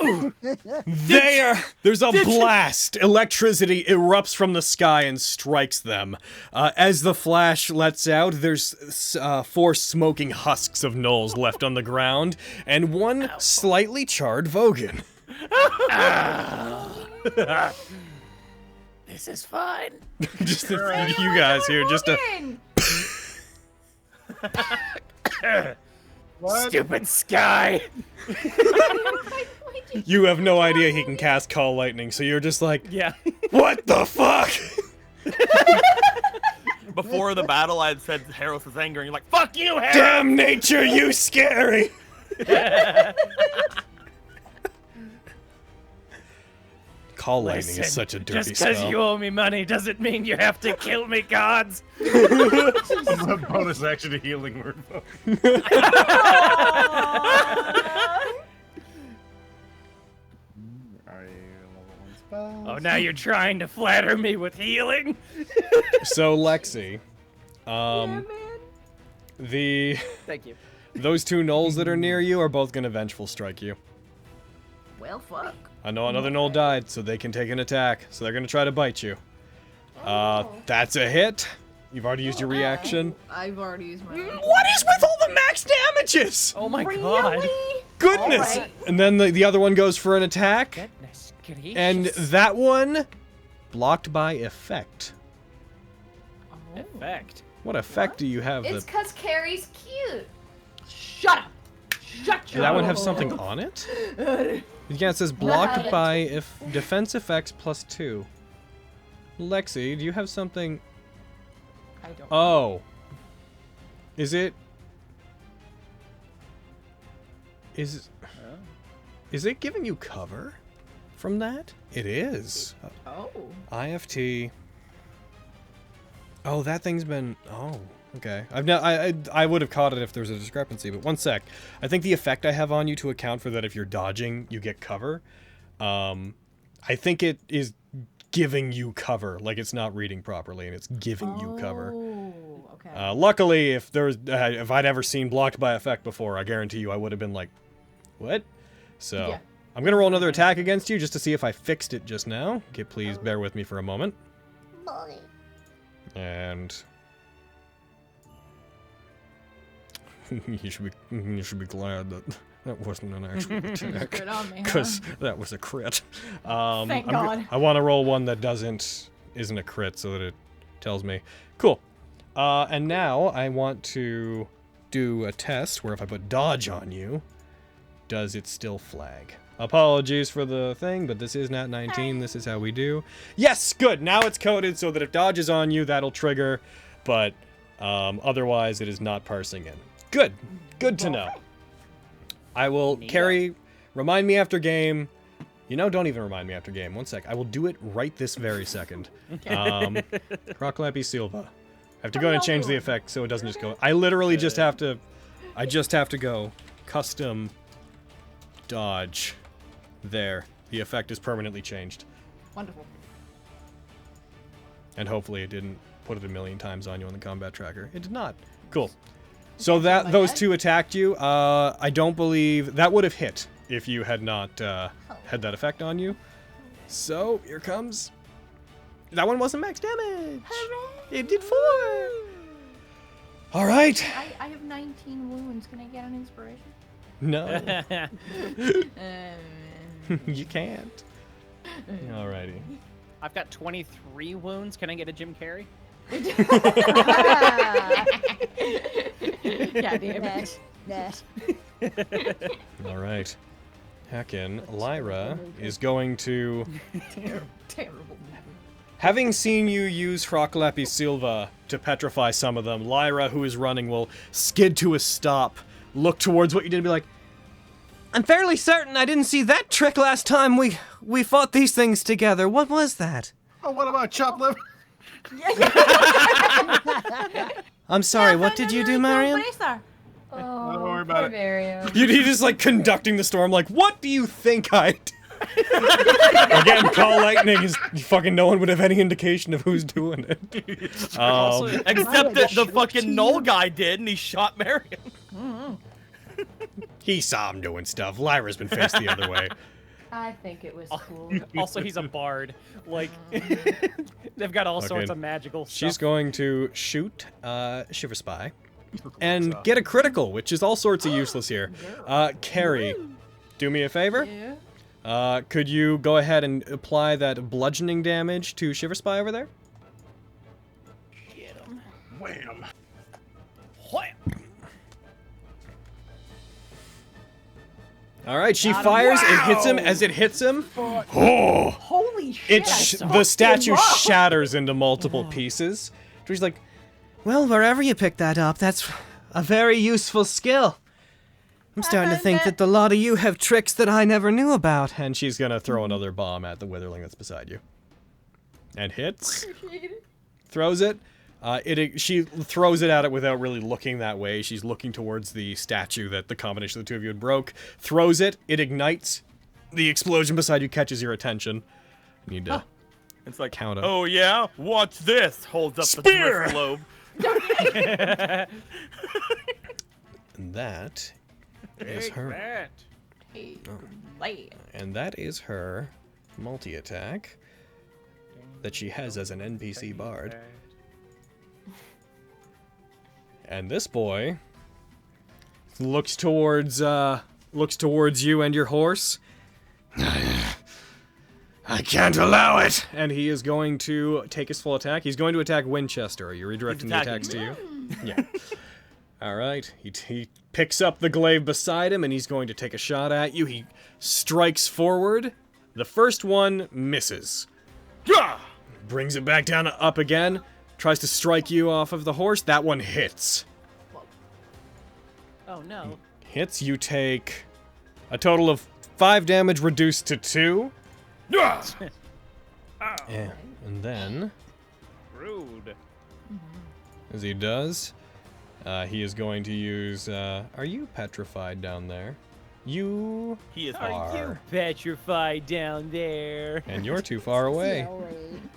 There's a blast. Electricity erupts from the sky and strikes them. As the flash lets out, there's 4 smoking husks of gnolls left on the ground, and 1 slightly charred Vogan. This is fine. Just you guys here, just a... Logan! Stupid sky. You have no idea he can cast Call Lightning, so you're just like, Yeah. what the fuck? Before the battle, I had said Haros was angry, and you're like, fuck you, Haros! Damn nature, you scary! Call Lightning is such a dirty Just because spell. you owe me money doesn't mean you have to kill me, gods. Bonus action to healing word. Oh, now you're trying to flatter me with healing? So, Lexi, Man. Thank you. those 2 gnolls that are near you are both gonna vengeful strike you. Well, fuck. I know another gnoll died, so they can take an attack. So they're gonna try to bite you. That's a hit. You've already used your reaction. I've already used my. What is with all the max damages? Oh my god. Goodness! Alright. And then the other one goes for an attack, Goodness gracious. and that one blocked by effect. Effect. What effect do you have? It's because Carrie's cute. Shut up. Shut Does that one have something on it? Yeah, it says blocked by if defense effects +2. Lexi, do you have something? I don't. Oh. Is it? Is it giving you cover from that? It is. Oh. IFT. Oh, that thing's been. Oh, okay. I would have caught it if there was a discrepancy, but one sec. I think the effect I have on you to account for that if you're dodging, you get cover. I think it is giving you cover, like it's not reading properly, and it's giving you cover. Oh, okay. Luckily, if I'd ever seen blocked by effect before, I guarantee you I would have been like, what? So, Yeah. I'm gonna roll another attack against you just to see if I fixed it just now. Okay, please bear with me for a moment. And you should be glad that wasn't an actual attack, Good on me, huh? because that was a crit. Thank God. I want to roll one that isn't a crit, so that it tells me. Cool. And now I want to do a test where if I put dodge on you, does it still flag? Apologies for the thing, but this is Nat19. This is how we do. Yes, good. Now it's coded so that if dodge is on you, that'll trigger, but otherwise it is not parsing in. Good. Good to know. I will carry. Remind me after game. You know, don't even remind me after game. One sec. I will do it right this very second. Proclampy Silva. I have to go in and change the effect so it doesn't just go. I literally just have to. I just have to go custom dodge. There. The effect is permanently changed. Wonderful. And hopefully it didn't put it a million times on you on the combat tracker. It did not. Cool. So that those two attacked you. I don't believe that would have hit if you had not had that effect on you. So here comes. That one wasn't max damage. Hooray! It did 4. All right. I have 19 wounds. Can I get an inspiration? No. You can't. Alrighty. I've got 23 wounds. Can I get a Jim Carrey? Yeah, damn it. Yes. All right. Heckin, Lyra is going to. Terrible. Having seen you use Frocklappy Silva to petrify some of them, Lyra, who is running, will skid to a stop, look towards what you did and be like, I'm fairly certain I didn't see that trick last time we fought these things together. What was that? Oh, what about chopped liver? I'm sorry, what did you do, Mariam? Oh, Don't worry about poor it. Mario. you just like conducting the storm, like, what do you think I did? Again, call lightning is fucking no one would have any indication of who's doing it. Except that the fucking Null guy did, and he shot Mariam. He saw him doing stuff. Lyra's been faced the other way. I think it was cool. Also, he's a bard. Like, they've got all sorts of magical stuff. She's going to shoot Shiver Spy and get a critical, which is all sorts of useless here. Carrie, do me a favor. Yeah. Could you go ahead and apply that bludgeoning damage to Shiver Spy over there? Get him. Wham. Wham. All right, she fires. It hits him. As it hits him, oh! Holy shit! The statue shatters into multiple pieces. She's like, Well, wherever you picked that up, that's a very useful skill. I'm starting to think that the lot of you have tricks that I never knew about. and she's gonna throw another bomb at the witherling that's beside you. And hits. Throws it. She throws it at it without really looking that way. She's looking towards the statue that the combination of the two of you had broke. Throws it. It ignites. The explosion beside you catches your attention. You need to It's like, count up. oh yeah? Watch this! Holds up Spear! the globe. And that is her. That. Hey, lad. And that is her multi-attack that she has as an NPC bard. And this boy looks towards you and your horse. I can't allow it. And he is going to take his full attack. He's going to attack Winchester. Are you redirecting the attacks to you? Yeah. All right. He picks up the glaive beside him, and he's going to take a shot at you. He strikes forward. The first one misses. Brings it back down up again. Tries to strike you off of the horse. That one hits. Oh no. Hits. You take a total of 5 damage reduced to 2. And then, Rude. as he does, he is going to use. Are you petrified down there? You He is are. Petrified down there. And you're too far away.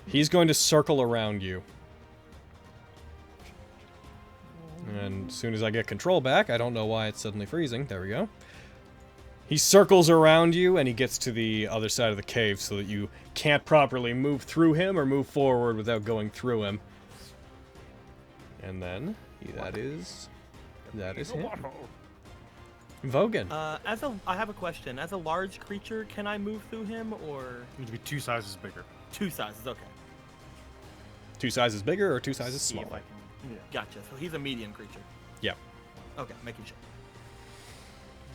He's going to circle around you. And as soon as I get control back, I don't know why it's suddenly freezing. There we go. He circles around you, and he gets to the other side of the cave so that you can't properly move through him or move forward without going through him. And then, that is him. Vogan. I have a question. As a large creature, can I move through him, or It needs to be 2 sizes bigger. 2 sizes? Okay. 2 sizes bigger or 2 sizes See if smaller? I can Gotcha. So he's a medium creature. Yeah. Okay, making sure.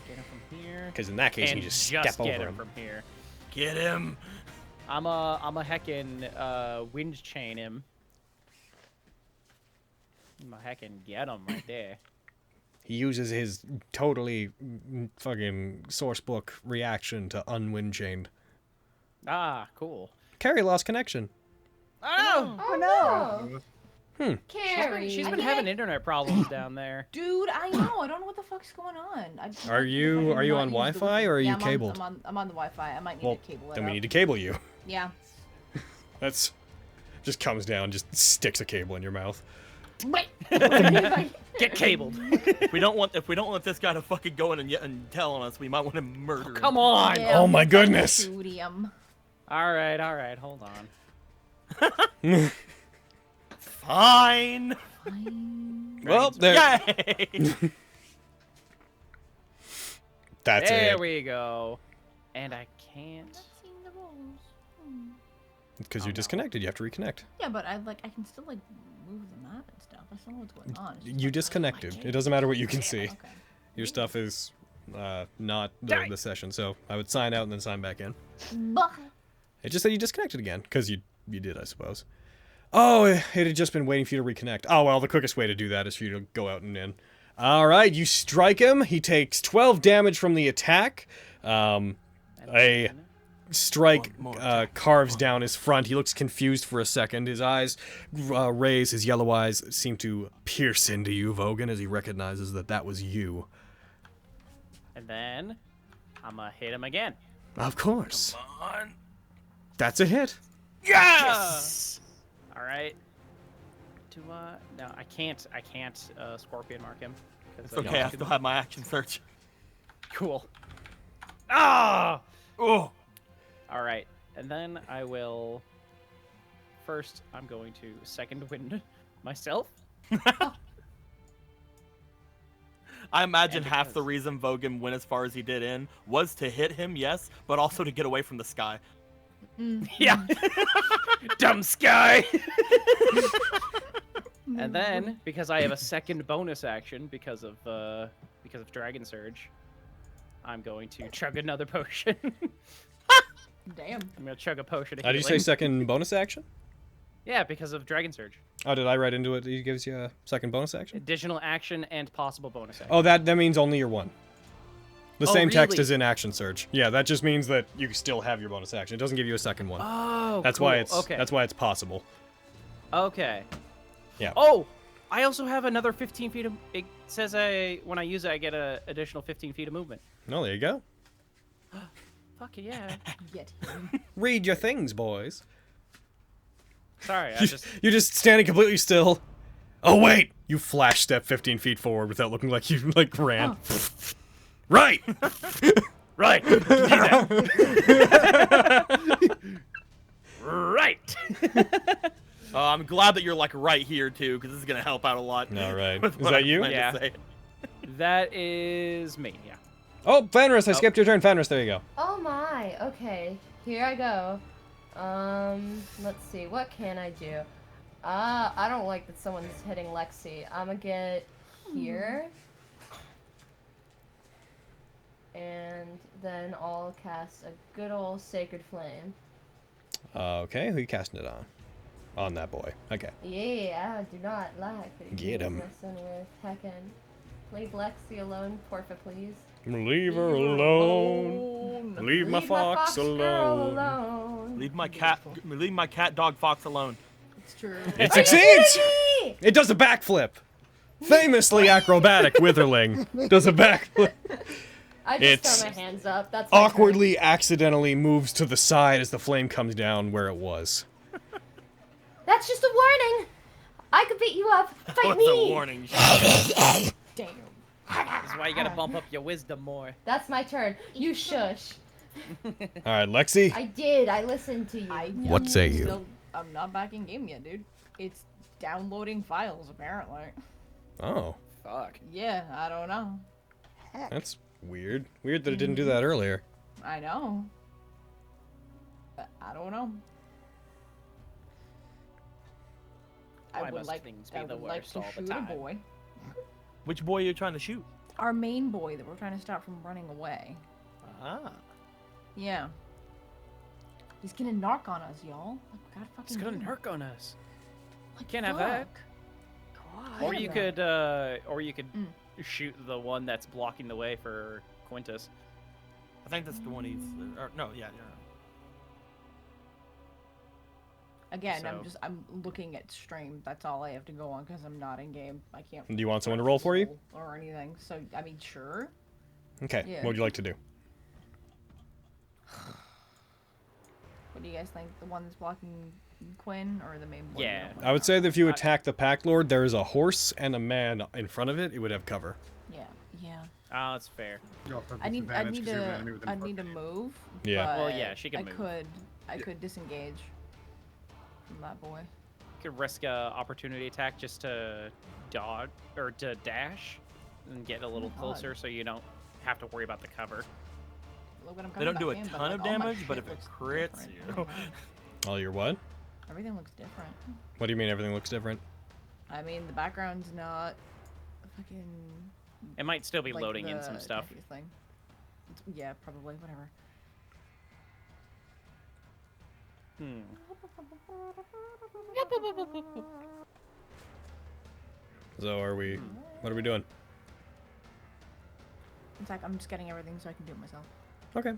get him from here. Because in that case, And you just just step get over him him. from here. Get him. I'm a heckin' wind chain him. I'm a heckin' get him right there. He uses his totally fucking sourcebook reaction to unwind chain. Ah, cool. Carrie lost connection. Oh no! Carrie. She's been having internet problems down there. Dude, I know. I don't know what the fuck's going on. Are you on Wi-Fi or are you cabled? I'm on the Wi-Fi. I might need Well, to cable it then we up. need to cable you. Yeah. That's just comes down, just sticks a cable in your mouth. Get cabled. If we don't want this guy to fucking go in and tell on us, we might want to murder him. Come on. Yeah, Oh my goodness. shoot him. All right. Hold on. Fine. Well, there. Yay! That's There it. we go. And I can't. Because Oh, you're no. disconnected. You have to reconnect. Yeah, but I can still like move the map and stuff. I don't know what's going on. It's just You like, disconnected. It doesn't matter what you can see. Your stuff is not the session, so I would sign out and then sign back in. It just said you disconnected again, because you did, I suppose. Oh, it had just been waiting for you to reconnect. Oh, well, the quickest way to do that is for you to go out and in. All right, you strike him. He takes 12 damage from the attack. A strike carves down his front. He looks confused for a second. His eyes raise. His yellow eyes seem to pierce into you, Vogan, as he recognizes that was you. And then I'm gonna hit him again. Of course. Come on. That's a hit. Yes. All right. No, I can't scorpion mark him. It's okay. I still have my action search. Cool. Ah! Oh. All right, and then I will. First, I'm going to second wind myself. I imagine And half the because- reason Vogan went as far as he did in was to hit him, yes, but also to get away from the sky. Yeah. Dumb sky. And then, because I have a second bonus action because of Dragon Surge, I'm going to chug another potion. Damn. I'm gonna chug a potion of How do you say healing. second bonus action? Yeah, because of Dragon Surge. Oh, did I write into it? He gives you a second bonus action? Additional action and possible bonus action. Oh, that means only your one. The Oh, same text really? is in action surge. Yeah, that just means that you still have your bonus action. It doesn't give you a second one. Oh, That's cool. why it's okay. that's why it's possible. Okay. Yeah. Oh, I also have another 15 feet of. It says when I use it, I get an additional 15 feet of movement. No, there you go. Fuck yeah. Get him. Read your things, boys. Sorry, I just. You're just standing completely still. Oh wait! You flash step 15 feet forward without looking like you ran. Right. Right. Right. I'm glad that you're like right here too, because this is gonna help out a lot. All right. with Is what that I'm you? trying to Yeah. say. That is me. Yeah. Oh, Fenris! I skipped your turn. Fenris, there you go. Oh my, okay, here I go. Let's see, what can I do? I don't like that someone's hitting Lexi. I'm gonna get here. And then I'll cast a good old Sacred Flame. Okay, who are you casting it on? On that boy. Okay. Yeah, I do not like. Get him. With heckin'. Leave Lexi alone, Porfa, please. Leave her alone. Leave my fox girl alone. alone. Leave my cat dog fox alone. It's true. It succeeds! It does a backflip. Famously acrobatic Witherling does a backflip. I just throw my hands up. That's awkwardly, accidentally moves to the side as the flame comes down where it was. That's just a warning. I could beat you up. Fight me. That's a warning. Damn. That's why you gotta bump up your wisdom more. That's my turn. You shush. Alright, Lexi. I did. I listened to you. What say you? Still, I'm not back in game yet, dude. It's downloading files, apparently. Oh. Fuck. Yeah, I don't know. That's weird. Weird that it didn't do that earlier. I know. I don't know. Why I would must like, things I be the would like worst to all the shoot a time? boy. Which boy are you trying to shoot? Our main boy that we're trying to stop from running away. Ah. Yeah. He's gonna narc on us, y'all. Like, we gotta fucking It's gonna do it. narc on us. Like, Can't have that. God. Or you could shoot the one that's blocking the way for Quintus. I think that's the one he's. Or, no, yeah. Again, So- I'm looking at stream. That's all I have to go on because I'm not in game. I can't. Do you want someone to roll for you? Or anything. So I mean, sure. Okay, Yeah. what would you like to do? What do you guys think? The one that's blocking Quinn or the main boy? Yeah. I would say that if you attack the Pack Lord, there is a horse and a man in front of it. It would have cover. Yeah. Yeah. Oh, that's fair. I need to move. Yeah. But Well, yeah, she can move. I could disengage from that boy. You could risk a opportunity attack just to dodge or to dash and get a little God. closer, so you don't have to worry about the cover. Look what I'm They don't do a coming back in, ton but, of like, all my damage, but shit if it looks crits different. you. Oh, your what? Everything looks different. What do you mean everything looks different? I mean, the background's not fucking. It might still be like loading in the some stuff. Nephew Thing. Yeah, probably. Whatever. So what are we doing? In fact, I'm just getting everything so I can do it myself. Okay.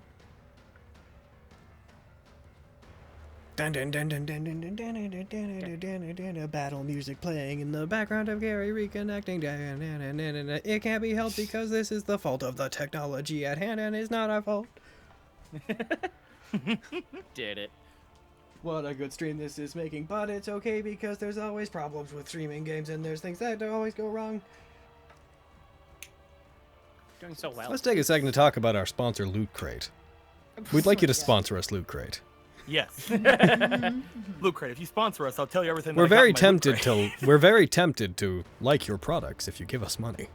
Dun dun dun dun dun dun dun dun dun dun dun dun dun dun dun. Battle music playing in the background of Gary reconnecting. Dun, dun, dun, dun, dun, dun. It can't be helped because this is the fault of the technology at hand and is not our fault. Did it. What a good stream this is making, but it's okay because there's always problems with streaming games and there's things that always go wrong. Doing so well. Let's take a second to talk about our sponsor, Loot Crate. We'd like you to sponsor us, Loot Crate. Yes. Loot Crate, if you sponsor us, I'll tell you everything. We're that I got very in my Loot tempted Crate. to. We're very tempted to like your products if you give us money.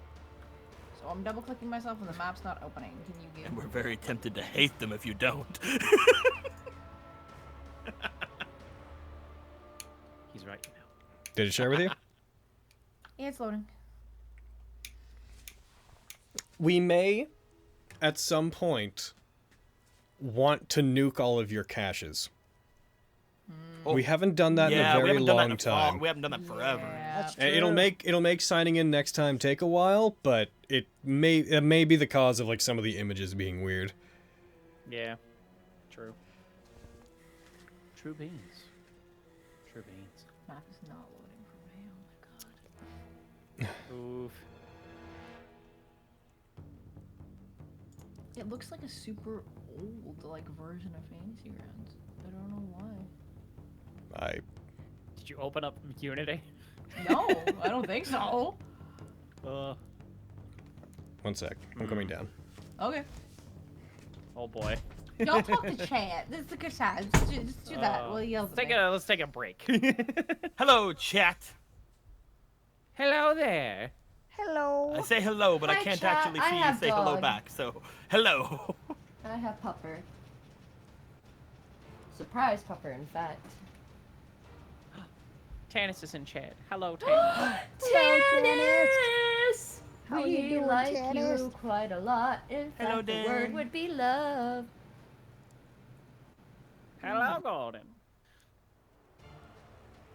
So I'm double clicking myself and the map's not opening. Can you give? And we're very tempted to hate them if you don't. He's right now. Did it share with you? Yeah, it's loading. We may, at some point, want to nuke all of your caches. We haven't done that in a very long time. We haven't done that forever. Yeah. And it'll make signing in next time take a while, but it may be the cause of like some of the images being weird. Yeah. True. True beans. True beans. Map is not loading for me. Oh my god. Oof. It looks like a super old like version of Fantasy Grounds. I don't know why. Did you open up Unity? No, I don't think so. One sec, I'm coming down. Okay. Oh boy. Y'all talk to chat. This is a good time. Just do that. We'll yell. Let's take a break. Hello, chat. Hello there. Hello. I say hello, but I Hi, can't chat. actually I see you have say hello dog. back. So, hello. I have Pupper. Surprise Pupper, in fact. Tannis is in chat. Hello, Tannis. Tannis! How are you We doing, like Tannis? you quite a lot. In Hello, fact, the word Dan. would be love. Hello, Gordon.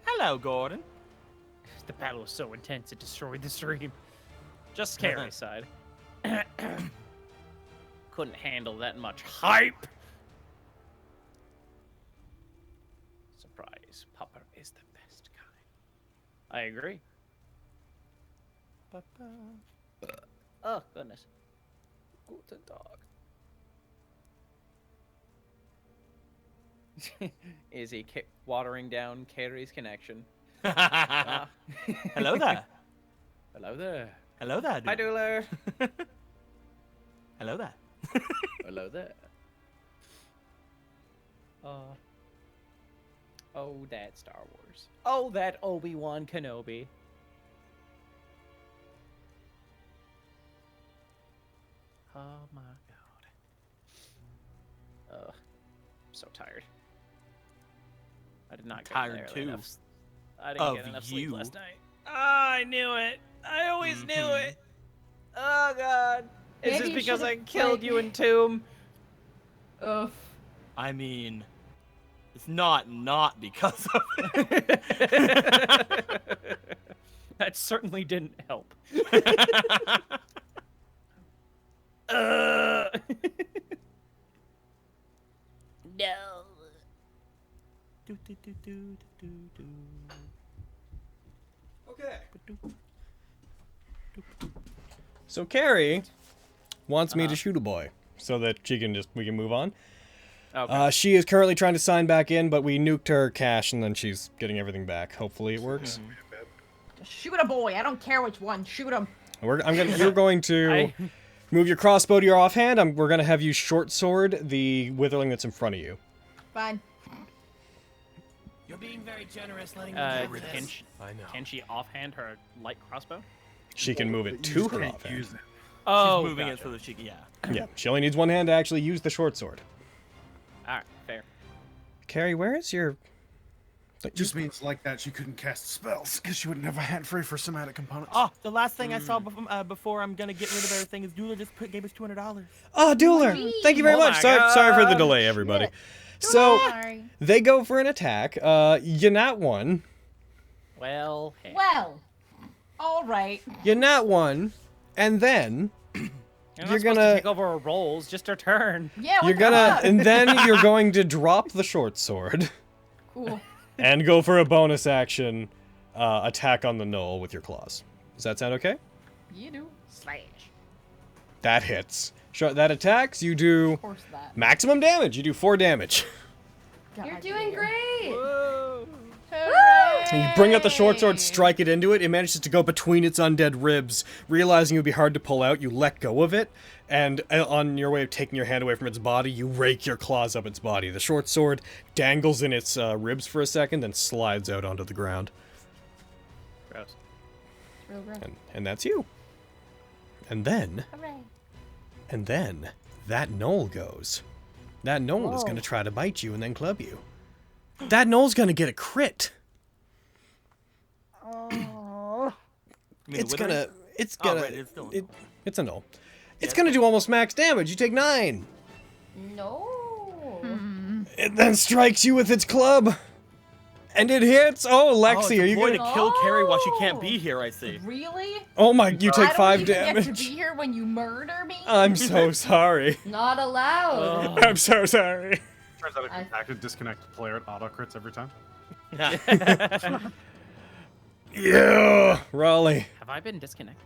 Hello, Gordon. The battle was so intense it destroyed the stream. Just Carrie's side. Couldn't handle that much hype. Surprise, Papa is the best kind. I agree. Oh, goodness. Guten Tag. Is he watering down Carrie's connection? Ah. Hello there. Hello there. Hello there, dude. Hi, Doodler. Hello there. Hello there. Oh, that Star Wars. Oh, that Obi-Wan Kenobi. Oh my god. I'm so tired. I did not get tired nearly too. enough. I didn't Of get enough sleep you. last night. Oh, I knew it. I always knew it. Oh god. Is Maybe you this because I should've killed played- you in Tomb? Oof. I mean, it's not because of it. That certainly didn't help. No. Do, do, do, do, do, do. Okay. So Carrie wants me to shoot a boy so that we can move on. Okay. She is currently trying to sign back in, but we nuked her cache and then she's getting everything back. Hopefully it works. Shoot a boy. I don't care which one. Shoot him. You're going to move your crossbow to your offhand. We're gonna have you short sword the witherling that's in front of you. Fine. You're being very generous letting me have this. Can she offhand her light crossbow? She can move it to her offhand. Use it. Oh, She's moving gotcha. it so that she can, yeah. Yeah, she only needs one hand to actually use the short sword. All right, fair. Carrie, where is your? It just means like that she couldn't cast spells because she wouldn't have a hand free for somatic components. Oh, the last thing I saw before I'm gonna get rid of everything is Doodler just gave us $200. Oh, Doodler! Thank you very Oh much. my Sorry for the God. delay, everybody. So Sorry. they go for an attack. You not one. Well, hey. Well. All right. You not one, and then You're you're supposed gonna- to take over her roles. Just her turn. Yeah. What you're the gonna, fuck? and then you're going to drop the short sword Cool. and go for a bonus action attack on the knoll with your claws. Does that sound okay? You do. Slash. That hits. That attacks. You do Of course that. maximum damage. You do 4 damage. You're God doing damn. great. And you bring out the short sword, strike it into it. It manages to go between its undead ribs. Realizing it would be hard to pull out, you let go of it. And on your way of taking your hand away from its body, you rake your claws up its body. The short sword dangles in its ribs for a second, then slides out onto the ground. Gross. Real gross. And that's you. And then, Hooray. that knoll goes. That knoll is Whoa. going to try to bite you and then club you. That knoll's going to get a crit. Oh. You mean the It's withering? gonna. It's Oh, gonna. right, it's still a knoll. It's a knoll. It's gonna do almost max damage. You take 9. No. It then strikes you with its club, and it hits. Oh, Lexi, are you going gonna? to kill Carrie while she can't be here? I see. Really? Oh my! You I take don't 5 even get to be damage. here when you murder me. I'm so sorry. Not allowed. I'm so sorry. Turns out if you act a disconnected player, it auto crits every time. Yeah, Raleigh. Have I been disconnected?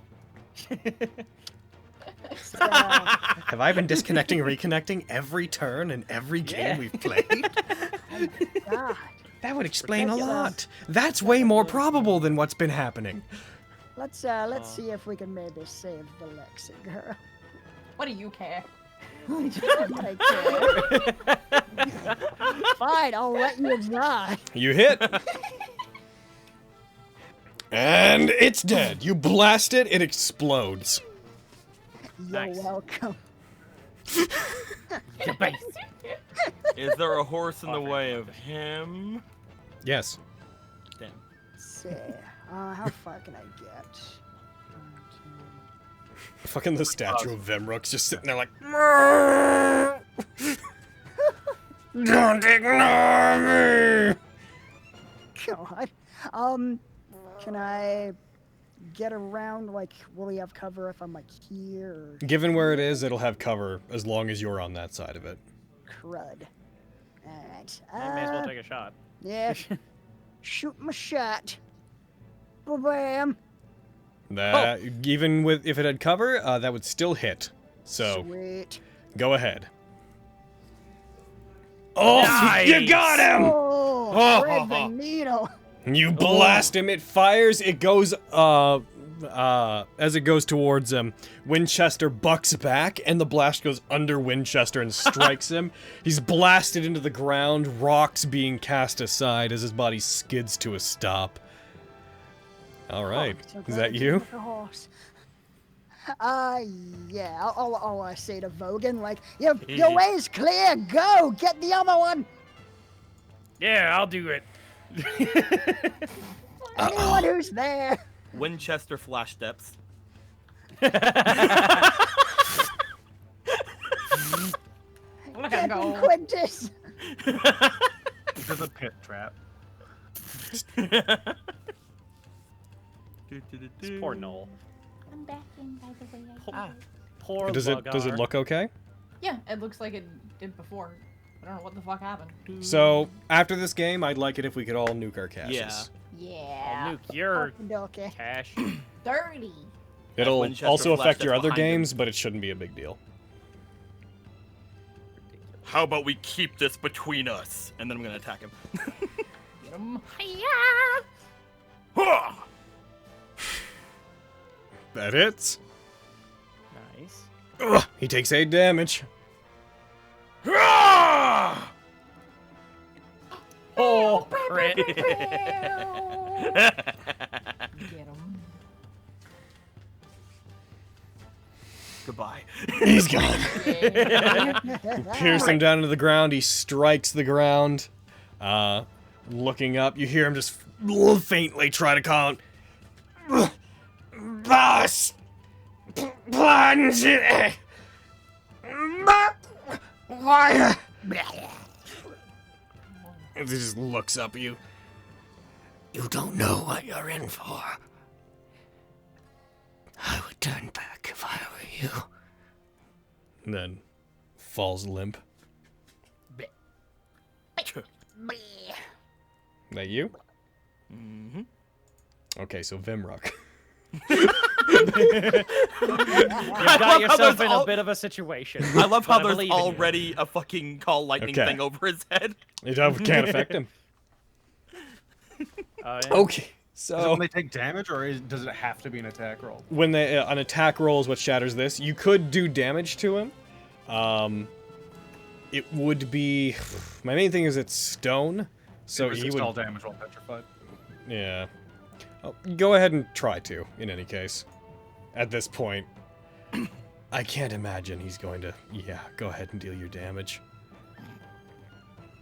Have I been disconnecting, reconnecting every turn in every game we've played? God. That would explain a lot. That's way more probable than what's been happening. Let's see if we can maybe save the Lexi girl. What do you care? I care. Fine, I'll let you die. You hit. And it's dead. You blast it, it explodes. You're welcome. Is there a horse in the way of him? Yes. Damn. See, how far can I get? 1, Fucking the statue of Vimrook's just sitting there like, don't ignore me! God. Can I get around, like, will he have cover if I'm, like, here? Or... Given where it is, it'll have cover as long as you're on that side of it. Crud. Alright. I may as well take a shot. Yeah. Shoot my shot. Bam. That, even with, if it had cover, that would still hit. So, Sweet. go ahead. Oh, Nice! you got him! Oh, thread the needle. You blast him, it fires, it goes, as it goes towards him, Winchester bucks back, and the blast goes under Winchester and strikes him. He's blasted into the ground, rocks being cast aside as his body skids to a stop. Alright, So is glad that I came you? with the horse. Yeah, I'll say to Vogan, like, your way's clear, go, get the other one. Yeah, I'll do it. Anyone who's there. Winchester flash steps. Look Get at him, go. Quintus. To the pit trap. It's poor Noel. I'm back in, by the way. I hate it. Poor Does it look okay? Yeah, it looks like it did before. I don't know what the fuck happened. So, after this game, I'd like it if we could all nuke our caches. Yeah. Yeah. Nuke your Okay. cash. Dirty. It'll Winchester also flash affect your that's other behind him. games, but it shouldn't be a big deal. How about we keep this between us? And then I'm gonna attack him. Get him. That hits. Nice. Ugh, he takes 8 damage. Oh, crit. Get him. Goodbye. He's gone. Yeah. Pierce him down into the ground. He strikes the ground. Looking up, you hear him just faintly try to call out, Boss! Plunge it! Why? He just looks up at you. You don't know what you're in for. I would turn back if I were you. And then falls limp. That you? Mm-hmm. Okay, so Vimrook. You got yourself in a bit of a situation. I love how but I there's believe in you. already a fucking call lightning Okay. thing over his head. It can't affect him. Yeah. Okay, Is it so when they take damage, or does it have to be an attack roll? when they an attack roll is what shatters this, you could do damage to him. It would be my main thing is it's stone, so he resist all would. damage while petrified. Yeah. Oh, go ahead and try to. In any case, at this point, I can't imagine he's going to. Yeah, go ahead and deal your damage.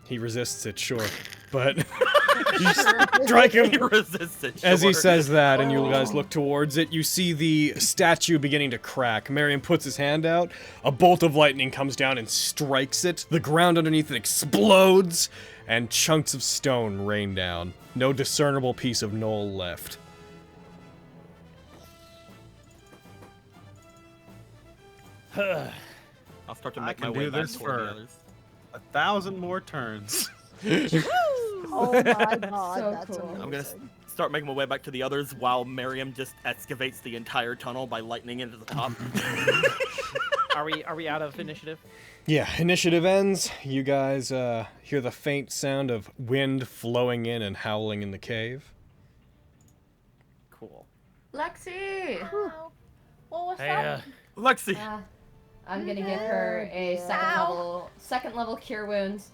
He resists it, sure, but you strike him. He resists it. As he sure. says that, and you guys look towards it, you see the statue beginning to crack. Marion puts his hand out. A bolt of lightning comes down and strikes it. The ground underneath it explodes, and chunks of stone rain down. No discernible piece of knoll left. I'll start to I make my can way do back this toward the for- others. 1,000 more turns. Oh my god, So that's cool. amazing. I'm gonna start making my way back to the others while Miriam just excavates the entire tunnel by lightning into the top. Are we out of initiative? Yeah, initiative ends. You guys hear the faint sound of wind flowing in and howling in the cave. Cool. Lexi! Well, what's Hey, that? Lexi! I'm gonna give her a second level cure wounds.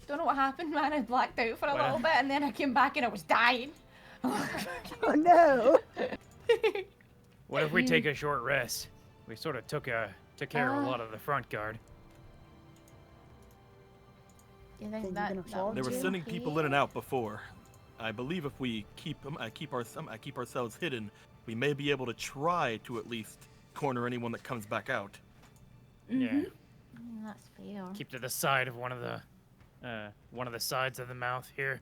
Don't know what happened, man. I blacked out for a Well. little bit, and then I came back and I was dying. Oh no. What if we take a short rest? We sort of took care of a lot of the front guard. Do you think Think that, you're gonna that fall? would They were be sending okay? people in and out before. I believe if we keep ourselves hidden, we may be able to try to at least corner anyone that comes back out. Yeah. That's fair. Keep to the side of one of the sides of the mouth here.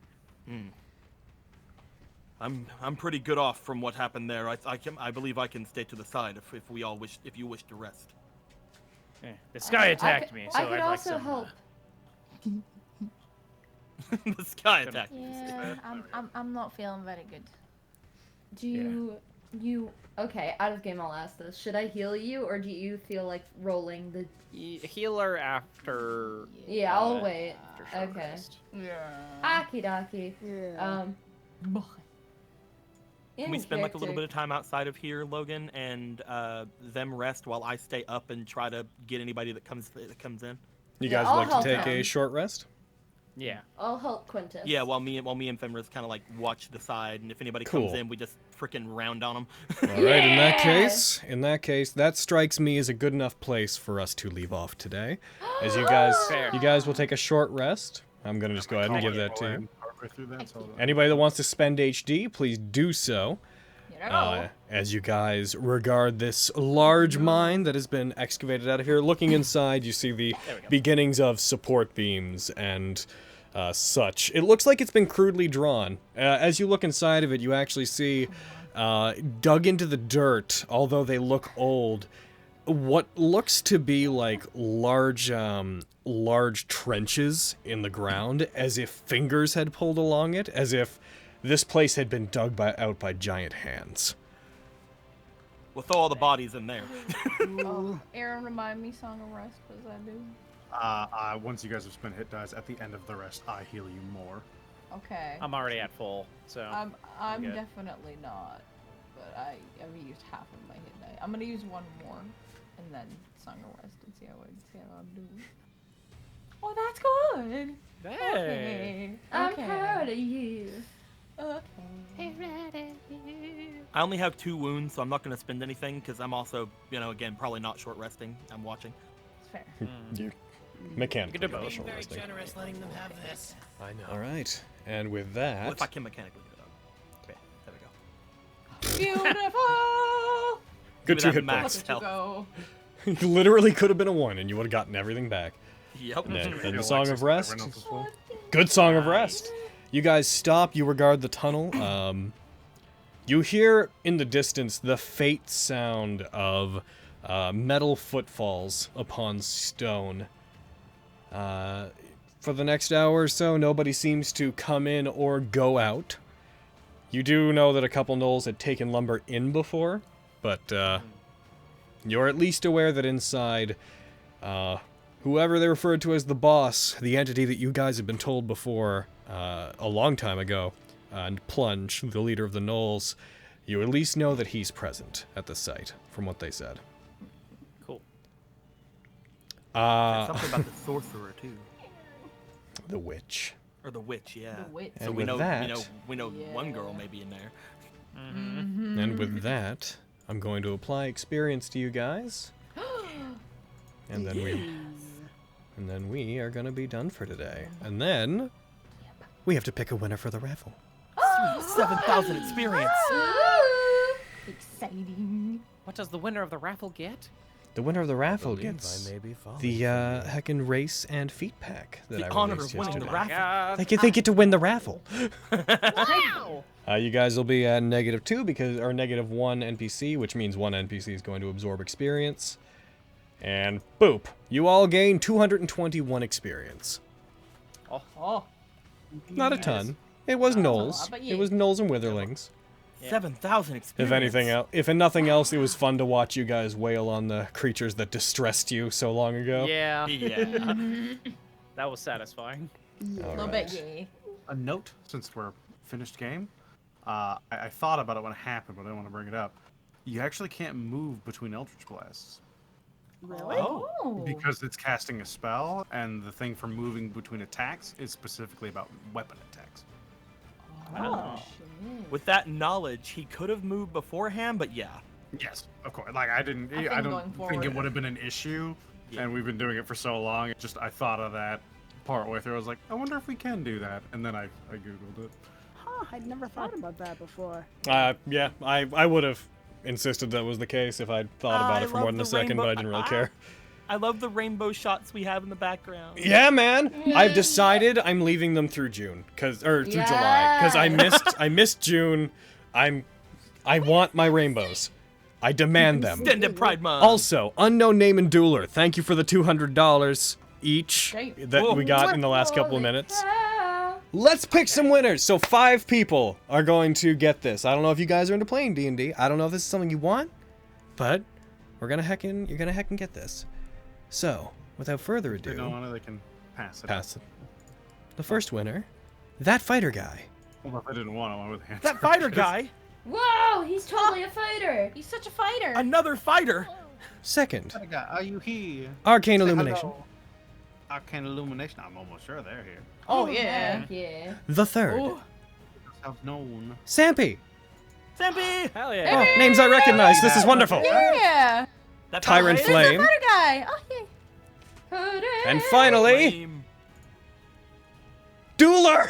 I'm pretty good off from what happened there. I believe I can stay to the side if you wish to rest. Yeah. This guy attacked me, so I could I'd like also some. help. The sky attacked. Yeah, I'm not feeling very good. Do you okay, out of game I'll ask this. Should I heal you or do you feel like rolling the Healer after. Yeah, I'll wait. after short Okay. rest. Yeah. Akidaki. Yeah. Can we spend like a little bit of time outside of here, Logan, and them rest while I stay up and try to get anybody that comes in? You Yeah, guys I'll would like to help take him. a short rest? Yeah. I'll help Quintus. Yeah, while me and Fenris kind of like watch the side, and if anybody Cool. comes in, we just freaking round on them. All right. In that case, that strikes me as a good enough place for us to leave off today. As you guys will take a short rest. I'm gonna just go ahead and give that to you. Partway through that, so Anybody that wants to spend HD, please do so. As you guys regard this large mine that has been excavated out of here. Looking inside, you see the beginnings of support beams and such. It looks like it's been crudely drawn. As you look inside of it, you actually see, dug into the dirt, although they look old, what looks to be like large trenches in the ground, as if fingers had pulled along it, as if this place had been dug out by giant hands. We'll throw all the bodies in there. Aaron, remind me Song of Rest. What does that do? Once you guys have spent hit dice, at the end of the rest, I heal you more. Okay. I'm already at full, so. I'm good. definitely not, but I've used half of my hit die. I'm gonna use one more, and then Song of Rest and see how I'm doing. Oh, that's good. Hey. I'm proud of you. Okay. I only have 2 wounds, so I'm not going to spend anything because I'm also, again, probably not short resting. I'm watching. It's fair. You mechanically You can do get a both. short resting. generous letting them have this. I know. All right. And with that, Well, if I can mechanically get it up. Okay, there we go. Beautiful. good Give 2 me that hit max points. Look at you health. go. Literally could have been a 1, and you would have gotten everything back. Yep. And the Song of Rest. Good Song of Rest. You guys stop. You regard the tunnel. You hear in the distance the faint sound of metal footfalls upon stone. For the next hour or so, nobody seems to come in or go out. You do know that a couple gnolls had taken lumber in before, but you're at least aware that inside, whoever they referred to as the boss, the entity that you guys have been told before a long time ago, and Plunge, the leader of the gnolls, you at least know that he's present at the site, from what they said. Cool. Something about the sorcerer, too. The witch. Or the witch, yeah. The witch. So And we with know, that- we know one girl Yeah. may be in there. And with that, I'm going to apply experience to you guys. And then we are going to be done for today. And then we have to pick a winner for the raffle. 7,000 experience. Exciting. What does the winner of the raffle get? The winner of the raffle Believe gets I may be falling the for heckin' race and feat pack that The I honor released of winning the yesterday. raffle. They get to win the raffle. Wow! You guys will be at -2 because, or -1 NPC, which means 1 NPC is going to absorb experience. And boop, you all gain 221 experience. Oh. Not a ton. It was Not a gnolls. lot, but It was gnolls and witherlings. Yeah. 7,000 experience. If anything else, if in nothing else, it was fun to watch you guys wail on the creatures that distressed you so long ago. Yeah. Yeah. That was satisfying. All A little right. bit gay. A note, since we're finished game, I thought about it when it happened, but I didn't want to bring it up. You actually can't move between Eldritch Blasts. Really? Oh. Because it's casting a spell, and the thing for moving between attacks is specifically about weapon attacks. Oh. With that knowledge, he could have moved beforehand, but yeah. Yes, of course. Like I think don't going think forward- it would have been an issue, Yeah. and we've been doing it for so long. It just I thought of that part way through. I was like, I wonder if we can do that, and then I googled it. Huh, I'd never thought about that before. Yeah, I would have insisted that was the case if I'd thought about it for more than a second, but I didn't really care. I love the rainbow shots we have in the background. Yeah, man. I've decided I'm leaving them through June, through July, because I missed June. I want my rainbows. I demand them. Extended Pride Month. Also, unknown name and dueler. Thank you for the $200 each that we got in the last couple of minutes. Let's pick some winners. So 5 people are going to get this. I don't know if you guys are into playing D&D. I don't know if this is something you want, but you're gonna heckin' get this. So, without further ado, They don't want it, they can pass it. pass it. The first winner, that fighter guy. Well, if I didn't want it, I would have That fighter guy. Whoa, he's totally a fighter. He's such a fighter. Another fighter. Second, Are you here? arcane Say illumination. hello. Arcane illumination. I'm almost sure they're here. Oh yeah. Heck yeah. The third, Oh. Yourself known. Sampy. Sampy. Hell yeah. Oh, names I recognize. This is wonderful. Yeah. That Tyrant fighter. Flame. Fighter guy. Oh yeah. And finally, Flame. dueler.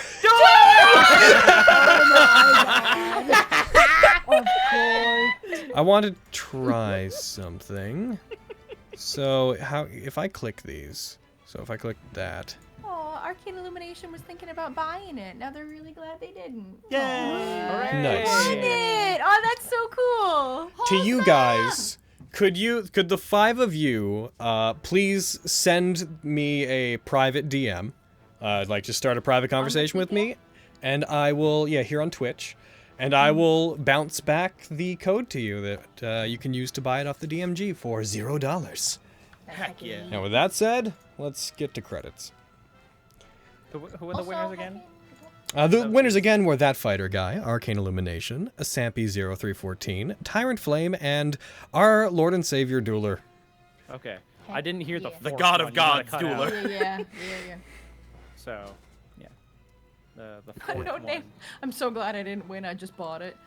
Of course. I want to try something. So if I click these, if I click that. Oh, Arcane Illumination was thinking about buying it. Now they're really glad they didn't. Yay. Nice. Won it. Oh, that's so cool. To you guys, could the 5 of you please send me a private DM, like just start a private conversation with me, and I will here on Twitch, and I will bounce back the code to you that you can use to buy it off the DMG for $0. Heck yeah. Now with that said, let's get to credits. Who are the winners again? The winners again were that fighter guy, Arcane Illumination, a Sampy 0314, Tyrant Flame, and our Lord and Savior Dueler. Okay. I didn't hear the The fourth God one. of You might have Gods, cut out. Dueler. Yeah. So, yeah. The I fourth don't name. one. I'm so glad I didn't win. I just bought it.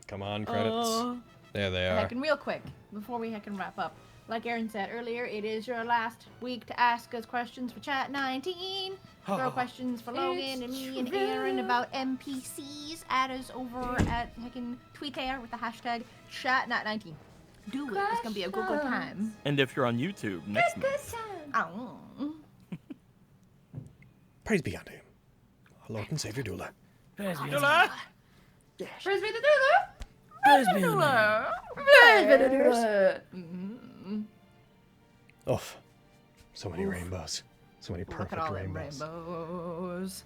Come on, credits. There they are. Heckin' real quick, before we heckin' wrap up. Like Aaron said earlier, it is your last week to ask us questions for Chat19. Throw questions for Logan and me and Aaron about NPCs at us over at heckin' Twitter with the hashtag Chat19. Do it. It's gonna be a good time. And if you're on YouTube next month. Oh. Praise be unto him, our Lord and Savior Dueler. Dueler. Frisbee the Doodler. Oh, so many rainbows. So many Look perfect at all them rainbows. rainbows.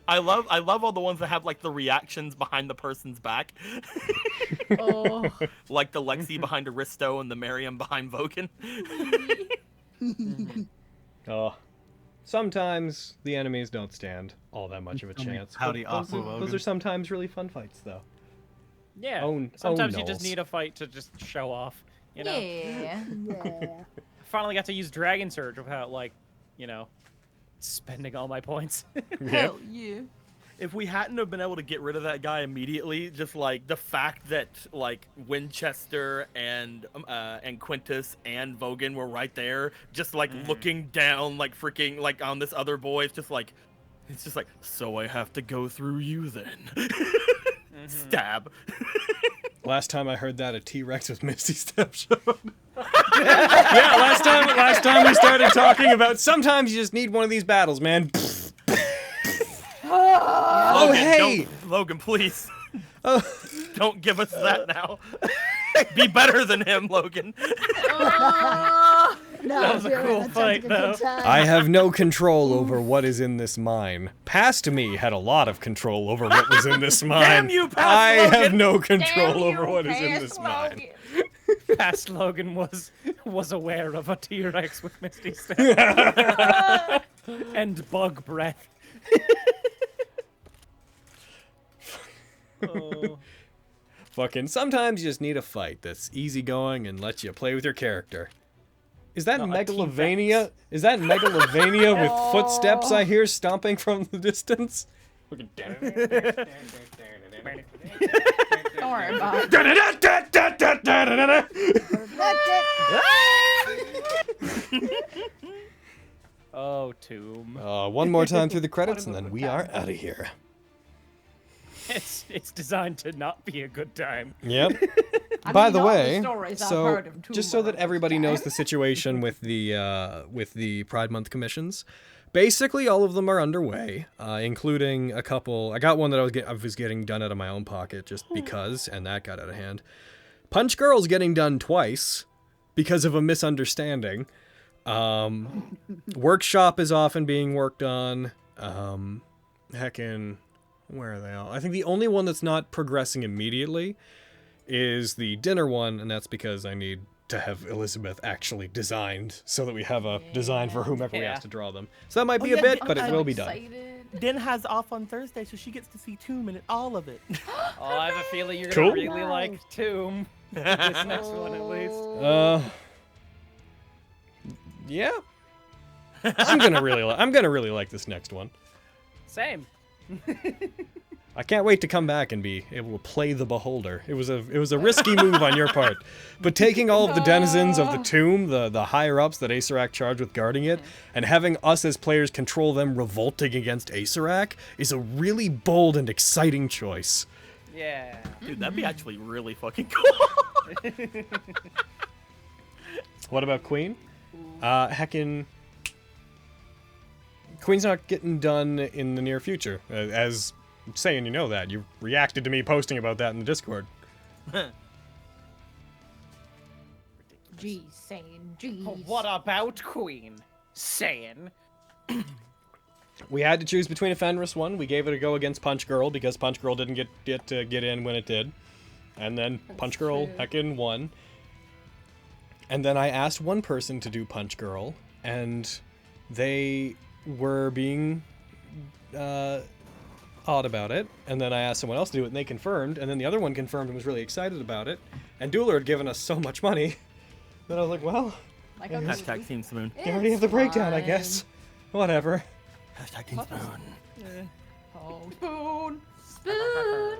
I love all the ones that have like the reactions behind the person's back. Oh. Like the Lexi behind Aristo and the Miriam behind Vogan. Oh, sometimes the enemies don't stand all that much of a chance. howdy, Those Aqua are Logan. sometimes really fun fights, though. Yeah. Oh, Sometimes you just Knowles. need a fight to just show off. You know. Yeah. Yeah. Finally got to use Dragon Surge without spending all my points. Hell yeah. If we hadn't have been able to get rid of that guy immediately, just like the fact that like Winchester and Quintus and Vogan were right there, just like looking down, like freaking like on this other boy, it's just like, so I have to go through you then. Stab. Last time I heard that, a T-Rex with Misty Step showed. Yeah, last time we started talking about sometimes you just need one of these battles, man. Oh, Logan, hey! Logan, please. Don't give us that now. Be better than him, Logan. No, That was a Jared, cool that sounds fight, like a good though. time. I have no control over what is in this mine. Past me had a lot of control over what was in this mine. Damn you, Past I have Logan! no control Damn over you, what is in Past this mine. Logan. Past Logan was aware of a T-Rex with Misty Step and bug breath. Oh. Fucking sometimes you just need a fight that's easygoing and lets you play with your character. Is that Megalovania? Is that Megalovania with footsteps I hear stomping from the distance? Don't worry about it. Oh, Tomb. One more time through the credits, and then we are out of here. It's designed to not be a good time. Yep. I By mean, the all way, stories I've so heard of Tomb just so that are everybody knows the situation with the Pride Month commissions, basically all of them are underway, including a couple. I got one that I was getting done out of my own pocket just because, and that got out of hand. Punch Girl's getting done twice because of a misunderstanding. Workshop is often being worked on. Heckin', where are they all? I think the only one that's not progressing immediately is the dinner one, and that's because I need to have Elizabeth actually designed so that we have a design for whomever we have to draw them. So that might be a bit, but it will be done. Den has off on Thursday, so she gets to see Tomb and all of it. Oh, I have a feeling you're Cool. gonna really like Tomb. This next one, at least. Yeah. I'm gonna really like this next one. Same. I can't wait to come back and be able to play the Beholder. It was a risky move on your part, but taking all of the denizens of the tomb, the higher ups that Acerak charged with guarding it, and having us as players control them revolting against Acerak is a really bold and exciting choice. Yeah. Dude, that'd be actually really fucking cool. What about Queen? Heckin'. Queen's not getting done in the near future. As saying, you know that. You reacted to me posting about that in the Discord. Geez, saying, geez. What about Queen? Saying. We had to choose between a Fenris one. We gave it a go against Punch Girl because Punch Girl didn't get in when it did. And then Punch Girl heckin' won. And then I asked one person to do Punch Girl, and they were being odd about it. And then I asked someone else to do it, and they confirmed. And then the other one confirmed and was really excited about it. And Dueler had given us so much money that I was like, well, Like Hashtag Team Spoon. you already have the breakdown, I guess. Whatever. Hashtag Team Spoon. Oh, spoon. Spoon.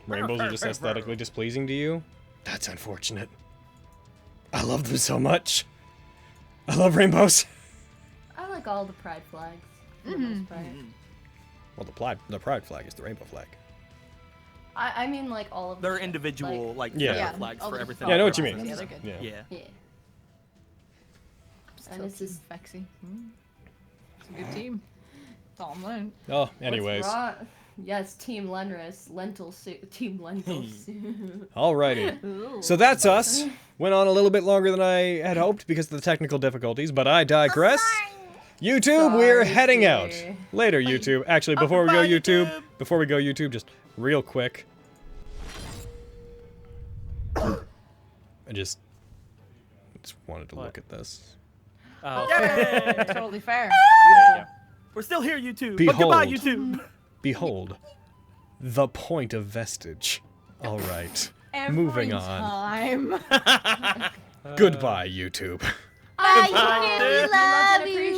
Rainbows are just aesthetically displeasing to you? That's unfortunate. I love them so much. I love rainbows. I like all the pride flags. For the most part. Well, the pride flag is the rainbow flag. I mean, like all of They're the shit, individual, like, Yeah. flags all for the everything. Yeah, I know what you Yeah, mean. they're good. Yeah. Yeah. Yeah. And this is Fexy. It's a good team. That's all I'm learning. Oh, anyways. What's wrong? Yes, Team Lenris, lentil soup. Team lentil soup. Alrighty. So that's us. Went on a little bit longer than I had hoped because of the technical difficulties, but I digress. YouTube, we're heading out. Later, YouTube. Actually, before we go YouTube, just real quick. I just wanted to look at this. Oh. Totally fair. We're still here, YouTube. Behold. But goodbye, YouTube. Behold, the point of Vestige. All right. Every Moving on. time. Goodbye, YouTube. I really love you.